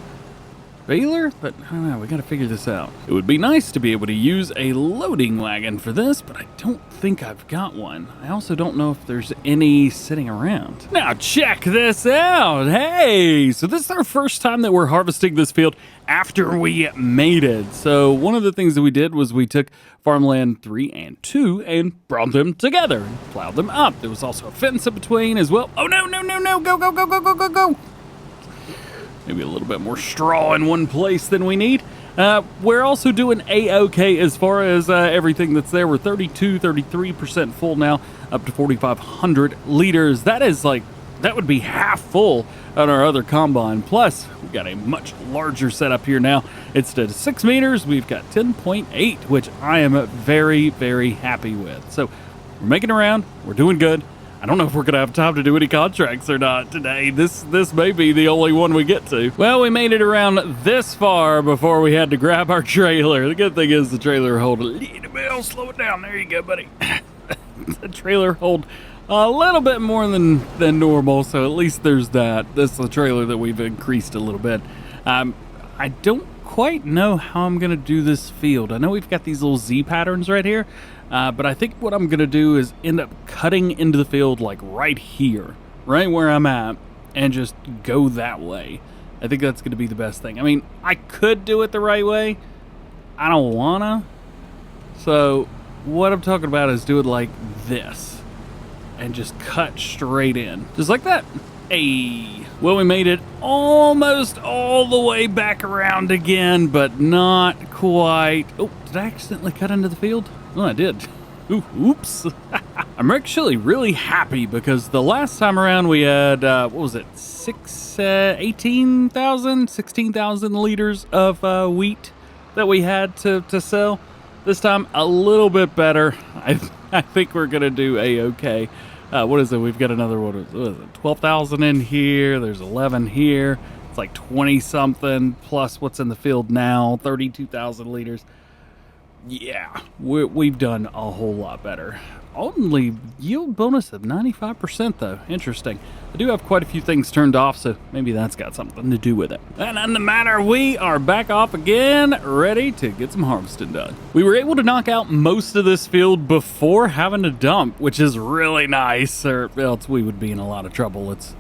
baler, but I don't know, we gotta figure this out. It would be nice to be able to use a loading wagon for this, but I don't think I've got one. I also don't know if there's any sitting around. Now check this out. Hey, so this is our first time that we're harvesting this field after we made it. So one of the things that we did was we took farmland 3 and 2 and brought them together and plowed them up. There was also a fence in between as well. Oh no, no, no, no, go, go, go, go, go, go, go. Maybe a little bit more straw in one place than we need. We're also doing A-OK as far as everything that's there. We're 33% full now, up to 4,500 liters. That is like, that would be half full on our other combine. Plus, we've got a much larger setup here now. Instead of 6 meters, we've got 10.8, which I am very, very happy with. So we're making around. We're doing good. I don't know if we're going to have time to do any contracts or not today. This may be the only one we get to. Well, we made it around this far before we had to grab our trailer. The good thing is the trailer hold a little bit. I'll slow it down. There you go, buddy. The trailer hold a little bit more than normal, so at least there's that. This is the trailer that we've increased a little bit. I don't quite know how I'm going to do this field. I know we've got these little Z patterns right here. But I think what I'm going to do is end up cutting into the field like right here, right where I'm at, and just go that way. I think that's going to be the best thing. I mean, I could do it the right way. I don't want to. So what I'm talking about is do it like this and just cut straight in. Just like that. Hey. Well, we made it almost all the way back around again, but not quite. Oh, did I accidentally cut into the field? Oh, I did. Oops. I'm actually really happy because the last time around we had, what was it, 16,000 liters of wheat that we had to sell. This time, a little bit better. I think we're going to do A-OK. What is it? We've got another one. What is it? 12,000 in here. There's 11 here. It's like 20-something plus what's in the field now, 32,000 liters. Yeah, we've done a whole lot better. Only yield bonus of 95% though. Interesting. I do have quite a few things turned off, so maybe that's got something to do with it. And on the matter, we are back off again, ready to get some harvesting done. We were able to knock out most of this field before having to dump, which is really nice, or else we would be in a lot of trouble. Let's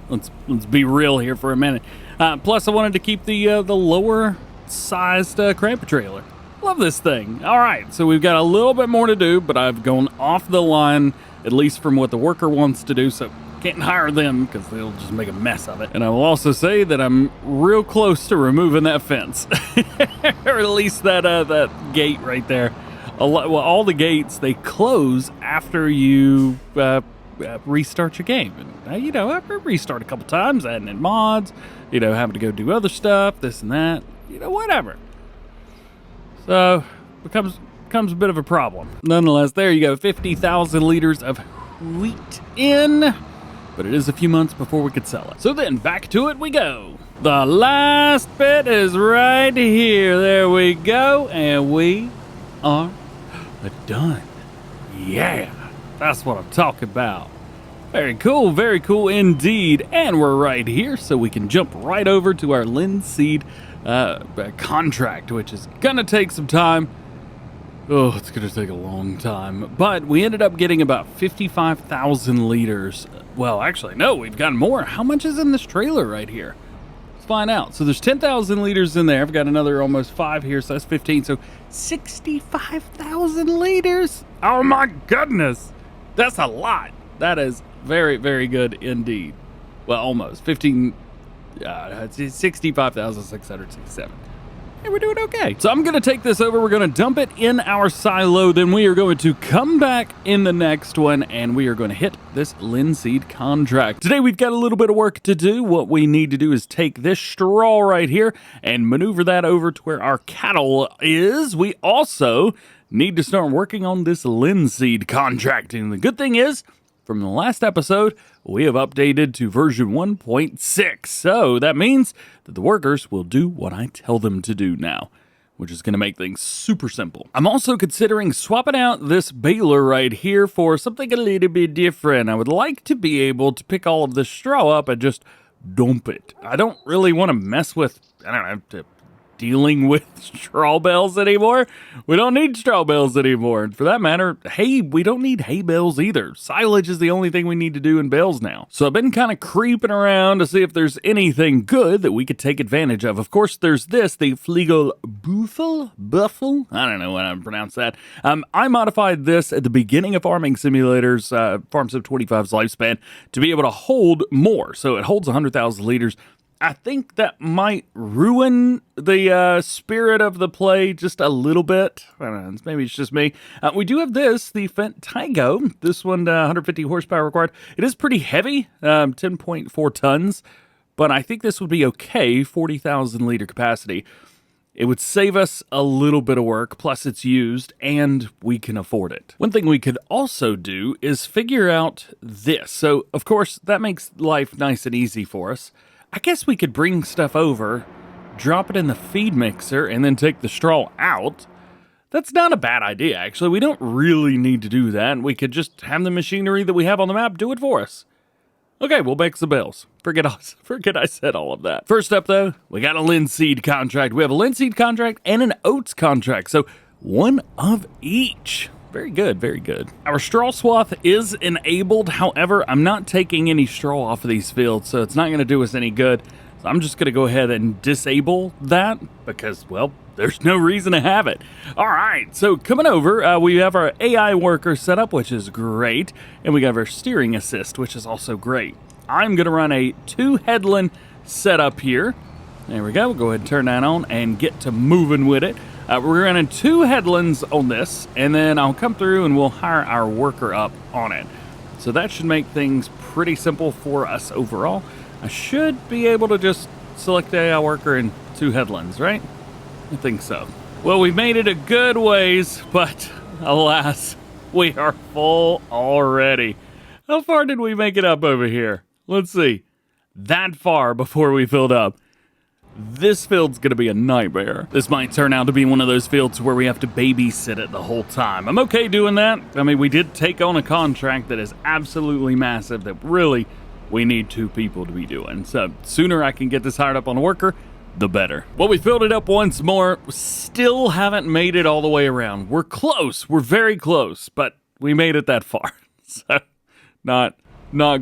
be real here for a minute. Plus, I wanted to keep the lower sized camper trailer. Love this thing. All right, so we've got a little bit more to do, but I've gone off the line, at least from what the worker wants to do, so can't hire them because they'll just make a mess of it. And I will also say that I'm real close to removing that fence, or at least that gate right there. Well, all the gates, they close after you restart your game. And, you know, I've restart a couple times, adding in mods, you know, having to go do other stuff, this and that, you know, whatever. So, becomes a bit of a problem. Nonetheless, there you go, 50,000 liters of wheat in, but it is a few months before we could sell it. So then, back to it we go. The last bit is right here. There we go, and we are done. Yeah, that's what I'm talking about. Very cool indeed. And we're right here, so we can jump right over to our linseed contract, which is gonna take some time. Oh, it's gonna take a long time. But we ended up getting about 55,000 liters. Well, actually, no, we've gotten more. How much is in this trailer right here? Let's find out. So there's 10,000 liters in there. I've got another almost 5 here, so that's 15. So 65,000 liters. Oh my goodness. That's a lot. That is very, very good indeed. Well, almost 15, 65,667. Hey, we're doing okay. So I'm going to take this over. We're going to dump it in our silo. Then we are going to come back in the next one, and we are going to hit this linseed contract. Today, we've got a little bit of work to do. What we need to do is take this straw right here and maneuver that over to where our cattle is. We also need to start working on this linseed contract. And the good thing is, from the last episode, we have updated to version 1.6. So that means that the workers will do what I tell them to do now, which is going to make things super simple. I'm also considering swapping out this baler right here for something a little bit different. I would like to be able to pick all of this straw up and just dump it. I don't really want to mess with, dealing with straw bales anymore. We don't need straw bales anymore. And for that matter, hay, we don't need hay bales either. Silage is the only thing we need to do in bales now. So I've been kind of creeping around to see if there's anything good that we could take advantage of. Of course, there's this, the Fliegel Buffel. I don't know how to pronounce that. I modified this at the beginning of Farming Simulators, Farm Sim 25's lifespan, to be able to hold more. So it holds 100,000 liters. I think that might ruin the spirit of the play just a little bit. I don't know, maybe it's just me. We do have this, the Fendt Tygo. This one, 150 horsepower required. It is pretty heavy, 10.4 tons, but I think this would be okay, 40,000 liter capacity. It would save us a little bit of work, plus it's used, and we can afford it. One thing we could also do is figure out this. So, of course, that makes life nice and easy for us. I guess we could bring stuff over, drop it in the feed mixer, and then take the straw out. That's not a bad idea, actually. We don't really need to do that. We could just have the machinery that we have on the map do it for us. Okay, we'll make some bales. Forget I said all of that. First up, though, we got a linseed contract. We have a linseed contract and an oats contract, so one of each. Very good, very good. Our straw swath is enabled. However, I'm not taking any straw off of these fields, so it's not going to do us any good. So I'm just going to go ahead and disable that because, well, there's no reason to have it. All right, so coming over, we have our AI worker set up, which is great, and we got our steering assist, which is also great. I'm going to run a 2-headland setup here. There we go. We'll go ahead and turn that on and get to moving with it. We're running 2 headlands on this, and then I'll come through and we'll hire our worker up on it. So that should make things pretty simple for us overall. I should be able to just select the AI worker in 2 headlands, right? I think so. Well, we've made it a good ways, but alas, we are full already. How far did we make it up over here? Let's see. That far before we filled up. This field's going to be a nightmare. This might turn out to be one of those fields where we have to babysit it the whole time. I'm okay doing that. I mean, we did take on a contract that is absolutely massive that really we need 2 people to be doing. So sooner I can get this hired up on a worker, the better. Well, we filled it up once more. Still haven't made it all the way around. We're close. We're very close, but we made it that far. So not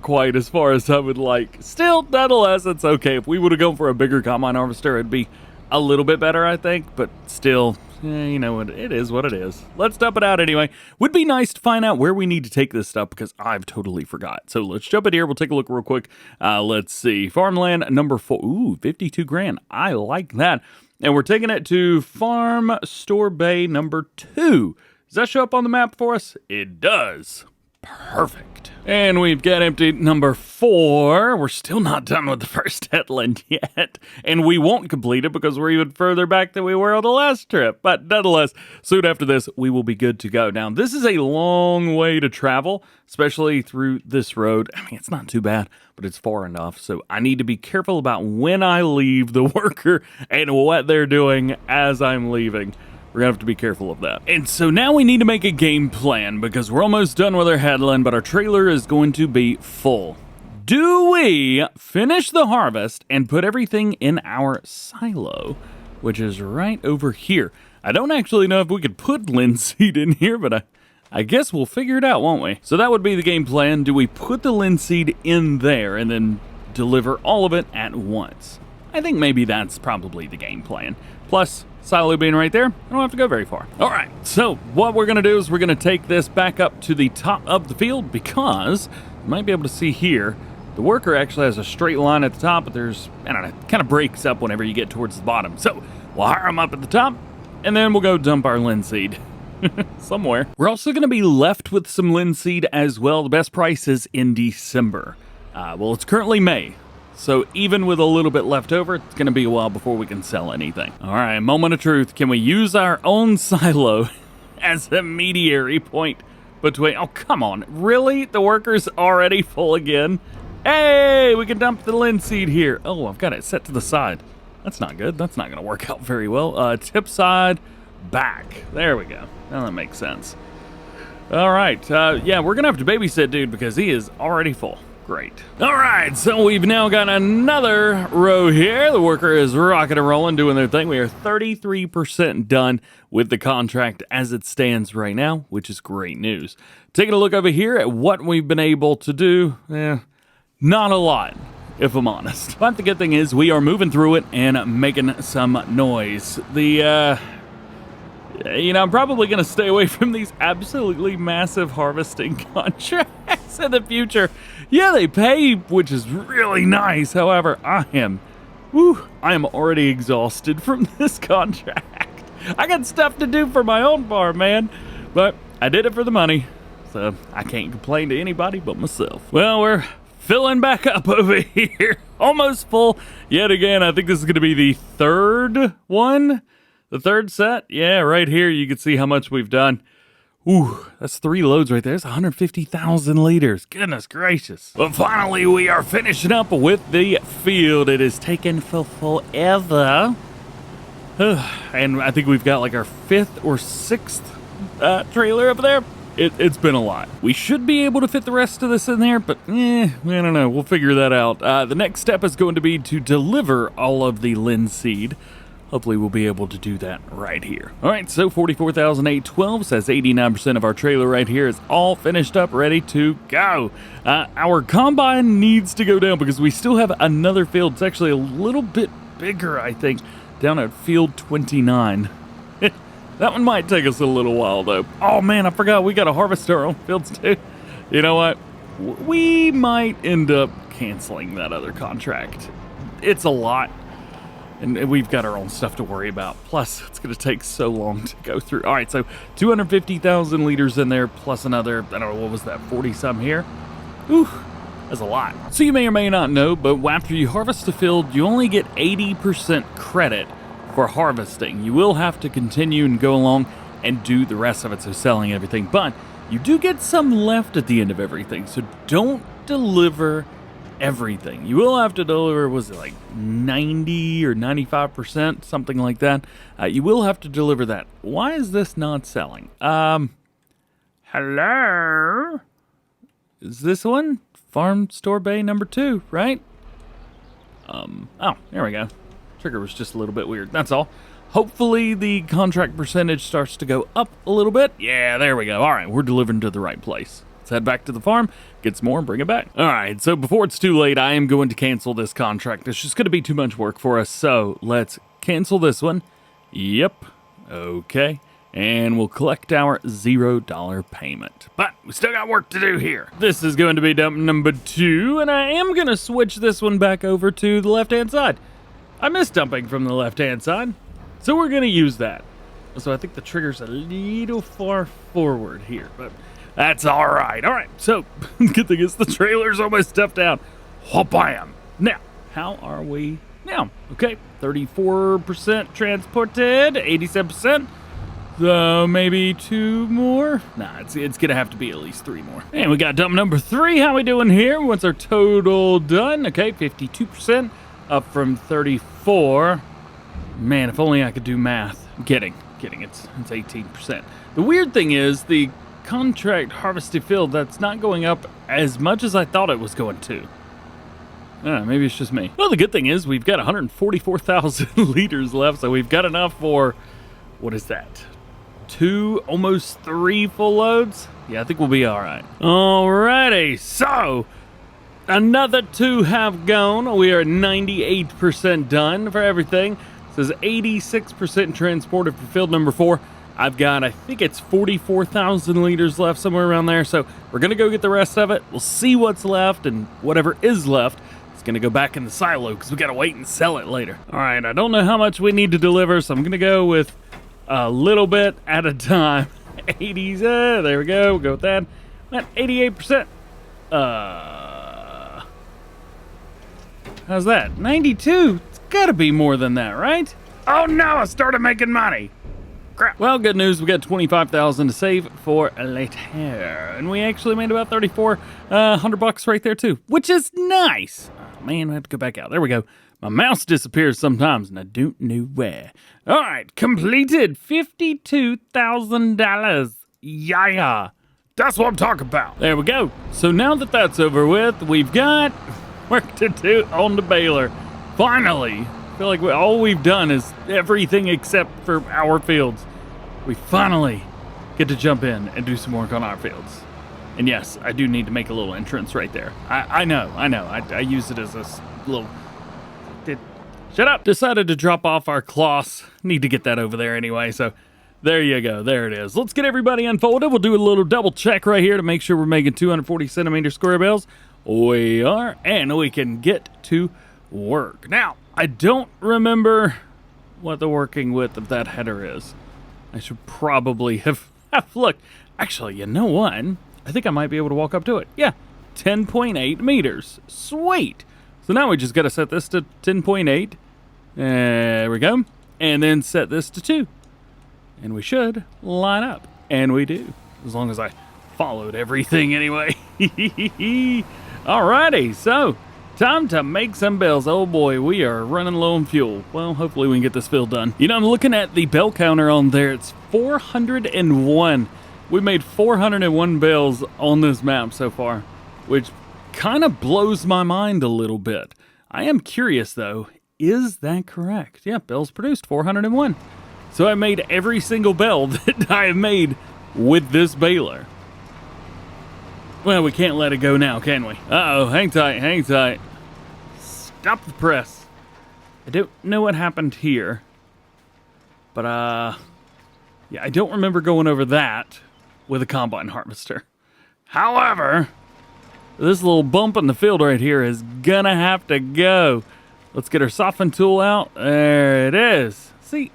quite as far as I would like. Still, nonetheless, it's okay. If we would have gone for a bigger combine harvester, it'd be a little bit better, I think. But still, you know, it is what it is. Let's dump it out anyway. Would be nice to find out where we need to take this stuff because I've totally forgot. So let's jump in here. We'll take a look real quick. Let's see. Farmland number 4. Ooh, 52 grand. I like that. And we're taking it to Farm Store Bay number 2. Does that show up on the map for us? It does. Perfect. And we've got empty number 4. We're still not done with the first headland yet. And we won't complete it because we're even further back than we were on the last trip. But nonetheless, soon after this, we will be good to go. Now, this is a long way to travel, especially through this road. I mean, it's not too bad, but it's far enough. So I need to be careful about when I leave the worker and what they're doing as I'm leaving. We're gonna have to be careful of that. And so now we need to make a game plan because we're almost done with our headland, but our trailer is going to be full. Do we finish the harvest and put everything in our silo, which is right over here? I don't actually know if we could put linseed in here, but I guess we'll figure it out, won't we? So that would be the game plan. Do we put the linseed in there and then deliver all of it at once? I think maybe that's probably the game plan. Plus, silo being right there, I don't have to go very far. All right, so what we're gonna do is we're gonna take this back up to the top of the field because you might be able to see here, the worker actually has a straight line at the top, but there's, I don't know, it kind of breaks up whenever you get towards the bottom. So we'll hire them up at the top, and then we'll go dump our linseed somewhere. We're also gonna be left with some linseed as well. The best price is in December. Well, it's currently May. So even with a little bit left over, it's going to be a while before we can sell anything. All right, moment of truth. Can we use our own silo as a mediary point between... Oh, come on. Really? The worker's already full again? Hey, we can dump the linseed here. Oh, I've got it set to the side. That's not good. That's not going to work out very well. Tip side, back. There we go. Now that makes sense. All right. Yeah, we're going to have to babysit dude because he is already full. Great. All right, so we've now got another row here. The worker is rocking and rolling, doing their thing. We are 33% done with the contract as it stands right now, which is great news. Taking a look over here at what we've been able to do, not a lot, if I'm honest. But the good thing is we are moving through it and making some noise. I'm probably going to stay away from these absolutely massive harvesting contracts in the future. Yeah, they pay, which is really nice. However, I am already exhausted from this contract. I got stuff to do for my own farm, man. But I did it for the money, so I can't complain to anybody but myself. Well, we're filling back up over here. Almost full yet again. I think this is going to be the third one. The third set, yeah, right here you can see how much we've done. Ooh, that's 3 loads right there. That's 150,000 liters. Goodness gracious. But finally, we are finishing up with the field. It has taken forever. And I think we've got like our 5th or 6th trailer over there. It's been a lot. We should be able to fit the rest of this in there, but I don't know. We'll figure that out. The next step is going to be to deliver all of the linseed. Hopefully we'll be able to do that right here. All right, so 44,812 says 89% of our trailer right here is all finished up, ready to go. Our combine needs to go down because we still have another field. It's actually a little bit bigger, I think, down at field 29. That one might take us a little while, though. Oh, man, I forgot we got to harvest our own fields, too. You know what? We might end up canceling that other contract. It's a lot. And we've got our own stuff to worry about. Plus, it's going to take so long to go through. All right, so 250,000 liters in there, plus another, I don't know, what was that, 40-some here? Ooh, that's a lot. So you may or may not know, but after you harvest a field, you only get 80% credit for harvesting. You will have to continue and go along and do the rest of it, so selling everything. But you do get some left at the end of everything, so don't deliver everything. You will have to deliver, was it like 90 or 95%, something like that. You will have to deliver that. Why is this not selling? Hello? Is this one? Farm Store Bay number 2, right? Oh, there we go. Trigger was just a little bit weird, that's all. Hopefully the contract percentage starts to go up a little bit. Yeah, there we go. All right, we're delivering to the right place. Let's head back to the farm, get some more, and bring it back. All right, so before it's too late, I am going to cancel this contract. It's just going to be too much work for us, so let's cancel this one. Yep, okay. And we'll collect our $0 payment. But we still got work to do here. This is going to be dump number 2, and I am going to switch this one back over to the left-hand side. I miss dumping from the left-hand side, so we're going to use that. So I think the trigger's a little far forward here, but that's all right. All right, so good thing is the trailer's almost stuffed out. Wha-bam. Now, how are we now? Okay, 34% transported, 87%. So maybe 2 more? Nah, it's going to have to be at least 3 more. And we got dump number 3. How we doing here? What's our total done? Okay, 52%, up from 34. Man, if only I could do math. I'm kidding. kidding. It's 18%. The weird thing is the contract harvested field, that's not going up as much as I thought it was going to. I don't know, maybe it's just me. Well, the good thing is we've got 144,000 liters left, so we've got enough for, what is that? 2, almost 3 full loads? Yeah, I think we'll be all right. Alrighty, so another 2 have gone. We are 98% done for everything. It says 86% transported for field number 4. I've got, I think it's 44,000 liters left, somewhere around there. So we're going to go get the rest of it. We'll see what's left, and whatever is left, it's going to go back in the silo because we got to wait and sell it later. All right, I don't know how much we need to deliver, so I'm going to go with a little bit at a time. 80s, there we go. We'll go with that. At 88%. How's that? 92? It's got to be more than that, right? Oh no, I started making money. Crap. Well, good news, we got 25,000 to save for later, and we actually made about 3,400 bucks right there too, which is nice. Oh, man, I have to go back out. There we go. My mouse disappears sometimes, and I don't know where. All right, completed $52,000. Yeah, that's what I'm talking about. There we go. So now that that's over with, we've got work to do on the baler. Finally. I feel like all we've done is everything except for our fields. We finally get to jump in and do some work on our fields. And yes, I do need to make a little entrance right there. I know. I use it as a little... Shut up! Decided to drop off our cloths. Need to get that over there anyway, so there you go. There it is. Let's get everybody unfolded. We'll do a little double check right here to make sure we're making 240 centimeter square bales. We are, and we can get to work. Now, I don't remember what the working width of that header is. I should probably have looked. Actually, you know what? I think I might be able to walk up to it. Yeah, 10.8 meters. Sweet. So now we just got to set this to 10.8. There we go. And then set this to 2. And we should line up. And we do. As long as I followed everything anyway. Alrighty, so time to make some bells. Oh boy, we are running low on fuel. Well, hopefully we can get this field done. You know, I'm looking at the bell counter on there. It's 401. We made 401 bells on this map so far, which kind of blows my mind a little bit. I am curious though, is that correct? Yeah, bells produced 401. So I made every single bell that I have made with this baler. Well, we can't let it go now, can we? Uh-oh, hang tight, hang tight. Stop the press. I don't know what happened here. But, yeah, I don't remember going over that with a combine harvester. However, this little bump in the field right here is gonna have to go. Let's get our soften tool out. There it is. See,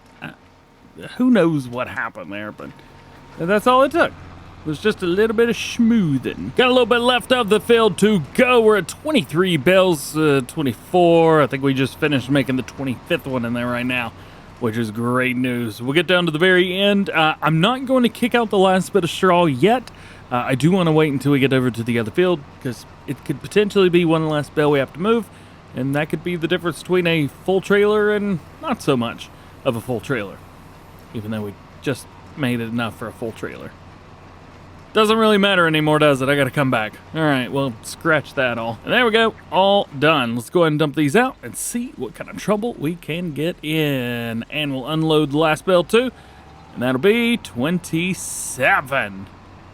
who knows what happened there, but that's all it took. It was just a little bit of smoothing. Got a little bit left of the field to go. We're at 23 bells, 24. I think we just finished making the 25th one in there right now, which is great news. We'll get down to the very end. I'm not going to kick out the last bit of straw yet. I do want to wait until we get over to the other field because it could potentially be one less bell we have to move, and that could be the difference between a full trailer and not so much of a full trailer, even though we just made it enough for a full trailer. Doesn't really matter anymore, does it? I gotta come back. All right, well, scratch that all. And there we go, all done. Let's go ahead and dump these out and see what kind of trouble we can get in. And we'll unload the last bell too, and that'll be 27.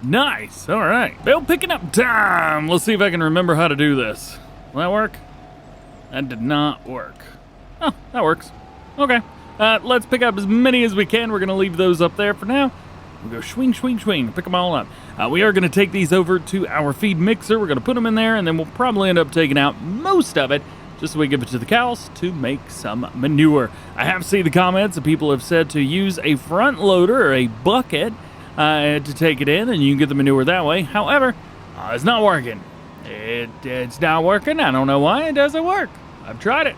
Nice, all right. Bell picking up time. Let's see if I can remember how to do this. Will that work? That did not work. Oh, that works. Okay, let's pick up as many as we can. We're gonna leave those up there for now. We'll go swing, swing, swing, pick them all up. We are going to take these over to our feed mixer. We're going to put them in there, and then we'll probably end up taking out most of it just so we give it to the cows to make some manure. I have seen the comments, and people have said to use a front loader or a bucket to take it in, and you can get the manure that way. However, it's not working. It's not working. I don't know why it doesn't work. I've tried it.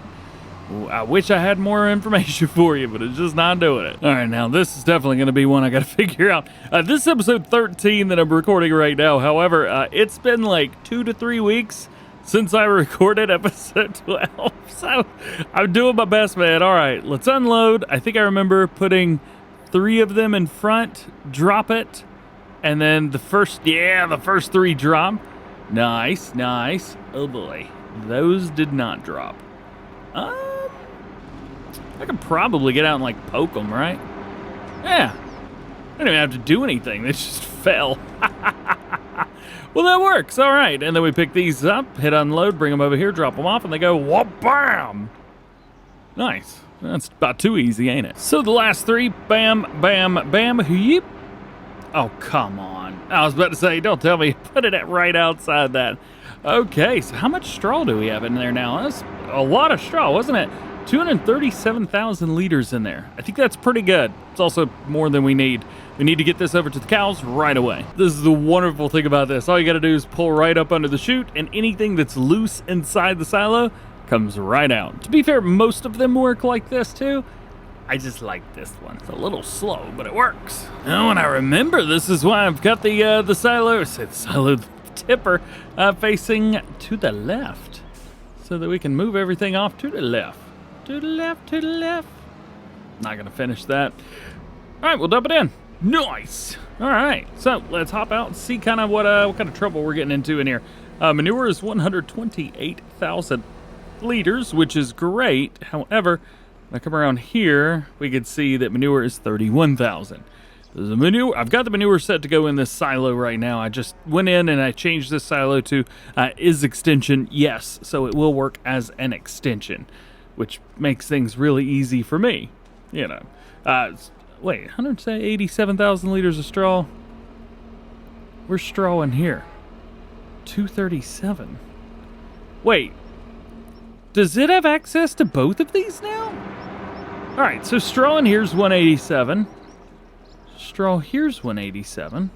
I wish I had more information for you, but it's just not doing it. All right, now this is definitely going to be one I got to figure out. This is episode 13 that I'm recording right now. However, it's been like 2 to 3 weeks since I recorded episode 12. So I'm doing my best, man. All right, let's unload. I think I remember putting 3 of them in front, drop it, and then the first 3 drop. Nice, nice. Oh boy, those did not drop. I could probably get out and like poke them, right? Yeah, I didn't even have to do anything. They just fell. Well, that works. All right, and then we pick these up, hit unload, bring them over here, drop them off, and they go whoop, bam. Nice. That's about too easy, ain't it? So the last 3, bam, bam, bam, yep. Oh, come on. I was about to say, don't tell me, put it right outside that. Okay, so how much straw do we have in there now? That's a lot of straw, wasn't it? 237,000 liters in there. I think that's pretty good. It's also more than we need. We need to get this over to the cows right away. This is the wonderful thing about this. All you gotta do is pull right up under the chute, and anything that's loose inside the silo comes right out. To be fair, most of them work like this too. I just like this one. It's a little slow, but it works. Oh, and I remember this is why I've got the silo tipper facing to the left, so that we can move everything off to the left. To the left, to the left. Not gonna finish that. All right, we'll dump it in. Nice. All right, so let's hop out and see kind of what kind of trouble we're getting into in here. Manure is 128,000 liters, which is great. However, when I come around here, we can see that manure is 31,000. The manure, I've got the manure set to go in this silo right now. I just went in and I changed this silo to is extension yes, so it will work as an extension, which makes things really easy for me. You know, wait, 187,000 liters of straw. Where's straw in here? 237. Wait, does it have access to both of these now? All right, so straw in here's 187. Straw here's 187.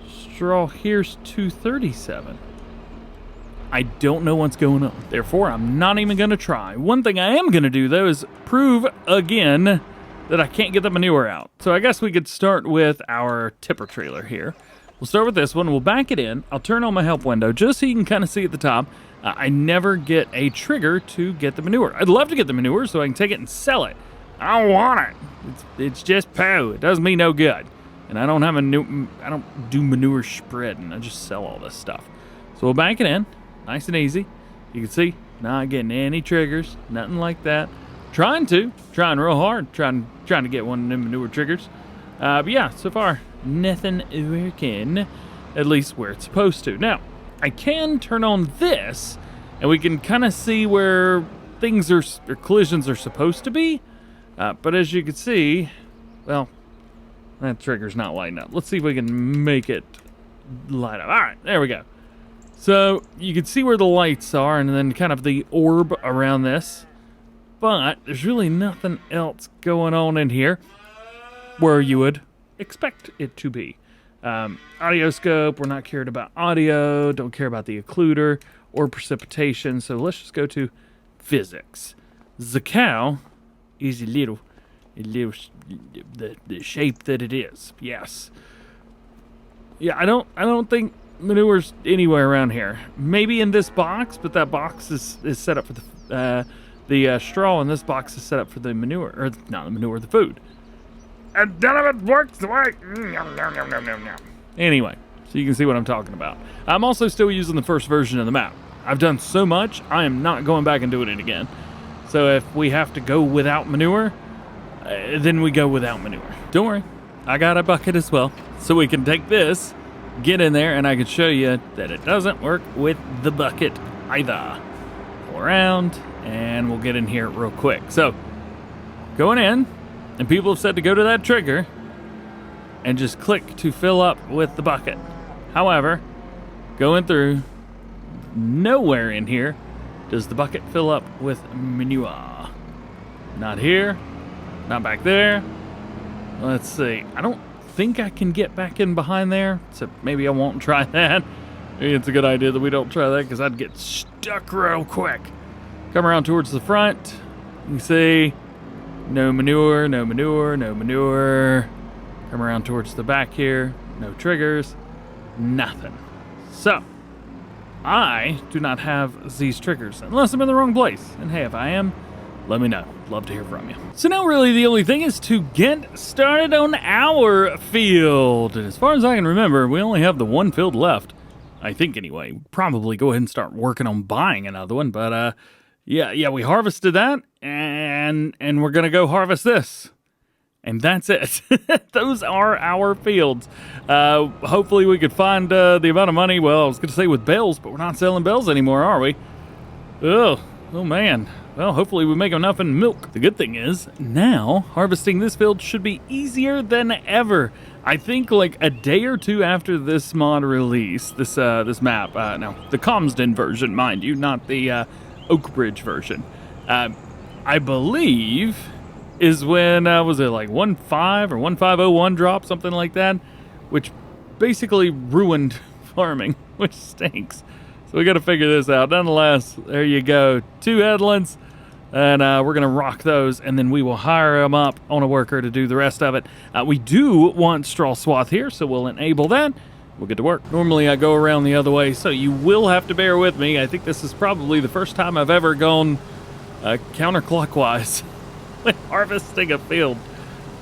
Straw here's 237. I don't know what's going on. Therefore, I'm not even going to try. One thing I am going to do, though, is prove again that I can't get the manure out. So I guess we could start with our tipper trailer here. We'll start with this one. We'll back it in. I'll turn on my help window just so you can kind of see at the top. I never get a trigger to get the manure. I'd love to get the manure so I can take it and sell it. I don't want it. It's just poo. It does me no good. And I don't have I don't do manure spreading. I just sell all this stuff. So we'll bank it in, nice and easy. You can see, not getting any triggers, nothing like that. Trying real hard, trying to get one of them manure triggers. But yeah, so far, nothing working, at least where it's supposed to. Now, I can turn on this, and we can kind of see where things or collisions are supposed to be. But as you can see, well, that trigger's not lighting up. Let's see if we can make it light up. All right, there we go. So you can see where the lights are and then kind of the orb around this. But there's really nothing else going on in here where you would expect it to be. Audio scope, we're not cared about audio, don't care about the occluder or precipitation. So let's just go to physics. The cow is a little the shape that it is. Yes. Yeah, I don't think manure's anywhere around here. Maybe in this box, but that box is set up for the straw, and this box is set up for the manure, or not the manure, the food. And none of it works the way. Anyway, so you can see what I'm talking about. I'm also still using the first version of the map. I've done so much, I am not going back and doing it again. So if we have to go without manure, then we go without manure. Don't worry, I got a bucket as well. So we can take this, get in there, and I can show you that it doesn't work with the bucket either. Pull around, and we'll get in here real quick. So, going in, and people have said to go to that trigger, and just click to fill up with the bucket. However, going through, nowhere in here does the bucket fill up with manure. Not here, not back there. Let's see, I don't think I can get back in behind there, so maybe I won't try that. Maybe it's a good idea that we don't try that, because I'd get stuck real quick. Come around towards the front, you can see no manure, no manure, no manure. Come around towards the back here, no triggers, nothing. So, I do not have these triggers, unless I'm in the wrong place. And hey, if I am, let me know. Love to hear from you. So now really the only thing is to get started on our field. And as far as I can remember, we only have the one field left. I think anyway. We'll probably go ahead and start working on buying another one. But yeah, we harvested that, and we're gonna go harvest this. And that's it. Those are our fields. Hopefully we could find the amount of money. Well, I was going to say with bells, but we're not selling bells anymore, are we? Oh man. Well, hopefully we make enough in milk. The good thing is, now harvesting this field should be easier than ever. I think like a day or two after this mod release, this map, no, the Calmsden version, mind you, not the Oak Bridge version. I believe is when, was it like 1.5 or 1.501 drop, something like that, which basically ruined farming, which stinks. So we got to figure this out. Nonetheless, there you go. 2 headlands, and we're going to rock those, and then we will hire them up on a worker to do the rest of it. We do want straw swath here, so we'll enable that. We'll get to work. Normally I go around the other way, so you will have to bear with me. I think this is probably the first time I've ever gone counterclockwise when harvesting a field.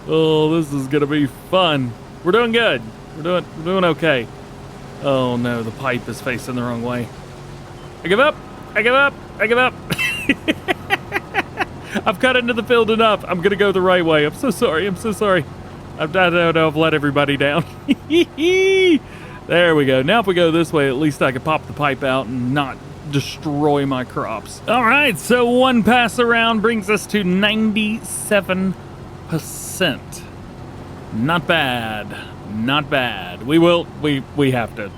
Oh, this is gonna be fun. We're doing good. We're doing okay. Oh no, the pipe is facing the wrong way. I give up. I give up. I give up. I've cut into the field enough. I'm gonna go the right way. I'm so sorry. I'm so sorry. I don't know. I've let everybody down. There we go. Now if we go this way, at least I can pop the pipe out and not destroy my crops. All right, so one pass around brings us to 97%. Not bad. Not bad. We have to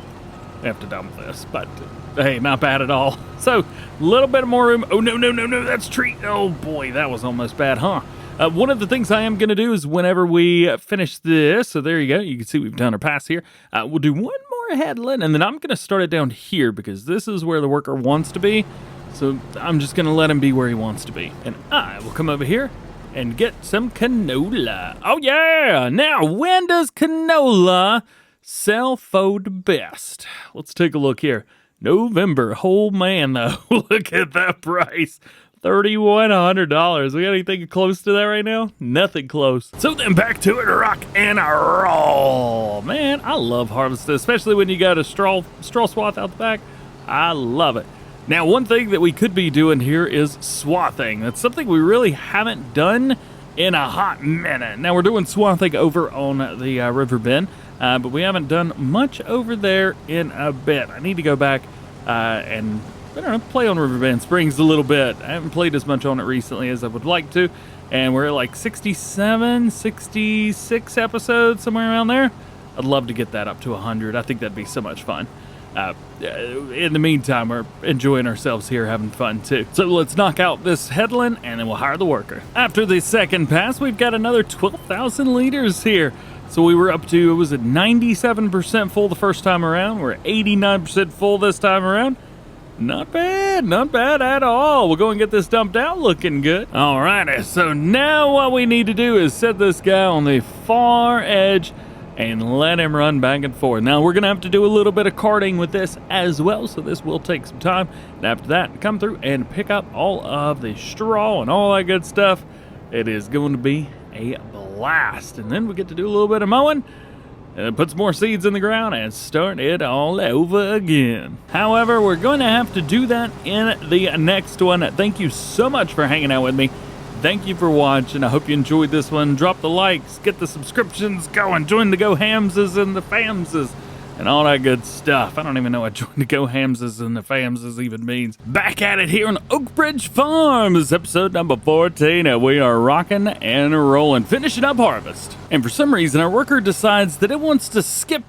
dump this, but hey, not bad at all. So a little bit more room. Oh no, that's tree. Oh boy, that was almost bad, huh? One of the things I am going to do is whenever we finish this, so there you go, you can see we've done our pass here, we'll do one more headland, and then I'm going to start it down here because this is where the worker wants to be, so I'm just going to let him be where he wants to be. And I will come over here and get some canola. Oh yeah! Now, when does canola sell for the best? Let's take a look here. November. Oh man, though, look at that price. $3,100. We got anything close to that right now? Nothing close. So then back to it, rock and roll. Man, I love harvesting, especially when you got a straw swath out the back. I love it. Now, one thing that we could be doing here is swathing. That's something we really haven't done in a hot minute. Now, we're doing swathing over on the river bend, but we haven't done much over there in a bit. I need to go back and I don't know, play on Riverbend Springs a little bit. I haven't played as much on it recently as I would like to, and we're at like 67, 66 episodes, somewhere around there. I'd love to get that up to 100. I think that'd be so much fun. In the meantime, we're enjoying ourselves here, having fun too. So let's knock out this headland, and then we'll hire the worker. After the second pass, we've got another 12,000 liters here. So we were up to, it was at 97% full the first time around. We're at 89% full this time around. Not bad at all. We'll go and get this dumped out, looking good. All righty, so now what we need to do is set this guy on the far edge and let him run back and forth. Now we're gonna have to do a little bit of carting with this as well, so this will take some time. And after that, come through and pick up all of the straw and all that good stuff. It is going to be a blast. And then we get to do a little bit of mowing, and put some more seeds in the ground and start it all over again. However, we're going to have to do that in the next one. Thank you so much for hanging out with me. Thank you for watching. I hope you enjoyed this one. Drop the likes, get the subscriptions going, join the GoHamses and the Famses, and all that good stuff. I don't even know what join the GoHamses and the Famses even means. Back at it here on Oak Bridge Farms, episode number 14, and we are rocking and rolling, finishing up harvest. And for some reason, our worker decides that it wants to skip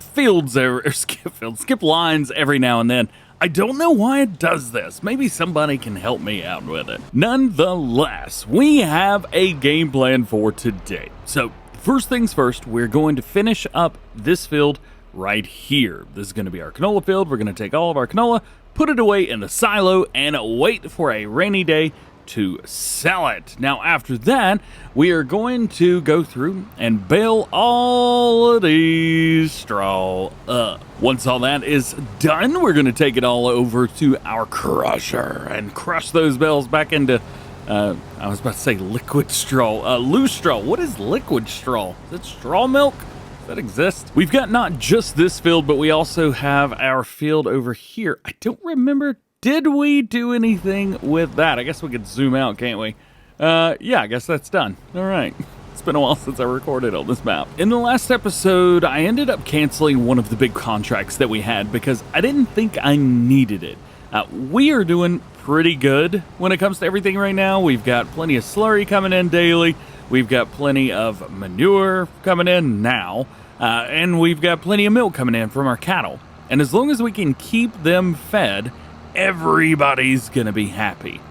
lines every now and then. I don't know why it does this. Maybe somebody can help me out with it. Nonetheless, we have a game plan for today. So first things first, we're going to finish up this field right here. This is going to be our canola field. We're going to take all of our canola, put it away in the silo, and wait for a rainy day to sell it. Now after that, we are going to go through and bale all of these straw up. Once all that is done, we're going to take it all over to our crusher and crush those bales back into I was about to say liquid straw. Loose straw. What is liquid straw? Is it straw milk? Does that exist? We've got not just this field, but we also have our field over here. I don't remember. Did we do anything with that? I guess we could zoom out, can't we? Yeah, I guess that's done. All right. It's been a while since I recorded on this map. In the last episode, I ended up canceling one of the big contracts that we had because I didn't think I needed it. We are doing pretty good when it comes to everything right now. We've got plenty of slurry coming in daily. We've got plenty of manure coming in now. And we've got plenty of milk coming in from our cattle. And as long as we can keep them fed, everybody's gonna be happy.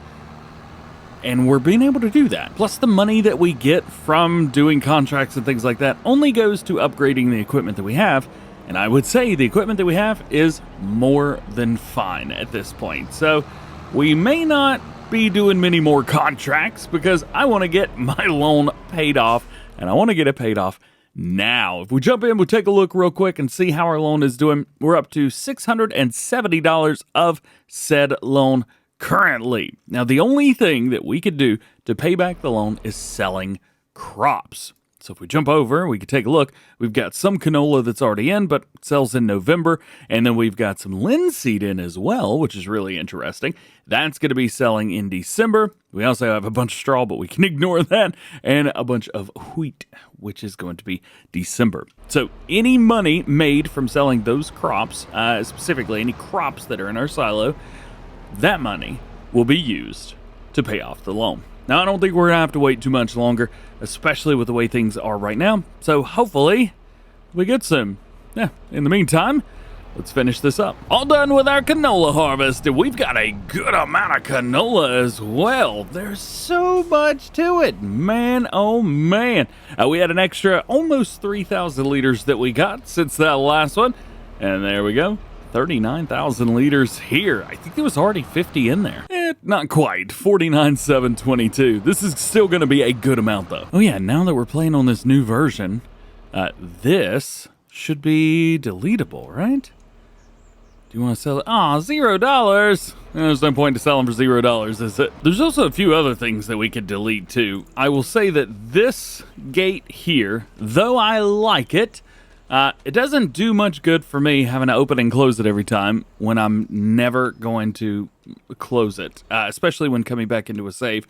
And we're being able to do that. Plus the money that we get from doing contracts and things like that only goes to upgrading the equipment that we have. And I would say the equipment that we have is more than fine at this point. So we may not be doing many more contracts because I want to get my loan paid off, and I want to get it paid off now. If we jump in, we'll take a look real quick and see how our loan is doing. We're up to $670 of said loan currently. Now, the only thing that we could do to pay back the loan is selling crops. So if we jump over, we can take a look. We've got some canola that's already in, but sells in November. And then we've got some linseed in as well, which is really interesting. That's going to be selling in December. We also have a bunch of straw, but we can ignore that. And a bunch of wheat, which is going to be December. So any money made from selling those crops, specifically any crops that are in our silo, that money will be used to pay off the loan. Now, I don't think we're going to have to wait too much longer, especially with the way things are right now. So hopefully we get some. Yeah, in the meantime, let's finish this up. All done with our canola harvest, and we've got a good amount of canola as well. There's so much to it, man, oh man. We had an extra almost 3,000 liters that we got since that last one, and there we go. 39,000 liters here. I think there was already 50 in there. Not quite. 49,722. This is still going to be a good amount, though. Oh, yeah, now that we're playing on this new version, this should be deletable, right? Do you want to sell it? Aw, $0. There's no point to sell them for $0, is it? There's also a few other things that we could delete, too. I will say that this gate here, though I like it, it doesn't do much good for me having to open and close it every time when I'm never going to close it, especially when coming back into a save.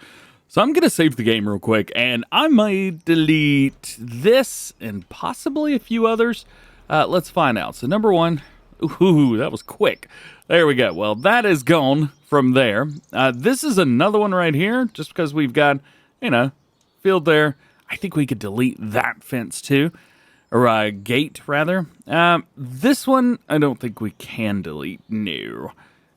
So I'm going to save the game real quick, and I might delete this and possibly a few others. Let's find out. So number one, ooh, that was quick. There we go. Well, that is gone from there. This is another one right here, just because we've got, field there. I think we could delete that fence too. Or gate, rather. This one, I don't think we can delete. No.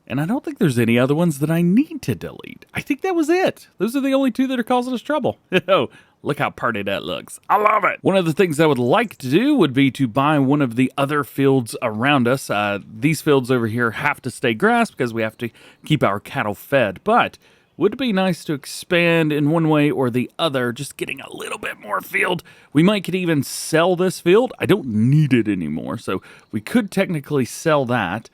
And I don't think there's any other ones that I need to delete. I think that was it. Those are the only two that are causing us trouble. Oh, look how pretty that looks. I love it. One of the things I would like to do would be to buy one of the other fields around us. These fields over here have to stay grass because we have to keep our cattle fed. But would it be nice to expand in one way or the other, just getting a little bit more field? We could even sell this field. I don't need it anymore, so we could technically sell that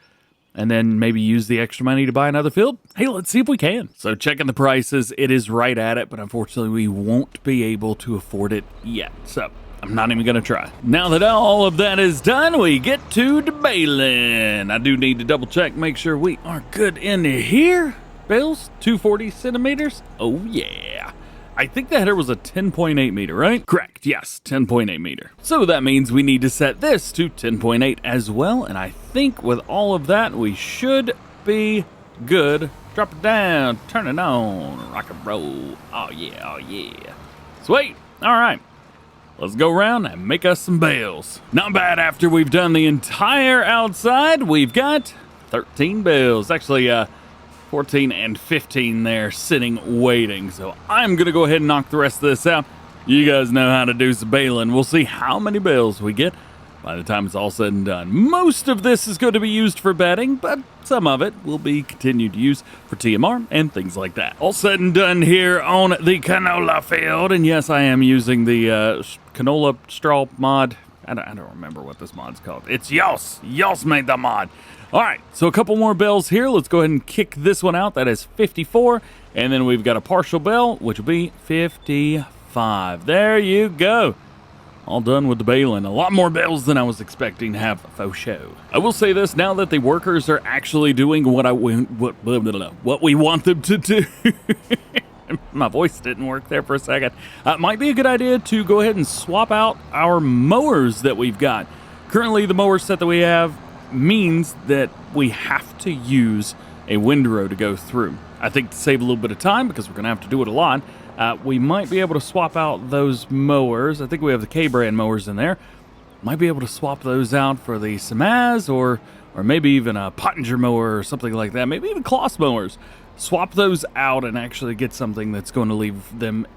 and then maybe use the extra money to buy another field. Hey, let's see if we can. So checking the prices, it is right at it, but unfortunately we won't be able to afford it yet. So I'm not even gonna try. Now that all of that is done, we get to the baling. I do need to double check, make sure we are good in here. Bales, 240 centimeters. Oh, yeah. I think the header was a 10.8 meter, right? Correct, yes, 10.8 meter. So that means we need to set this to 10.8 as well, and I think with all of that, we should be good. Drop it down, turn it on, rock and roll. Oh, yeah, oh, yeah. Sweet, all right. Let's go around and make us some bales. Not bad after we've done the entire outside. We've got 13 bales. Actually, 14 and 15 there sitting waiting. So I'm going to go ahead and knock the rest of this out. You guys know how to do some baling. We'll see how many bales we get by the time it's all said and done. Most of this is going to be used for bedding, but some of it will be continued to use for TMR and things like that. All said and done here on the canola field. And yes, I am using the canola straw mod. I don't remember what this mod's called. It's Yos. Yos made the mod. All right, so a couple more bells here. Let's go ahead and kick this one out. That is 54. And then we've got a partial bell, which will be 55. There you go. All done with the baling. A lot more bells than I was expecting to have faux show. I will say this, now that the workers are actually doing what we want them to do. My voice didn't work there for a second. It might be a good idea to go ahead and swap out our mowers that we've got. Currently, the mower set that we have means that we have to use a windrow to go through. I think to save a little bit of time, because we're going to have to do it a lot, we might be able to swap out those mowers. I think we have the K-brand mowers in there. Might be able to swap those out for the Samaz or maybe even a Pottinger mower or something like that. Maybe even Kloss mowers. Swap those out and actually get something that's going to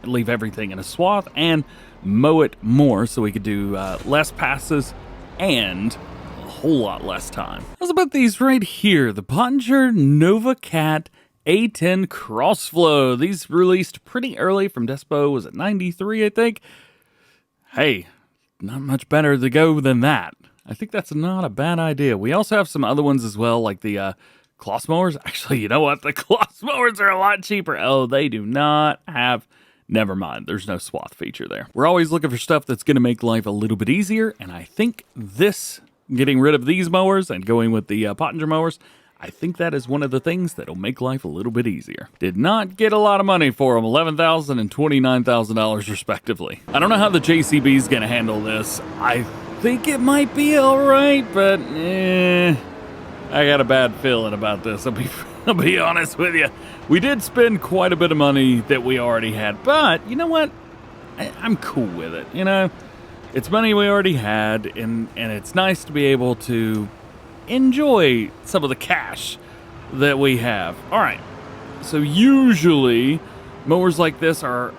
leave everything in a swath and mow it more so we could do less passes and a whole lot less time. How's about these right here? The Pottinger Nova Cat A10 Crossflow. These released pretty early from Despo. Was it 93, I think? Hey, not much better to go than that. I think that's not a bad idea. We also have some other ones as well, like the Kloss mowers. Actually, you know what? The Kloss mowers are a lot cheaper. Oh, they do not have... Never mind. There's no swath feature there. We're always looking for stuff that's going to make life a little bit easier, and I think this, getting rid of these mowers and going with the Pottinger mowers, I think that is one of the things that'll make life a little bit easier. Did not get a lot of money for them, $11,000 and $29,000 respectively. I don't know how the JCB is going to handle this. I think it might be all right, but I got a bad feeling about this. I'll be honest with you. We did spend quite a bit of money that we already had, but you know what? I'm cool with it. You know, it's money we already had, and it's nice to be able to enjoy some of the cash that we have. All right, so usually mowers like this are,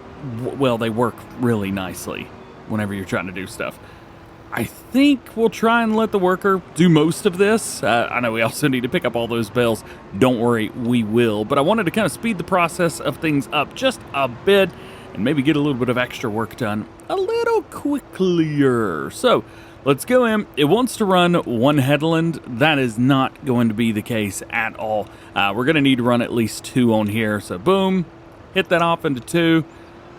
well, they work really nicely whenever you're trying to do stuff. I think we'll try and let the worker do most of this. I know we also need to pick up all those bells. Don't worry, we will. But I wanted to kind of speed the process of things up just a bit and maybe get a little bit of extra work done a little quicker. So let's go in. It wants to run one headland. That is not going to be the case at all. We're going to need to run at least two on here. So boom, hit that off into two.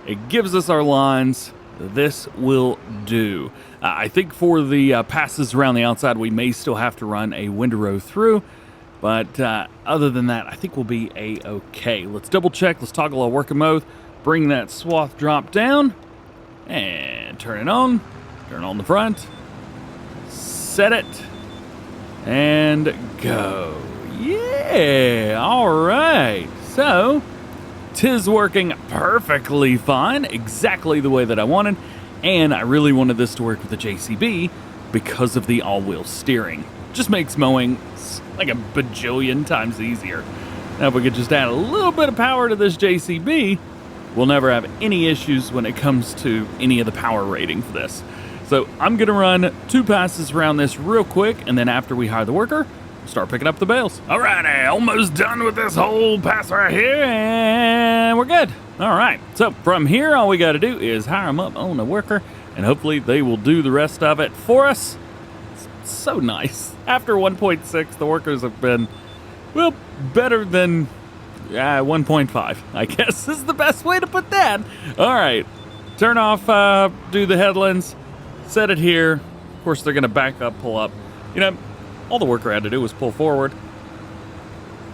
It gives us our lines. This will do. I think for the passes around the outside, we may still have to run a windrow through. But other than that, I think we'll be a-okay. Let's double check. Let's toggle our working mode. Bring that swath drop down. And turn it on. Turn on the front. Set it. And go. Yeah. All right. So... 'tis working perfectly fine, exactly the way that I wanted, and I really wanted this to work with the JCB because of the all-wheel steering. Just makes mowing like a bajillion times easier. Now if we could just add a little bit of power to this JCB, we'll never have any issues when it comes to any of the power rating for this. So I'm going to run two passes around this real quick, and then after we hire the worker, start picking up the bales. Alrighty, almost done with this whole pass right here, and we're good. All right, so from here, all we got to do is hire them up on a worker, and hopefully they will do the rest of it for us. It's so nice. After 1.6, the workers have been, well, better than 1.5, I guess is the best way to put that. All right, turn off, do the headlands, set it here. Of course, they're going to back up, pull up. You know, all the worker had to do was pull forward,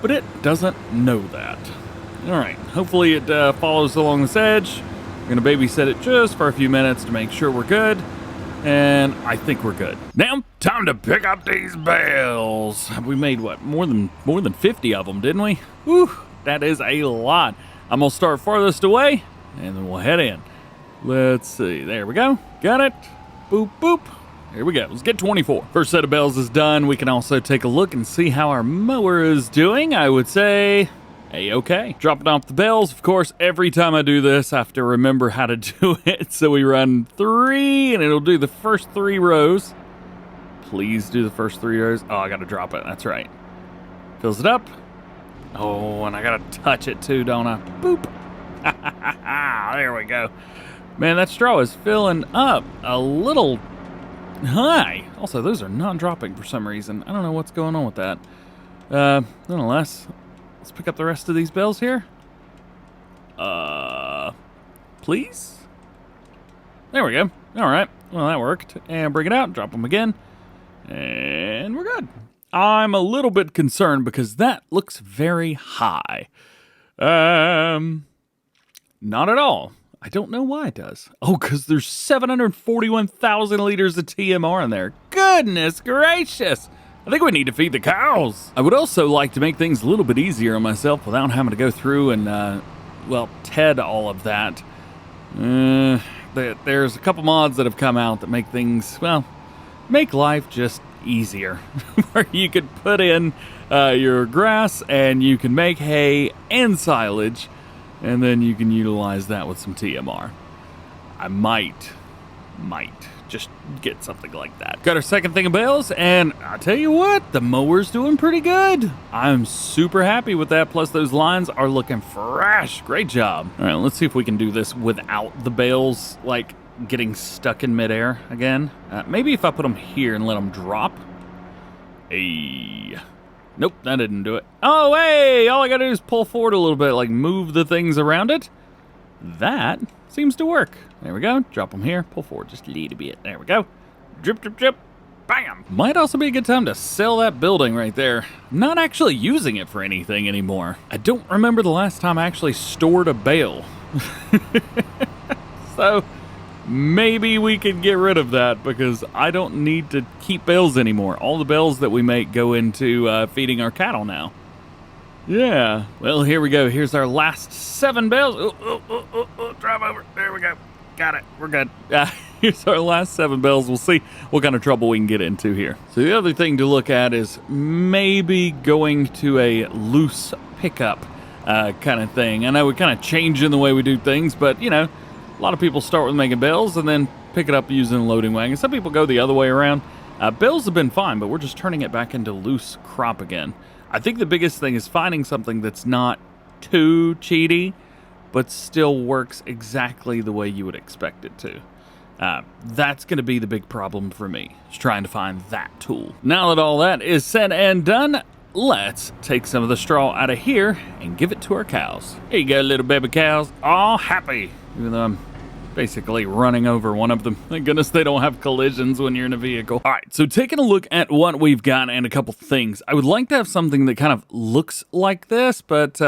but it doesn't know that. All right, hopefully it follows along this edge. We're gonna babysit it just for a few minutes to make sure we're good, and I think we're good. Now, time to pick up these bales. We made what, more than 50 of them, didn't we? Whew, that is a lot. I'm gonna start farthest away, and then we'll head in. Let's see, there we go, got it. Boop, boop. Here we go. Let's get 24. First set of bells is done. We can also take a look and see how our mower is doing. I would say a-okay. Dropping off the bells. Of course, every time I do this, I have to remember how to do it. So we run 3, and it'll do the first 3 rows. Please do the first 3 rows. Oh, I got to drop it. That's right. Fills it up. Oh, and I got to touch it too, don't I? Boop. There we go. Man, that straw is filling up a little Hi! Also, those are not dropping for some reason. I don't know what's going on with that. Nonetheless, let's pick up the rest of these bells here. Please? There we go. All right. Well, that worked. And bring it out, drop them again, and we're good. I'm a little bit concerned because that looks very high. Not at all. I don't know why it does. Oh, because there's 741,000 liters of TMR in there. Goodness gracious. I think we need to feed the cows. I would also like to make things a little bit easier on myself without having to go through and, TED all of that. There's a couple mods that have come out that make things, make life just easier. Where you could put in your grass and you can make hay and silage, and then you can utilize that with some TMR. I might just get something like that. Got our second thing of bales, and I'll tell you what, the mower's doing pretty good. I'm super happy with that, plus those lines are looking fresh. Great job. All right, let's see if we can do this without the bales, like, getting stuck in midair again. Maybe if I put them here and let them drop. Hey. Nope, that didn't do it. Oh, hey, all I gotta do is pull forward a little bit, like move the things around it. That seems to work. There we go. Drop them here. Pull forward just a little bit. There we go. Drip, drip, drip. Bam. Might also be a good time to sell that building right there. I'm not actually using it for anything anymore. I don't remember the last time I actually stored a bale. So maybe we could get rid of that because I don't need to keep bales anymore. All the bales that we make go into feeding our cattle now. Yeah, well, here we go. Here's our last 7 bales. Drive over. There we go. Got it. We're good. Here's our last 7 bales. We'll see what kind of trouble we can get into here. So the other thing to look at is maybe going to a loose pickup kind of thing. I know we're kind of changing the way we do things, but, you know, a lot of people start with making bales and then pick it up using a loading wagon. Some people go the other way around. Bales have been fine, but we're just turning it back into loose crop again. I think the biggest thing is finding something that's not too cheaty, but still works exactly the way you would expect it to. That's going to be the big problem for me, is trying to find that tool. Now that all that is said and done, let's take some of the straw out of here and give it to our cows. Here you go, little baby cows, all happy, even though I'm basically running over one of them. Thank goodness they don't have collisions when you're in a vehicle. All right, so taking a look at what we've got and a couple things. I would like to have something that kind of looks like this, but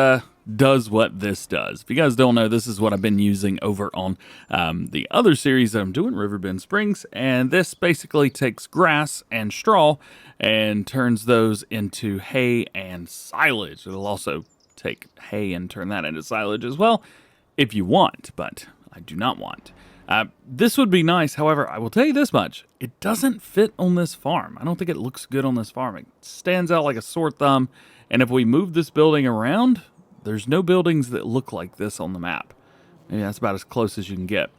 does what this does. If you guys don't know, this is what I've been using over on the other series that I'm doing, Riverbend Springs, and this basically takes grass and straw and turns those into hay and silage. It'll also take hay and turn that into silage as well, if you want, but I do not want. This would be nice, however, I will tell you this much. It doesn't fit on this farm. I don't think it looks good on this farm. It stands out like a sore thumb, and if we move this building around, there's no buildings that look like this on the map. Maybe that's about as close as you can get.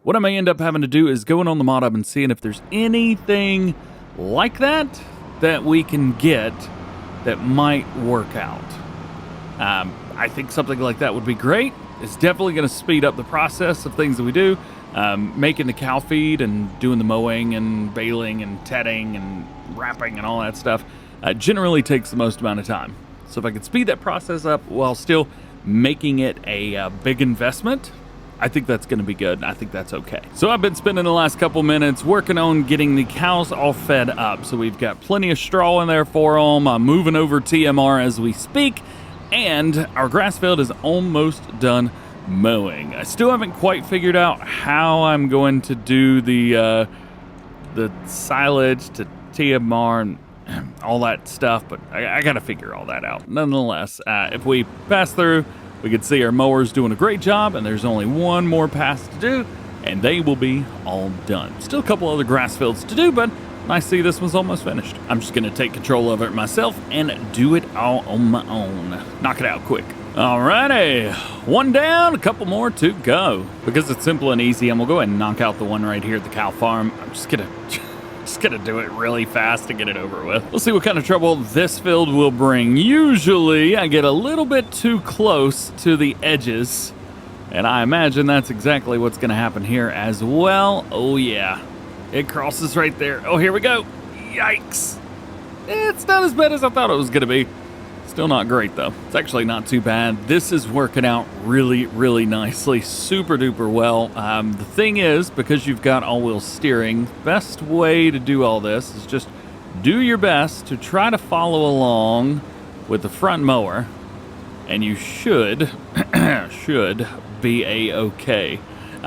What I may end up having to do is going on the mod hub and seeing if there's anything like that that we can get that might work out. I think something like that would be great. It's definitely going to speed up the process of things that we do. Making the cow feed and doing the mowing and baling and tedding and wrapping and all that stuff generally takes the most amount of time. So if I could speed that process up while still making it a big investment, I think that's going to be good. I think that's okay. So I've been spending the last couple minutes working on getting the cows all fed up. So we've got plenty of straw in there for them. I'm moving over TMR as we speak. And our grass field is almost done mowing. I still haven't quite figured out how I'm going to do the silage to TMR and all that stuff, but I got to figure all that out. Nonetheless, if we pass through, we can see our mower's doing a great job, and there's only one more pass to do, and they will be all done. Still a couple other grass fields to do, but I see this one's almost finished. I'm just going to take control of it myself and do it all on my own. Knock it out quick. Alrighty, one down, a couple more to go. Because it's simple and easy, I'm going to go ahead and knock out the one right here at the cow farm. I'm just going to do it really fast to get it over with. We'll see what kind of trouble this field will bring. Usually, I get a little bit too close to the edges, and I imagine that's exactly what's going to happen here as well. Oh, yeah. It crosses right there. Oh, here we go. Yikes. It's not as bad as I thought it was going to be. Still not great, though. It's actually not too bad. This is working out really, really nicely. Super duper well. The thing is, because you've got all-wheel steering, best way to do all this is just do your best to try to follow along with the front mower, and you should be a-okay.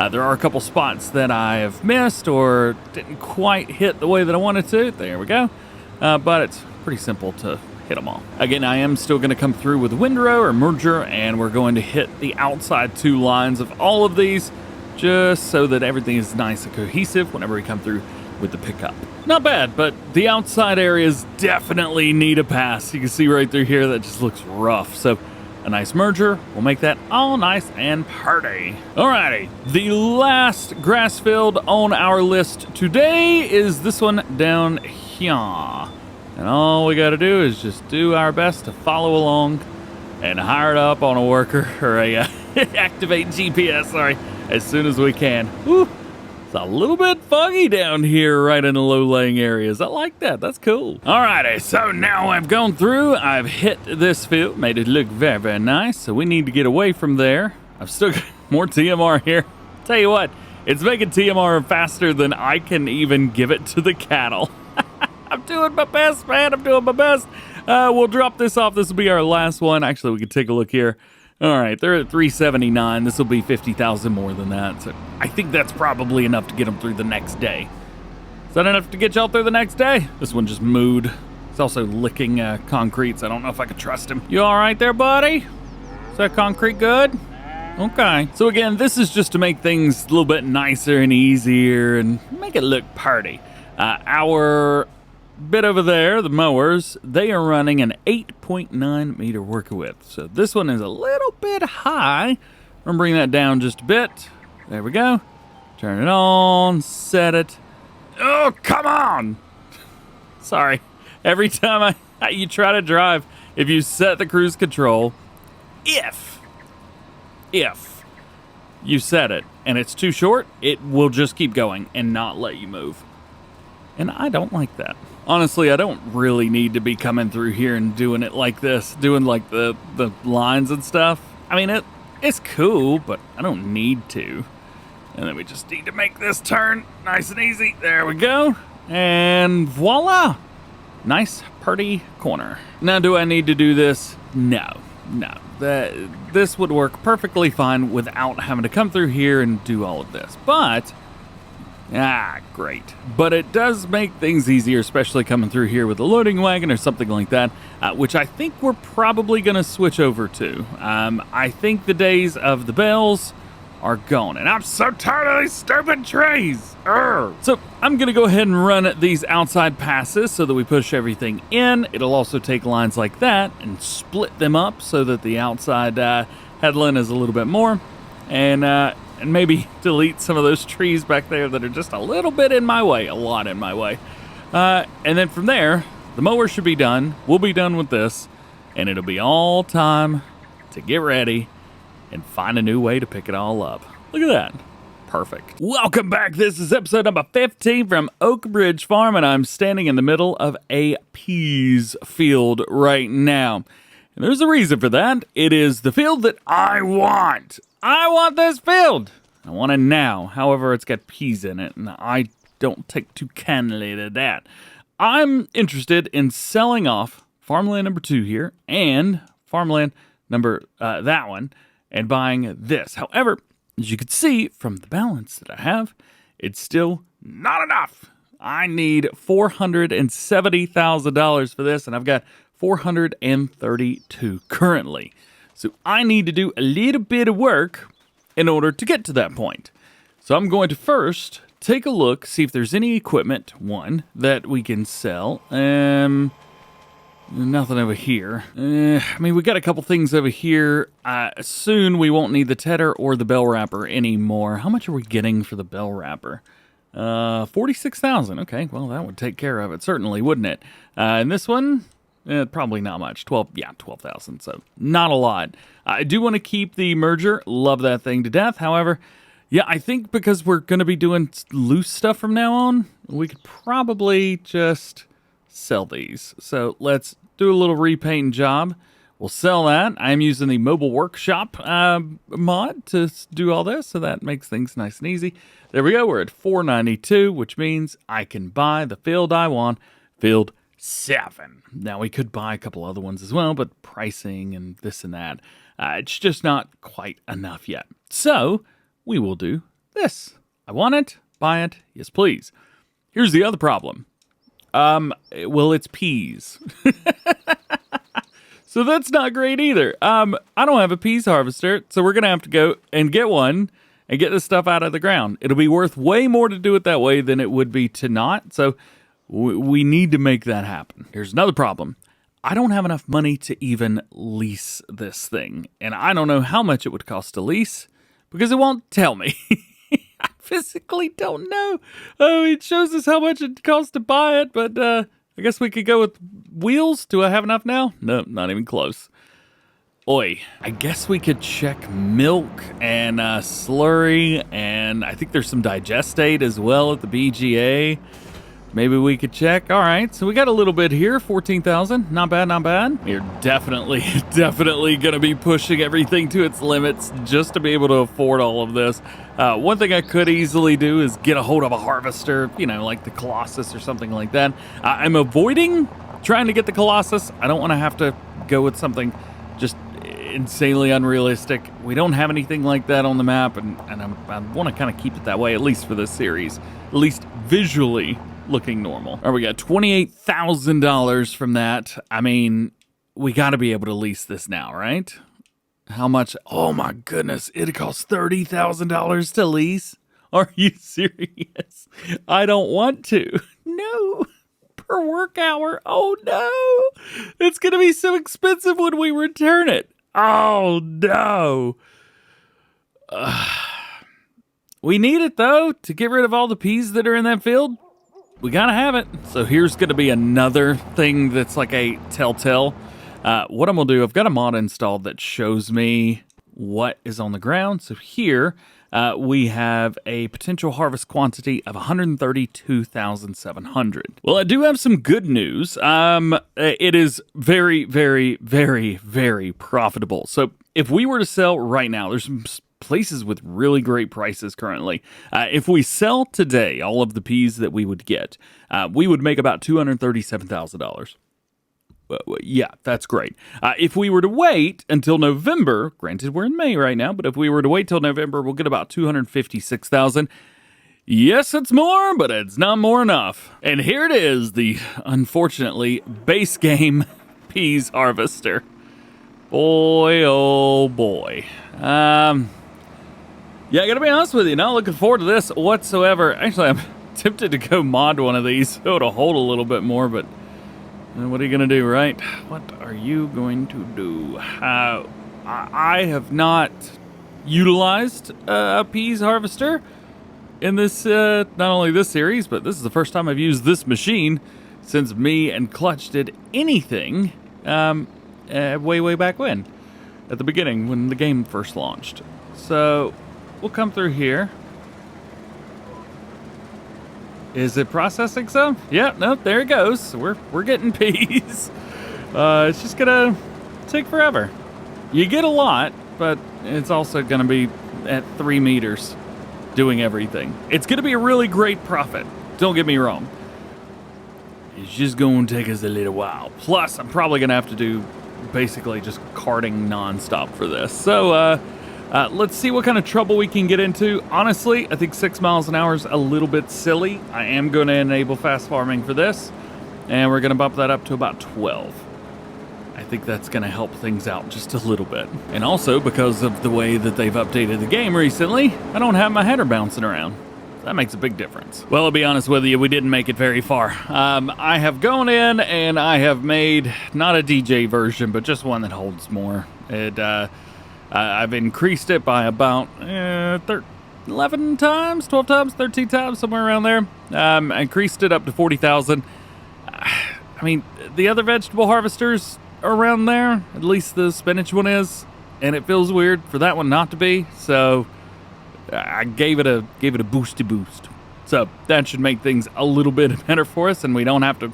There are a couple spots that I have missed or didn't quite hit the way that I wanted to. There we go. But it's pretty simple to hit them all. Again, I am still going to come through with windrow or merger, and we're going to hit the outside two lines of all of these just so that everything is nice and cohesive whenever we come through with the pickup. Not bad, but the outside areas definitely need a pass. You can see right through here that just looks rough. So a nice merger will make that all nice and pretty. Alrighty, the last grass field on our list today is this one down here. And all we gotta do is just do our best to follow along and hire it up on a worker or a activate GPS, sorry, as soon as we can. Whew. It's a little bit foggy down here right in the low-laying areas. I like that. That's cool. Alrighty, so now I've gone through. I've hit this field, made it look very, very nice. So we need to get away from there. I've still got more TMR here. Tell you what, it's making TMR faster than I can even give it to the cattle. I'm doing my best, man. I'm doing my best. We'll drop this off. This will be our last one. Actually, we can take a look here. All right, they're at 379. This will be 50,000 more than that. So I think that's probably enough to get them through the next day. Is that enough to get y'all through the next day? This one just mooed. It's also licking concrete, so I don't know if I can trust him. You all right there, buddy? Is that concrete good? Okay. So again, this is just to make things a little bit nicer and easier and make it look pretty. Our bit over there, the mowers, they are running an 8.9 meter worker width. So this one is a little bit high. I'm gonna bring that down just a bit. There we go. Turn it on, set it. Oh, come on! Sorry. Every time you try to drive, if you set the cruise control, if you set it and it's too short, it will just keep going and not let you move. And I don't like that. Honestly, I don't really need to be coming through here and doing it like this, doing like the lines and stuff. I mean, it's cool, but I don't need to. And then we just need to make this turn nice and easy. There we go. And voila. Nice, pretty corner. Now, do I need to do this? No. This would work perfectly fine without having to come through here and do all of this. But great. But it does make things easier, especially coming through here with a loading wagon or something like that, which I think we're probably going to switch over to. I think the days of the bales are gone, and I'm so tired of these stupid trees. Urgh. So I'm going to go ahead and run these outside passes so that we push everything in. It'll also take lines like that and split them up so that the outside headland is a little bit more, and maybe delete some of those trees back there that are just a little bit in my way, a lot in my way. And then from there, the mower should be done. We'll be done with this, and it'll be all time to get ready and find a new way to pick it all up. Look at that. Perfect. Welcome back. This is episode number 15 from Oak Ridge Farm, and I'm standing in the middle of a peas field right now. And there's a reason for that. It is the field that I want. I want this field. I want it now. However, it's got peas in it, and I don't take too kindly to that. I'm interested in selling off farmland number 2 here and farmland number that one and buying this. However, as you can see from the balance that I have, it's still not enough. I need $470,000 for this, and I've got $432 currently. So I need to do a little bit of work in order to get to that point. So I'm going to first take a look, see if there's any equipment, one, that we can sell. Nothing over here. I mean, we got a couple things over here. Soon we won't need the tedder or the bell wrapper anymore. How much are we getting for the bell wrapper? 46,000. Okay, well, that would take care of it, certainly, wouldn't it? And this one, probably not much. 12,000. So not a lot. I do want to keep the merger. Love that thing to death. However, Yeah, I think because we're going to be doing loose stuff from now on, we could probably just sell these. So let's do a little repaint job. We'll sell that. I'm using the mobile workshop mod to do all this, so that makes things nice and easy. There we go. We're at 492, which means I can buy the field I want, field 7. Now, we could buy a couple other ones as well, but pricing and this and that, it's just not quite enough yet. So we will do this. I want it, buy it, yes please. Here's the other problem. Well, it's peas. So that's not great either. I don't have a peas harvester, so we're going to have to go and get one and get this stuff out of the ground. It'll be worth way more to do it that way than it would be to not, so we need to make that happen. Here's another problem. I don't have enough money to even lease this thing, and I don't know how much it would cost to lease because it won't tell me. I physically don't know. Oh, it shows us how much it costs to buy it, but I guess we could go with wheels. Do I have enough now? No, not even close. Oi, I guess we could check milk and slurry, and I think there's some digestate as well at the BGA. Maybe we could check. All right, so we got a little bit here, 14,000. Not bad, not bad. We're definitely going to be pushing everything to its limits just to be able to afford all of this. One thing I could easily do is get a hold of a harvester, you know, like the Colossus or something like that. I'm avoiding trying to get the Colossus. I don't want to have to go with something just insanely unrealistic. We don't have anything like that on the map, and I want to kind of keep it that way, at least for this series, at least visually looking normal. All right, we got $28,000 from that. I mean, we got to be able to lease this now, right? How much? Oh my goodness, it costs $30,000 to lease. Are you serious? I don't want to. No. Per work hour. Oh no. It's going to be so expensive when we return it. Oh no. We need it though to get rid of all the peas that are in that field. We gotta have it. So here's gonna be another thing that's like a telltale. What I'm gonna do, I've got a mod installed that shows me what is on the ground. So here we have a potential harvest quantity of 132,700. Well, I do have some good news. It is very, very, very, very profitable. So if we were to sell right now, there's some places with really great prices currently. If we sell today all of the peas that we would get, we would make about $237,000. Yeah, that's great. If we were to wait until November, granted we're in May right now, but if we were to wait till November, we'll get about $256,000. Yes, it's more, but it's not more enough. And here it is, the unfortunately base game peas harvester. Boy, oh boy. Yeah, I gotta be honest with you, not looking forward to this whatsoever. Actually, I'm tempted to go mod one of these so it'll hold a little bit more, but what are you gonna do, right? What are you going to do? I have not utilized a peas harvester in this, not only this series, but this is the first time I've used this machine since me and Clutch did anything way back when, at the beginning when the game first launched. So we'll come through here. Is it processing some? Yeah, no, there it goes. We're getting peas. It's just gonna take forever. You get a lot, but it's also gonna be at 3 meters doing everything. It's gonna be a really great profit. Don't get me wrong. It's just gonna take us a little while. Plus, I'm probably gonna have to do basically just carting nonstop for this. So, let's see what kind of trouble we can get into. Honestly, I think 6 miles an hour is a little bit silly. I am going to enable fast farming for this, and we're going to bump that up to about 12. I think that's going to help things out just a little bit. And also, because of the way that they've updated the game recently, I don't have my header bouncing around. That makes a big difference. Well, I'll be honest with you, we didn't make it very far. I have gone in and I have made, not a DJ version, but just one that holds more. I've increased it by about 11 times, 12 times, 13 times, somewhere around there. I increased it up to 40,000. I mean, the other vegetable harvesters are around there, at least the spinach one is, and it feels weird for that one not to be, so I gave it a boosty boost. So that should make things a little bit better for us, and we don't have to,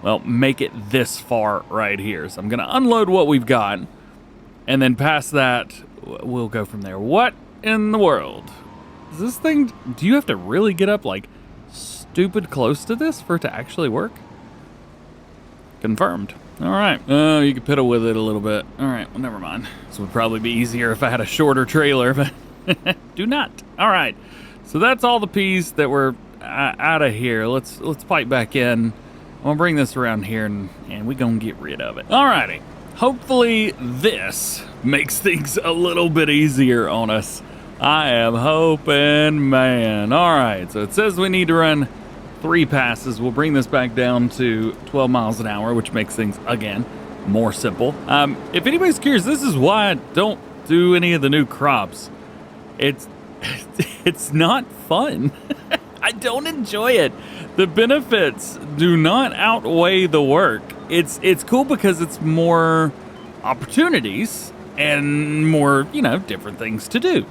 well, make it this far right here. So I'm going to unload what we've got, and then past that, we'll go from there. What in the world? Is this thing, do you have to really get up like stupid close to this for it to actually work? Confirmed. All right. Oh, you could piddle with it a little bit. All right. Well, never mind. This would probably be easier if I had a shorter trailer, but do not. All right. So that's all the peas that were out of here. Let's pipe back in. I'm gonna bring this around here and we gonna get rid of it. All righty. Hopefully this makes things a little bit easier on us. I am hoping, man. All right. So it says we need to run 3 passes. We'll bring this back down to 12 miles an hour, which makes things, again, more simple. If anybody's curious, this is why I don't do any of the new crops. It's not fun. I don't enjoy it. The benefits do not outweigh the work. It's cool because it's more opportunities and more, different things to do.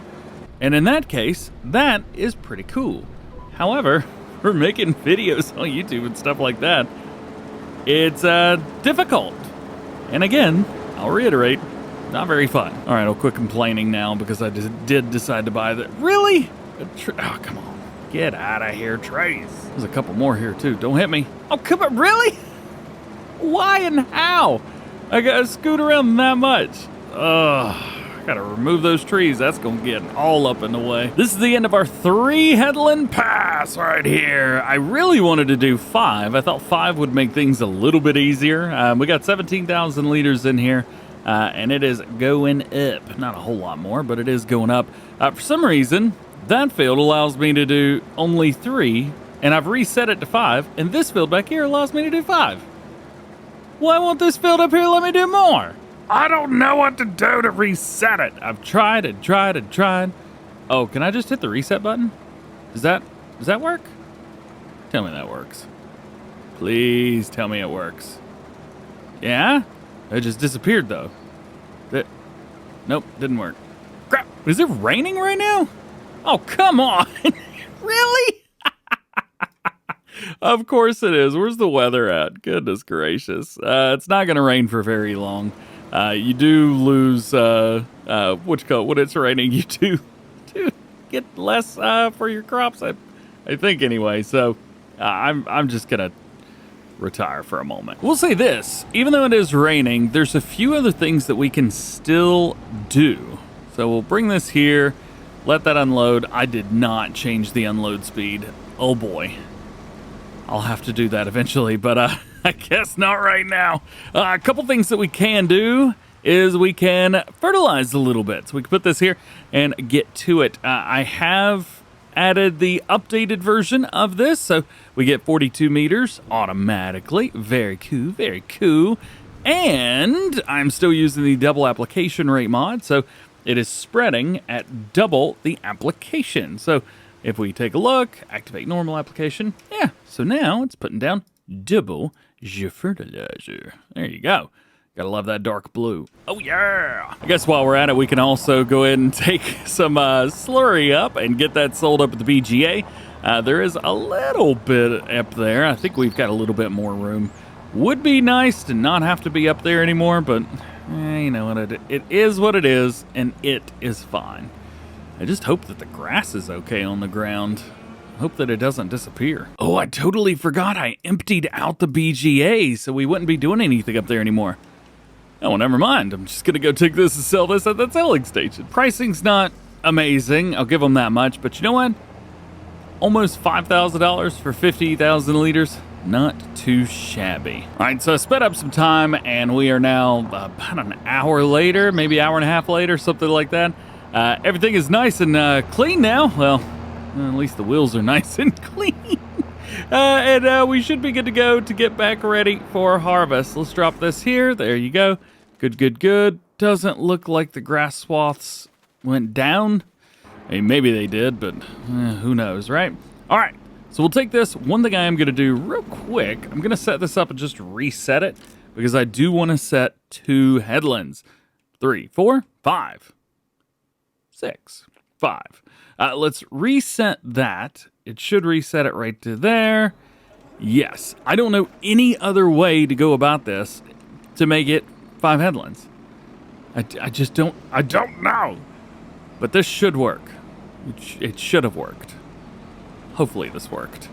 And in that case, that is pretty cool. However, for making videos on YouTube and stuff like that, it's difficult. And again, I'll reiterate, not very fun. All right, I'll quit complaining now because I did decide to buy that. Really? Oh, come on. Get out of here, trays. There's a couple more here, too. Don't hit me. Oh, come on. Really? Why and how? I got to scoot around that much. Ugh. Gotta remove those trees. That's gonna get all up in the way. This is the end of our 3 headland pass right here. I really wanted to do 5. I thought 5 would make things a little bit easier. We got 17,000 liters in here, and it is going up. Not a whole lot more, but it is going up. For some reason, that field allows me to do only 3, and I've reset it to 5, and this field back here allows me to do 5. Why won't this field up here let me do more? I don't know what to do to reset it. I've tried and tried and tried. Oh, can I just hit the reset button? Does that work? Tell me that works. Please tell me it works. Yeah? It just disappeared though. Nope, didn't work. Crap, is it raining right now? Oh, come on. Really? Of course it is. Where's the weather at? Goodness gracious. It's not going to rain for very long. You do lose, when it's raining, you do get less for your crops, I think anyway. So I'm just going to retire for a moment. We'll say this, even though it is raining, there's a few other things that we can still do. So we'll bring this here, let that unload. I did not change the unload speed. Oh boy. I'll have to do that eventually, but I guess not right now. A couple things that we can do is we can fertilize a little bit. So we can put this here and get to it. I have added the updated version of this, so we get 42 meters automatically. Very cool, very cool. And I'm still using the double application rate mod, so it is spreading at double the application. So if we take a look, activate normal application, yeah, so now it's putting down double your fertilizer. There you go. Gotta love that dark blue. Oh yeah! I guess while we're at it, we can also go ahead and take some slurry up and get that sold up at the BGA. There is a little bit up there. I think we've got a little bit more room. Would be nice to not have to be up there anymore, but you know what, it is what it is, and it is fine. I just hope that the grass is okay on the ground. Hope that it doesn't disappear. Oh, I totally forgot I emptied out the BGA, so we wouldn't be doing anything up there anymore. Oh, well, never mind. I'm just gonna go take this and sell this at that selling station. Pricing's not amazing, I'll give them that much, but you know what? Almost $5,000 for 50,000 liters. Not too shabby. All right, so I sped up some time, and we are now about an hour later, maybe an hour and a half later, something like that. Everything is nice and clean now. Well, at least the wheels are nice and clean. And we should be good to go to get back ready for harvest. Let's drop this here. There you go. Good, good, good. Doesn't look like the grass swaths went down. I mean, maybe they did, but who knows, right? All right, so we'll take this. One thing I am going to do real quick, I'm going to set this up and just reset it because I do want to set 2 headlands. 3, 4, 5, 6. 5. Let's reset that. It should reset it right to there. Yes. I don't know any other way to go about this to make it 5 headlands. I just don't know. But this should work. It should have worked. Hopefully this worked.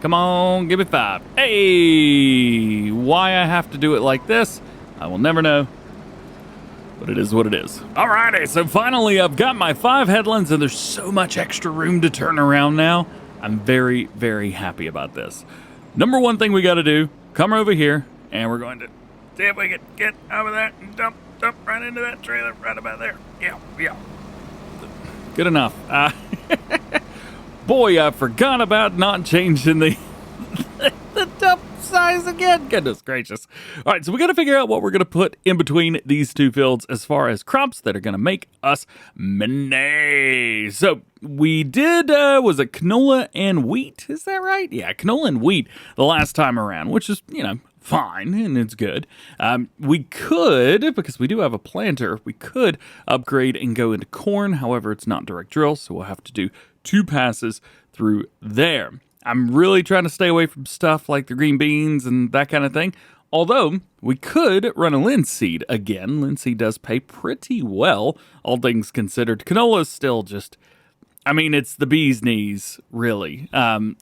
Come on, give me 5. Hey! Why I have to do it like this, I will never know. But it is what it is. Alrighty, so finally I've got my 5 headlands and there's so much extra room to turn around now. I'm very, very happy about this. Number one thing we gotta do, come over here and we're going to see if we can get over there and dump right into that trailer right about there. Yeah. Good enough. Boy, I forgot about not changing the dump size again. Goodness gracious. All right, so we got to figure out what we're going to put in between these 2 fields as far as crops that are going to make us money. So we did, was it canola and wheat? Is that right? Yeah, canola and wheat the last time around, which is, fine, and it's good. We could, because we do have a planter, we could upgrade and go into corn. However, it's not direct drill, so we'll have to do 2 passes through there. I'm really trying to stay away from stuff like the green beans and that kind of thing. Although, we could run a linseed again. Linseed does pay pretty well, all things considered. Canola is still just, it's the bee's knees, really.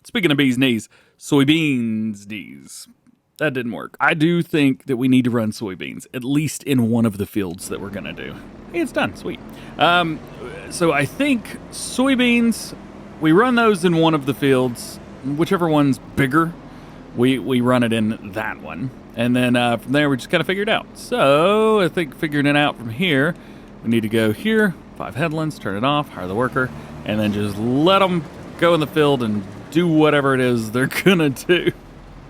Speaking of bee's knees, soybeans knees. That didn't work. I do think that we need to run soybeans, at least in one of the fields that we're going to do. Hey, it's done. Sweet. So I think soybeans, we run those in one of the fields. Whichever one's bigger, we run it in that one. And then from there, we just kind of figure it out. So I think figuring it out from here, we need to go here, 5 headlands, turn it off, hire the worker, and then just let them go in the field and do whatever it is they're going to do.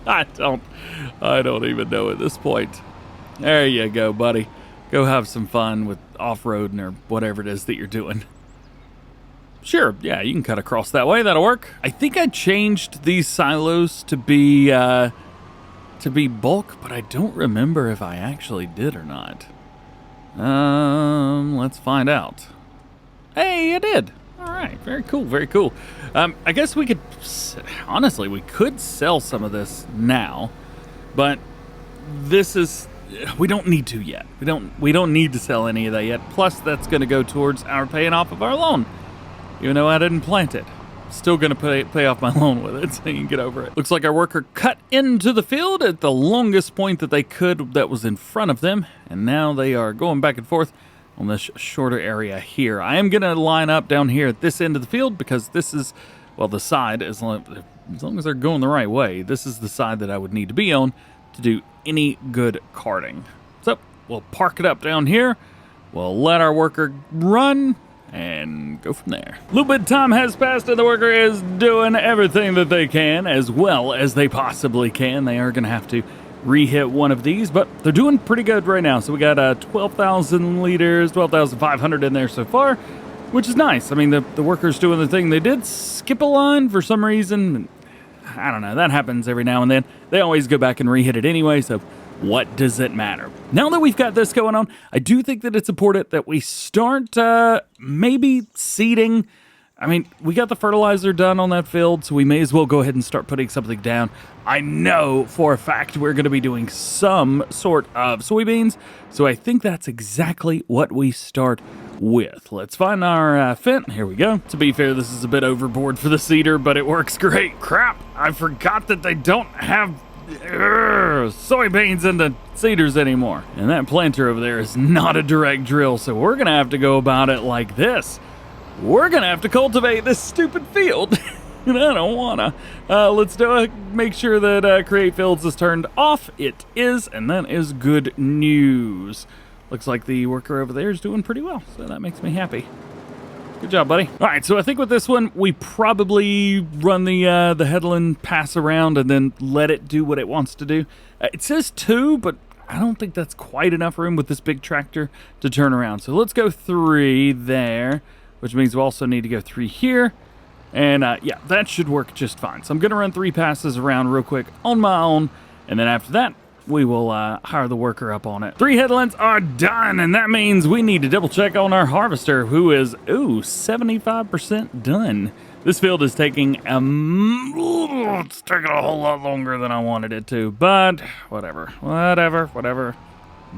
I don't even know at this point. There you go, buddy. Go have some fun with off-roading or whatever it is that you're doing. Sure, yeah, you can cut across that way. That'll work. I think I changed these silos to be bulk, but I don't remember if I actually did or not. Let's find out. Hey, I did. All right, very cool, very cool. I guess we could, honestly, we could sell some of this now, but this is, we don't need to yet. We don't need to sell any of that yet. Plus, that's going to go towards our paying off of our loan. Even though I didn't plant it, still going to pay off my loan with it, so you can get over it. Looks like our worker cut into the field at the longest point that they could that was in front of them, and now they are going back and forth on this shorter area here. I am going to line up down here at this end of the field because this is, well, the side, as long as they're going the right way, this is the side that I would need to be on to do any good carting. So we'll park it up down here. We'll let our worker run and go from there. A little bit of time has passed and the worker is doing everything that they can as well as they possibly can. They are going to have to re-hit one of these, but they're doing pretty good right now. So we got 12,000 liters, 12,500 in there so far, which is nice. I mean, the worker's doing the thing. They did skip a line for some reason. I don't know. That happens every now and then. They always go back and re-hit it anyway, so what does it matter? Now that we've got this going on, I do think that it's important that we start maybe seeding. I mean, we got the fertilizer done on that field, so we may as well go ahead and start putting something down. I know for a fact we're going to be doing some sort of soybeans, so I think that's exactly what we start with. Let's find our fent. Here we go. To be fair, this is a bit overboard for the seeder, but it works great. Crap, I forgot that they don't have soybeans in the seeders anymore. And that planter over there is not a direct drill, so we're going to have to go about it like this. We're going to have to cultivate this stupid field. And I don't want to. Let's do it. Make sure that Create Fields is turned off. It is, and that is good news. Looks like the worker over there is doing pretty well, so that makes me happy. Good job, buddy. All right, so I think with this one, we probably run the headland pass around and then let it do what it wants to do. It says 2, but I don't think that's quite enough room with this big tractor to turn around. So let's go 3 there, which means we also need to go 3 here. And yeah, that should work just fine. So I'm going to run 3 passes around real quick on my own. And then after that, we will hire the worker up on it. 3 headlands are done, and that means we need to double check on our harvester, who is, 75% done. This field is taking it's taking a whole lot longer than I wanted it to, but whatever.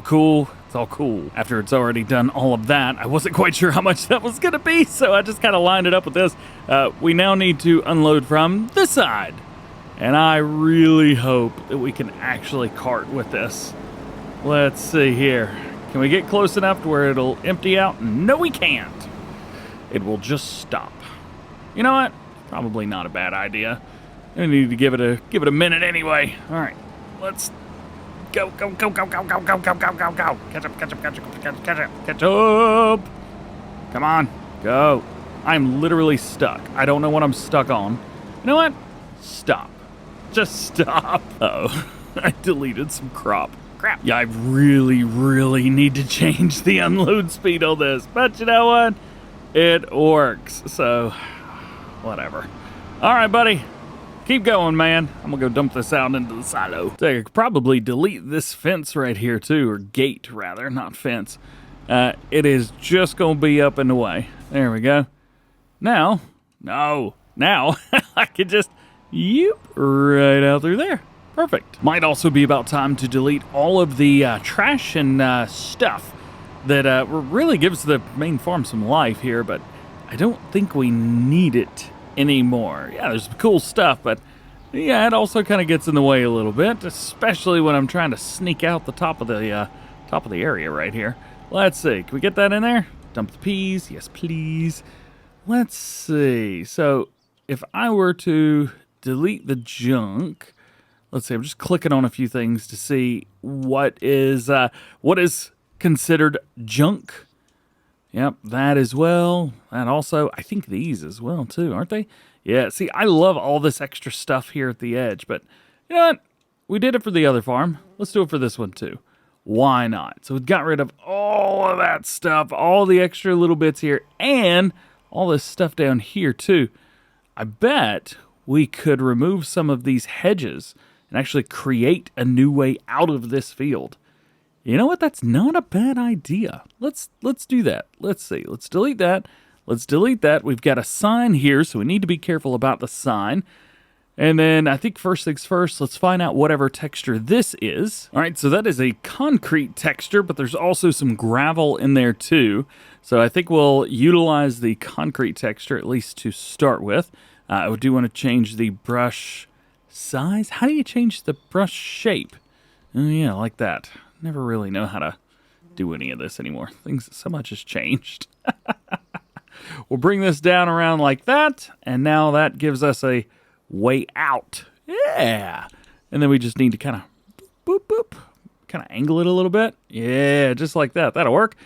Cool. It's all cool. After it's already done all of that, I wasn't quite sure how much that was going to be, so I just kind of lined it up with this. We now need to unload from this side, and I really hope that we can actually cart with this. Let's see here. Can we get close enough to where it'll empty out? No, we can't. It will just stop. You know what? Probably not a bad idea. I need to give it a minute anyway. All right, let's go. Catch up. Come on, go. I'm literally stuck. I don't know what I'm stuck on. You know what? Stop. Just stop. Uh-oh. I deleted some crop. Crap. Yeah, I really need to change the unload speed on this. But you know what? It works. So, whatever. All right, buddy. Keep going, man. I'm gonna go dump this out into the silo. So I could probably delete this fence right here too, or gate rather, not fence. It is just gonna be up in the way. There we go. Now I could just right out through there. Perfect. Might also be about time to delete all of the trash and stuff that really gives the main farm some life here, but I don't think we need it anymore. Yeah, there's cool stuff, but yeah, it also kind of gets in the way a little bit, especially when I'm trying to sneak out the top of the area right here. Let's see, can we get that in there? Dump the peas, yes please. Let's see, so if I were to delete the junk, let's see, I'm just clicking on a few things to see what is considered junk. Yep, that as well. And also, I think these as well, too, aren't they? Yeah, see, I love all this extra stuff here at the edge, but you know what? We did it for the other farm. Let's do it for this one, too. Why not? So we got rid of all of that stuff, all the extra little bits here, and all this stuff down here, too. I bet we could remove some of these hedges and actually create a new way out of this field. You know what? That's not a bad idea. Let's do that. Let's see. Let's delete that. Let's delete that. We've got a sign here, so we need to be careful about the sign. And then I think first things first, let's find out whatever texture this is. All right, so that is a concrete texture, but there's also some gravel in there too. So I think we'll utilize the concrete texture, at least to start with. I do want to change the brush size. How do you change the brush shape? Oh yeah, like that. Never really know how to do any of this anymore. So much has changed. We'll bring this down around like that, and now that gives us a way out. Yeah. And then we just need to kind of boop, kind of angle it a little bit. Yeah, just like that. That'll work.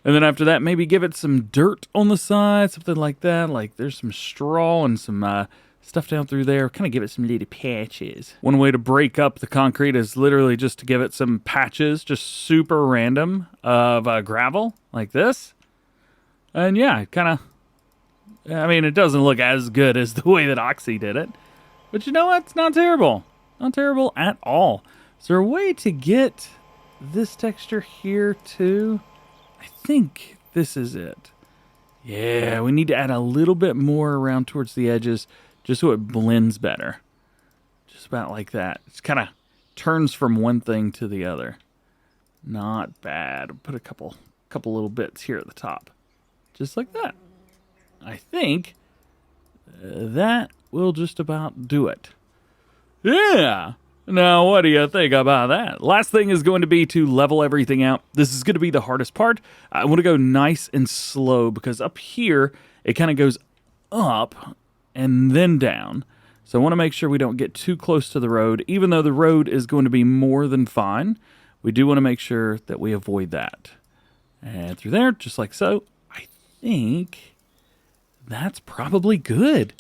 And then after that, maybe give it some dirt on the side, something like that. Like there's some straw and some stuff down through there. Kind of give it some little patches. One way to break up the concrete is literally just to give it some patches, just super random, of gravel like this. And yeah, kind of, I mean, it doesn't look as good as the way that Oxy did it. But you know what? It's not terrible. Not terrible at all. Is there a way to get this texture here too? I think this is it. Yeah, we need to add a little bit more around towards the edges just so it blends better. Just about like that. It kind of turns from one thing to the other. Not bad. I'll put a couple little bits here at the top. Just like that. I think that will just about do it. Yeah. Now, what do you think about that? Last thing is going to be to level everything out. This is going to be the hardest part. I want to go nice and slow because up here, it kind of goes up and then down. So I want to make sure we don't get too close to the road. Even though the road is going to be more than fine, we do want to make sure that we avoid that. And through there, just like so. I think that's probably good.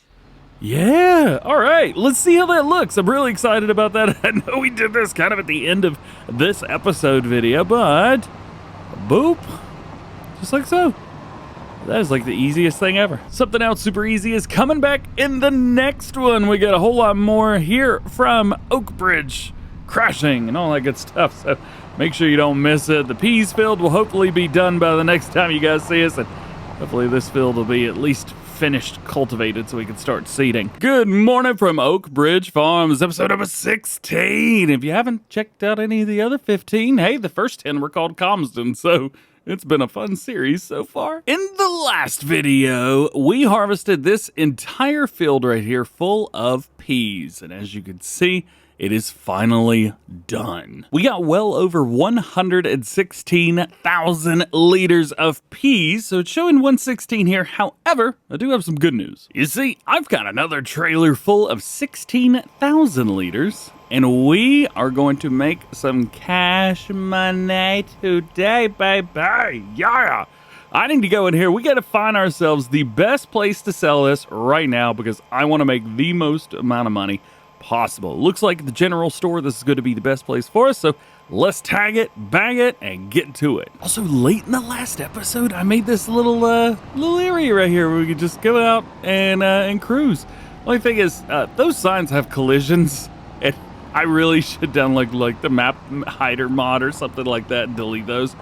Yeah, all right, let's see how that looks. I'm really excited about that. I know we did this kind of at the end of this episode video, but boop, just like so. That is like the easiest thing ever. Something else super easy is coming back in the next one. We got a whole lot more here from Oak Bridge. crashing and all that good stuff. So make sure you don't miss it. The peas field will hopefully be done by the next time you guys see us, and hopefully this field will be at least finished cultivated so we can start seeding. Good morning from Oak Bridge Farms, episode number 16. If you haven't checked out any of the other 15, hey, the first 10 were called Calmsden, so it's been a fun series so far. In the last video, we harvested this entire field right here full of peas, and as you can see, it is finally done. We got well over 116,000 liters of peas, so it's showing 116 here. However, I do have some good news. You see, I've got another trailer full of 16,000 liters, and we are going to make some cash money today, baby. Yeah! I need to go in here. We got to find ourselves the best place to sell this right now because I want to make the most amount of money possible. It looks like the general store, this is going to be the best place for us, so let's tag it, bag it, and get to it. Also, late in the last episode, I made this little area right here where we could just go out and cruise. Only thing is, those signs have collisions, and I really should download like the map hider mod or something like that and delete those.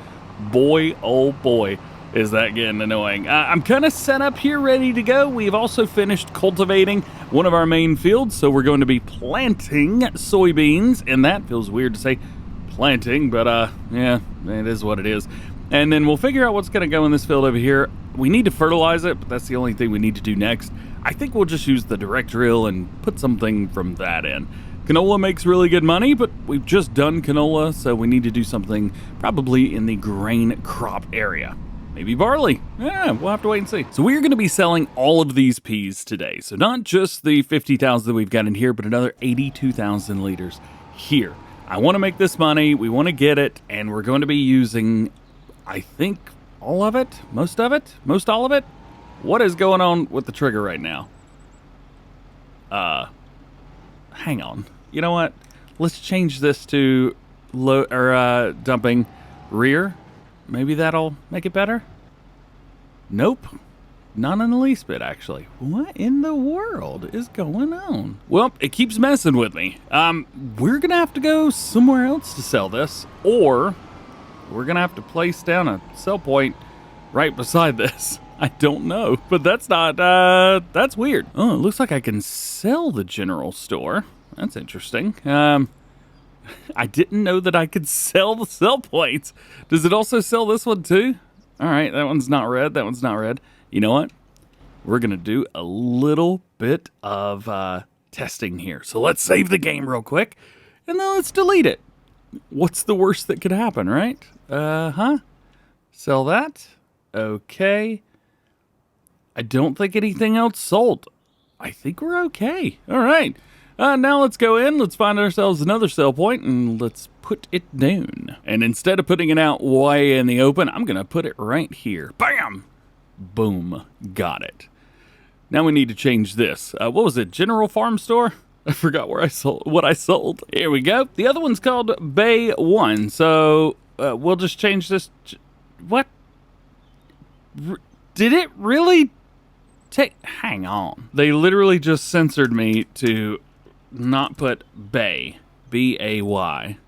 Boy, oh boy, is that getting annoying. I'm kind of set up here, ready to go. We've also finished cultivating one of our main fields, so we're going to be planting soybeans, and that feels weird to say planting, but yeah, it is what it is. And then we'll figure out what's going to go in this field over here. We need to fertilize it, but that's the only thing we need to do next. I think we'll just use the direct drill and put something from that in. Canola makes really good money, but we've just done canola, so we need to do something probably in the grain crop area. Maybe barley. Yeah, we'll have to wait and see. So we're going to be selling all of these peas today. So not just the 50,000 that we've got in here, but another 82,000 liters here. I want to make this money. We want to get it. And we're going to be using, I think, all of it? Most of it? Most all of it? What is going on with the trigger right now? Hang on. You know what? Let's change this to dumping rear. Maybe that'll make it better? Nope. Not in the least bit, actually. What in the world is going on? Well, it keeps messing with me. We're gonna have to go somewhere else to sell this, or we're gonna have to place down a sell point right beside this. I don't know, but that's not, that's weird. Oh, it looks like I can sell the general store. That's interesting. I didn't know that I could sell the sell points. Does it also sell this one too? All right, that one's not red. That one's not red. You know what? We're going to do a little bit of testing here. So let's save the game real quick, and then let's delete it. What's the worst that could happen, right? Sell that. Okay. I don't think anything else sold. I think we're okay. All right. Now let's go in, let's find ourselves another sell point, and let's put it down. And instead of putting it out way in the open, I'm going to put it right here. Bam! Boom. Got it. Now we need to change this. What was it, General Farm Store? I forgot what I sold. Here we go. The other one's called Bay 1, so we'll just change this. What? Did it really hang on. They literally just censored me to not put Bay, B-A-Y.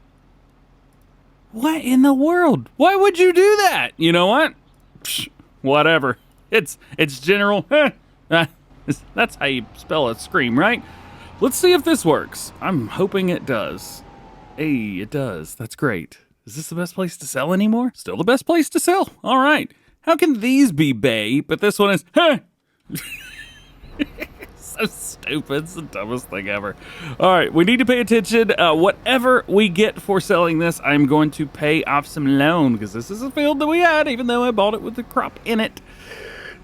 What in the world? Why would you do that? You know what? Psh, whatever. It's general. That's how you spell a scream, right? Let's see if this works. I'm hoping it does. Hey, it does. That's great. Is this the best place to sell anymore? Still the best place to sell. All right. How can these be Bay, but this one is, So stupid. It's the dumbest thing ever. All right, we need to pay attention. Whatever we get for selling this, I'm going to pay off some loan because this is a field that we had, even though I bought it with the crop in it.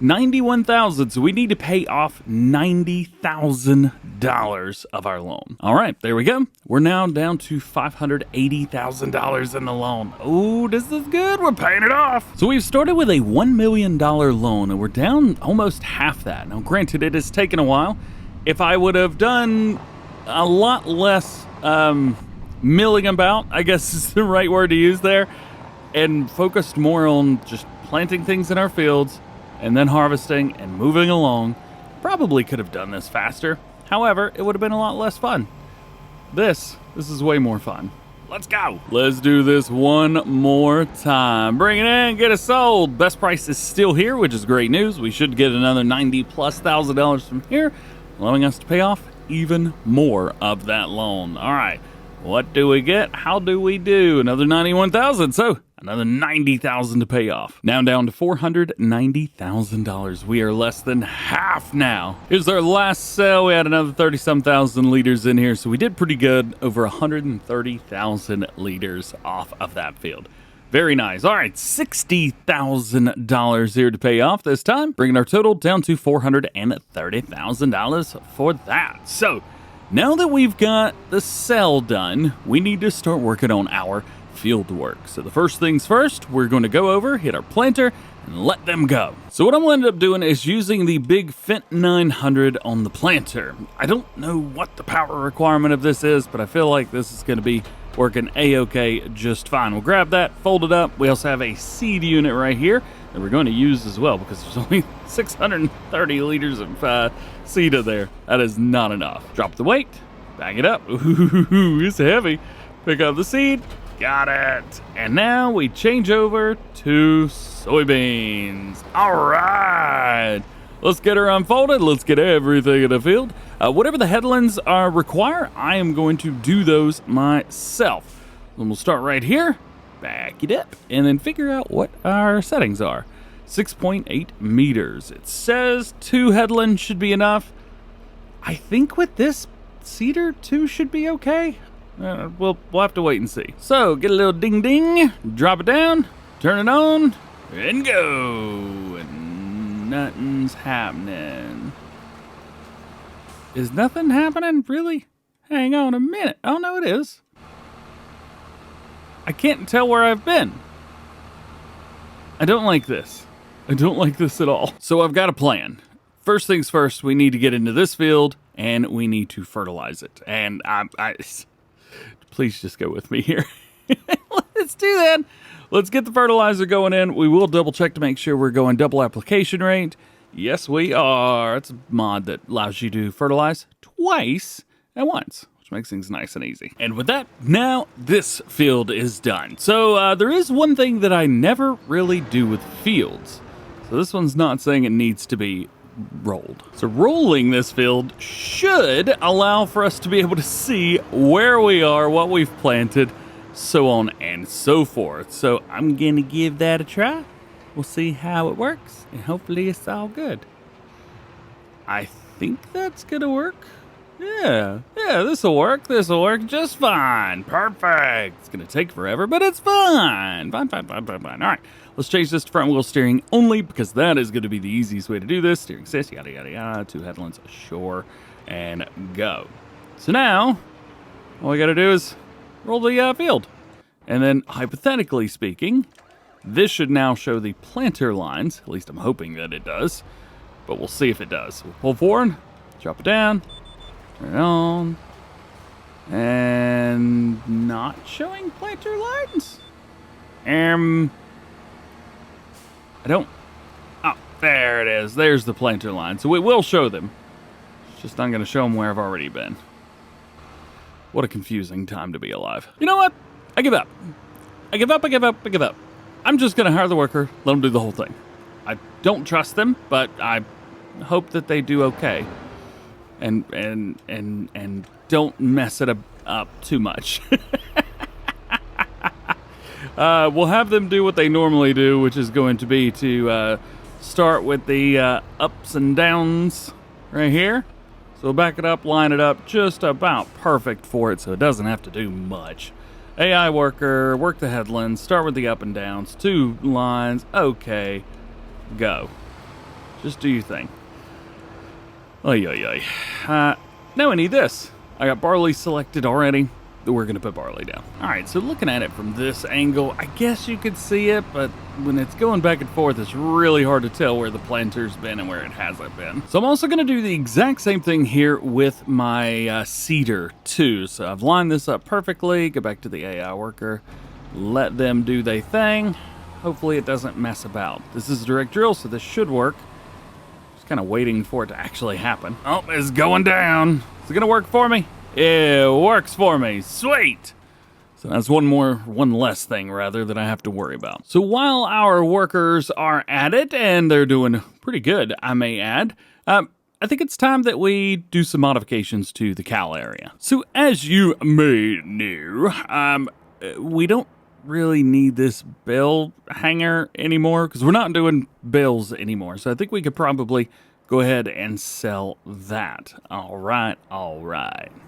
91,000, so we need to pay off $90,000 of our loan. All right, there we go. We're now down to $580,000 in the loan. Oh, this is good. We're paying it off. So we've started with a $1 million loan, and we're down almost half that. Now, granted, it has taken a while. If I would have done a lot less milling about, I guess is the right word to use there, and focused more on just planting things in our fields, and then harvesting and moving along, probably could have done this faster. However, it would have been a lot less fun. This is way more fun. Let's go. Let's do this one more time. Bring it in, get it sold. Best price is still here, which is great news. We should get another $90,000+ from here, allowing us to pay off even more of that loan. All right, what do we get? How do we do? Another 91,000. So another 90,000 to pay off. Now down to $490,000. We are less than half now. Here's our last sale. We had another 30-some thousand liters in here, so we did pretty good. Over 130,000 liters off of that field. Very nice. All right, $60,000 here to pay off this time, bringing our total down to $430,000 for that. So now that we've got the sell done, we need to start working on our field work. So the first things first, we're going to go over, hit our planter, and let them go. So what I'm going to end up doing is using the big Fendt 900 on the planter. I don't know what the power requirement of this is, but I feel like this is going to be working a-okay just fine. We'll grab that, fold it up. We also have a seed unit right here that we're going to use as well because there's only 630 liters of seed in there. That is not enough. Drop the weight, bag it up. Ooh, it's heavy. Pick up the seed. Got it. And now we change over to soybeans. All right. Let's get her unfolded. Let's get everything in the field. Whatever the headlands require, I am going to do those myself. And we'll start right here, back it up, and then figure out what our settings are. 6.8 meters. It says 2 headlands should be enough. I think with this cedar, 2 should be okay. We'll have to wait and see. So, get a little ding ding, drop it down, turn it on, and go. And nothing's happening. Is nothing happening? Really? Hang on a minute. Oh, no, it is. I can't tell where I've been. I don't like this. I don't like this at all. So I've got a plan. First things first, we need to get into this field, and we need to fertilize it. And please just go with me here. Let's do that. Let's get the fertilizer going in. We will double check to make sure we're going double application rate. Yes, we are. It's a mod that allows you to fertilize twice at once, which makes things nice and easy. And with that, now this field is done. So there is one thing that I never really do with fields. So this one's not saying it needs to be rolled. So rolling this field should allow for us to be able to see where we are, what we've planted, so on and so forth. So I'm gonna give that a try. We'll see how it works, and hopefully it's all good. I think that's gonna work. Yeah, this'll work. This'll work just fine. Perfect. It's gonna take forever, but it's fine. Fine. All right, let's change this to front wheel steering only because that is gonna be the easiest way to do this. Steering assist, yada, yada, yada. 2 headlands, sure, and go. So now, all we gotta do is roll the field. And then, hypothetically speaking, this should now show the planter lines. At least I'm hoping that it does. But we'll see if it does. We'll pull forward, drop it down, turn it on, and not showing planter lines. I don't. Oh, there it is. There's the planter line. So we will show them. It's just not going to show them where I've already been. What a confusing time to be alive. You know what? I give up. I give up. I'm just going to hire the worker, let them do the whole thing. I don't trust them, but I hope that they do okay. And don't mess it up too much. We'll have them do what they normally do, which is going to be to start with the ups and downs right here. So we'll back it up, line it up just about perfect for it so it doesn't have to do much. AI worker, work the headlands, start with the up and downs, 2 lines, okay, go. Just do your thing. Oy. Now I need this. I got barley selected already. We're going to put barley down. All right, so looking at it from this angle, I guess you could see it, but when it's going back and forth, it's really hard to tell where the planter's been and where it hasn't been. So I'm also going to do the exact same thing here with my cedar too. So I've lined this up perfectly. Go back to the AI worker. Let them do their thing. Hopefully it doesn't mess about. This is a direct drill, so this should work. Just kind of waiting for it to actually happen. Oh, it's going down. Is it going to work for me? It works for me. Sweet. So that's one less thing, rather, that I have to worry about. So while our workers are at it, and they're doing pretty good, I may add, I think it's time that we do some modifications to the Cal area. So as you may know, we don't really need this bell hanger anymore, because we're not doing bells anymore. So I think we could probably go ahead and sell that. All right.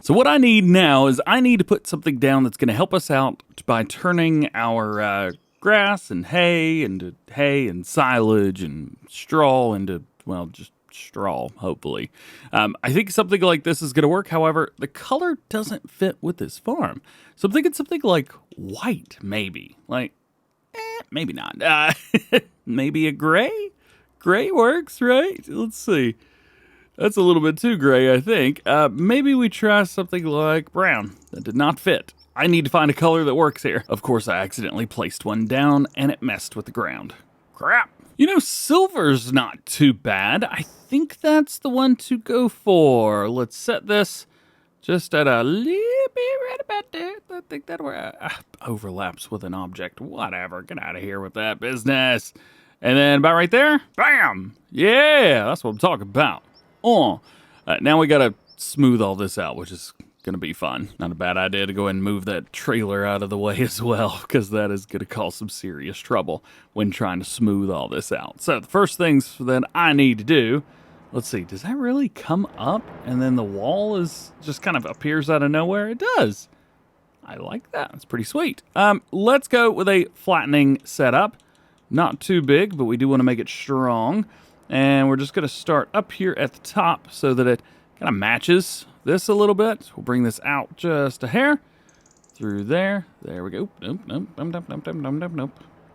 So what I need now is I need to put something down that's going to help us out by turning our grass and hay into hay and silage and straw into, well, just straw, hopefully. I think something like this is going to work. However, the color doesn't fit with this farm. So I'm thinking something like white, maybe. Like, maybe not. Maybe a gray? Gray works, right? Let's see. That's a little bit too gray, I think. Maybe we try something like brown. That did not fit. I need to find a color that works here. Of course, I accidentally placed one down, and it messed with the ground. Crap. You know, silver's not too bad. I think that's the one to go for. Let's set this just at a little bit right about there. I think that overlaps with an object. Whatever. Get out of here with that business. And then about right there, bam! Yeah, that's what I'm talking about. Now we gotta smooth all this out, which is gonna be fun. Not a bad idea to go ahead and move that trailer out of the way as well, because that is gonna cause some serious trouble when trying to smooth all this out. So the first things that I need to do, let's see, does that really come up and then the wall is just kind of appears out of nowhere? It does. I like that. That's pretty sweet. Let's go with a flattening setup. Not too big, but we do want to make it strong. And we're just going to start up here at the top so that it kind of matches this a little bit. We'll bring this out just a hair. Through there. There we go. Nope.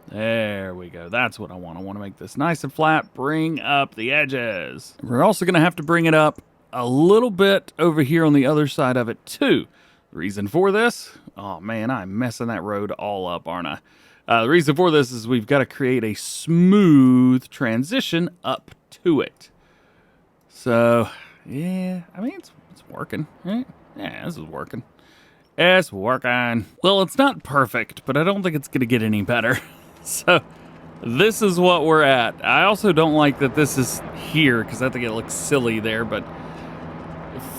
There we go. That's what I want. I want to make this nice and flat. Bring up the edges. We're also going to have to bring it up a little bit over here on the other side of it too. The reason for this, oh man, I'm messing that road all up, aren't I? The reason for this is we've got to create a smooth transition up to it. So, yeah, I mean, it's working, right? Yeah, this is working. It's working. Well, it's not perfect, but I don't think it's going to get any better. So, this is what we're at. I also don't like that this is here, because I think it looks silly there, but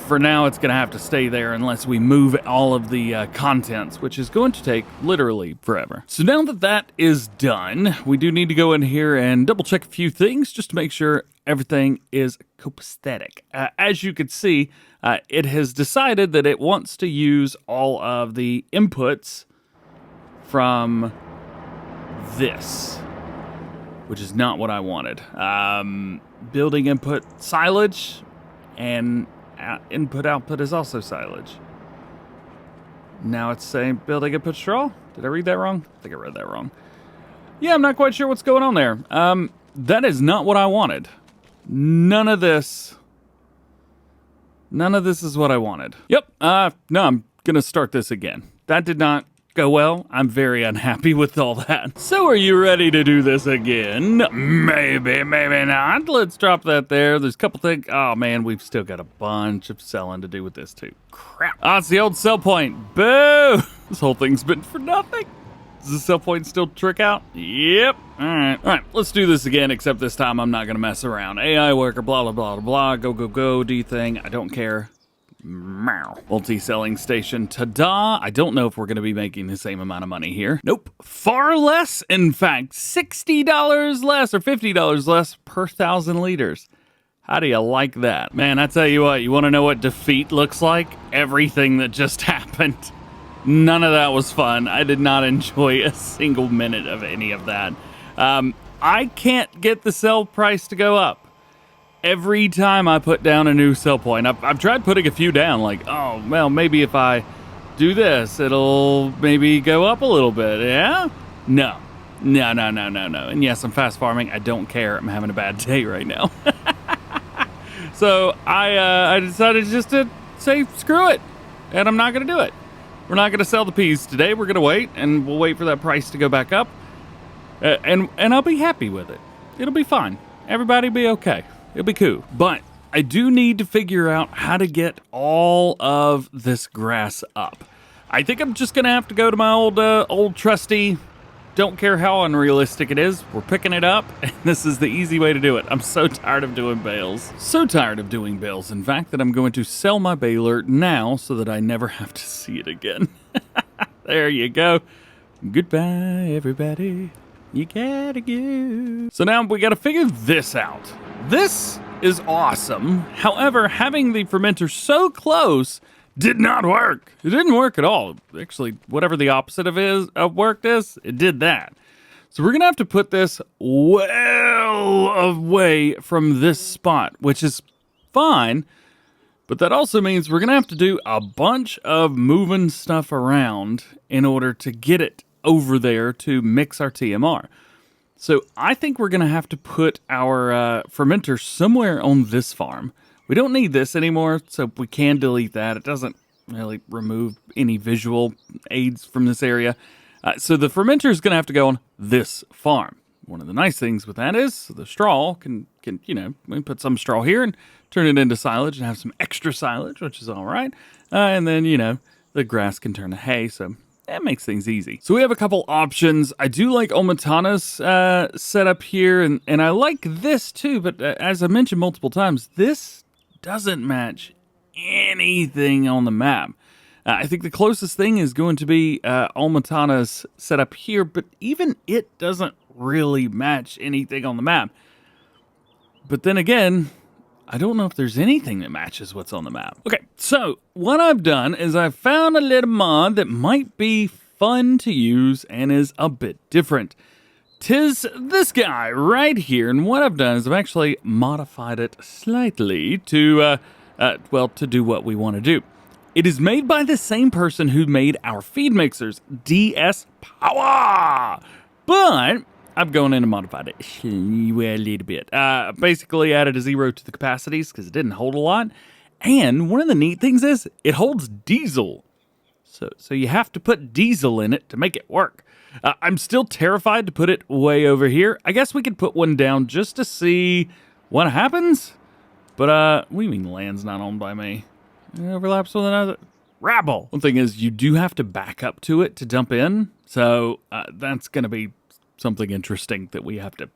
for now, it's going to have to stay there unless we move all of the contents, which is going to take literally forever. So now that that is done, we do need to go in here and double check a few things just to make sure everything is copacetic. As you can see, it has decided that it wants to use all of the inputs from this, which is not what I wanted. Building input silage and input output is also silage. Now it's saying building input straw. Did I read that wrong? I think I read that wrong. Yeah, I'm not quite sure what's going on there. That is not what I wanted. None of this is what I wanted. Yep. No, I'm gonna start this again. That did not go well. I'm very unhappy with all that. So are you ready to do this again? Maybe, maybe not. Let's drop that there. There's a couple things. Oh man, we've still got a bunch of selling to do with this too. Crap. Oh, it's the old sell point. Boo! This whole thing's been for nothing. Does the sell point still trick out? Yep. All right, let's do this again, except this time I'm not gonna mess around. AI worker, blah, blah, blah, blah, go, do thing. I don't care. Multi-selling station, ta-da! I don't know if we're going to be making the same amount of money here. Nope. Far less, in fact. $60 less or $50 less per 1,000 liters. How do you like that? Man, I tell you what, you want to know what defeat looks like? Everything that just happened. None of that was fun. I did not enjoy a single minute of any of that. I can't get the sell price to go up. Every time I put down a new sell point, I've tried putting a few down, like, oh, well, maybe if I do this, it'll maybe go up a little bit, yeah? No. And yes, I'm fast farming. I don't care. I'm having a bad day right now. So I decided just to say, screw it, and I'm not going to do it. We're not going to sell the peas today. We're going to wait, and we'll wait for that price to go back up, and I'll be happy with it. It'll be fine. Everybody be okay. It'll be cool. But I do need to figure out how to get all of this grass up. I think I'm just gonna have to go to my old trusty, don't care how unrealistic it is, we're picking it up, and this is the easy way to do it. I'm so tired of doing bales. So tired of doing bales, in fact, that I'm going to sell my baler now so that I never have to see it again. There you go. Goodbye, everybody. You gotta go. So now we gotta figure this out. This is awesome. However, having the fermenter so close did not work. It didn't work at all. Actually, whatever the opposite of worked is, it did that. So we're gonna have to put this well away from this spot, which is fine, but that also means we're gonna have to do a bunch of moving stuff around in order to get it over there to mix our TMR. So I think we're gonna have to put our fermenter somewhere on this farm. We don't need this anymore, so we can delete that. It doesn't really remove any visual aids from this area. So the fermenter is going to have to go on this farm. One of the nice things with that is the straw can we can put some straw here and turn it into silage and have some extra silage, which is all right. And then, the grass can turn to hay, so that makes things easy. So we have a couple options. I do like Omatana's setup here, and I like this too, but as I mentioned multiple times, this doesn't match anything on the map. I think the closest thing is going to be Omatana's setup here, but even it doesn't really match anything on the map. But then again, I don't know if there's anything that matches what's on the map. Okay, so what I've done is I've found a little mod that might be fun to use and is a bit different. 'Tis this guy right here, and what I've done is I've actually modified it slightly to, to do what we want to do. It is made by the same person who made our feed mixers, DS Power, but I've gone in and modified it a little bit. Basically added a 0 to the capacities because it didn't hold a lot, and one of the neat things is it holds diesel. So you have to put diesel in it to make it work. I'm still terrified to put it way over here. I guess we could put one down just to see what happens. But, what do you mean the land's not owned by me? It overlaps with another. Rabble! One thing is, you do have to back up to it to dump in. So, that's going to be something interesting that we have to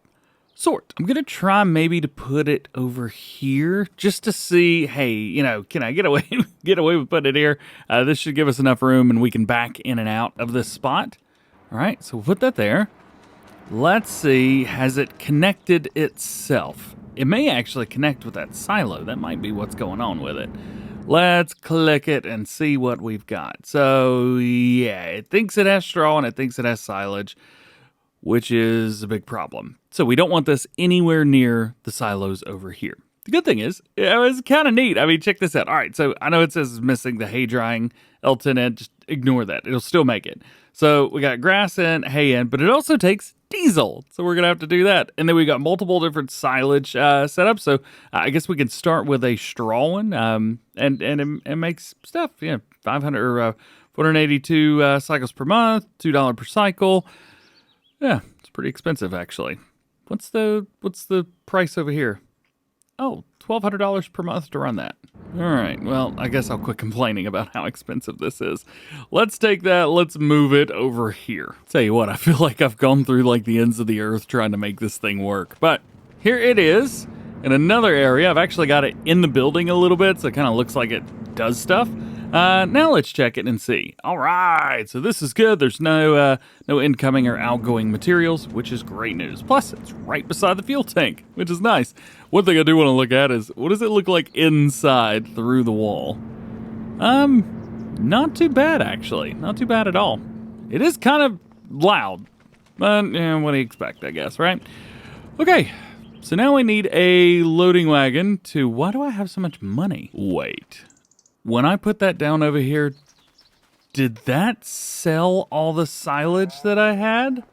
sort. I'm going to try maybe to put it over here just to see, hey, can I get away with putting it here? This should give us enough room and we can back in and out of this spot. All right, so we'll put that there. Let's see, has it connected itself? It may actually connect with that silo. That might be what's going on with it. Let's click it and see what we've got. So, yeah, it thinks it has straw and it thinks it has silage, which is a big problem. So we don't want this anywhere near the silos over here. The good thing is, it was kind of neat. I mean, check this out. All right, so I know it says it's missing the hay drying L10N. Just ignore that. It'll still make it. So we got grass in, hay in, but it also takes diesel. So we're going to have to do that. And then we got multiple different silage setups. So I guess we can start with a straw one and it makes stuff. 500 or 482 cycles per month, $2 per cycle. Yeah, it's pretty expensive actually. What's the price over here? Oh, $1,200 per month to run that. All right, well, I guess I'll quit complaining about how expensive this is. Let's take that, let's move it over here. Tell you what, I feel like I've gone through like the ends of the earth trying to make this thing work. But here it is in another area. I've actually got it in the building a little bit, so it kind of looks like it does stuff. Now let's check it and see. All right, so this is good. There's no incoming or outgoing materials, which is great news. Plus, it's right beside the fuel tank, which is nice. One thing I do want to look at is, what does it look like inside through the wall? Not too bad, actually. Not too bad at all. It is kind of loud, but what do you expect, I guess, right? Okay, so now we need a loading wagon to... Why do I have so much money? Wait. When I put that down over here, did that sell all the silage that I had?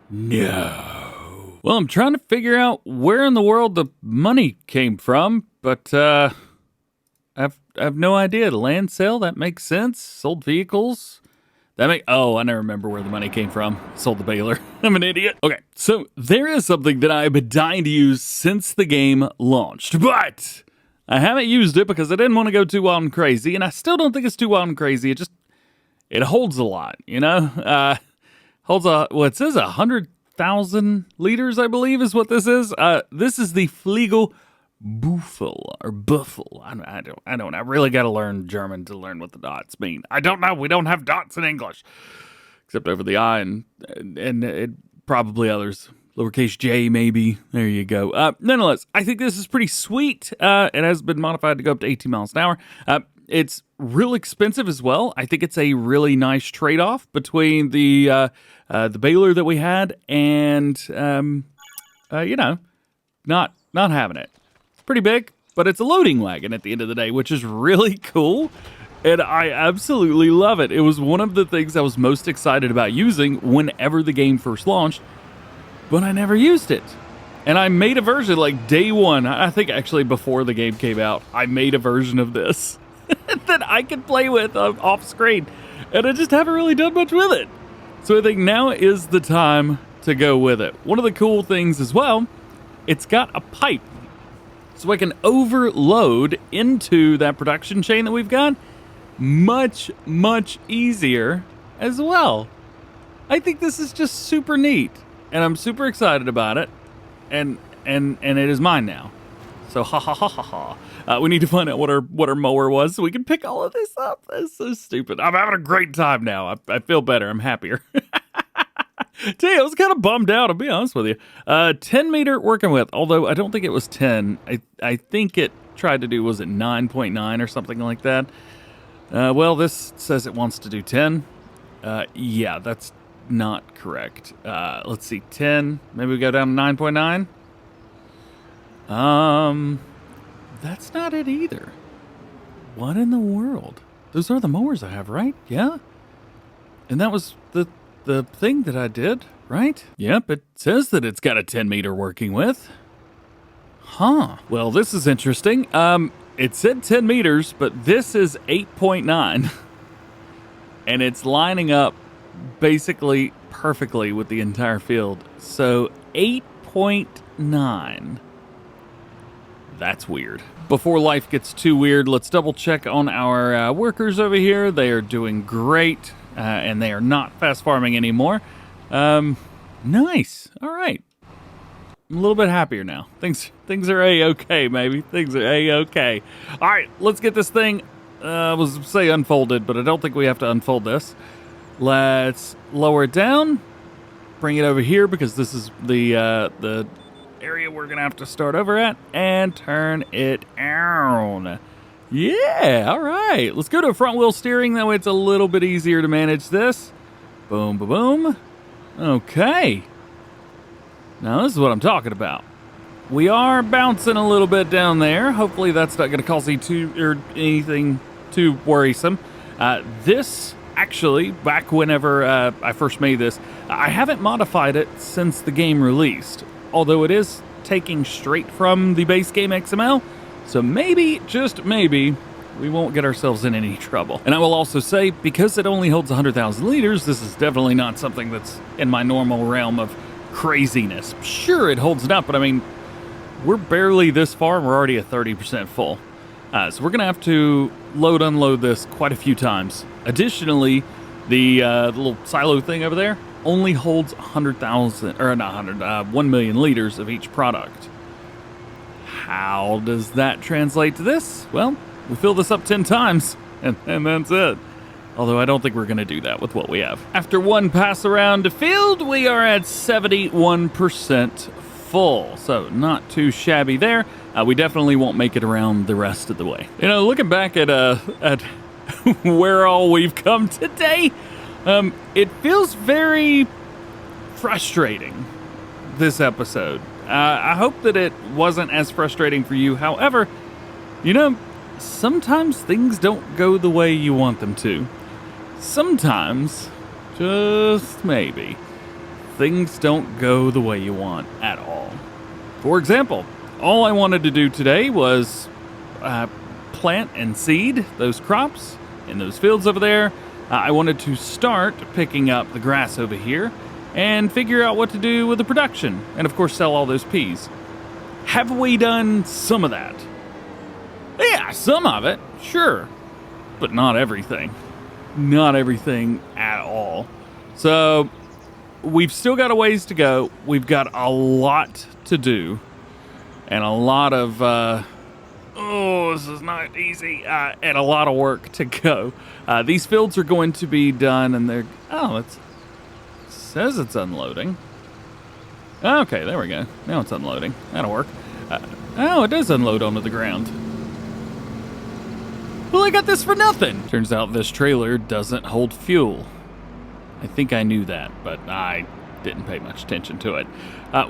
No. Well, I'm trying to figure out where in the world the money came from, but I have no idea. The land sale, that makes sense. Sold vehicles, Oh, I never remember where the money came from. Sold the baler. I'm an idiot. Okay, so there is something that I've been dying to use since the game launched, but I haven't used it because I didn't want to go too wild and crazy, and I still don't think it's too wild and crazy. It holds a lot, you know? It says 100,000 liters, I believe is what this is. This is the Fliegel Buffel or Buffel. I don't. I really got to learn German to learn what the dots mean. I don't know. We don't have dots in English, except over the I and it, probably others. Lowercase j, maybe. There you go. Nonetheless, I think this is pretty sweet. It has been modified to go up to 18 miles an hour. It's real expensive as well. I think it's a really nice trade-off between the baler that we had and not having it. Pretty big, but it's a loading wagon at the end of the day, which is really cool, and I absolutely love it. It was one of the things I was most excited about using whenever the game first launched, but I never used it. And I made a version like day one, I think actually before the game came out, I made a version of this that I could play with off screen, and I just haven't really done much with it. So I think now is the time to go with it. One of the cool things as well, it's got a pipe. So I can overload into that production chain that we've got much, much easier as well. I think this is just super neat, and I'm super excited about it, and it is mine now. So ha ha ha ha ha. We need to find out what our mower was so we can pick all of this up. That's so stupid. I'm having a great time now. I feel better. I'm happier. Tell you, I was kind of bummed out, I'll be honest with you. 10 meter working with, although I don't think it was 10. I think it tried to do, was it 9.9 or something like that? Well, this says it wants to do 10. Yeah, that's not correct. Let's see, 10. Maybe we go down to 9.9. That's not it either. What in the world? Those are the mowers I have, right? Yeah? And that was the thing that I did, right? Yep, it says that it's got a 10 meter working with. Huh. Well, this is interesting. It said 10 meters, but this is 8.9. And it's lining up basically perfectly with the entire field. So 8.9. That's weird. Before life gets too weird, let's double check on our workers over here. They are doing great. And they are not fast farming anymore. Nice. All right. I'm a little bit happier now. Things are A-okay, maybe. Things are A-okay. All right, let's get this thing, I was say unfolded, but I don't think we have to unfold this. Let's lower it down, bring it over here because this is the area we're going to have to start over at, and turn it down. Yeah, all right. Let's go to front wheel steering. That way it's a little bit easier to manage this. Boom, boom, boom. Okay. Now this is what I'm talking about. We are bouncing a little bit down there. Hopefully that's not going to cause anything too worrisome. This, actually, back whenever I first made this, I haven't modified it since the game released. Although it is taking straight from the base game XML. So maybe, just maybe, we won't get ourselves in any trouble. And I will also say, because it only holds 100,000 liters, this is definitely not something that's in my normal realm of craziness. Sure, it holds it up, but I mean, we're barely this far, and we're already at 30% full. So we're going to have to unload this quite a few times. Additionally, the little silo thing over there only holds 100,000, or not 100, 1 million liters of each product. How does that translate to this? Well, we fill this up 10 times, and that's it. Although I don't think we're going to do that with what we have. After one pass around the field, we are at 71% full. So not too shabby there. We definitely won't make it around the rest of the way. You know, looking back at where all we've come today, it feels very frustrating, this episode. I hope that it wasn't as frustrating for you. However, you know, sometimes things don't go the way you want them to. Sometimes, just maybe, things don't go the way you want at all. For example, all I wanted to do today was plant and seed those crops in those fields over there. I wanted to start picking up the grass over here and figure out what to do with the production, and of course sell all those peas. Have we done some of that? Yeah, some of it, sure, but not everything. Not everything at all. So we've still got a ways to go. We've got a lot to do and a lot of, this is not easy, and a lot of work to go. These fields are going to be done, and they're, it says it's unloading. Okay, there we go. Now it's unloading. That'll work. It does unload onto the ground. Well, I got this for nothing. Turns out this trailer doesn't hold fuel. I think I knew that, but I didn't pay much attention to it.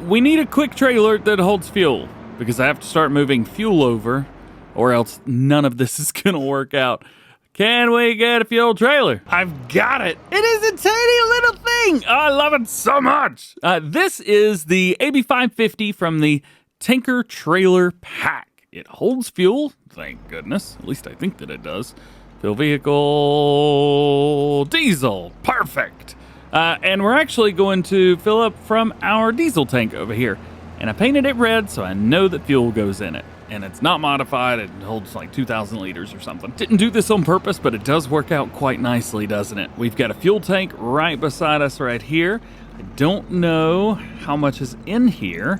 We need a quick trailer that holds fuel, because I have to start moving fuel over, or else none of this is gonna work out. Can we get a fuel trailer? I've got it. It is a tiny little thing. Oh, I love it so much. This is the AB550 from the Tanker Trailer Pack. It holds fuel, thank goodness. At least I think that it does. Fuel vehicle, diesel, perfect. And we're actually going to fill up from our diesel tank over here. And I painted it red so I know that fuel goes in it. And it's not modified, it holds like 2,000 liters or something. Didn't do this on purpose, but it does work out quite nicely, doesn't it? We've got a fuel tank right beside us right here. I don't know how much is in here.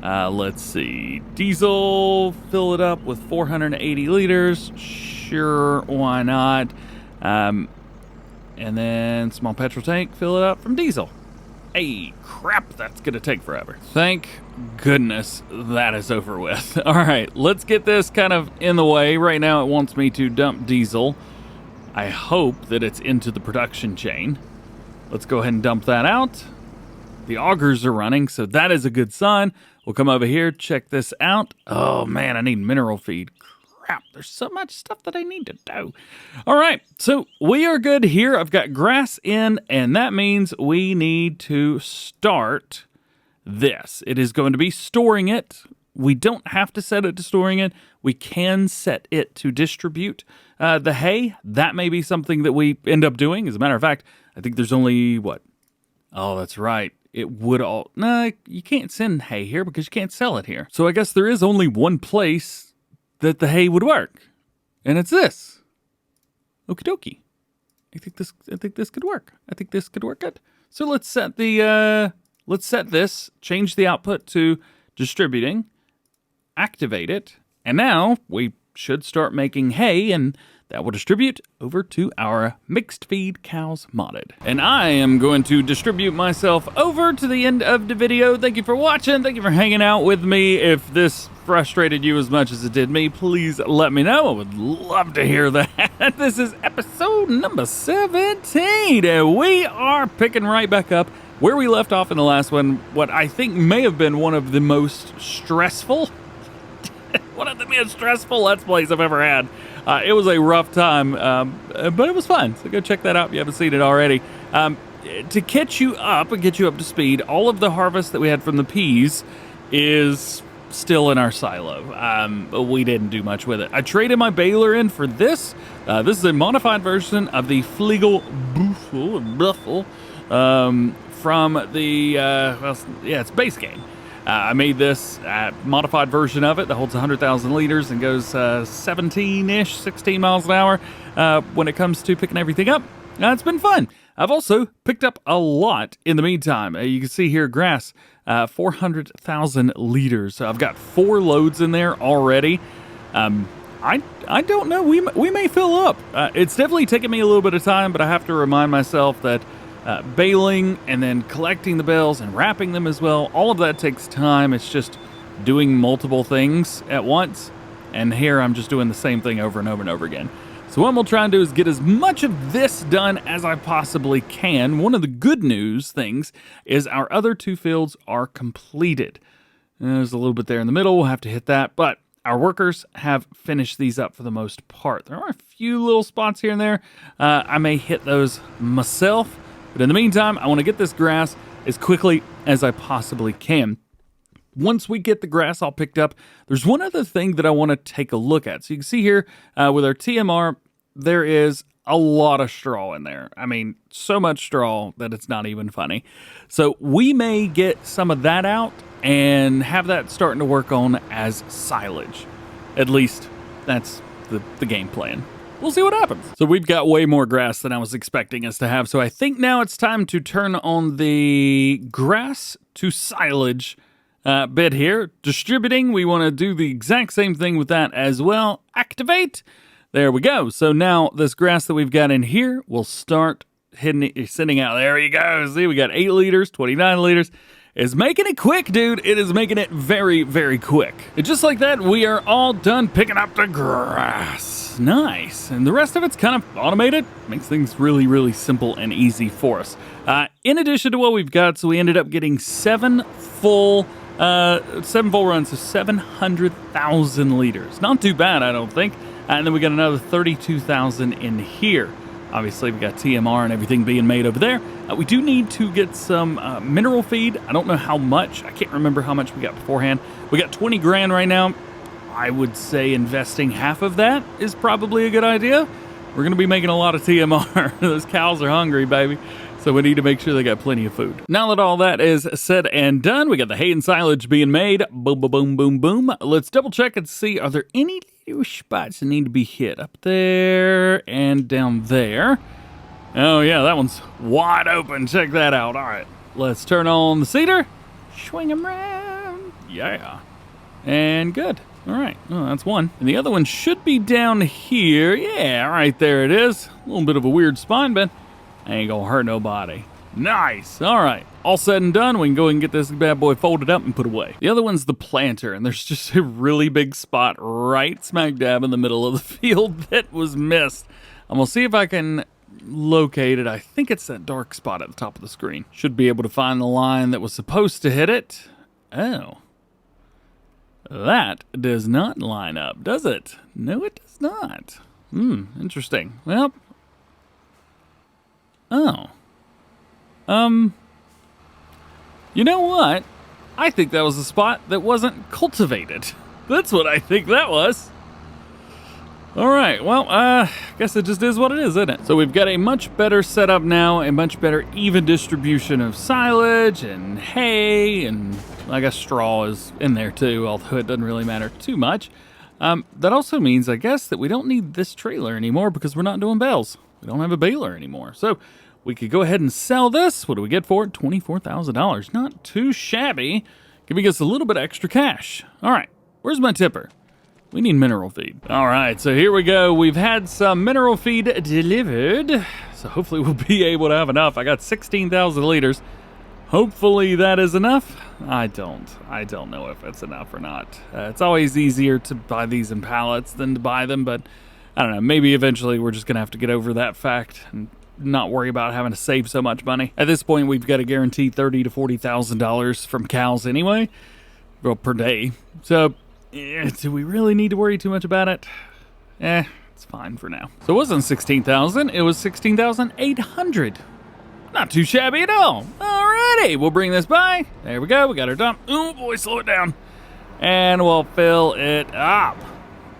Let's see, diesel, fill it up with 480 liters. Sure, why not? And then small petrol tank, fill it up from diesel. Hey, crap, that's gonna take forever. Thank goodness that is over with. All right, let's get this kind of in the way. Right now it wants me to dump diesel. I hope that it's into the production chain. Let's go ahead and dump that out. The augers are running, so that is a good sign. We'll come over here, check this out. Oh man, I need mineral feed. Crap, there's so much stuff that I need to do. All right, so we are good here. I've got grass in, and that means we need to start this. It is going to be storing it. We don't have to set it to storing it. We can set it to distribute the hay. That may be something that we end up doing. As a matter of fact, I think there's only, what? Oh, that's right. It would all... No, you can't send hay here because you can't sell it here. So I guess there is only one place that the hay would work. And it's this. Okie dokie. I think this could work. I think this could work good. So let's set the... let's set this, change the output to distributing, activate it, and now we should start making hay, and that will distribute over to our mixed feed cows modded. And I am going to distribute myself over to the end of the video. Thank you for watching. Thank you for hanging out with me. If this frustrated you as much as it did me, please let me know. I would love to hear that. This is episode number 17, and we are picking right back up where we left off in the last one. What I think may have been one of the most stressful Let's Plays I've ever had. It was a rough time, but it was fun. So go check that out if you haven't seen it already. To catch you up and get you up to speed, all of the harvest that we had from the peas is still in our silo. We didn't do much with it. I traded my baler in for this. This is a modified version of the Flegel Buffel from the, it's base game. I made this modified version of it that holds 100,000 liters and goes 17-ish, 16 miles an hour when it comes to picking everything up. It's been fun. I've also picked up a lot in the meantime. You can see here grass, 400,000 liters. So I've got 4 loads in there already. I don't know. We may fill up. It's definitely taken me a little bit of time, but I have to remind myself that baling and then collecting the bales and wrapping them as well, all of that takes time. It's just doing multiple things at once, and here I'm just doing the same thing over and over and over again. So what we'll try and do is get as much of this done as I possibly can. One of the good news things is our other 2 fields are completed. There's a little bit there in the middle, we'll have to hit that, but our workers have finished these up for the most part. There are a few little spots here and there. I may hit those myself. But in the meantime, I want to get this grass as quickly as I possibly can. Once we get the grass all picked up, there's one other thing that I want to take a look at. So you can see here with our TMR, there is a lot of straw in there. I mean, so much straw that it's not even funny. So we may get some of that out and have that starting to work on as silage. At least that's the game plan. We'll see what happens. So we've got way more grass than I was expecting us to have. So I think now it's time to turn on the grass to silage bit here. Distributing, we want to do the exact same thing with that as well. Activate. There we go. So now this grass that we've got in here will start sending out. There you go. See, we got 8 liters, 29 liters. It's making it quick, dude. It is making it very, very quick. And just like that, we are all done picking up the grass. Nice. And the rest of it's kind of automated. Makes things really, really simple and easy for us. In addition to what we've got, so we ended up getting 7 full runs, so 700,000 liters. Not too bad, I don't think. And then we got another 32,000 in here. Obviously, we got TMR and everything being made over there. We do need to get some mineral feed. I don't know how much. I can't remember how much we got beforehand. We got 20 grand right now. I would say investing half of that is probably a good idea. We're going to be making a lot of TMR. Those cows are hungry, baby. So we need to make sure they got plenty of food. Now that all that is said and done, we got the hay and silage being made. Boom, boom, boom, boom, boom. Let's double check and see, are there any little spots that need to be hit? Up there and down there. Oh yeah, that one's wide open. Check that out. All right, let's turn on the seeder. Swing them around. Yeah. And good. All right, oh, that's one. And the other one should be down here. Yeah, right there it is. A little bit of a weird spine, but ain't gonna hurt nobody. Nice. All right. All said and done, we can go and get this bad boy folded up and put away. The other one's the planter, and there's just a really big spot right smack dab in the middle of the field that was missed. I'm gonna see if I can locate it. I think it's that dark spot at the top of the screen. Should be able to find the line that was supposed to hit it. Oh. That does not line up, does it? No, it does not. Interesting. Well, oh. You know what? I think that was a spot that wasn't cultivated. That's what I think that was. All right, well, I guess it just is what it is, isn't it? So we've got a much better setup now, a much better even distribution of silage and hay, and I guess straw is in there too, although it doesn't really matter too much. That also means, I guess, that we don't need this trailer anymore because we're not doing bales. We don't have a baler anymore. So we could go ahead and sell this. What do we get for it? $24,000. Not too shabby. Giving us a little bit of extra cash. All right, where's my tipper? We need mineral feed. All right, so here we go. We've had some mineral feed delivered. So hopefully we'll be able to have enough. I got 16,000 liters. Hopefully that is enough. I don't know if it's enough or not. It's always easier to buy these in pallets than to buy them, but I don't know. Maybe eventually we're just going to have to get over that fact and not worry about having to save so much money. At this point, we've got a guaranteed $30,000 to $40,000 from cows anyway, well, per day. So, do we really need to worry too much about it? It's fine for now. So it wasn't 16,000, it was 16,800. Not too shabby at all. Alrighty, we'll bring this by. There we go, we got our dump. Oh boy, slow it down. And we'll fill it up.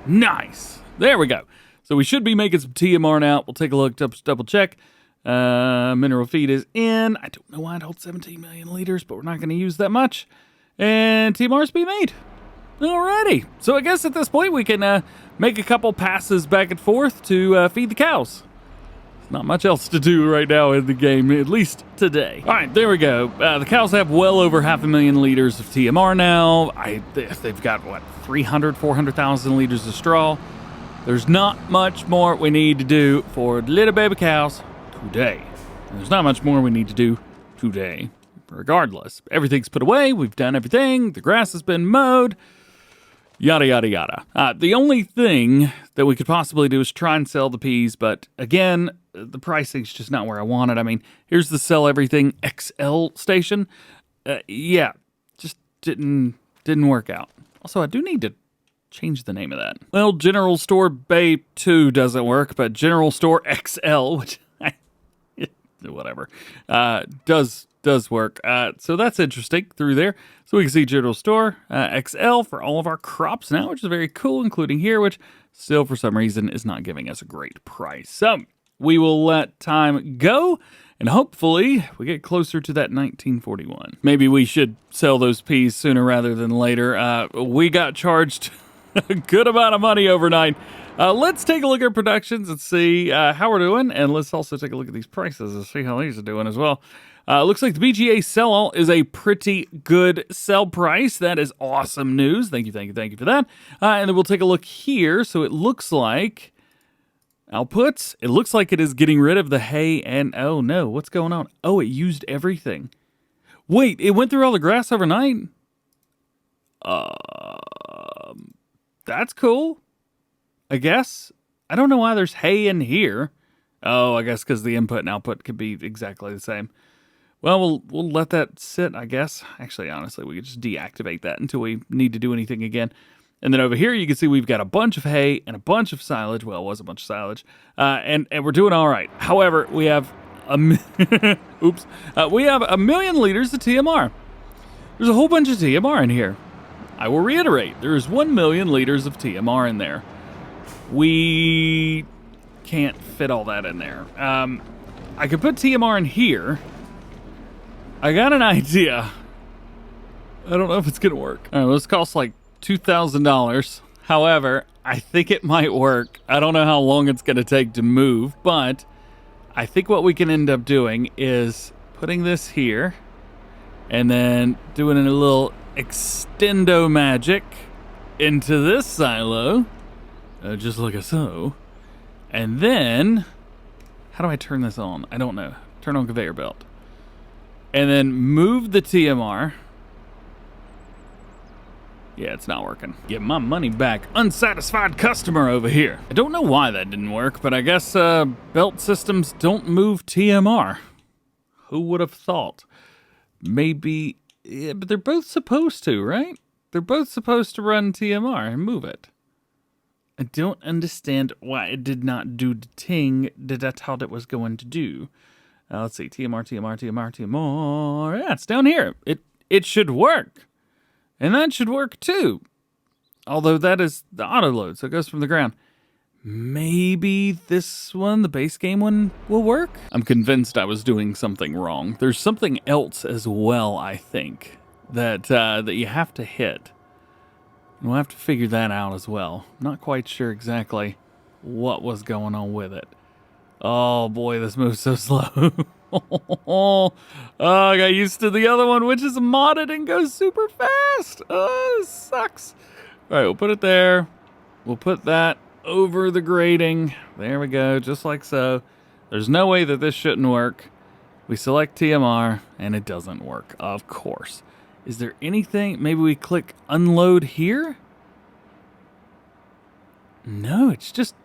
Nice. There we go. So we should be making some TMR now. We'll take a look, double check. Mineral feed is in. I don't know why it holds 17 million liters, but we're not going to use that much. And TMR's being made. Alrighty. So I guess at this point we can make a couple passes back and forth to feed the cows. There's not much else to do right now in the game, at least today. All right, there we go. The cows have well over 500,000 liters of TMR now. They've got, what, 400,000 liters of straw. There's not much more we need to do for little baby cows today. There's not much more we need to do today. Regardless, everything's put away. We've done everything. The grass has been mowed. Yada, yada, yada. The only thing that we could possibly do is try and sell the peas. But again, the pricing's just not where I want it. I mean, here's the Sell Everything XL station. Yeah, just didn't work out. Also, I do need to change the name of that. Well, General Store Bay 2 doesn't work, but General Store XL, which whatever, does work. So that's interesting through there. So we can see General Store XL for all of our crops now, which is very cool, including here, which still for some reason is not giving us a great price. So we will let time go, and hopefully we get closer to that 1941. Maybe we should sell those peas sooner rather than later. We got charged a good amount of money overnight. Let's take a look at productions and see how we're doing, and let's also take a look at these prices and see how these are doing as well. Looks like the BGA sell-all is a pretty good sell price. That is awesome news. Thank you for that. And then we'll take a look here. So it looks like outputs. It looks like it is getting rid of the hay and, oh no, what's going on? Oh, it used everything. Wait, it went through all the grass overnight? That's cool, I guess. I don't know why there's hay in here. Oh, I guess because the input and output could be exactly the same. Well, we'll let that sit, I guess. Actually, honestly, we could just deactivate that until we need to do anything again. And then over here, you can see we've got a bunch of hay and a bunch of silage. Well, it was a bunch of silage. And we're doing all right. However, we have we have 1 million liters of TMR. There's a whole bunch of TMR in here. I will reiterate, there is 1 million liters of TMR in there. We can't fit all that in there. I could put TMR in here. I got an idea. I don't know if it's gonna work. All right, well, this costs like $2,000. However, I think it might work. I don't know how long it's gonna take to move, but I think what we can end up doing is putting this here and then doing a little extendo magic into this silo, just like so. And then, how do I turn this on? I don't know. Turn on conveyor belt. And then move the TMR. Yeah, it's not working. Get my money back. Unsatisfied customer over here. I don't know why that didn't work, but I guess belt systems don't move TMR. Who would have thought? Maybe, yeah, but they're both supposed to, right? They're both supposed to run TMR and move it. I don't understand why it did not do the thing that I thought it was going to do. Let's see, TMR. Yeah, it's down here. It should work. And that should work too. Although that is the auto load, so it goes from the ground. Maybe this one, the base game one, will work? I'm convinced I was doing something wrong. There's something else as well, I think, that you have to hit. We'll have to figure that out as well. Not quite sure exactly what was going on with it. Oh boy, this moves so slow. Oh, I got used to the other one, which is modded and goes super fast. Oh, this sucks. All right, we'll put it there. We'll put that over the grating. There we go, just like so. There's no way that this shouldn't work. We select TMR, and it doesn't work, of course. Is there anything? Maybe we click unload here? No, it's just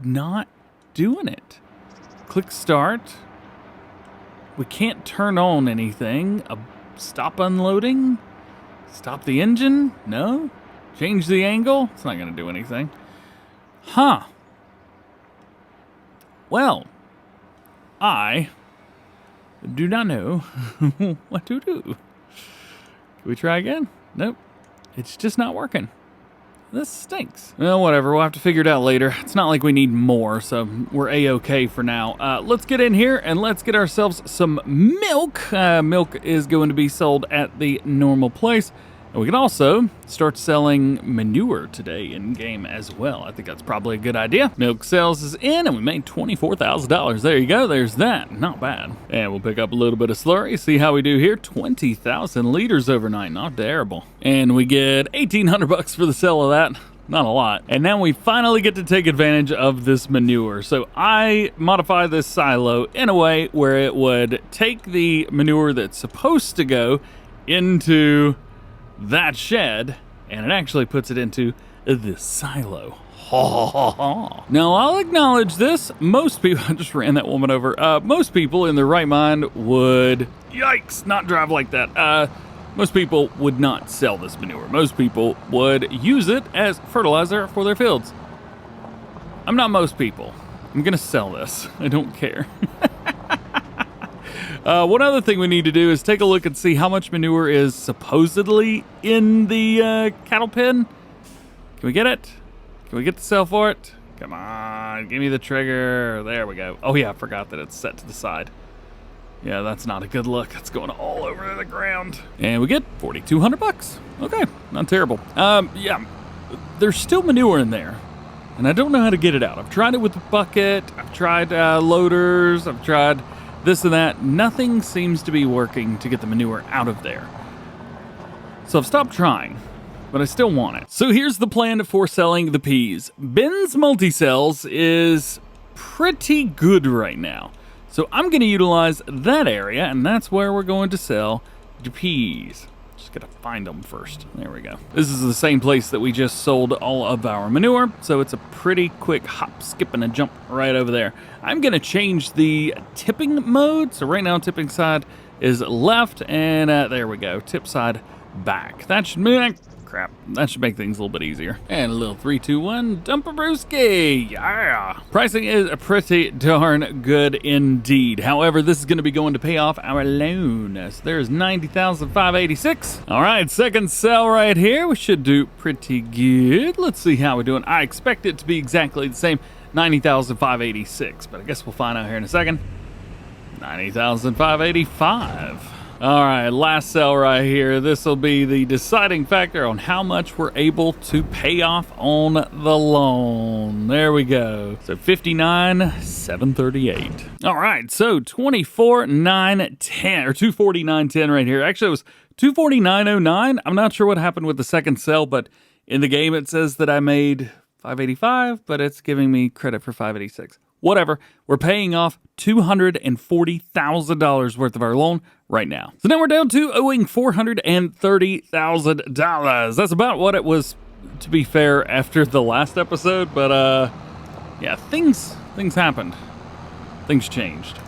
not doing it. Click start. We can't turn on anything. Stop unloading? Stop the engine? No? Change the angle? It's not going to do anything. Huh. Well, I do not know what to do. Can we try again? Nope. It's just not working. This stinks. Well, whatever. We'll have to figure it out later. It's not like we need more, so we're A-okay for now. Let's get in here and let's get ourselves some milk. Milk is going to be sold at the normal place. And we can also start selling manure today in-game as well. I think that's probably a good idea. Milk sales is in, and we made $24,000. There you go. There's that. Not bad. And we'll pick up a little bit of slurry, see how we do here. 20,000 liters overnight. Not terrible. And we get $1,800 for the sale of that. Not a lot. And now we finally get to take advantage of this manure. So I modify this silo in a way where it would take the manure that's supposed to go into that shed, and it actually puts it into this silo. Now, I'll acknowledge this. Most people, I just ran that woman over. Most people in their right mind would, yikes, not drive like that. Most people would not sell this manure. Most people would use it as fertilizer for their fields. I'm not most people. I'm gonna sell this. I don't care. One other thing we need to do is take a look and see how much manure is supposedly in the cattle pen. Can we get it? Can we get the sale for it? Come on, give me the trigger. There we go. Oh yeah, I forgot that it's set to the side. Yeah, that's not a good look. It's going all over the ground. And we get 4,200 bucks. Okay, not terrible. Yeah, there's still manure in there, and I don't know how to get it out. I've tried it with the bucket. I've tried loaders. I've tried this and that. Nothing seems to be working to get the manure out of there. So I've stopped trying, but I still want it. So here's the plan for selling the peas. Ben's multi-cells is pretty good right now. So I'm going to utilize that area, and that's where we're going to sell the peas. Just got to find them first. There we go. This is the same place that we just sold all of our manure, so it's a pretty quick hop, skip, and a jump right over there. I'm going to change the tipping mode. So right now, tipping side is left, and there we go. Tip side back. That should make... Crap. That should make things a little bit easier. And a little 3, 2, 1, dump a brewski. Yeah. Pricing is pretty darn good indeed. However, this is going to be going to pay off our loan. So there's $90,586. All right, second sell right here. We should do pretty good. Let's see how we're doing. I expect it to be exactly the same, $90,586, but I guess we'll find out here in a second. $90,585. All right, last sell right here. This will be the deciding factor on how much we're able to pay off on the loan. There we go. So $59,738. All right, so $24,910 or $249.10 right here. Actually, it was $249.09. I'm not sure what happened with the second sell, but in the game it says that I made $585, but it's giving me credit for $586. Whatever, we're paying off $240,000 worth of our loan right now. So now we're down to owing $430,000. That's about what it was, to be fair, after the last episode. But yeah, things happened. Things changed.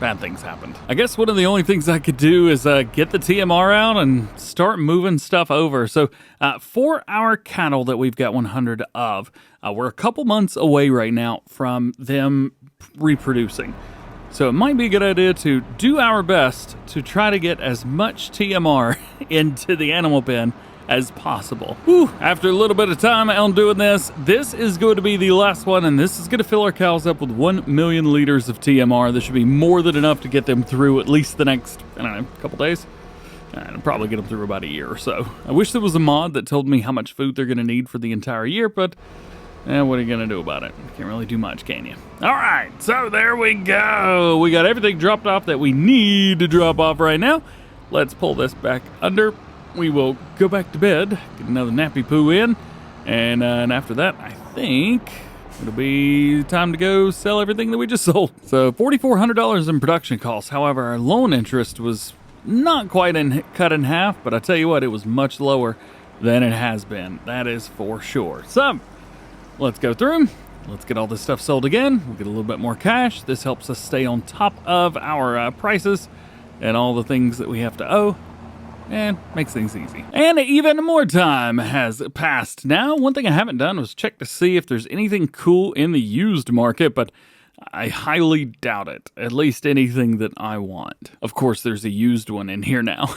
Bad things happened. I guess one of the only things I could do is get the TMR out and start moving stuff over. So for our cattle that we've got 100 of, we're a couple months away right now from them reproducing. So it might be a good idea to do our best to try to get as much TMR into the animal pen as possible. Whew. After a little bit of time on doing this, this is going to be the last one, and this is going to fill our cows up with 1 million liters of TMR. This should be more than enough to get them through at least the next, I don't know, couple days. And probably get them through about a year or so. I wish there was a mod that told me how much food they're going to need for the entire year, but what are you going to do about it? Can't really do much, can you? All right, so there we go. We got everything dropped off that we need to drop off right now. Let's pull this back under. We will go back to bed, get another nappy poo in, and after that, I think it'll be time to go sell everything that we just sold. So $4,400 in production costs. However, our loan interest was not quite cut in half, but I tell you what, it was much lower than it has been. That is for sure. So let's go through. Let's get all this stuff sold again. We'll get a little bit more cash. This helps us stay on top of our prices and all the things that we have to owe, and makes things easy. And even more time has passed now. One thing I haven't done was check to see if there's anything cool in the used market, but I highly doubt it. At least anything that I want. Of course, there's a used one in here now.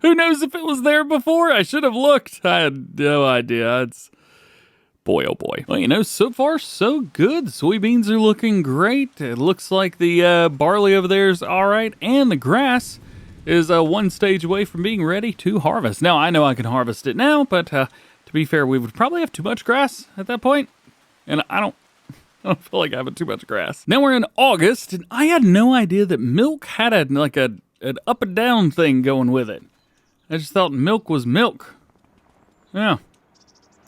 Who knows if it was there before? I should have looked. I had no idea. It's... boy, oh boy. Well, you know, so far, so good. Soybeans are looking great. It looks like the barley over there is all right, and the grass is one stage away from being ready to harvest. Now, I know I can harvest it now, but to be fair, we would probably have too much grass at that point, and I don't feel like having too much grass. Now we're in August, and I had no idea that milk had an up and down thing going with it. I just thought milk was milk. Yeah.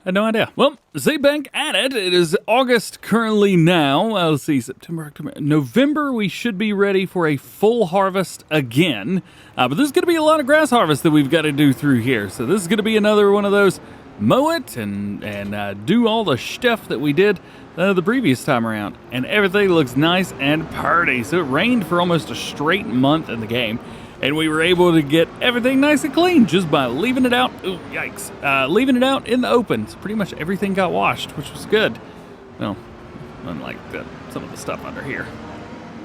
Had no idea. Well, Z-Bank at it. It is August currently now. Let's see, September, October, November, we should be ready for a full harvest again. But there's going to be a lot of grass harvest that we've got to do through here. So this is going to be another one of those mow it and do all the stuff that we did the previous time around. And everything looks nice and pretty. So it rained for almost a straight month in the game. And we were able to get everything nice and clean just by leaving it out. Ooh, yikes. Leaving it out in the open. So pretty much everything got washed, which was good. Well, unlike some of the stuff under here.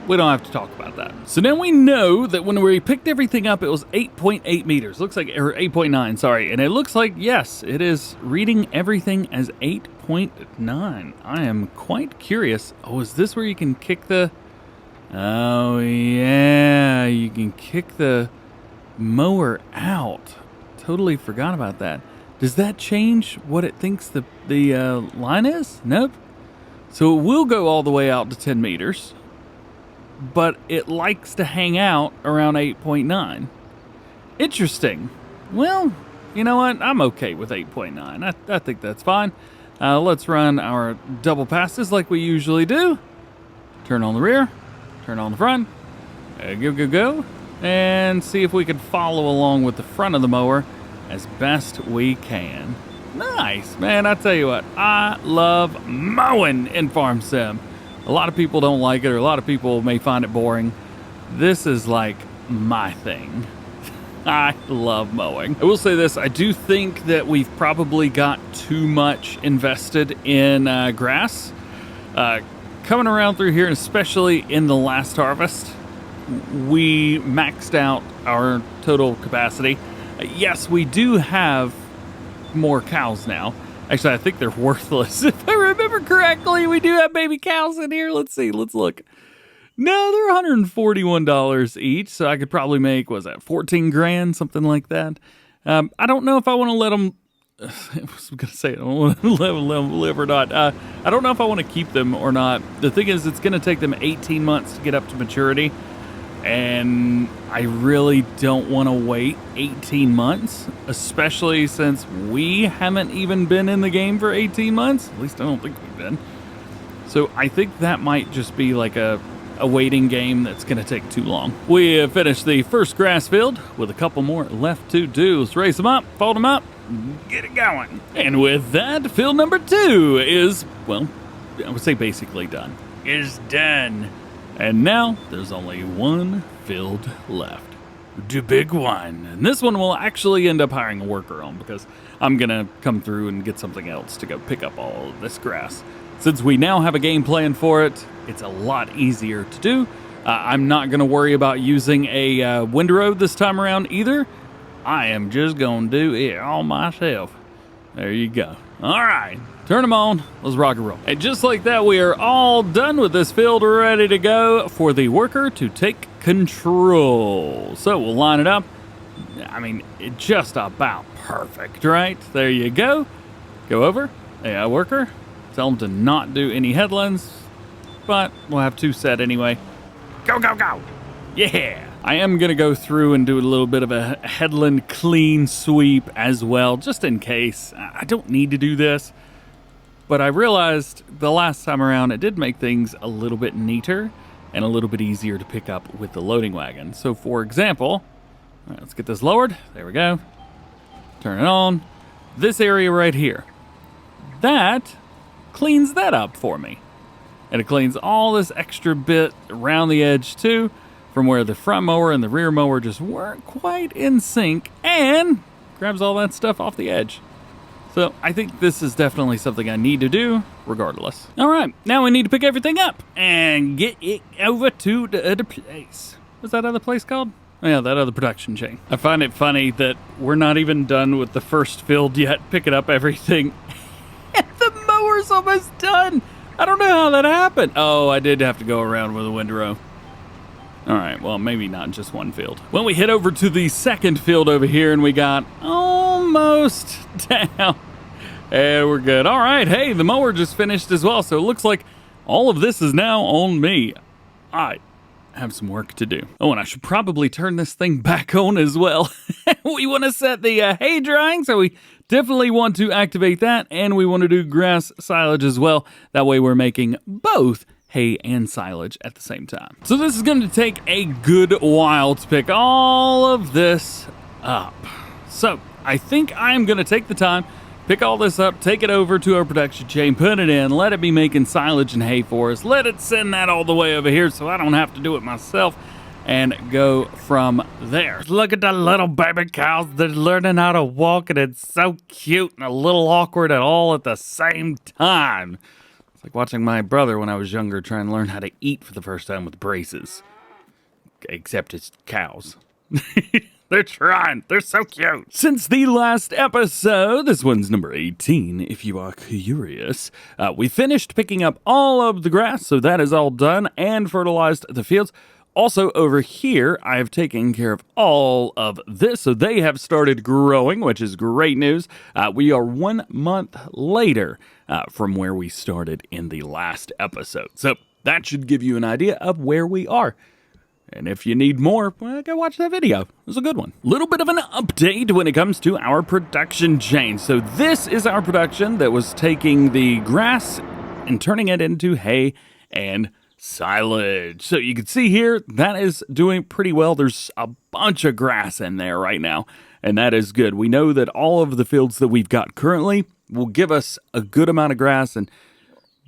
we don't have to talk about that. So now we know that when we picked everything up, it was 8.8 meters. Looks like, or 8.9, sorry. And it looks like, yes, it is reading everything as 8.9. I am quite curious. Oh, is this where you can kick the... Oh, yeah, you can kick the mower out. Totally forgot about that. Does that change what it thinks the line is? Nope. So it will go all the way out to 10 meters, but it likes to hang out around 8.9. Interesting. Well, you know what? I'm okay with 8.9. I think that's fine. Let's run our double passes like we usually do. Turn on the rear. Turn on the front, go, and see if we can follow along with the front of the mower as best we can. Nice, man, I tell you what, I love mowing in Farm Sim. A lot of people don't like it, or a lot of people may find it boring. This is like my thing. I love mowing. I will say this, I do think that we've probably got too much invested in grass. Coming around through here, and especially in the last harvest, we maxed out our total capacity. Yes, we do have more cows now. Actually, I think they're worthless. If I remember correctly, we do have baby cows in here. Let's see, let's look. No, they're $141 each, so I could probably make, was that 14 grand, something like that. I don't know if I want to let them... I was going to say, I don't want to let them live or not. I don't know if I want to keep them or not. The thing is, it's going to take them 18 months to get up to maturity. And I really don't want to wait 18 months, especially since we haven't even been in the game for 18 months. At least I don't think we've been. So I think that might just be like a waiting game that's going to take too long. We have finished the first grass field with a couple more left to do. Let's race them up, fold them up, get it going. And with that, field number 2 is, well, I would say basically done. Is done. And now there's only one field left. The big one. And this one will actually end up hiring a worker on, because I'm going to come through and get something else to go pick up all of this grass. Since we now have a game plan for it, it's a lot easier to do. I'm not going to worry about using a windrow this time around either. I am just going to do it all myself. There you go. All right, turn them on. Let's rock and roll. And just like that, we are all done with this field. We're ready to go for the worker to take control. So we'll line it up. I mean, just about perfect, right? There you go. Go over. Yeah, worker. Tell them to not do any headlands, but we'll have 2 set anyway. Go, go, go. Yeah. I am going to go through and do a little bit of a headland clean sweep as well, just in case. I don't need to do this, but I realized the last time around it did make things a little bit neater and a little bit easier to pick up with the loading wagon. So for example, all right, let's get this lowered. There we go. Turn it on. This area right here, that cleans that up for me. And it cleans all this extra bit around the edge too, from where the front mower and the rear mower just weren't quite in sync, and grabs all that stuff off the edge. So I think this is definitely something I need to do regardless. All right, now we need to pick everything up and get it over to the other place. What's that other place called? Oh, yeah, that other production chain. I find it funny that we're not even done with the first field yet, picking up everything. And the mower's almost done. I don't know how that happened. Oh, I did have to go around with a windrow. All right, well, maybe not just one field. Well, we head over to the second field over here, and we got almost down. And we're good. All right, hey, the mower just finished as well, so it looks like all of this is now on me. I have some work to do. Oh, and I should probably turn this thing back on as well. We want to set the hay drying, so we definitely want to activate that, and we want to do grass silage as well. That way we're making both hay and silage at the same time. So this is going to take a good while to pick all of this up. So I think I'm going to take the time, pick all this up, take it over to our production chain, put it in, let it be making silage and hay for us, let it send that all the way over here so I don't have to do it myself, and go from there. Look at the little baby cows. They're learning how to walk, and it's so cute and a little awkward at all at the same time. It's like watching my brother when I was younger try and learn how to eat for the first time with braces. Except it's cows. They're trying. They're so cute. Since the last episode, this one's number 18, if you are curious, we finished picking up all of the grass, so that is all done, and fertilized the fields. Also, over here, I have taken care of all of this, so they have started growing, which is great news. We are 1 month later from where we started in the last episode. So that should give you an idea of where we are. And if you need more, well, go watch that video. It was a good one. Little bit of an update when it comes to our production chain. So this is our production that was taking the grass and turning it into hay and silage. So you can see here, that is doing pretty well. There's a bunch of grass in there right now, and that is good. We know that all of the fields that we've got currently will give us a good amount of grass, and,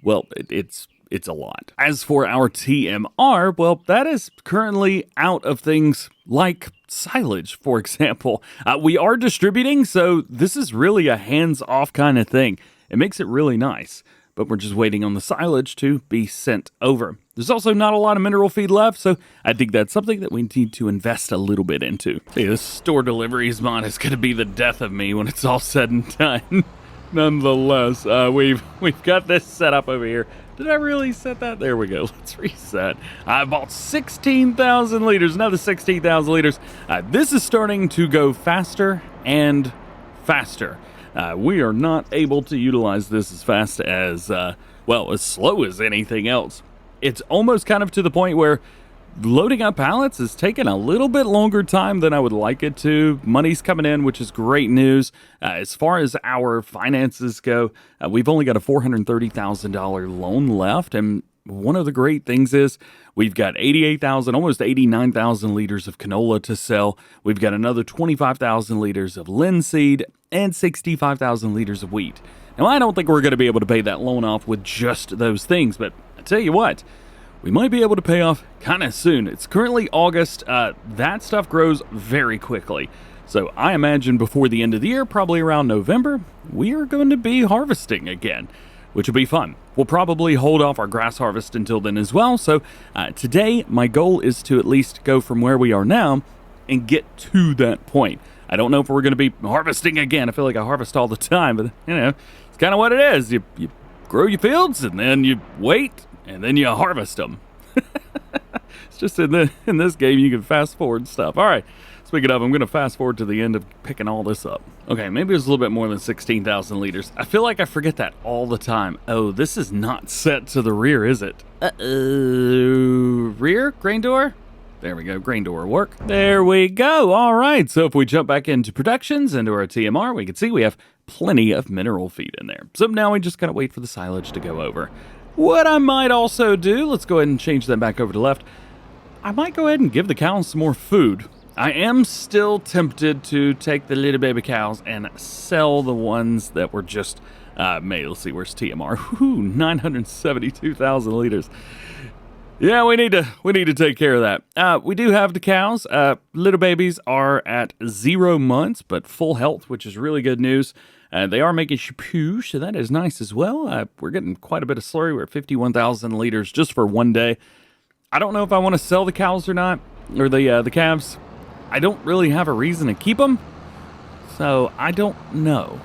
well, it's a lot. As for our TMR, well, that is currently out of things like silage, for example. We are distributing, so this is really a hands-off kind of thing. It makes it really nice, but we're just waiting on the silage to be sent over. There's also not a lot of mineral feed left, so I think that's something that we need to invest a little bit into. Hey, this store deliveries mod is going to be the death of me when it's all said and done. Nonetheless, we've got this set up over here. Did I really set that? There we go. Let's reset. I bought 16,000 liters, another 16,000 liters. This is starting to go faster and faster. We are not able to utilize this as fast as, as slow as anything else. It's almost kind of to the point where loading up pallets is taking a little bit longer time than I would like it to. Money's coming in, which is great news. As far as our finances go, we've only got a $430,000 loan left. And one of the great things is we've got 88,000, almost 89,000 liters of canola to sell. We've got another 25,000 liters of linseed and 65,000 liters of wheat. Now, I don't think we're going to be able to pay that loan off with just those things, but I tell you what, we might be able to pay off kind of soon. It's currently August. That stuff grows very quickly. So I imagine before the end of the year, probably around November, we are going to be harvesting again, which will be fun. We'll probably hold off our grass harvest until then as well. So today, my goal is to at least go from where we are now and get to that point. I don't know if we're going to be harvesting again. I feel like I harvest all the time, but you know, it's kind of what it is. You grow your fields and then you wait and then you harvest them. It's just in this game you can fast forward stuff. All right, speaking of, I'm going to fast forward to the end of picking all this up. Okay, maybe it's a little bit more than 16,000 liters. I feel like I forget that all the time. Oh, this is not set to the rear, is it? Rear? Grain door? There we go, grain door work. There we go. All right, so if we jump back into productions, into our TMR, we can see we have plenty of mineral feed in there. So now we just got to wait for the silage to go over. What I might also do, let's go ahead and change that back over to left. I might go ahead and give the cows some more food. I am still tempted to take the little baby cows and sell the ones that were just made. Let's see, where's TMR? Ooh, 972,000 liters. Yeah, we need to take care of that. We do have the cows. Little babies are at 0 months, but full health, which is really good news. They are making shapoosh, so that is nice as well. We're getting quite a bit of slurry. We're at 51,000 liters just for one day. I don't know if I want to sell the cows or not, or the calves. I don't really have a reason to keep them, so I don't know.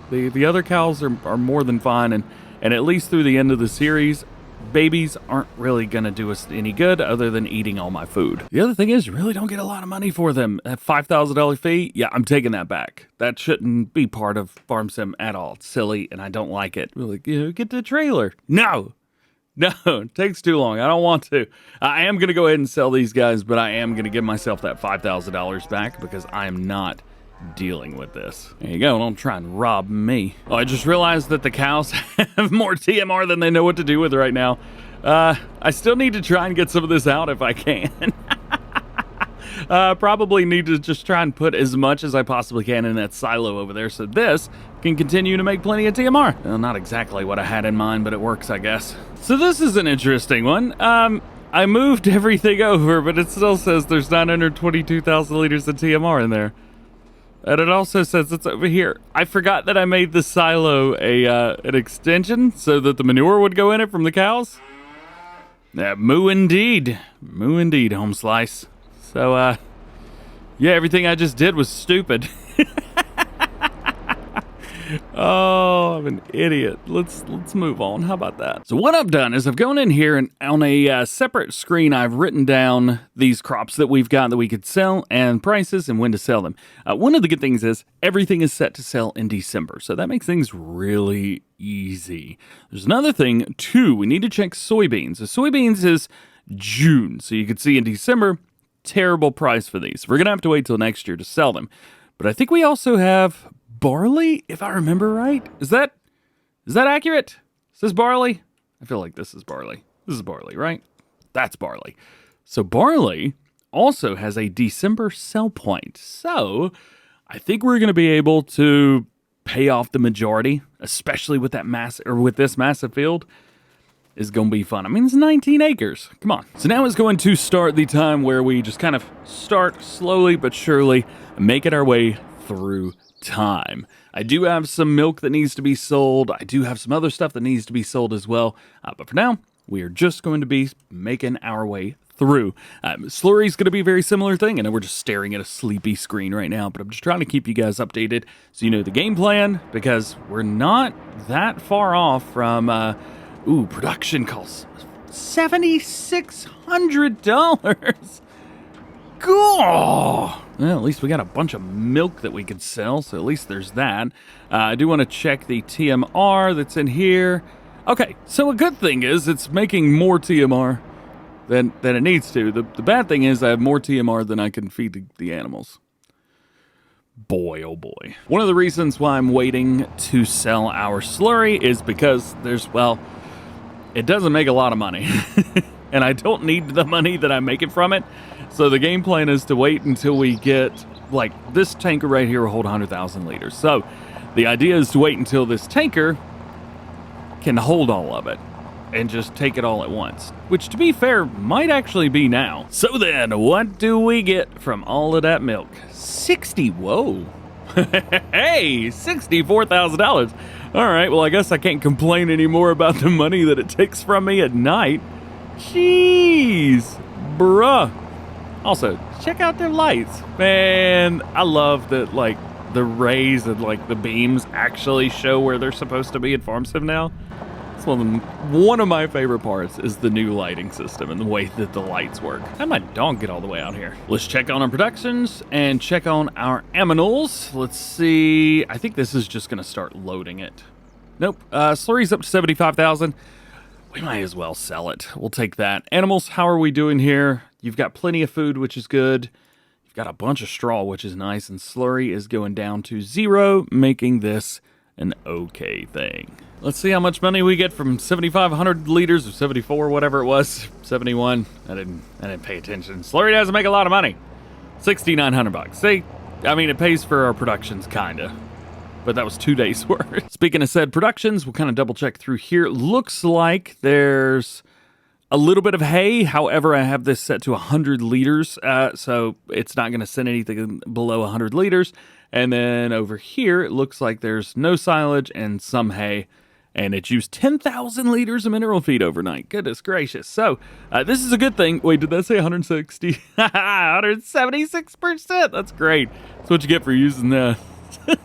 The other cows are more than fine, and at least through the end of the series, babies aren't really going to do us any good other than eating all my food. The other thing is, you really don't get a lot of money for them. That $5,000 fee, yeah, I'm taking that back. That shouldn't be part of Farm Sim at all. It's silly, and I don't like it. Really, get the trailer. No, it takes too long. I don't want to. I am going to go ahead and sell these guys, but I am going to give myself that $5,000 back because I am not dealing with this. There you go, don't try and rob me. Oh, I just realized that the cows have more TMR than they know what to do with right now. I still need to try and get some of this out if I can. Probably need to just try and put as much as I possibly can in that silo over there so this can continue to make plenty of TMR. Well, not exactly what I had in mind, but it works, I guess. So this is an interesting one. I moved everything over, but it still says there's 922,000 liters of TMR in there. And it also says it's over here. I forgot that I made the silo an extension so that the manure would go in it from the cows. Moo indeed. Moo indeed, Home Slice. So, yeah, everything I just did was stupid. Oh, I'm an idiot. Let's move on. How about that? So what I've done is I've gone in here and on a separate screen, I've written down these crops that we've got that we could sell and prices and when to sell them. One of the good things is everything is set to sell in December. So that makes things really easy. There's another thing too. We need to check soybeans. So soybeans is June. So you can see in December, terrible price for these. We're going to have to wait till next year to sell them. But I think we also have barley, if I remember right. Is that accurate? Is this barley? I feel like this is barley. This is barley, right? That's barley. So barley also has a December sell point. So I think we're going to be able to pay off the majority, especially with this massive field. Is going to be fun. I mean, it's 19 acres. Come on. So now is going to start the time where we just kind of start slowly but surely making our way through time. I do have some milk that needs to be sold. I do have some other stuff that needs to be sold as well. But for now, we are just going to be making our way through. Slurry is going to be a very similar thing. I know we're just staring at a sleepy screen right now, but I'm just trying to keep you guys updated so you know the game plan, because we're not that far off from... production costs $7,600. Cool. Well, at least we got a bunch of milk that we could sell, so at least there's that. I do want to check the TMR that's in here. Okay, so a good thing is it's making more TMR than it needs to. The bad thing is I have more TMR than I can feed the animals. Boy, oh boy. One of the reasons why I'm waiting to sell our slurry is because it doesn't make a lot of money. And I don't need the money that I'm making from it. So the game plan is to wait until we get, like, this tanker right here will hold 100,000 liters. So the idea is to wait until this tanker can hold all of it and just take it all at once, which, to be fair, might actually be now. So then, what do we get from all of that milk? Whoa. Hey, $64,000. All right, well, I guess I can't complain anymore about the money that it takes from me at night. Jeez, bruh. Also, check out their lights. Man, I love that, like, the rays and, like, the beams actually show where they're supposed to be in Farm Sim now. It's one of my favorite parts is the new lighting system and the way that the lights work. How'd my dog get all the way out here? Let's check on our productions and check on our aminals. Let's see. I think this is just going to start loading it. Nope. Slurry's up to 75,000. We might as well sell it. We'll take that. Animals, how are we doing here? You've got plenty of food, which is good. You've got a bunch of straw, which is nice. And slurry is going down to 0, making this an okay thing. Let's see how much money we get from 7,500 liters or 74, whatever it was. 71. I didn't pay attention. Slurry doesn't make a lot of money. $6,900. See, I mean, it pays for our productions, kinda. But that was 2 days worth. Speaking of said productions, we'll kind of double check through here. Looks like there's a little bit of hay. However, I have this set to 100 liters, so it's not going to send anything below 100 liters. And then over here, it looks like there's no silage and some hay. And it used 10,000 liters of mineral feed overnight. Goodness gracious. So, this is a good thing. Wait, did that say 160? 176%. That's great. That's what you get for using the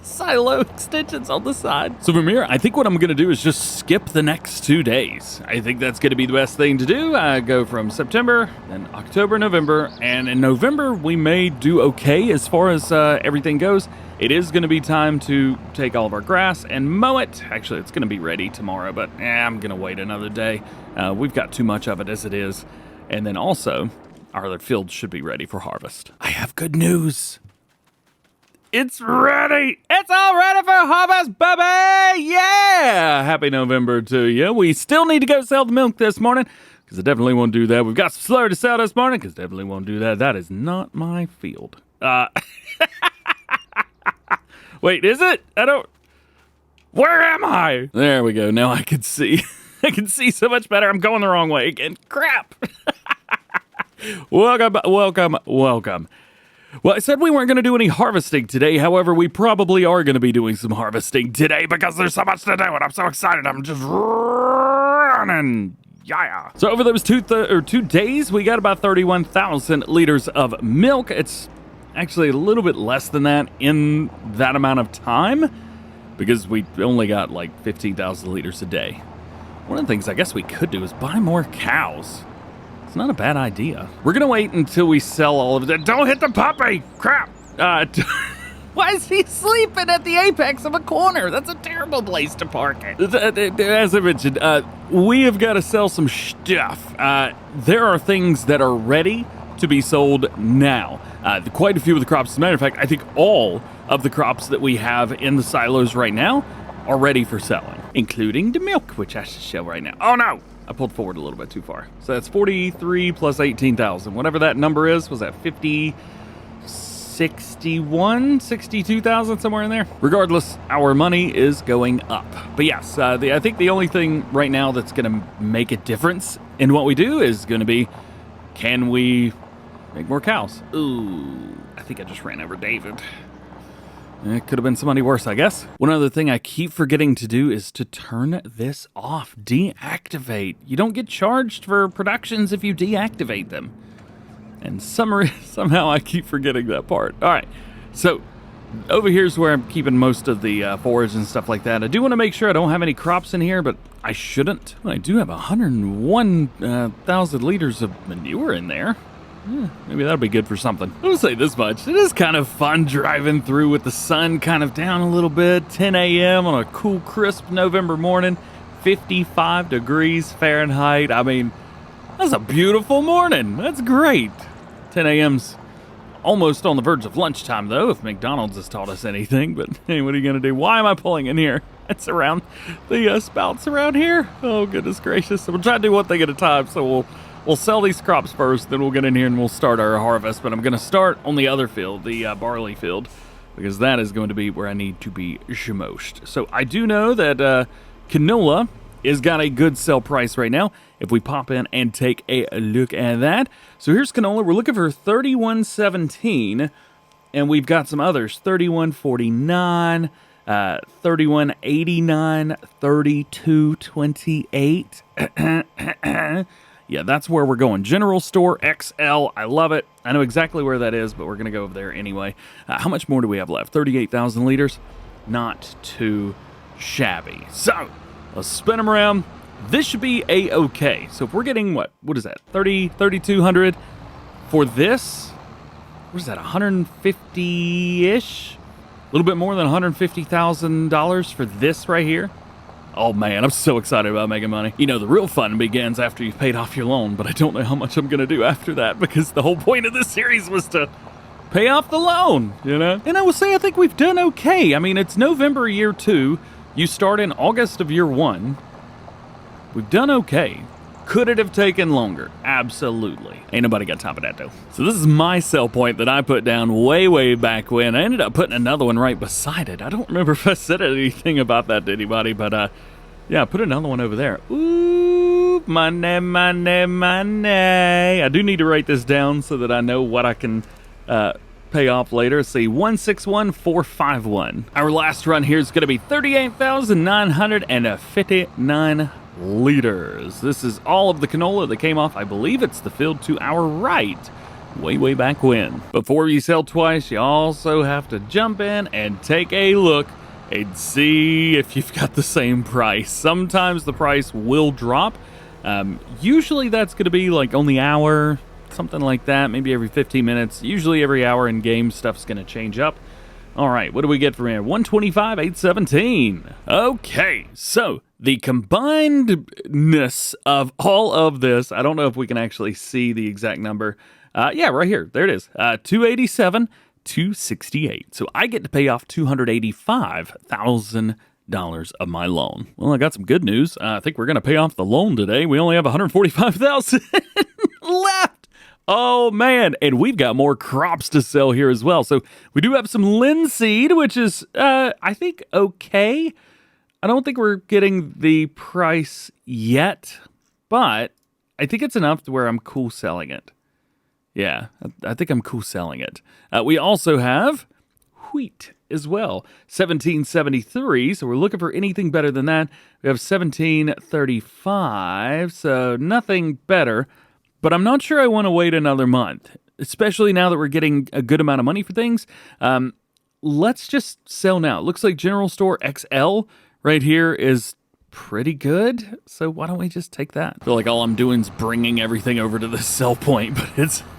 silo extensions on the side. So from here, I think what I'm going to do is just skip the next 2 days. I think that's going to be the best thing to do. Go from September, then October, November. And in November, we may do okay as far as everything goes. It is going to be time to take all of our grass and mow it. Actually, it's going to be ready tomorrow, but I'm going to wait another day. We've got too much of it as it is. And then also, our other fields should be ready for harvest. I have good news. It's ready. It's all ready for harvest, baby. Yeah. Happy November to you. We still need to go sell the milk this morning because I definitely won't do that. We've got some slurry to sell this morning because definitely won't do that. That is not my field. Wait, is it? Where am I? There we go. Now I can see. I can see so much better. I'm going the wrong way again. Crap. Welcome. Well, I said we weren't going to do any harvesting today. However, we probably are going to be doing some harvesting today because there's so much to do, and I'm so excited. I'm just running. Yeah. So over those 2 days, we got about 31,000 liters of milk. It's actually a little bit less than that in that amount of time because we only got like 15,000 liters a day. One of the things I guess we could do is buy more cows. It's not a bad idea. We're going to wait until we sell all of it. Don't hit the puppy! Crap! Why is he sleeping at the apex of a corner? That's a terrible place to park it. As I mentioned, we have got to sell some stuff. There are things that are ready to be sold now. Quite a few of the crops. As a matter of fact, I think all of the crops that we have in the silos right now are ready for selling, including the milk, which I should show right now. Oh no! I pulled forward a little bit too far. So that's 43 plus 18,000. Whatever that number is, was that 50, 61, 62,000, somewhere in there? Regardless, our money is going up. But yes, I think the only thing right now that's going to make a difference in what we do is going to be, can we make more cows? Ooh, I think I just ran over David. It could have been somebody worse, I guess. One other thing I keep forgetting to do is to turn this off. Deactivate. You don't get charged for productions if you deactivate them. And somehow I keep forgetting that part. All right, so over here's where I'm keeping most of the forage and stuff like that. I do want to make sure I don't have any crops in here, but I shouldn't. I do have 101,000 liters of manure in there. Maybe that'll be good for something. I'll say this much. It is kind of fun driving through with the sun kind of down a little bit. 10 a.m. on a cool, crisp November morning. 55 degrees Fahrenheit. I mean, that's a beautiful morning. That's great. 10 a.m.'s almost on the verge of lunchtime, though, if McDonald's has taught us anything. But hey, what are you going to do? Why am I pulling in here? It's around the spouts around here. Oh, goodness gracious. So we'll try to do one thing at a time. So we'll sell these crops first, then we'll get in here and we'll start our harvest. But I'm going to start on the other field, the barley field, because that is going to be where I need to be most. So I do know that canola is got a good sell price right now. If we pop in and take a look at that. So here's canola. We're looking for 31.17, and we've got some others. 31.49, 31.89, 32.28. Yeah, that's where we're going. General Store XL. I love it. I know exactly where that is, but we're going to go over there anyway. How much more do we have left? 38,000 liters. Not too shabby. So let's spin them around. This should be a-okay. So if we're getting, what is that? 3,200 for this. What is that, 150-ish? A little bit more than $150,000 for this right here. Oh man, I'm so excited about making money. You know, the real fun begins after you've paid off your loan, but I don't know how much I'm going to do after that because the whole point of this series was to pay off the loan, you know? And I will say I think we've done okay. I mean, it's November year 2. You start in August of year 1. We've done okay. Could it have taken longer? Absolutely. Ain't nobody got time for that, though. So this is my sell point that I put down way back when. I ended up putting another one right beside it. I don't remember if I said anything about that to anybody, but yeah, I put another one over there. Ooh, money. I do need to write this down so that I know what I can pay off later. Let's see, 161,451. Our last run here is going to be 38,959 liters. This is all of the canola that came off. I believe it's the field to our right, way back when. Before you sell twice, you also have to jump in and take a look and see if you've got the same price. Sometimes the price will drop. Usually that's going to be like on the hour, something like that, maybe every 15 minutes. Usually every hour in game, stuff's going to change up. All right, what do we get from here? 125,817. Okay, so the combinedness of all of this, I don't know if we can actually see the exact number. Yeah, right here. There it is. 287,268. So I get to pay off $285,000 of my loan. Well, I got some good news. I think we're going to pay off the loan today. We only have $145,000 left. Oh, man. And we've got more crops to sell here as well. So we do have some linseed, which is, I think, okay. I don't think we're getting the price yet, but I think it's enough to where I'm cool selling it. Yeah, I think I'm cool selling it. We also have wheat as well, 1773. So we're looking for anything better than that. We have 1735, so nothing better. But I'm not sure I want to wait another month, especially now that we're getting a good amount of money for things. Let's just sell now. It looks like General Store XL right here is pretty good, so why don't we just take that? I feel like all I'm doing is bringing everything over to the sell point, but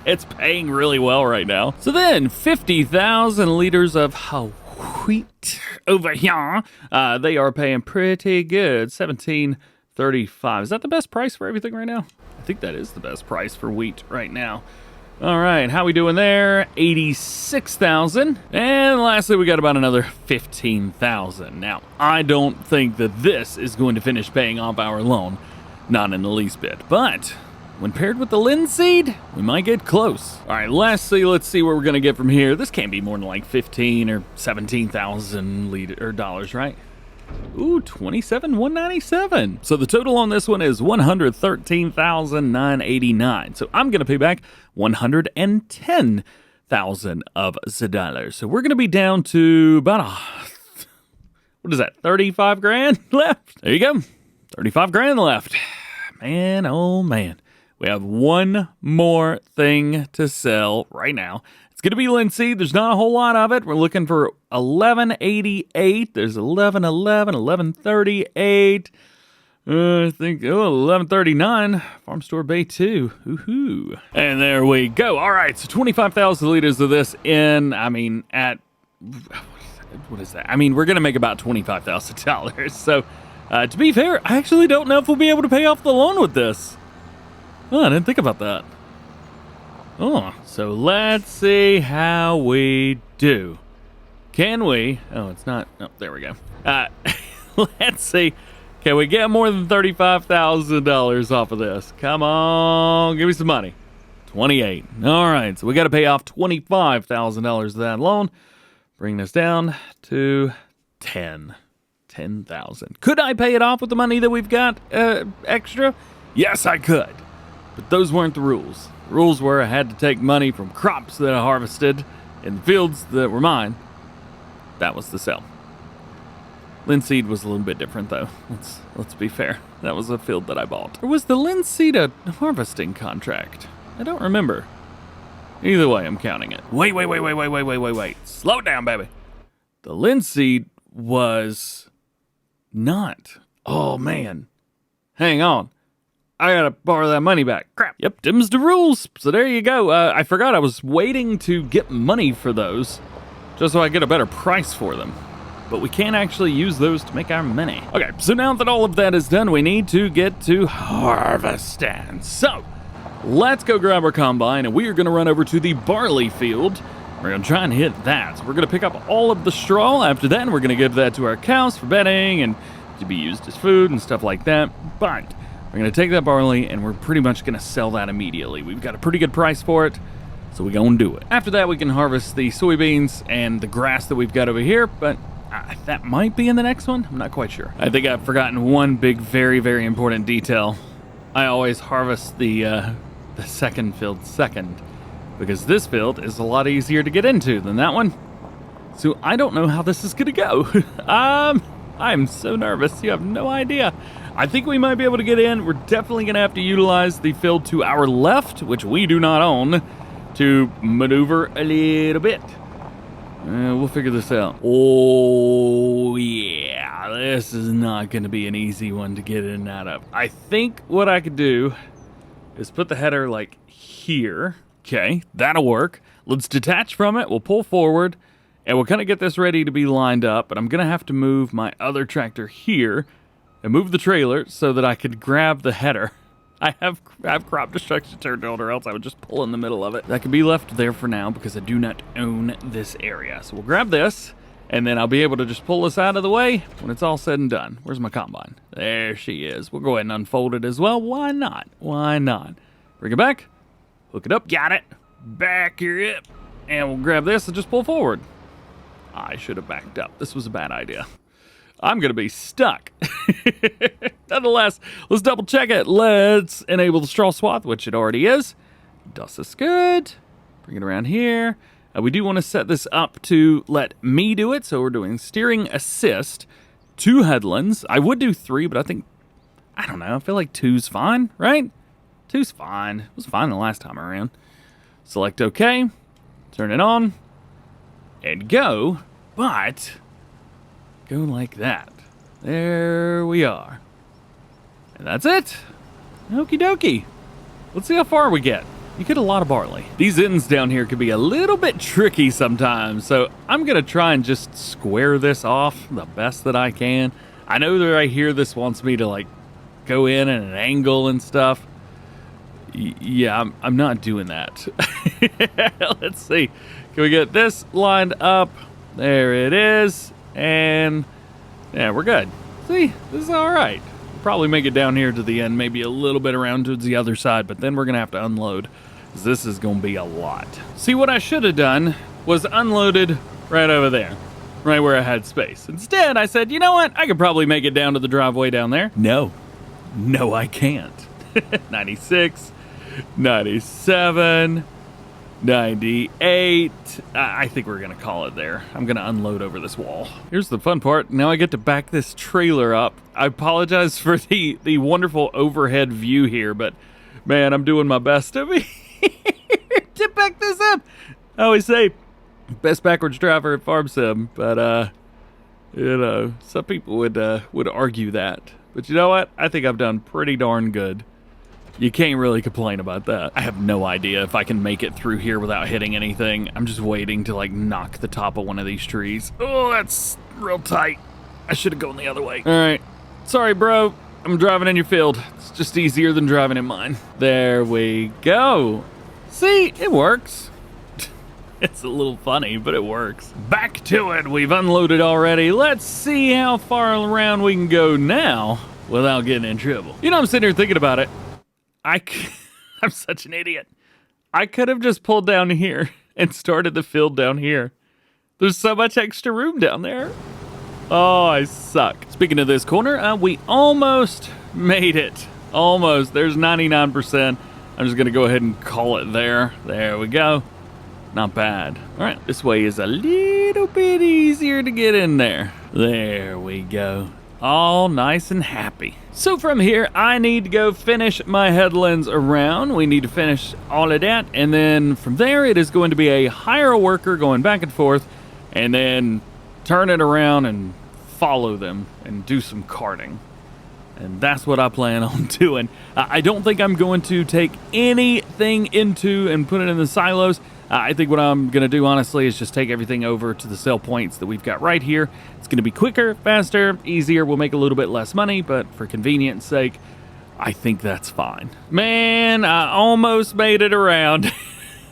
it's paying really well right now. So then 50,000 liters of wheat over here. They are paying pretty good, 17.35. Is that the best price for everything right now? I think that is the best price for wheat right now. All right, how we doing there? 86,000. And lastly, we got about another 15,000. Now, I don't think that this is going to finish paying off our loan. Not in the least bit. But when paired with the linseed, we might get close. All right, lastly, let's see what we're going to get from here. This can't be more than like 15 or 17,000 dollars, right? Ooh, 27,197. So the total on this one is 113,989. So I'm going to pay back 110,000 of the dollars. So we're going to be down to about what is that? 35 grand left. There you go. 35 grand left. Man, oh man. We have one more thing to sell right now. It's going to be linseed. There's not a whole lot of it. We're looking for 1188. There's 1111, 1138. I think 1139. Farm Store Bay 2. Woohoo. And there we go. All right, so 25,000 liters of this in, what is that? We're going to make about $25,000. So to be fair, I actually don't know if we'll be able to pay off the loan with this. Oh, I didn't think about that. Oh, so let's see how we do. Can we? Oh, it's not. Oh, there we go. Let's see. Can we get more than $35,000 off of this? Come on, give me some money. 28. All right, so we got to pay off $25,000 of that loan. Bring this down to 10,000. Could I pay it off with the money that we've got extra? Yes, I could. But those weren't the rules. The rules were I had to take money from crops that I harvested in the fields that were mine. That was the sell. Linseed was a little bit different, though. Let's be fair. That was a field that I bought. Or was the linseed a harvesting contract? I don't remember. Either way, I'm counting it. Wait. Slow it down, baby. The linseed was not. Oh, man. Hang on. I gotta borrow that money back. Crap. Yep, dim's the rules. So there you go. I forgot I was waiting to get money for those just so I get a better price for them. But we can't actually use those to make our money. Okay, so now that all of that is done, we need to get to harvesting. So let's go grab our combine, and we are going to run over to the barley field. We're going to try and hit that. So we're going to pick up all of the straw. After that, we're going to give that to our cows for bedding and to be used as food and stuff like that. But we're going to take that barley, and we're pretty much going to sell that immediately. We've got a pretty good price for it, so we're going to do it. After that, we can harvest the soybeans and the grass that we've got over here, but that might be in the next one. I'm not quite sure. I think I've forgotten one big, very, very important detail. I always harvest the second field second, because this field is a lot easier to get into than that one. So I don't know how this is going to go. I'm so nervous. You have no idea. I think we might be able to get in. We're definitely going to have to utilize the field to our left, which we do not own, to maneuver a little bit. We'll figure this out. Oh, yeah. This is not going to be an easy one to get in and out of. I think what I could do is put the header like here. Okay, that'll work. Let's detach from it. We'll pull forward, and we'll kind of get this ready to be lined up. But I'm going to have to move my other tractor here and move the trailer so that I could grab the header. I have crop destruction turned on, or else I would just pull in the middle of it. That can be left there for now because I do not own this area. So we'll grab this, and then I'll be able to just pull this out of the way when it's all said and done. Where's my combine? There she is. We'll go ahead and unfold it as well. Why not? Why not? Bring it back. Hook it up. Got it. Back her up. And we'll grab this and just pull forward. I should have backed up. This was a bad idea. I'm going to be stuck. Nonetheless, let's double check it. Let's enable the straw swath, which it already is. Dust is good. Bring it around here. We do want to set this up to let me do it, so we're doing steering assist, 2 headlands. I would do 3, but I don't know, I feel like 2's fine, right? 2's fine. It was fine the last time around. Select OK, turn it on, and go, but go like that. There we are. And that's it. Okie dokie. Let's see how far we get. You get a lot of barley. These ends down here could be a little bit tricky sometimes, so I'm gonna try and just square this off the best that I can. I know that right here this wants me to like go in at an angle and stuff. Yeah, I'm not doing that. Let's see. Can we get this lined up? There it is. And yeah, we're good. See, this is all right. We'll probably make it down here to the end, maybe a little bit around towards the other side, but then we're gonna have to unload. This is gonna be a lot. See, what I should have done was unloaded right over there, right where I had space. Instead, I said, you know what? I could probably make it down to the driveway down there. No, I can't. 96, 97, 98. I think we're gonna call it there. I'm gonna unload over this wall. Here's the fun part. Now I get to back this trailer up. I apologize for the wonderful overhead view here, but man, I'm doing my best to back this up. I always say, best backwards driver at Farm Sim, but you know, some people would argue that. But you know what? I think I've done pretty darn good. You can't really complain about that. I have no idea if I can make it through here without hitting anything. I'm just waiting to like knock the top of one of these trees. Oh, that's real tight. I should have gone the other way. All right. Sorry, bro. I'm driving in your field. It's just easier than driving in mine. There we go. See, it works. It's a little funny, but it works. Back to it. We've unloaded already. Let's see how far around we can go now without getting in trouble. You know, I'm sitting here thinking about it. I'm such an idiot. I could have just pulled down here and started the field down here. There's so much extra room down there. Oh, I suck. Speaking of this corner, we almost made it. Almost. There's 99%. I'm just going to go ahead and call it there. There we go. Not bad. All right, this way is a little bit easier to get in there. There we go. All nice and happy. So from here, I need to go finish my headlands around. We need to finish all of that. And then from there, it is going to be a hire a worker going back and forth and then turn it around and follow them and do some carting. And that's what I plan on doing. I don't think I'm going to take anything into and put it in the silos. I think what I'm going to do, honestly, is just take everything over to the sell points that we've got right here. It's going to be quicker, faster, easier. We'll make a little bit less money, but for convenience sake, I think that's fine. Man, I almost made it around.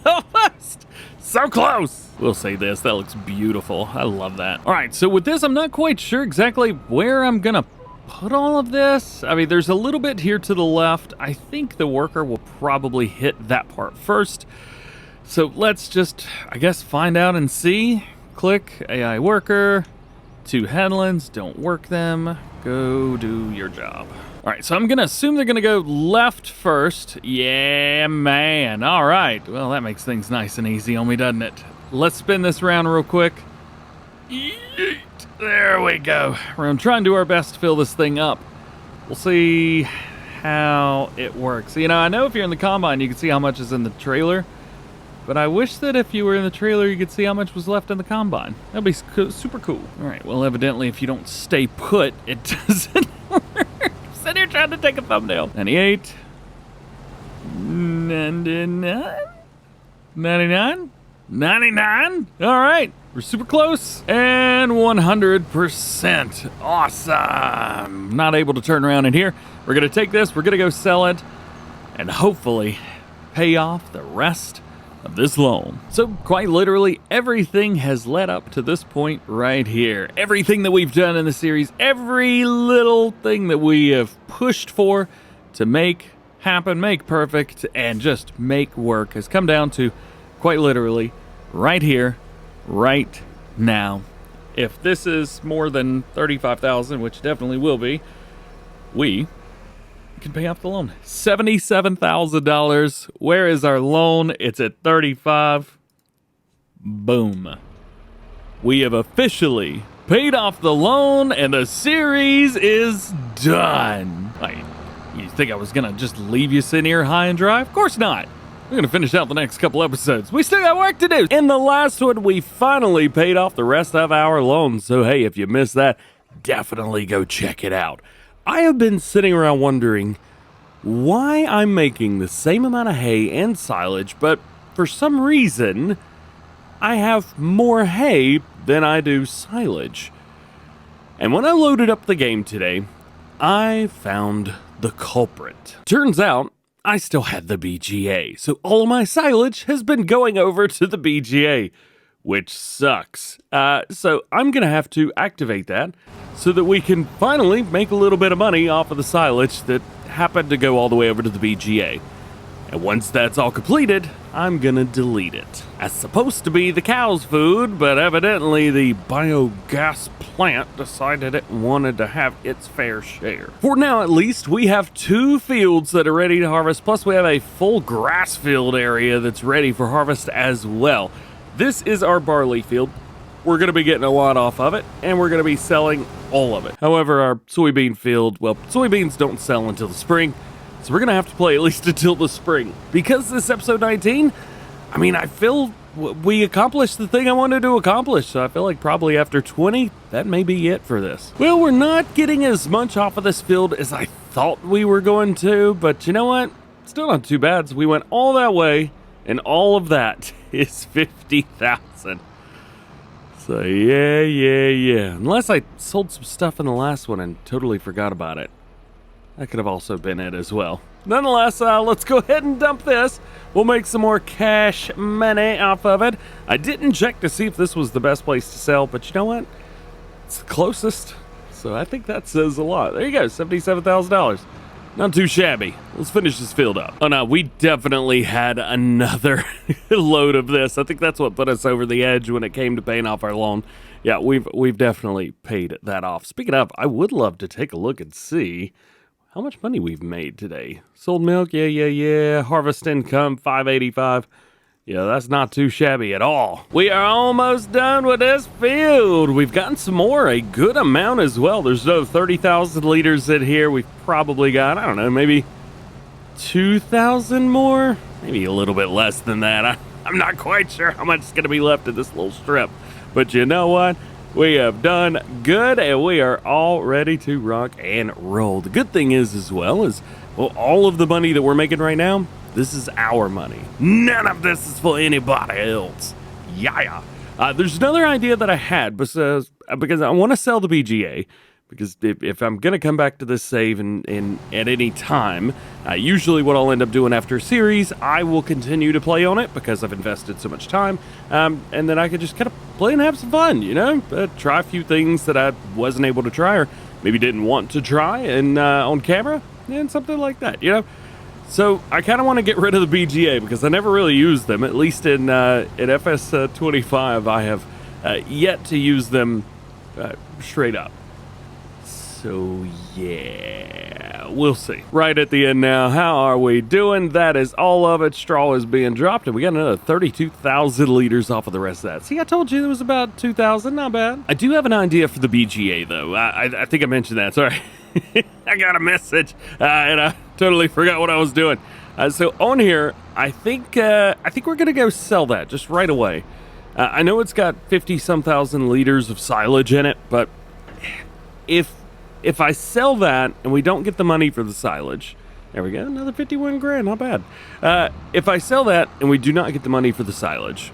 Almost. So close. We'll say this. That looks beautiful. I love that. All right, so with this, I'm not quite sure exactly where I'm going to put all of this. I mean, there's a little bit here to the left. I think the worker will probably hit that part first. So let's just, I guess, find out and see. Click AI worker, 2 headlands, don't work them. Go do your job. All right, so I'm gonna assume they're gonna go left first. Yeah, man. All right, well, that makes things nice and easy on me, doesn't it? Let's spin this around real quick. Yeet. There we go. We're gonna try and do our best to fill this thing up. We'll see how it works. You know, I know if you're in the combine, you can see how much is in the trailer. But I wish that if you were in the trailer, you could see how much was left in the combine. That'd be super cool. All right, well, evidently, if you don't stay put, it doesn't work. I'm sitting here trying to take a thumbnail. 98. 99. 99. 99. All right, we're super close. And 100%. Awesome. Not able to turn around in here. We're going to take this. We're going to go sell it. And hopefully pay off the rest of this loan. So quite literally everything has led up to this point right here. Everything that we've done in the series, every little thing that we have pushed for to make happen, make perfect, and just make work has come down to quite literally right here, right now. If this is more than 35,000, which definitely will be, we can pay off the loan. $77,000. Where is our loan? It's at 35. Boom. We have officially paid off the loan, and the series is done. You think I was gonna just leave you sitting here high and dry? Of course not. We're gonna finish out the next couple episodes. We still got work to do. In the last one, we finally paid off the rest of our loan. So hey, if you missed that, definitely go check it out. I have been sitting around wondering why I'm making the same amount of hay and silage, but for some reason, I have more hay than I do silage. And when I loaded up the game today, I found the culprit. Turns out, I still had the BGA, so all of my silage has been going over to the BGA, which sucks. So I'm gonna have to activate that so that we can finally make a little bit of money off of the silage that happened to go all the way over to the BGA. And once that's all completed, I'm gonna delete it. That's supposed to be the cow's food, but evidently the biogas plant decided it wanted to have its fair share. For now, at least, we have 2 fields that are ready to harvest, plus we have a full grass field area that's ready for harvest as well. This is our barley field. We're gonna be getting a lot off of it, and we're gonna be selling all of it. However, our soybean field, well, soybeans don't sell until the spring, so we're gonna have to play at least until the spring. Because this is episode 19, I feel we accomplished the thing I wanted to accomplish, so I feel like probably after 20, that may be it for this. Well, we're not getting as much off of this field as I thought we were going to, but you know what? Still not too bad. So we went all that way, and all of that is 50,000. So yeah. Unless I sold some stuff in the last one and totally forgot about it. That could have also been it as well. Nonetheless, let's go ahead and dump this. We'll make some more cash money off of it. I didn't check to see if this was the best place to sell, but you know what? It's the closest. So I think that says a lot. There you go, $77,000. Not too shabby. Let's finish this field up. Oh no, we definitely had another load of this. I think that's what put us over the edge when it came to paying off our loan. Yeah, we've definitely paid that off. Speaking of, I would love to take a look and see how much money we've made today. Sold milk, yeah. Harvest income, $585. Yeah, that's not too shabby at all. We are almost done with this field. We've gotten some more, a good amount as well. There's no 30,000 liters in here. We've probably got, I don't know, maybe 2,000 more? Maybe a little bit less than that. I'm not quite sure how much is going to be left in this little strip. But you know what? We have done good, and we are all ready to rock and roll. The good thing is, as well, all of the money that we're making right now, this is our money. None of this is for anybody else. Yeah. There's another idea that I had, because I want to sell the BGA, because if I'm going to come back to this save in at any time, usually what I'll end up doing after a series, I will continue to play on it because I've invested so much time, and then I could just kind of play and have some fun, try a few things that I wasn't able to try or maybe didn't want to try and on camera and something like that, So I kind of want to get rid of the BGA because I never really used them, at least in FS25 I have yet to use them straight up. So yeah, we'll see. Right at the end now, how are we doing? That is all of it. Straw is being dropped, and we got another 32,000 liters off of the rest of that. See, I told you there was about 2,000, not bad. I do have an idea for the BGA, though. I think I mentioned that, sorry. I got a message, and I totally forgot what I was doing. So on here, I think we're gonna go sell that just right away. I know it's got 50-some thousand liters of silage in it, but if I sell that and we don't get the money for the silage, there we go, another 51 grand, not bad. If I sell that and we do not get the money for the silage,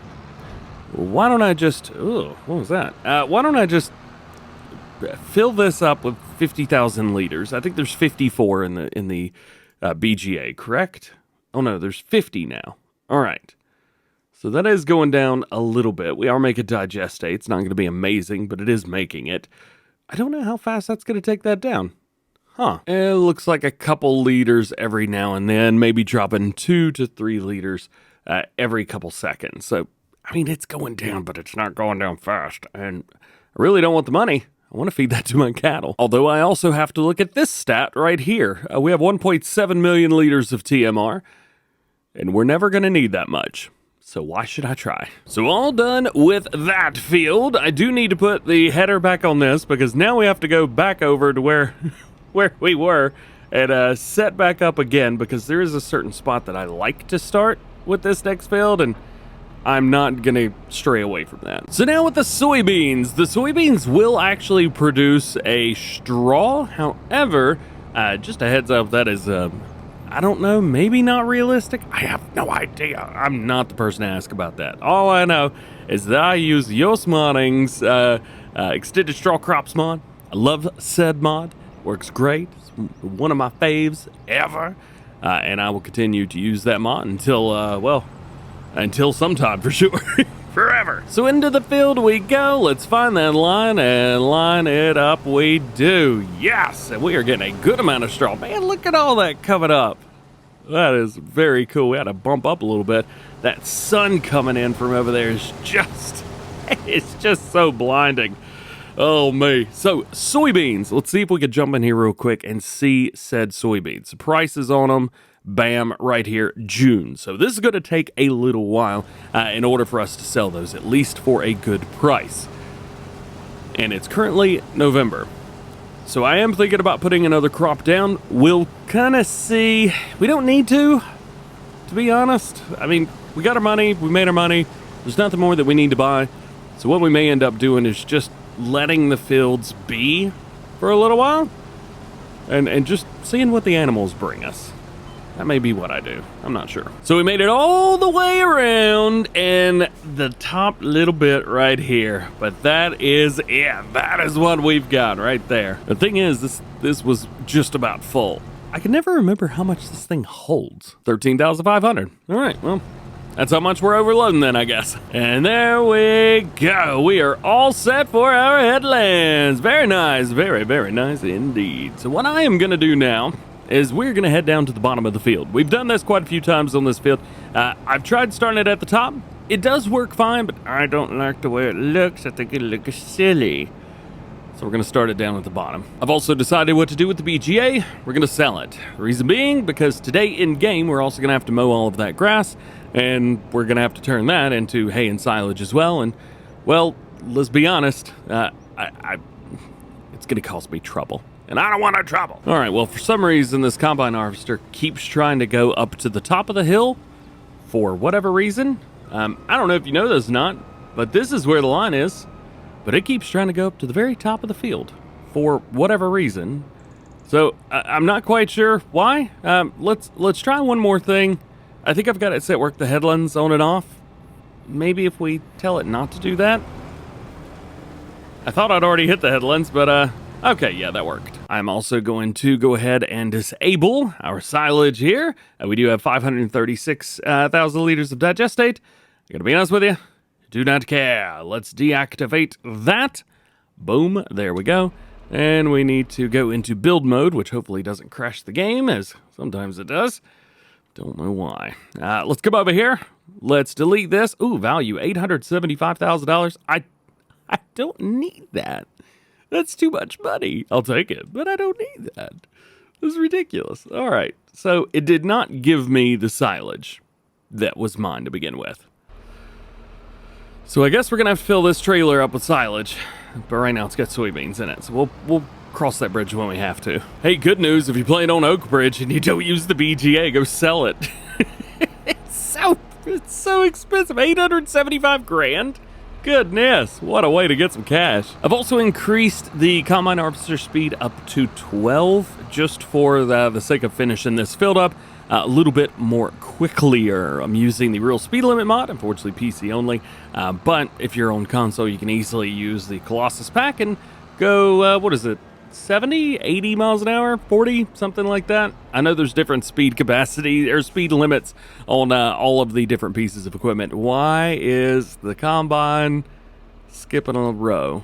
why don't I just, what was that? Why don't I just fill this up with 50,000 liters? I think there's 54 in the BGA, correct? Oh no, there's 50 now. All right. So that is going down a little bit. We are making digestate. It's not going to be amazing, but it is making it. I don't know how fast that's going to take that down. Huh. It looks like a couple liters every now and then, maybe dropping 2 to 3 liters every couple seconds. So, it's going down, but it's not going down fast. And I really don't want the money. I want to feed that to my cattle. Although I also have to look at this stat right here. We have 1.7 million liters of TMR, and we're never going to need that much. So why should I try? So all done with that field. I do need to put the header back on this because now we have to go back over to where we were and set back up again, because there is a certain spot that I like to start with this next field, and I'm not gonna stray away from that. So now with the soybeans will actually produce a straw. However, just a heads up, that is, I don't know, maybe not realistic. I have no idea. I'm not the person to ask about that. All I know is that I use Yoast Modding's Extended Straw Crops mod. I love said mod. Works great. It's one of my faves ever. And I will continue to use that mod until, until sometime for sure. Forever. So into the field we go. Let's find that line and line it up we do. Yes! And we are getting a good amount of straw. Man, look at all that coming up. That is very cool. We had to bump up a little bit. That sun coming in from over there is just, it's just so blinding. Oh, me. So, soybeans. Let's see if we could jump in here real quick and see said soybeans. The prices on them, bam, right here, June. So this is going to take a little while in order for us to sell those, at least for a good price. And it's currently November. So I am thinking about putting another crop down. We'll kind of see. We don't need to be honest. I mean, we got our money. We made our money. There's nothing more that we need to buy. So what we may end up doing is just letting the fields be for a little while and just seeing what the animals bring us. That may be what I do. I'm not sure. So we made it all the way around and the top little bit right here. But that is it. That is what we've got right there. The thing is, this was just about full. I can never remember how much this thing holds. 13,500. All right, well, that's how much we're overloading then, I guess. And there we go. We are all set for our headlands. Very nice. Very, very nice indeed. So what I am going to do now is we're going to head down to the bottom of the field. We've done this quite a few times on this field. I've tried starting it at the top. It does work fine, but I don't like the way it looks. I think it looks silly. So we're going to start it down at the bottom. I've also decided what to do with the BGA. We're going to sell it. The reason being, because today in game, we're also going to have to mow all of that grass, and we're going to have to turn that into hay and silage as well. And, well, let's be honest, it's going to cost me trouble. And I don't want no trouble. All right, well, for some reason, this combine harvester keeps trying to go up to the top of the hill for whatever reason. I don't know if you know this or not, but this is where the line is. But it keeps trying to go up to the very top of the field for whatever reason. So I'm not quite sure why. Let's try one more thing. I think I've got it set work the headlands on and off. Maybe if we tell it not to do that. I thought I'd already hit the headlands, but okay, yeah, that worked. I'm also going to go ahead and disable our silage here. We do have 536,000 liters of digestate. I gotta be honest with you, do not care. Let's deactivate that. Boom, there we go. And we need to go into build mode, which hopefully doesn't crash the game, as sometimes it does. Don't know why. Let's come over here. Let's delete this. Ooh, value $875,000. I don't need that. That's too much money. I'll take it, but I don't need that. This is ridiculous. All right, so it did not give me the silage that was mine to begin with. So I guess we're gonna have to fill this trailer up with silage, but right now it's got soybeans in it, so we'll cross that bridge when we have to. Hey, good news, if you're playing on Oak Bridge and you don't use the BGA, go sell it. It's so expensive, 875 grand. Goodness, what a way to get some cash. I've also increased the combine harvester speed up to 12 just for the sake of finishing this field up a little bit more quicklier. I'm using the real speed limit mod, unfortunately PC only, but if you're on console, you can easily use the Colossus pack and go, what is it, 70, 80 miles an hour, 40, something like that. I know there's different speed capacity or speed limits on all of the different pieces of equipment. Why is the combine skipping a row?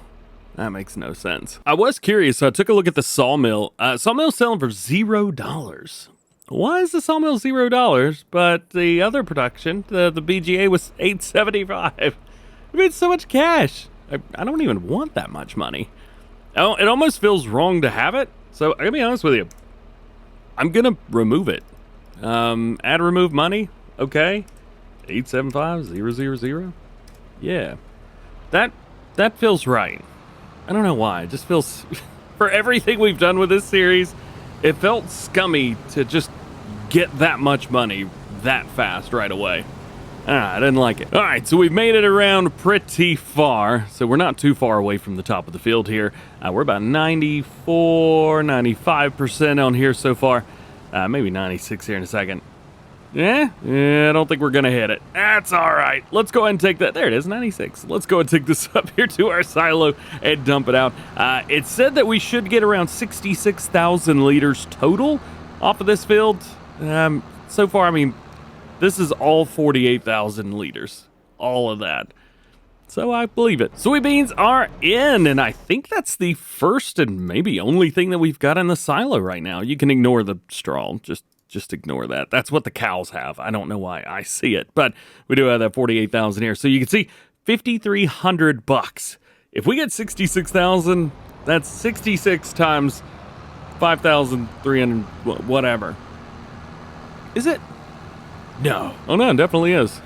That makes no sense. I was curious, so I took a look at the sawmill. Sawmill's selling for $0. Why is the sawmill $0? But the other production, the BGA, was $875. I made so much cash. I don't even want that much money. Oh, it almost feels wrong to have it. So I'm gonna be honest with you. I'm gonna remove it. Add remove money. Okay. 875000. Yeah. That feels right. I don't know why. It just feels for everything we've done with this series, it felt scummy to just get that much money that fast right away. I didn't like it. All right, so we've made it around pretty far. So we're not too far away from the top of the field here. We're about 94, 95% on here so far. Maybe 96 here in a second. Yeah, I don't think we're going to hit it. That's all right. Let's go ahead and take that. There it is, 96. Let's go and take this up here to our silo and dump it out. It said that we should get around 66,000 liters total off of this field. So far, I mean, this is all 48,000 liters. All of that. So I believe it. Soybeans are in, and I think that's the first and maybe only thing that we've got in the silo right now. You can ignore the straw. Just ignore that. That's what the cows have. I don't know why I see it, but we do have that 48,000 here. So you can see $5,300. If we get 66,000, that's 66 times 5,300, whatever. Is it? No. Oh no, it definitely is.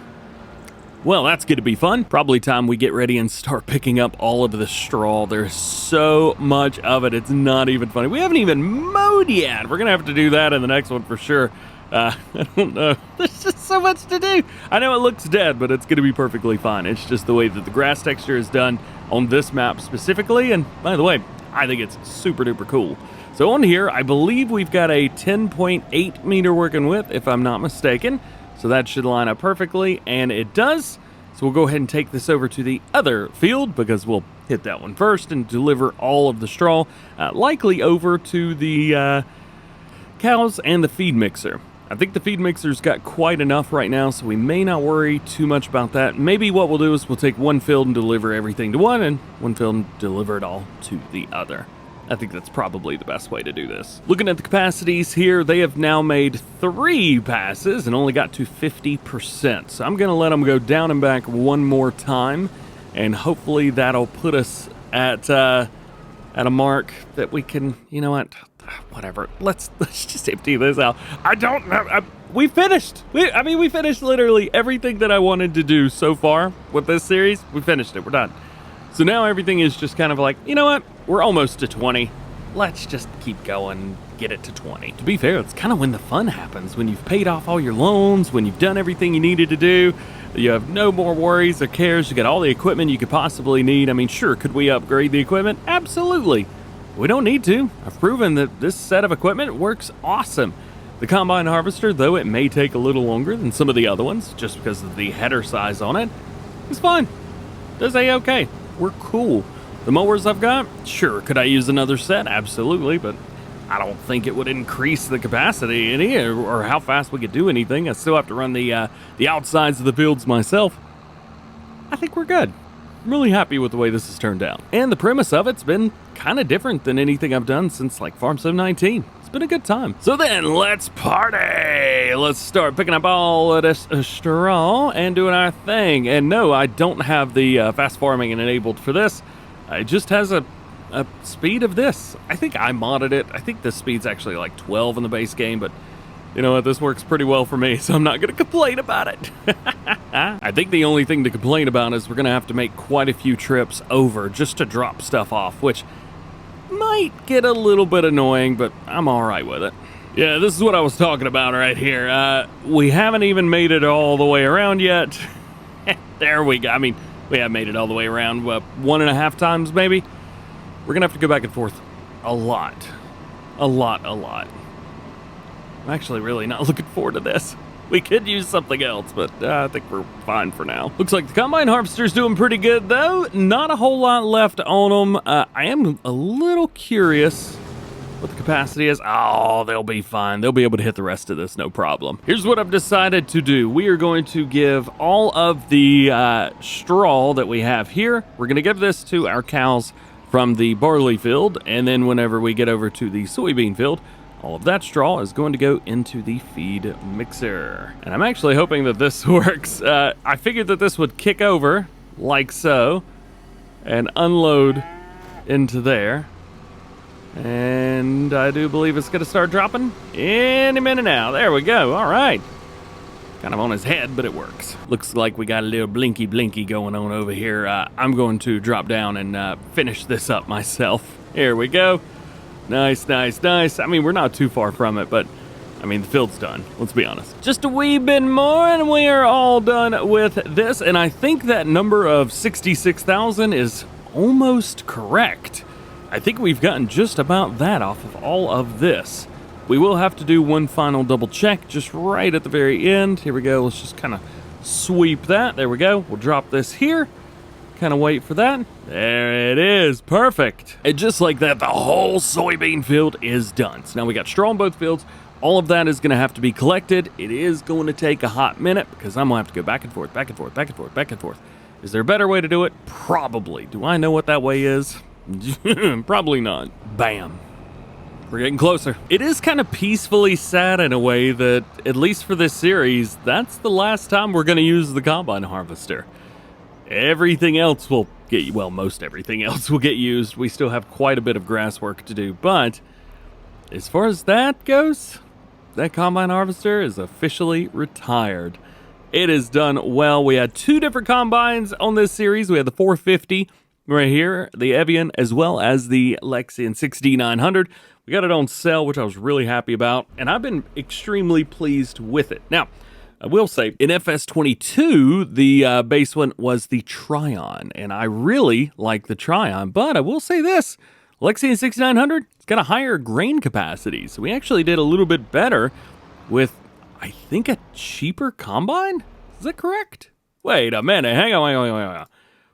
Well, that's going to be fun. Probably time we get ready and start picking up all of the straw. There's so much of it. It's not even funny. We haven't even mowed yet. We're going to have to do that in the next one for sure. I don't know. There's just so much to do. I know it looks dead, but it's going to be perfectly fine. It's just the way that the grass texture is done on this map specifically. And by the way, I think it's super duper cool. So on here, I believe we've got a 10.8 meter working width, if I'm not mistaken. So that should line up perfectly, and it does. So we'll go ahead and take this over to the other field because we'll hit that one first and deliver all of the straw, likely over to the cows and the feed mixer. I think the feed mixer's got quite enough right now, so we may not worry too much about that. Maybe what we'll do is we'll take one field and deliver everything to one, and one field and deliver it all to the other. I think that's probably the best way to do this. Looking at the capacities here, they have now made 3 passes and only got to 50%. So I'm going to let them go down and back one more time, and hopefully that'll put us at a mark that we can, you know what, whatever. Let's just empty this out. I don't know. We finished. We finished literally everything that I wanted to do so far with this series. We finished it. We're done. So now everything is just kind of like, you know what? We're almost to 20. Let's just keep going, get it to 20. To be fair, it's kind of when the fun happens, when you've paid off all your loans, when you've done everything you needed to do, you have no more worries or cares, you got all the equipment you could possibly need. I mean, sure, could we upgrade the equipment? Absolutely. We don't need to. I've proven that this set of equipment works awesome. The combine harvester, though it may take a little longer than some of the other ones, just because of the header size on it, it's fine. Does A-okay. We're cool. The mowers I've got, sure, could I use another set? Absolutely, but I don't think it would increase the capacity any or how fast we could do anything. I still have to run the outsides of the fields myself. I think we're good. I'm really happy with the way this has turned out. And the premise of it's been kind of different than anything I've done since like Farm Sim 19. It's been a good time. So then, let's party! Let's start picking up all of this straw and doing our thing. And no, I don't have the fast farming enabled for this. It just has a speed of this. I think I modded it. I think the speed's actually like 12 in the base game, but you know what? This works pretty well for me, so I'm not going to complain about it. I think the only thing to complain about is we're going to have to make quite a few trips over just to drop stuff off, which might get a little bit annoying, but I'm all right with it. Yeah, this is what I was talking about right here. We haven't even made it all the way around yet. There we go. I mean, we have made it all the way around 1.5 times, maybe. We're going to have to go back and forth a lot. A lot. I'm actually really not looking forward to this. We could use something else, but I think we're fine for now. Looks like the combine harvester's doing pretty good, though. Not a whole lot left on them. I am a little curious what the capacity is. Oh, they'll be fine. They'll be able to hit the rest of this, no problem. Here's what I've decided to do. We are going to give all of the straw that we have here, we're going to give this to our cows from the barley field, and then whenever we get over to the soybean field, all of that straw is going to go into the feed mixer. And I'm actually hoping that this works. I figured that this would kick over, like so, and unload into there. And I do believe it's going to start dropping any minute now. There we go. All right. Kind of on his head, but it works. Looks like we got a little blinky going on over here. I'm going to drop down and finish this up myself. Here we go. Nice. I mean, we're not too far from it, but I mean, the field's done. Let's be honest. Just a wee bit more, and we are all done with this. And I think that number of 66,000 is almost correct. I think we've gotten just about that off of all of this. We will have to do one final double check just right at the very end. Here we go. Let's just kind of sweep that. There we go. We'll drop this here. Kind of wait for that. There it is. Perfect. And just like that, the whole soybean field is done. So now we got straw in both fields. All of that is going to have to be collected. It is going to take a hot minute because I'm going to have to go back and forth. Is there a better way to do it? Probably. Do I know what that way is? Probably not. Bam. We're getting closer. It is kind of peacefully sad in a way that, at least for this series, that's the last time we're going to use the combine harvester. Everything else will get, well, most everything else will get used. We still have quite a bit of grass work to do, but as far as that goes, that combine harvester is officially retired. It is done well. We had two different combines on this series. We had the 450 right here, the Evian, as well as the Lexian 6900. We got it on sale, which I was really happy about, and I've been extremely pleased with it. Now, I will say, in FS22, the base one was the Tryon, and I really like the Tryon, but I will say this, Lexian 6900, it's got a higher grain capacity, so we actually did a little bit better with, I think, a cheaper combine? Is that correct? Wait a minute, hang on.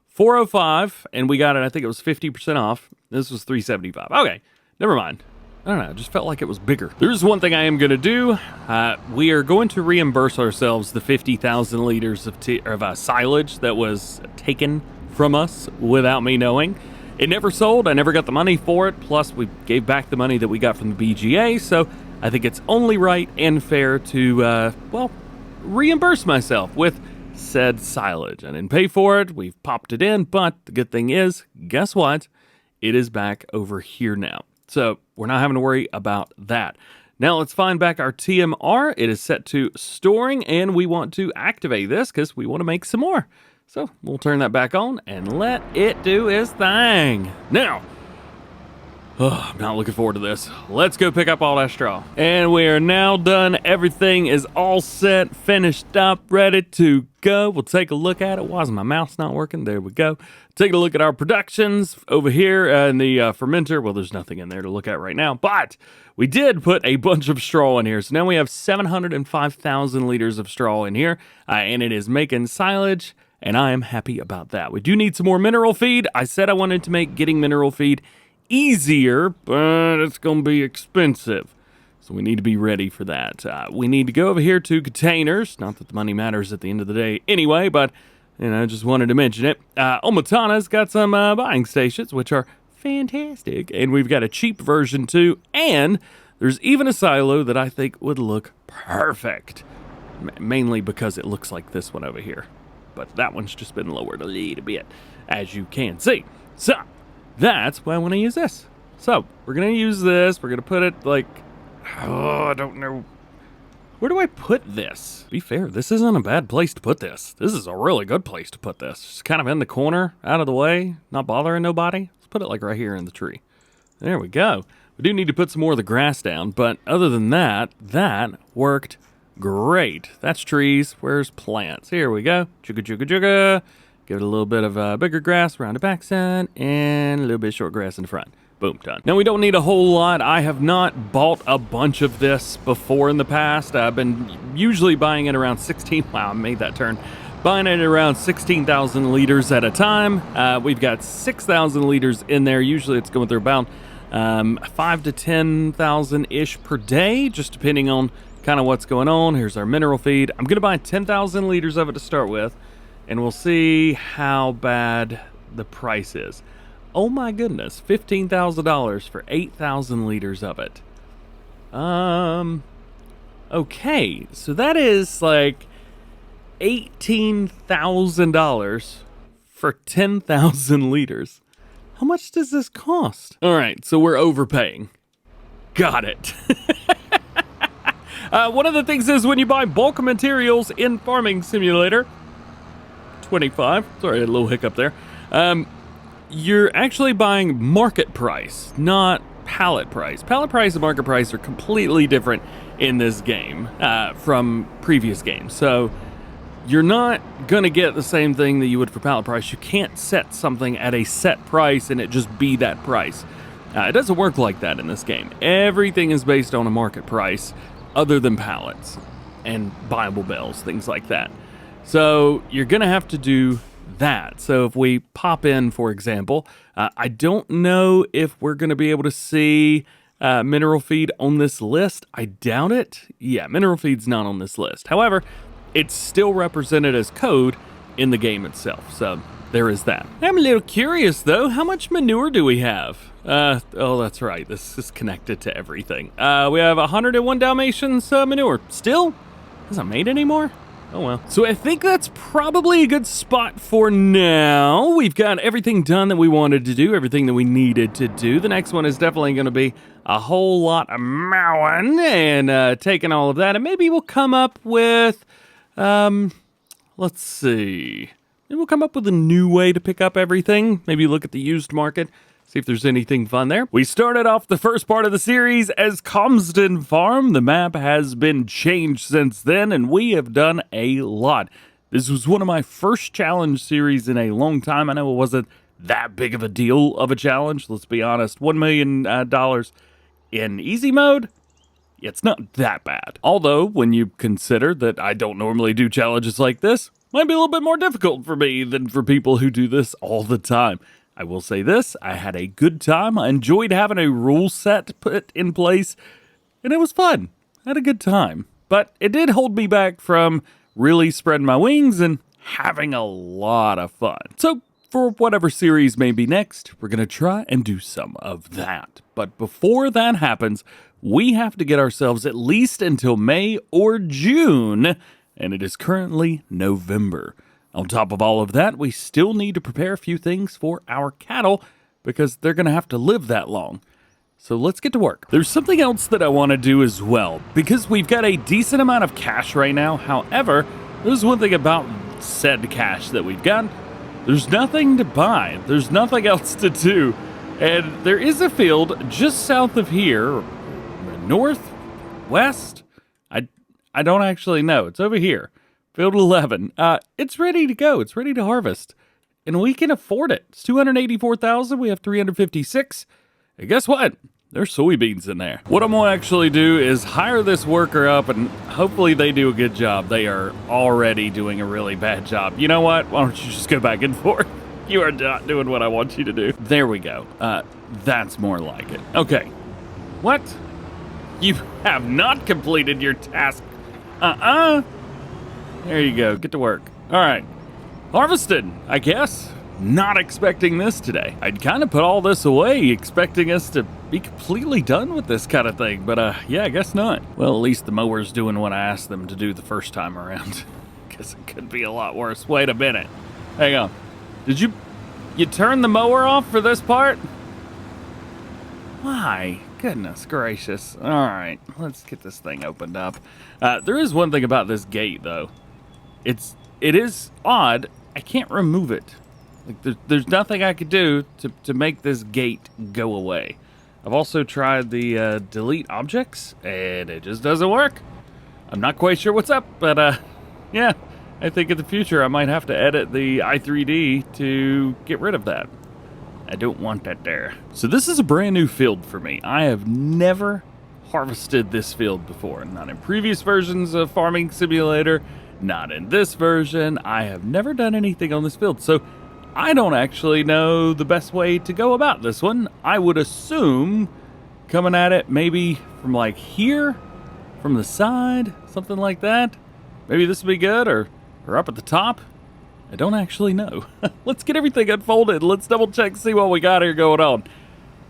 405, and we got it, I think it was 50% off. This was 375. Okay, never mind. I don't know, it just felt like it was bigger. There's one thing I am going to do. We are going to reimburse ourselves the 50,000 liters of silage that was taken from us without me knowing. It never sold. I never got the money for it. Plus, we gave back the money that we got from the BGA. So I think it's only right and fair to, well, reimburse myself with said silage. I didn't pay for it. We've popped it in. But the good thing is, guess what? It is back over here now. So we're not having to worry about that. Now let's find back our TMR. It is set to storing, and we want to activate this because we want to make some more. So we'll turn that back on and let it do its thing. Now, I'm not looking forward to this. Let's go pick up all that straw. And we are now done. Everything is all set, finished up, ready to go. We'll take a look at it. Why is my mouse not working? There we go. Take a look at our productions over here in the fermenter. Well, there's nothing in there to look at right now, but we did put a bunch of straw in here. So now we have 705,000 liters of straw in here, and it is making silage, and I am happy about that. We do need some more mineral feed. I said I wanted to make getting mineral feed easier, but it's going to be expensive. So we need to be ready for that. We need to go over here to containers. Not that the money matters at the end of the day anyway, but you know, I just wanted to mention it. Omatana's got some buying stations, which are fantastic. And we've got a cheap version too. And there's even a silo that I think would look perfect. Mainly because it looks like this one over here. But that one's just been lowered a little bit, as you can see. So that's why I want to use this. So we're going to use this. We're going to put it like, oh, I don't know. Where do I put this? To be fair, this isn't a bad place to put this. This is a really good place to put this. Just kind of in the corner, out of the way, not bothering nobody. Let's put it like right here in the tree. There we go. We do need to put some more of the grass down, but other than that, that worked great. That's trees. Where's plants? Here we go. Chugga. Give it a little bit of bigger grass around the backside and a little bit of short grass in the front. Boom, done. Now, we don't need a whole lot. I have not bought a bunch of this before in the past. I've been usually buying it around 16. Wow, I made that turn. Buying it around 16,000 liters at a time. We've got 6,000 liters in there. Usually it's going through about 5 to 10,000-ish per day, just depending on kind of what's going on. Here's our mineral feed. I'm going to buy 10,000 liters of it to start with, and we'll see how bad the price is. Oh my goodness, $15,000 for 8,000 liters of it. Okay, so that is like $18,000 for 10,000 liters. How much does this cost? All right, so we're overpaying. Got it. One of the things is when you buy bulk materials in Farming Simulator 25, sorry, I had a little hiccup there. You're actually buying market price, not pallet price. Pallet price and market price are completely different in this game from previous games. So you're not gonna get the same thing that you would for pallet price. You can't set something at a set price and it just be that price. It doesn't work like that in this game. Everything is based on a market price other than pallets and buyable bales, things like that. So you're gonna have to do that. So if we pop in, for example, I don't know if we're gonna be able to see mineral feed on this list. I doubt it. Yeah, mineral feed's not on this list. However, it's still represented as code in the game itself. So there is that. I'm a little curious though, how much manure do we have? Oh, that's right. This is connected to everything. We have 101 Dalmatians manure. Still? Hasn't made anymore? Oh well. So I think that's probably a good spot for now. We've got everything done that we wanted to do, everything that we needed to do. The next one is definitely going to be a whole lot of mowing and taking all of that. And maybe we'll come up with, let's see. Maybe we'll come up with a new way to pick up everything. Maybe look at the used market. See if there's anything fun there. We started off the first part of the series as Calmsden Farm. The map has been changed since then, and we have done a lot. This was one of my first challenge series in a long time. I know it wasn't that big of a deal of a challenge. Let's be honest. $1 million in easy mode, it's not that bad. Although, when you consider that I don't normally do challenges like this, it might be a little bit more difficult for me than for people who do this all the time. I will say this, I had a good time. I enjoyed having a rule set put in place, and it was fun. I had a good time. But it did hold me back from really spreading my wings and having a lot of fun. So, for whatever series may be next, we're going to try and do some of that. But before that happens, we have to get ourselves at least until May or June, and it is currently November. On top of all of that, we still need to prepare a few things for our cattle because they're going to have to live that long. So let's get to work. There's something else that I want to do as well because we've got a decent amount of cash right now. However, there's one thing about said cash that we've got. There's nothing to buy. There's nothing else to do. And there is a field just south of here, north, west. I don't actually know. It's over here. Field 11. It's ready to go. It's ready to harvest. And we can afford it. It's 284,000. We have 356. And guess what? There's soybeans in there. What I'm going to actually do is hire this worker up and hopefully they do a good job. They are already doing a really bad job. You know what? Why don't you just go back and forth? You are not doing what I want you to do. There we go. That's more like it. Okay. What? You have not completed your task. There you go. Get to work. All right. Harvested, I guess. Not expecting this today. I'd kind of put all this away, expecting us to be completely done with this kind of thing. But, yeah, I guess not. Well, at least the mower's doing what I asked them to do the first time around. Guess it could be a lot worse. Wait a minute. Hang on. Did you turn the mower off for this part? Why? Goodness gracious. All right. Let's get this thing opened up. There is one thing about this gate, though. It is odd. I can't remove it. Like there's nothing I could do to make this gate go away. I've also tried the delete objects, and it just doesn't work. I'm not quite sure what's up, but yeah, I think in the future I might have to edit the i3D to get rid of that. I don't want that there. So this is a brand new field for me. I have never harvested this field before. Not in previous versions of Farming Simulator. Not in this version. I have never done anything on this field, so I don't actually know the best way to go about this one. I would assume coming at it maybe from like here, from the side, something like that. Maybe this would be good, or up at the top. I don't actually know. Let's get everything unfolded. Let's double check, see what we got here going on.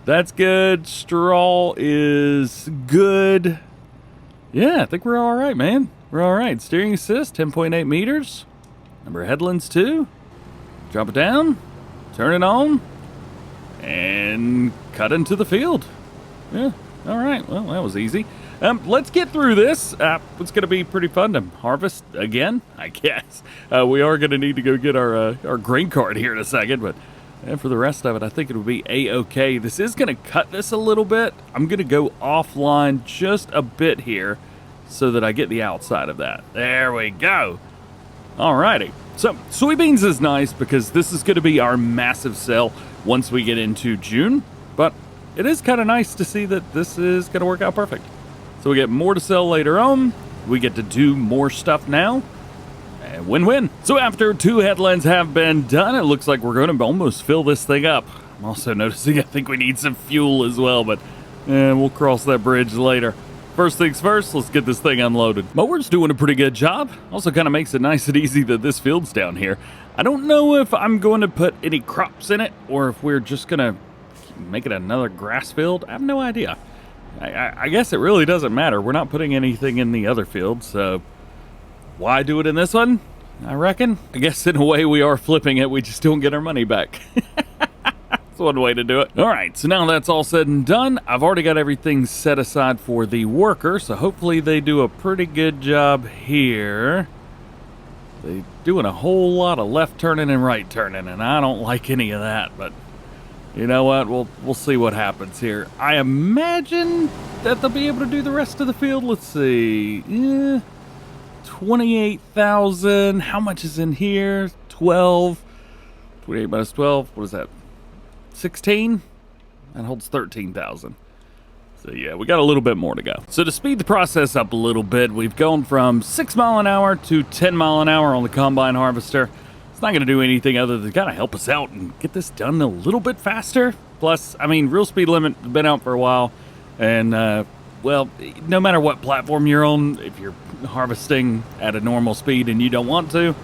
That's good. Straw is good. Yeah, I think we're all right, man. We're all right. Steering assist, 10.8 meters. Number of headlands, 2. Drop it down. Turn it on. and cut into the field. Yeah, all right, well, that was easy. Let's get through this. It's going to be pretty fun to harvest again, I guess. We are going to need to go get our grain cart here in a second, but for the rest of it, I think it'll be a-okay. This is going to cut this a little bit. I'm going to go offline just a bit here so that I get the outside of that. There we go. Alrighty. So, soybeans is nice because this is going to be our massive sell once we get into June, but it is kind of nice to see that this is going to work out perfect. So we get more to sell later on. We get to do more stuff now. And win-win. So after 2 headlands have been done, it looks like we're going to almost fill this thing up. I'm also noticing I think we need some fuel as well, but we'll cross that bridge later. First things first, let's get this thing unloaded. Mower's doing a pretty good job. Also kind of makes it nice and easy that this field's down here. I don't know if I'm going to put any crops in it or if we're just going to make it another grass field. I have no idea. I guess it really doesn't matter. We're not putting anything in the other field, so why do it in this one? I reckon. I guess in a way we are flipping it. We just don't get our money back. That's one way to do it. All right, so now that's all said and done. I've already got everything set aside for the worker, so hopefully they do a pretty good job here. They're doing a whole lot of left turning and right turning, and I don't like any of that, but you know what? We'll see what happens here. I imagine that they'll be able to do the rest of the field. Let's see. 28,000. How much is in here? 12. 28 minus 12. What is that? 16? That holds 13,000. So yeah, we got a little bit more to go. So to speed the process up a little bit, we've gone from 6 mile an hour to 10 mile an hour on the combine harvester. It's not going to do anything other than kind of help us out and get this done a little bit faster. Plus, I mean, real speed limit has been out for a while. And, well, no matter what platform you're on, if you're harvesting at a normal speed and you don't want to,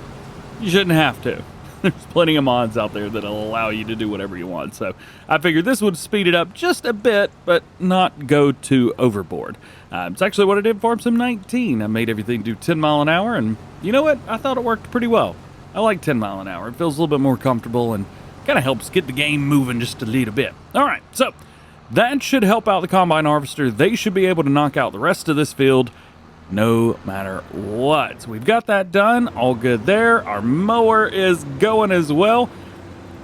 you shouldn't have to. There's plenty of mods out there that'll allow you to do whatever you want. So I figured this would speed it up just a bit, but not go too overboard. It's actually what I did for Sim 19. I made everything do 10 mile an hour, and you know what? I thought it worked pretty well. I like 10 mile an hour. It feels a little bit more comfortable and kind of helps get the game moving just a little bit. All right, so that should help out the combine harvester. They should be able to knock out the rest of this field no matter what. So we've got that done. All good there. Our mower is going as well.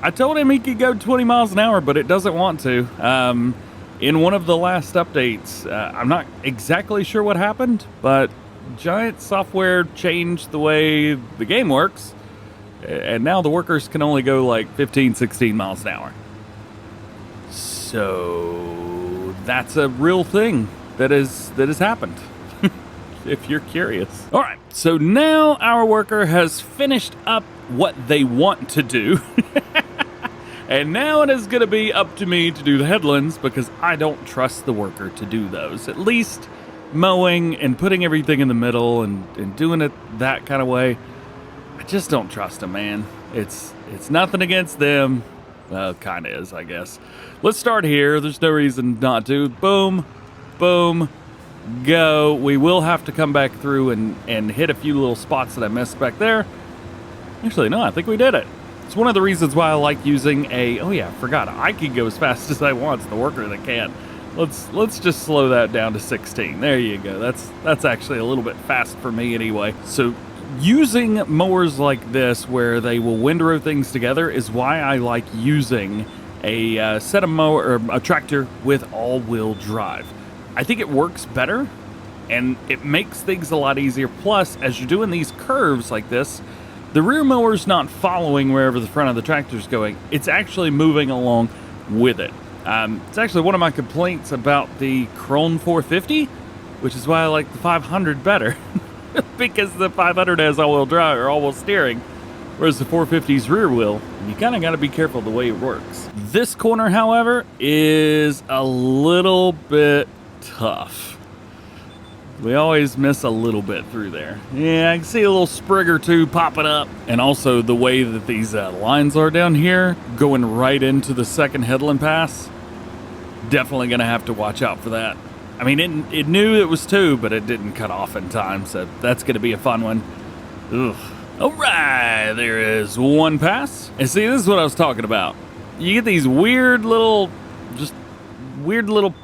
I told him he could go 20 miles an hour, but it doesn't want to. In one of the last updates, I'm not exactly sure what happened, but Giant software changed the way the game works, and now the workers can only go like 15, 16 miles an hour. So that's a real thing that has happened. If you're curious. All right, so now our worker has finished up what they want to do. And now it is going to be up to me to do the headlands because I don't trust the worker to do those. At least mowing and putting everything in the middle and doing it that kind of way, I just don't trust them, man. It's nothing against them. Well, it kind of is, I guess. Let's start here. There's no reason not to. Boom, boom, go. We will have to come back through and hit a few little spots that I missed back there. Actually, no, I think we did it. It's one of the reasons why I like using oh yeah, I forgot. I can go as fast as I want. It's the worker that can't. Let's just slow that down to 16. There you go. That's actually a little bit fast for me anyway. So using mowers like this where they will windrow things together is why I like using a set of mower or a tractor with all-wheel drive. I think it works better and it makes things a lot easier. Plus, as you're doing these curves like this, the rear mower's not following wherever the front of the tractor's going. It's actually moving along with it. It's actually one of my complaints about the Krone 450, which is why I like the 500 better. Because the 500 has all-wheel drive or all-wheel steering, whereas the 450's rear wheel. And you kind of got to be careful the way it works. This corner, however, is a little bit tough. We always miss a little bit through there. Yeah, I can see a little sprig or two popping up. And also the way that these lines are down here, going right into the second headland pass, definitely going to have to watch out for that. I mean, it knew it was 2, but it didn't cut off in time, so that's going to be a fun one. Ugh. All right, there is one pass. And see, this is what I was talking about. you get these weird little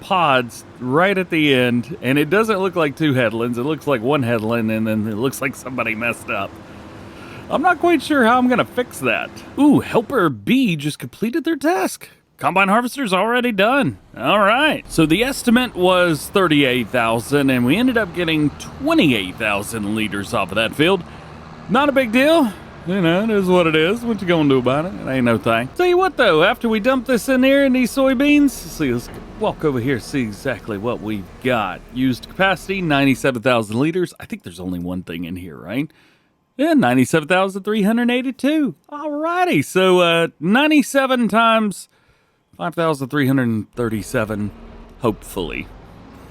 pods right at the end, and it doesn't look like two headlands. It looks like one headland, and then it looks like somebody messed up. I'm not quite sure how I'm gonna fix that. Ooh, Helper B just completed their task. Combine harvester's already done. All right. So the estimate was 38,000, and we ended up getting 28,000 liters off of that field. Not a big deal. You know, it is what it is. What you gonna do about it? It ain't no thing. Tell you what, though, after we dump this in here in these soybeans, let's walk over here, see exactly what we've got. Used capacity, 97,000 liters. I think there's only one thing in here, right? Yeah, 97,382. Alrighty, so 97 times 5,337, hopefully.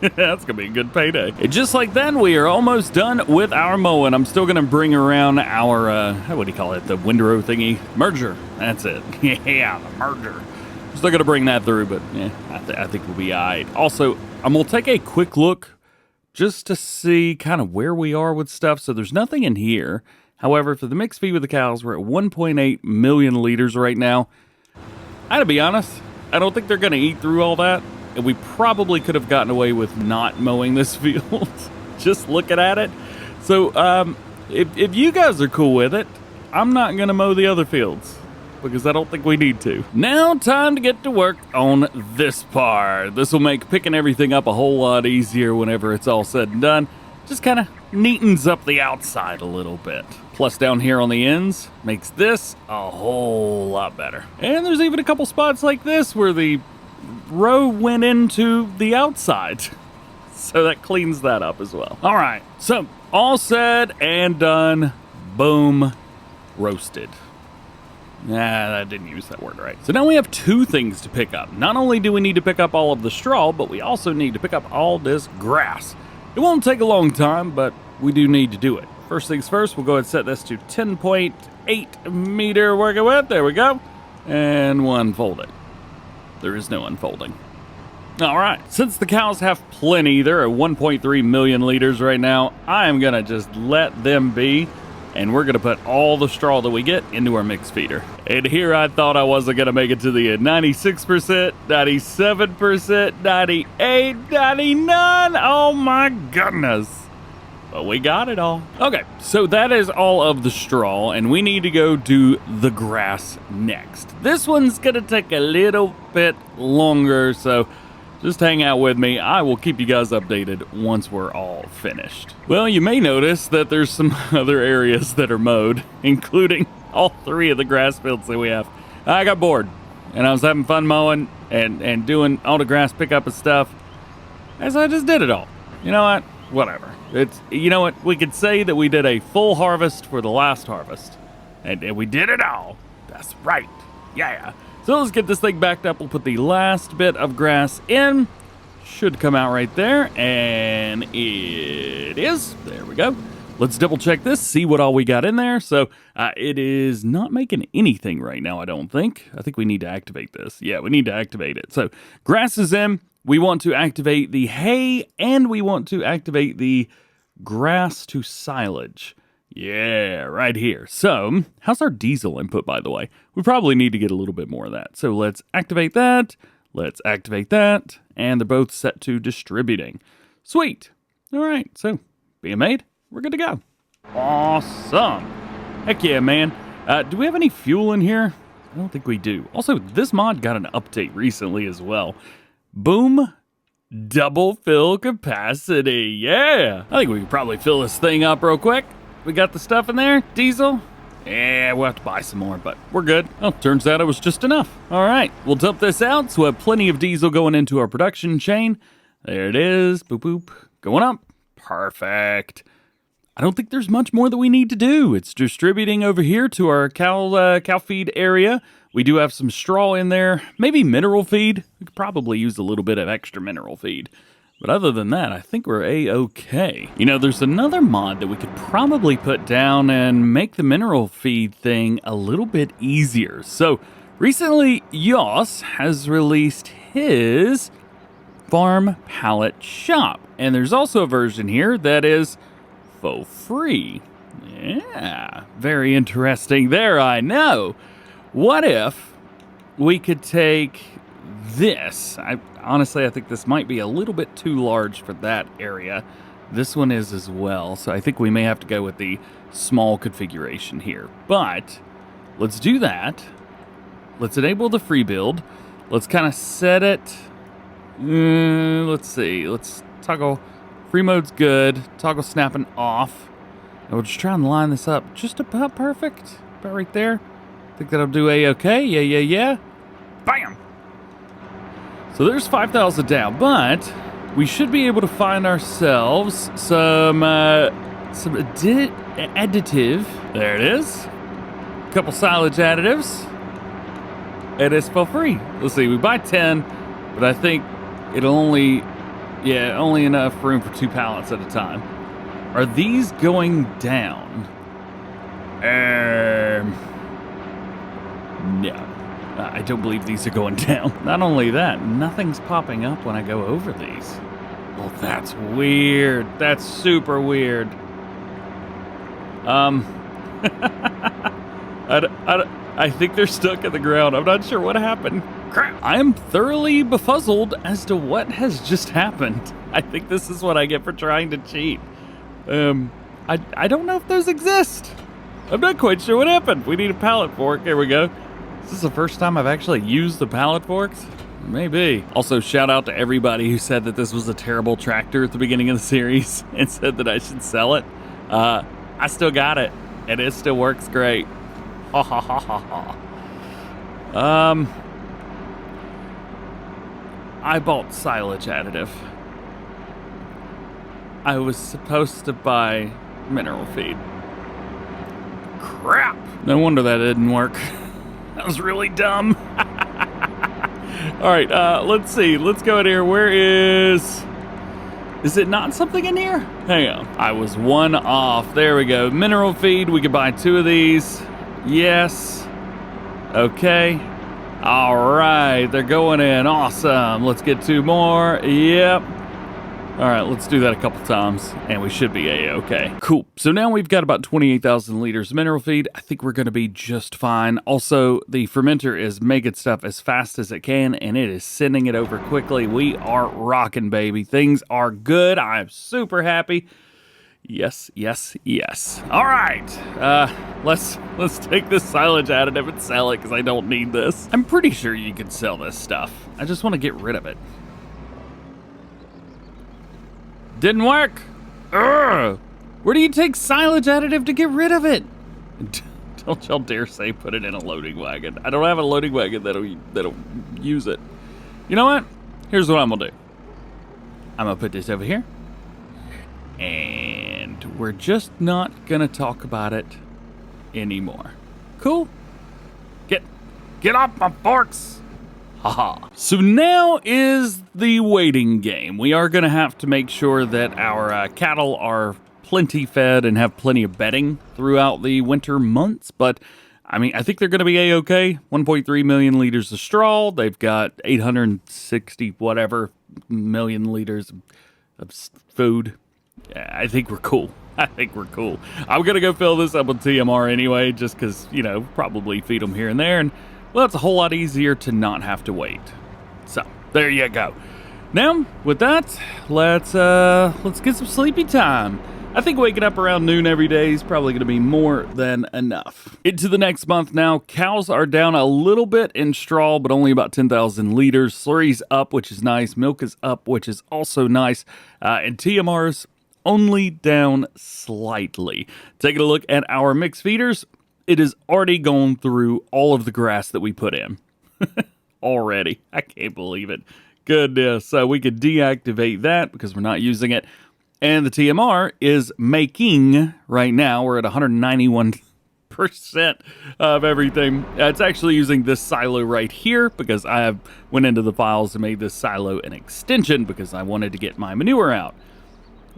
That's gonna be a good payday. And just like then, we are almost done with our mowing. I'm still gonna bring around our, what do you call it? The windrow thingy? Merger. That's it. Yeah, the merger. Still gonna bring that through, but yeah, I think we'll be all right. Also, I'm gonna take a quick look just to see kind of where we are with stuff. So there's nothing in here. However, for the mixed feed with the cows, we're at 1.8 million liters right now. I gotta be honest, I don't think they're gonna eat through all that. And we probably could have gotten away with not mowing this field, just looking at it. So if you guys are cool with it, I'm not going to mow the other fields because I don't think we need to. Now time to get to work on this part. This will make picking everything up a whole lot easier whenever it's all said and done. Just kind of neatens up the outside a little bit. Plus down here on the ends makes this a whole lot better. And there's even a couple spots like this where the row went into the outside, so that cleans that up as well. All right, so all said and done. Boom, roasted. Nah, I didn't use that word right. So now we have two things to pick up. Not only do we need to pick up all of the straw, but we also need to pick up all this grass. It won't take a long time, but we do need to do it. First things first, we'll go ahead and set this to 10.8 meter working width. There we go, and we'll unfold it. There is no unfolding. All right, since the cows have plenty, they're at 1.3 million liters right now, I am gonna just let them be, and we're gonna put all the straw that we get into our mix feeder. And here I thought I wasn't gonna make it to the end. 96%, 97%, 98, 99, oh my goodness. But we got it all. Okay, so that is all of the straw, and we need to go do the grass next. This one's gonna take a little bit longer, so just hang out with me. I will keep you guys updated once we're all finished. Well, you may notice that there's some other areas that are mowed, including all three of the grass fields that we have. I got bored, and I was having fun mowing and doing all the grass pickup and stuff, as I just did it all. You know what? Whatever. You know what? We could say that we did a full harvest for the last harvest. And we did it all. That's right. Yeah. So let's get this thing backed up. We'll put the last bit of grass in. Should come out right there. And it is. There we go. Let's double check this, see what all we got in there. So it is not making anything right now, I don't think. I think we need to activate this. Yeah, we need to activate it. So grass is in. We want to activate the hay, and we want to activate the grass to silage. Yeah, right here. So, how's our diesel input, by the way? We probably need to get a little bit more of that. So let's activate that. Let's activate that. And they're both set to distributing. Sweet. All right, so being made, we're good to go. Awesome. Heck yeah, man. Do we have any fuel in here? I don't think we do. Also, this mod got an update recently as well. Boom, double fill capacity. Yeah, I think we can probably fill this thing up real quick. We got the stuff in there, diesel. Yeah, we'll have to buy some more, but we're good. Well, turns out it was just enough. All right, we'll dump this out so we have plenty of diesel going into our production chain. There it is, boop, boop, going up. Perfect. I don't think there's much more that we need to do. It's distributing over here to our cow feed area. We do have some straw in there, maybe mineral feed. We could probably use a little bit of extra mineral feed. But other than that, I think we're A-okay. You know, there's another mod that we could probably put down and make the mineral feed thing a little bit easier. So recently, Yoss has released his farm pallet shop. And there's also a version here that is for free. Yeah, very interesting there, I know. What if we could take this. Honestly, I think this might be a little bit too large for that area. This one is as well, so I think we may have to go with the small configuration here. But let's do that. Let's enable the free build. Let's kind of set it. Let's see. Let's toggle. Free mode's good. Toggle snapping off. And we'll just try and line this up just about perfect. About right there. Think that'll do A-okay. Yeah. Bam! So there's 5,000 down, but we should be able to find ourselves some additive. There it is. A couple silage additives. And it's for free. Let's see, we buy 10, but I think it'll only enough room for 2 pallets at a time. Are these going down? No. I don't believe these are going down. Not only that, nothing's popping up when I go over these. Well, that's weird. That's super weird. I think they're stuck in the ground. I'm not sure what happened. Crap. I am thoroughly befuzzled as to what has just happened. I think this is what I get for trying to cheat. I don't know if those exist. I'm not quite sure what happened. We need a pallet fork. Here we go. Is this the first time I've actually used the pallet forks? Maybe. Also, shout out to everybody who said that this was a terrible tractor at the beginning of the series and said that I should sell it. I still got it, and it still works great. Ha ha ha ha ha. I bought silage additive. I was supposed to buy mineral feed. Crap! No wonder that didn't work. That was really dumb. All right, let's see. Let's go in here. Where is it not something in here? Hang on. I was one off. There we go. Mineral feed. We could buy 2 of these. Yes. Okay. All right. They're going in. Awesome. Let's get 2 more. Yep. All right, let's do that a couple times, and we should be A-okay. Cool. So now we've got about 28,000 liters of mineral feed. I think we're going to be just fine. Also, the fermenter is making stuff as fast as it can, and it is sending it over quickly. We are rocking, baby. Things are good. I'm super happy. Yes. All right. Let's take this silage additive and sell it, because I don't need this. I'm pretty sure you can sell this stuff. I just want to get rid of it. Didn't work. Urgh. Where do you take silage additive to get rid of it? Don't y'all dare say put it in a loading wagon. I don't have a loading wagon that'll use it. You know what? Here's what I'm gonna do. I'm gonna put this over here, and we're just not gonna talk about it anymore. Cool? Get off my forks. Haha. So now is the waiting game. We are going to have to make sure that our cattle are plenty fed and have plenty of bedding throughout the winter months. But, I mean, I think they're going to be A-okay. 1.3 million liters of straw. They've got 860 whatever million liters of food. Yeah, I think we're cool. I'm going to go fill this up with TMR anyway, just because, probably feed them here and there. And well, it's a whole lot easier to not have to wait. So, there you go. Now, with that, let's get some sleepy time. I think waking up around noon every day is probably going to be more than enough. Into the next month now, cows are down a little bit in straw, but only about 10,000 liters. Slurry's up, which is nice. Milk is up, which is also nice. And TMR's only down slightly. Taking a look at our mixed feeders. It is already gone through all of the grass that we put in. Already. I can't believe it. Goodness. So we could deactivate that because we're not using it. And the TMR is making, right now, we're at 191% of everything. It's actually using this silo right here because I went into the files and made this silo an extension because I wanted to get my manure out.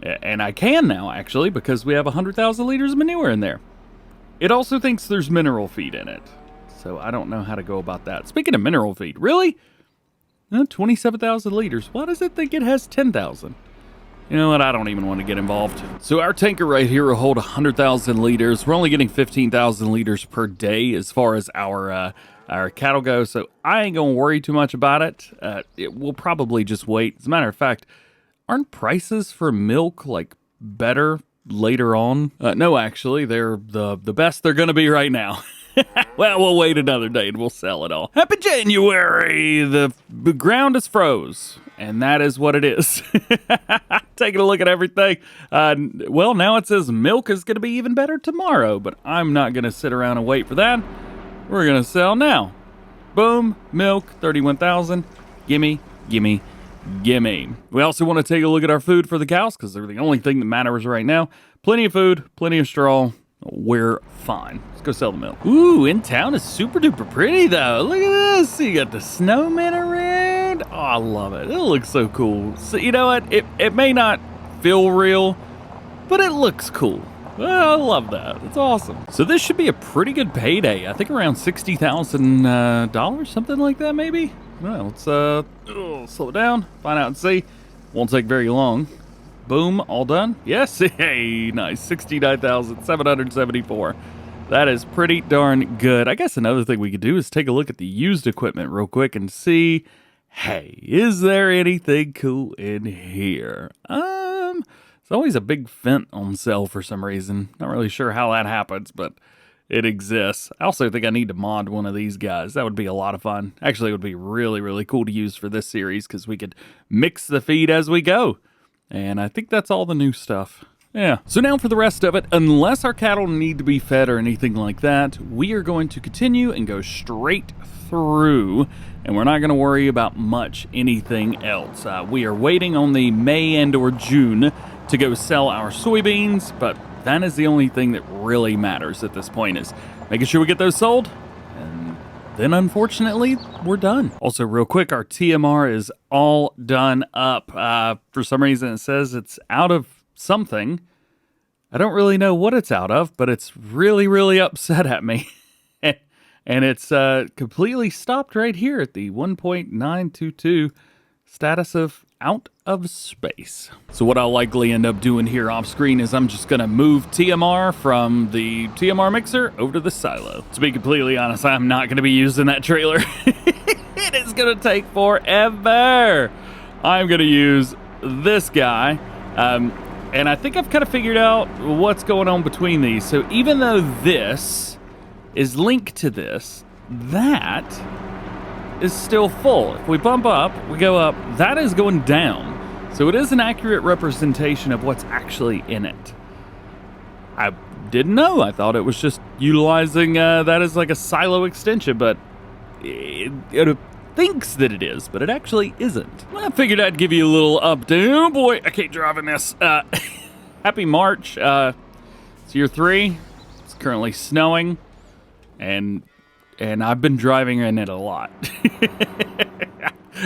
And I can now, actually, because we have 100,000 liters of manure in there. It also thinks there's mineral feed in it, so I don't know how to go about that. Speaking of mineral feed, really? 27,000 liters. Why does it think it has 10,000? You know what? I don't even want to get involved. So our tanker right here will hold 100,000 liters. We're only getting 15,000 liters per day as far as our our cattle go, so I ain't gonna worry too much about it. We'll probably just wait. As a matter of fact, aren't prices for milk like better later on? No, actually, they're the best they're gonna be right now. Well, we'll wait another day and we'll sell it all. Happy January! The ground is froze, and that is what it is. Taking a look at everything. Well, now it says milk is going to be even better tomorrow, but I'm not going to sit around and wait for that. We're going to sell now. Boom, milk, 31,000. Gimme, gimme, gimme. We also want to take a look at our food for the cows, because they're the only thing that matters right now. Plenty of food, plenty of straw. We're fine. Let's go sell the milk. Ooh, in town is super duper pretty though. Look at this. You got the snowmen around. Oh, I love it. It looks so cool. So you know what? It may not feel real, but it looks cool. Well, I love that. It's awesome. So this should be a pretty good payday. I think around $60,000, something like that maybe. Well, let's slow it down, find out and see. Won't take very long. Boom, all done. Yes, hey, nice. 69,774. That is pretty darn good. I guess another thing we could do is take a look at the used equipment real quick and see, hey, is there anything cool in here? It's always a big Fent on sale for some reason. Not really sure how that happens, but it exists. I also think I need to mod one of these guys. That would be a lot of fun. Actually, it would be really, really cool to use for this series because we could mix the feed as we go. And I think that's all the new stuff. Yeah. So now for the rest of it, unless our cattle need to be fed or anything like that, we are going to continue and go straight through, and we're not going to worry about much anything else. We are waiting on the May and or June to go sell our soybeans, but that is the only thing that really matters at this point, is making sure we get those sold. And then unfortunately, we're done. Also, real quick, our TMR is all done up. For some reason, it says it's out of something. I don't really know what it's out of, but it's really, really upset at me. And it's completely stopped right here at the 1.922 status of out of space. So what I'll likely end up doing here off screen is I'm just gonna move TMR from the TMR mixer over to the silo. To be completely honest, I'm not gonna be using that trailer. It is gonna take forever. I'm gonna use this guy. And I think I've kind of figured out what's going on between these. So even though this is linked to this, that is still full. If we bump up, we go up, that is going down. So it is an accurate representation of what's actually in it. I didn't know. I thought it was just utilizing that as like a silo extension, but it thinks that it is, but it actually isn't. Well, I figured I'd give you a little update. Oh boy, I can't drive in this. Happy March. It's year 3. It's currently snowing, and I've been driving in it a lot.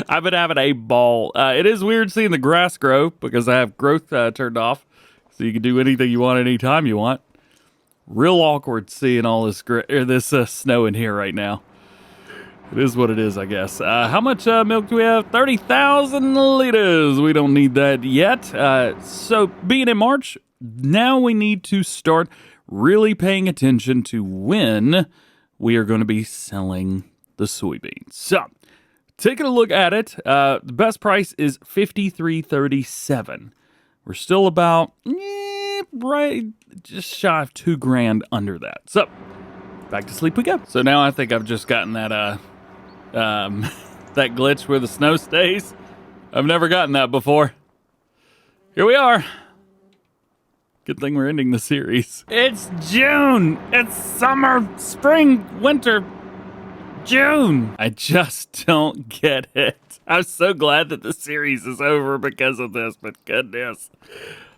I've been having a ball. It is weird seeing the grass grow because I have growth turned off, so you can do anything you want anytime you want. Real awkward seeing all this snow in here right now. It is what it is, I guess. How much milk do we have? 30,000 liters. We don't need that yet. So being in March, now we need to start really paying attention to when we are going to be selling the soybeans. So, taking a look at it, the best price is $53.37. We're still about right just shy of $2,000 under that. So, back to sleep we go. So now I think I've just gotten that that glitch where the snow stays. I've never gotten that before. Here we are. Good thing we're ending the series. It's June. It's summer, spring, winter, June. I just don't get it. I'm so glad that the series is over because of this, but goodness.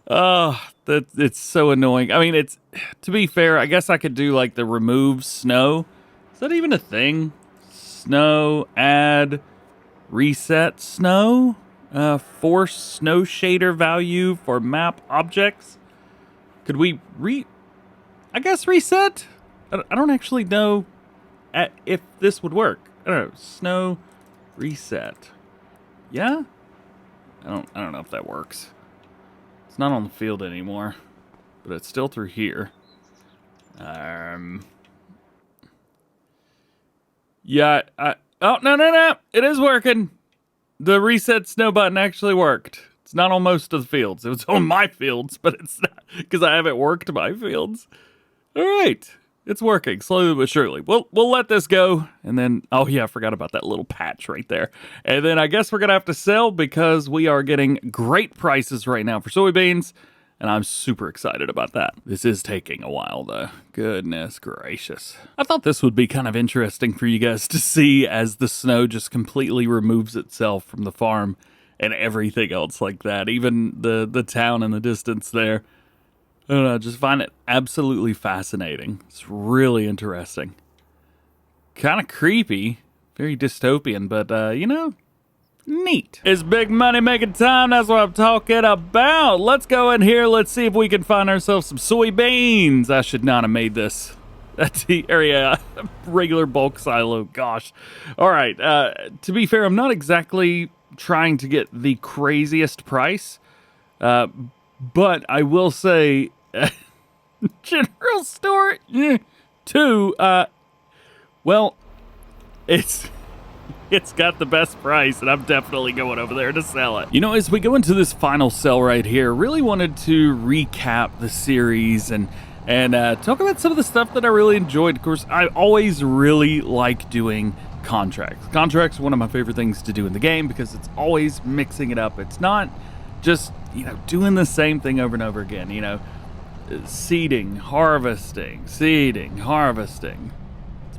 Oh, it's so annoying. I mean, it's, to be fair, I guess I could do like the remove snow. Is that even a thing? Snow, add, reset snow, force snow shader value for map objects. Could we I guess reset? I don't actually know if this would work. I don't know. Snow reset. Yeah? I don't know if that works. It's not on the field anymore, but it's still through here. Yeah, oh, no. It is working. The reset snow button actually worked. It's not on most of the fields. It was on my fields, but it's not because I haven't worked my fields. All right. It's working slowly but surely. We'll let this go. And then, oh yeah, I forgot about that little patch right there. And then I guess we're going to have to sell because we are getting great prices right now for soybeans. And I'm super excited about that. This is taking a while though. Goodness gracious. I thought this would be kind of interesting for you guys to see as the snow just completely removes itself from the farm and everything else like that. Even the town in the distance there. I don't know, just find it absolutely fascinating. It's really interesting. Kind of creepy. Very dystopian, but, you know, neat. It's big money making time. That's what I'm talking about. Let's go in here. Let's see if we can find ourselves some soybeans. I should not have made this. That's the area. Regular bulk silo. Gosh. All right. To be fair, I'm not exactly trying to get the craziest price. But I will say, general store, too, well, it's got the best price, and I'm definitely going over there to sell it. You know, as we go into this final sell right here, really wanted to recap the series and talk about some of the stuff that I really enjoyed. Of course, I always really like doing contracts. Contracts are one of my favorite things to do in the game because it's always mixing it up. It's not just, you know, doing the same thing over and over again, you know, seeding, harvesting. It's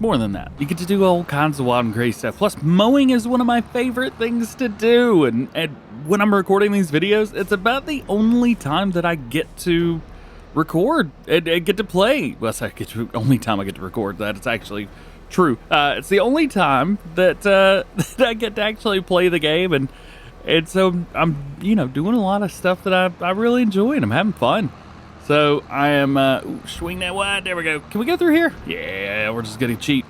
more than that. You get to do all kinds of wild and crazy stuff. Plus, mowing is one of my favorite things to do. And when I'm recording these videos, it's about the only time that I get to record and get to play. Well, only time I get to record. That is actually true. It's the only time that, that I get to actually play the game. And so I'm, you know, doing a lot of stuff that I really enjoy, and I'm having fun. So I am, swing that wide. There we go. Can we go through here? Yeah, we're just going to cheat.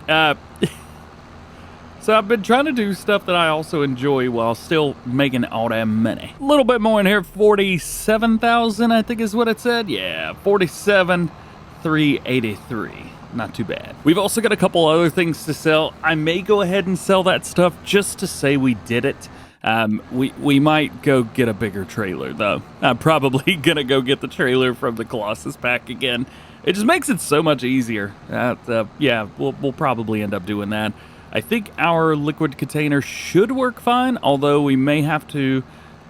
So I've been trying to do stuff that I also enjoy while still making all that money. A little bit more in here. 47,000, I think is what it said. Yeah, 47,383. Not too bad. We've also got a couple other things to sell. I may go ahead and sell that stuff just to say we did it. We might go get a bigger trailer though. I'm probably gonna go get the trailer from the Colossus pack again. It just makes it so much easier. Yeah, we'll probably end up doing that. I think our liquid container should work fine, although we may have to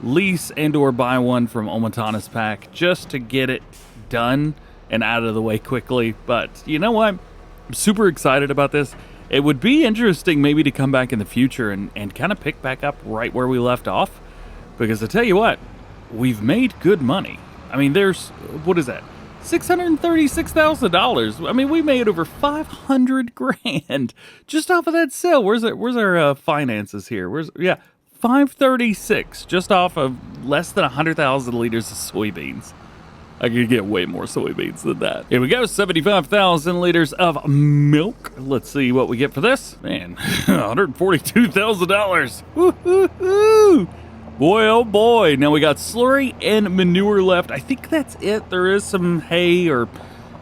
lease and or buy one from Omatana's pack just to get it done and out of the way quickly. But you know what? I'm super excited about this. It would be interesting maybe to come back in the future and kind of pick back up right where we left off. Because I tell you what, we've made good money. I mean, there's, what is that? $636,000. I mean, we made over 500 grand just off of that sale. Where's our finances here? Yeah, 536 just off of less than 100,000 liters of soybeans. I could get way more soybeans than that. Here we go, 75,000 liters of milk. Let's see what we get for this. Man, $142,000. Woo-hoo-hoo. Boy, oh boy. Now we got slurry and manure left. I think that's it. There is some hay or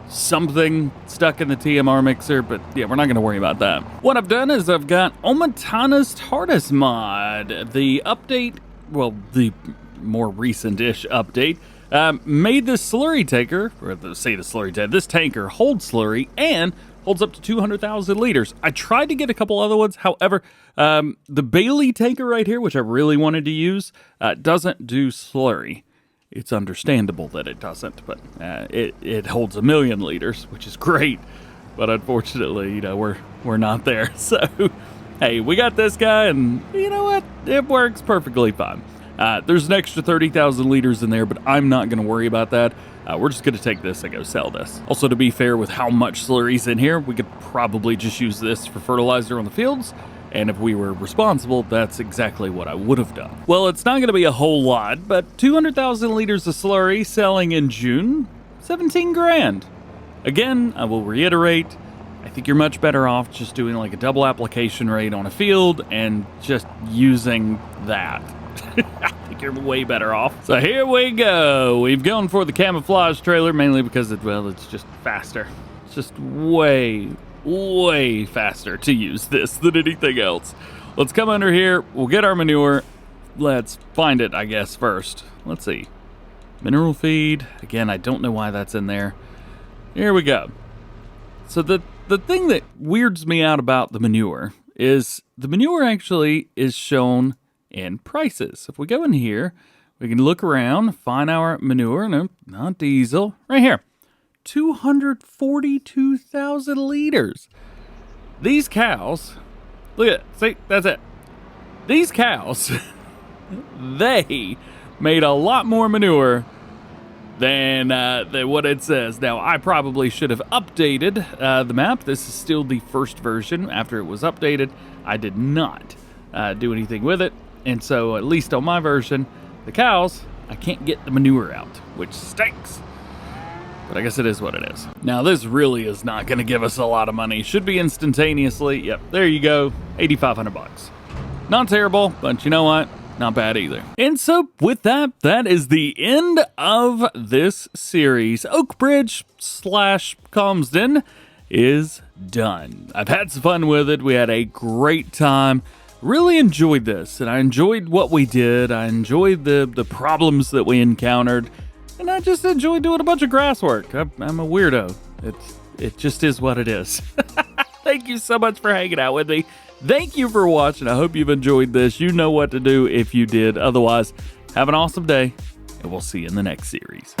something stuck in the TMR mixer, but yeah, we're not going to worry about that. What I've done is I've got Omatana's TARDIS mod. The update, well, the more recent-ish update, made this slurry tanker, or say the slurry tanker, this tanker holds slurry and holds up to 200,000 liters. I tried to get a couple other ones. However, the Bailey tanker right here, which I really wanted to use, doesn't do slurry. It's understandable that it doesn't, but it holds 1 million liters, which is great. But unfortunately, you know, we're not there. So, hey, we got this guy, and you know what? It works perfectly fine. There's an extra 30,000 liters in there, but I'm not going to worry about that. We're just going to take this and go sell this. Also, to be fair with how much slurry's in here, we could probably just use this for fertilizer on the fields. And if we were responsible, that's exactly what I would have done. Well, it's not going to be a whole lot, but 200,000 liters of slurry selling in June, 17 grand. Again, I will reiterate, I think you're much better off just doing like a double application rate on a field and just using that. I think you're way better off. So here we go. We've gone for the camouflage trailer mainly because it's just faster. It's just way way faster to use this than anything else. Let's come under here. We'll get our manure. Let's find it, I guess, first. Let's see. Mineral feed. Again, I don't know why that's in there. Here we go. So the thing that weirds me out about the manure is the manure actually is shown in prices. If we go in here, we can look around, find our manure. No, not diesel. Right here. 242,000 liters. These cows, look at it. See, that's it. These cows, they made a lot more manure than what it says. Now, I probably should have updated the map. This is still the first version. After it was updated, I did not do anything with it. And so, at least on my version, the cows, I can't get the manure out, which stinks. But I guess it is what it is. Now, this really is not going to give us a lot of money. Should be instantaneously. Yep, there you go. 8,500 bucks. Not terrible, but you know what? Not bad either. And so with that, that is the end of this series. Oakbridge / Calmsden is done. I've had some fun with it. We had a great time. Really enjoyed this, and I enjoyed what we did. I enjoyed the problems that we encountered, and I just enjoyed doing a bunch of grass work. I'm a weirdo. It just is what it is. Thank you so much for hanging out with me. Thank you for watching. I hope you've enjoyed this. You know what to do if you did. Otherwise, have an awesome day, and we'll see you in the next series.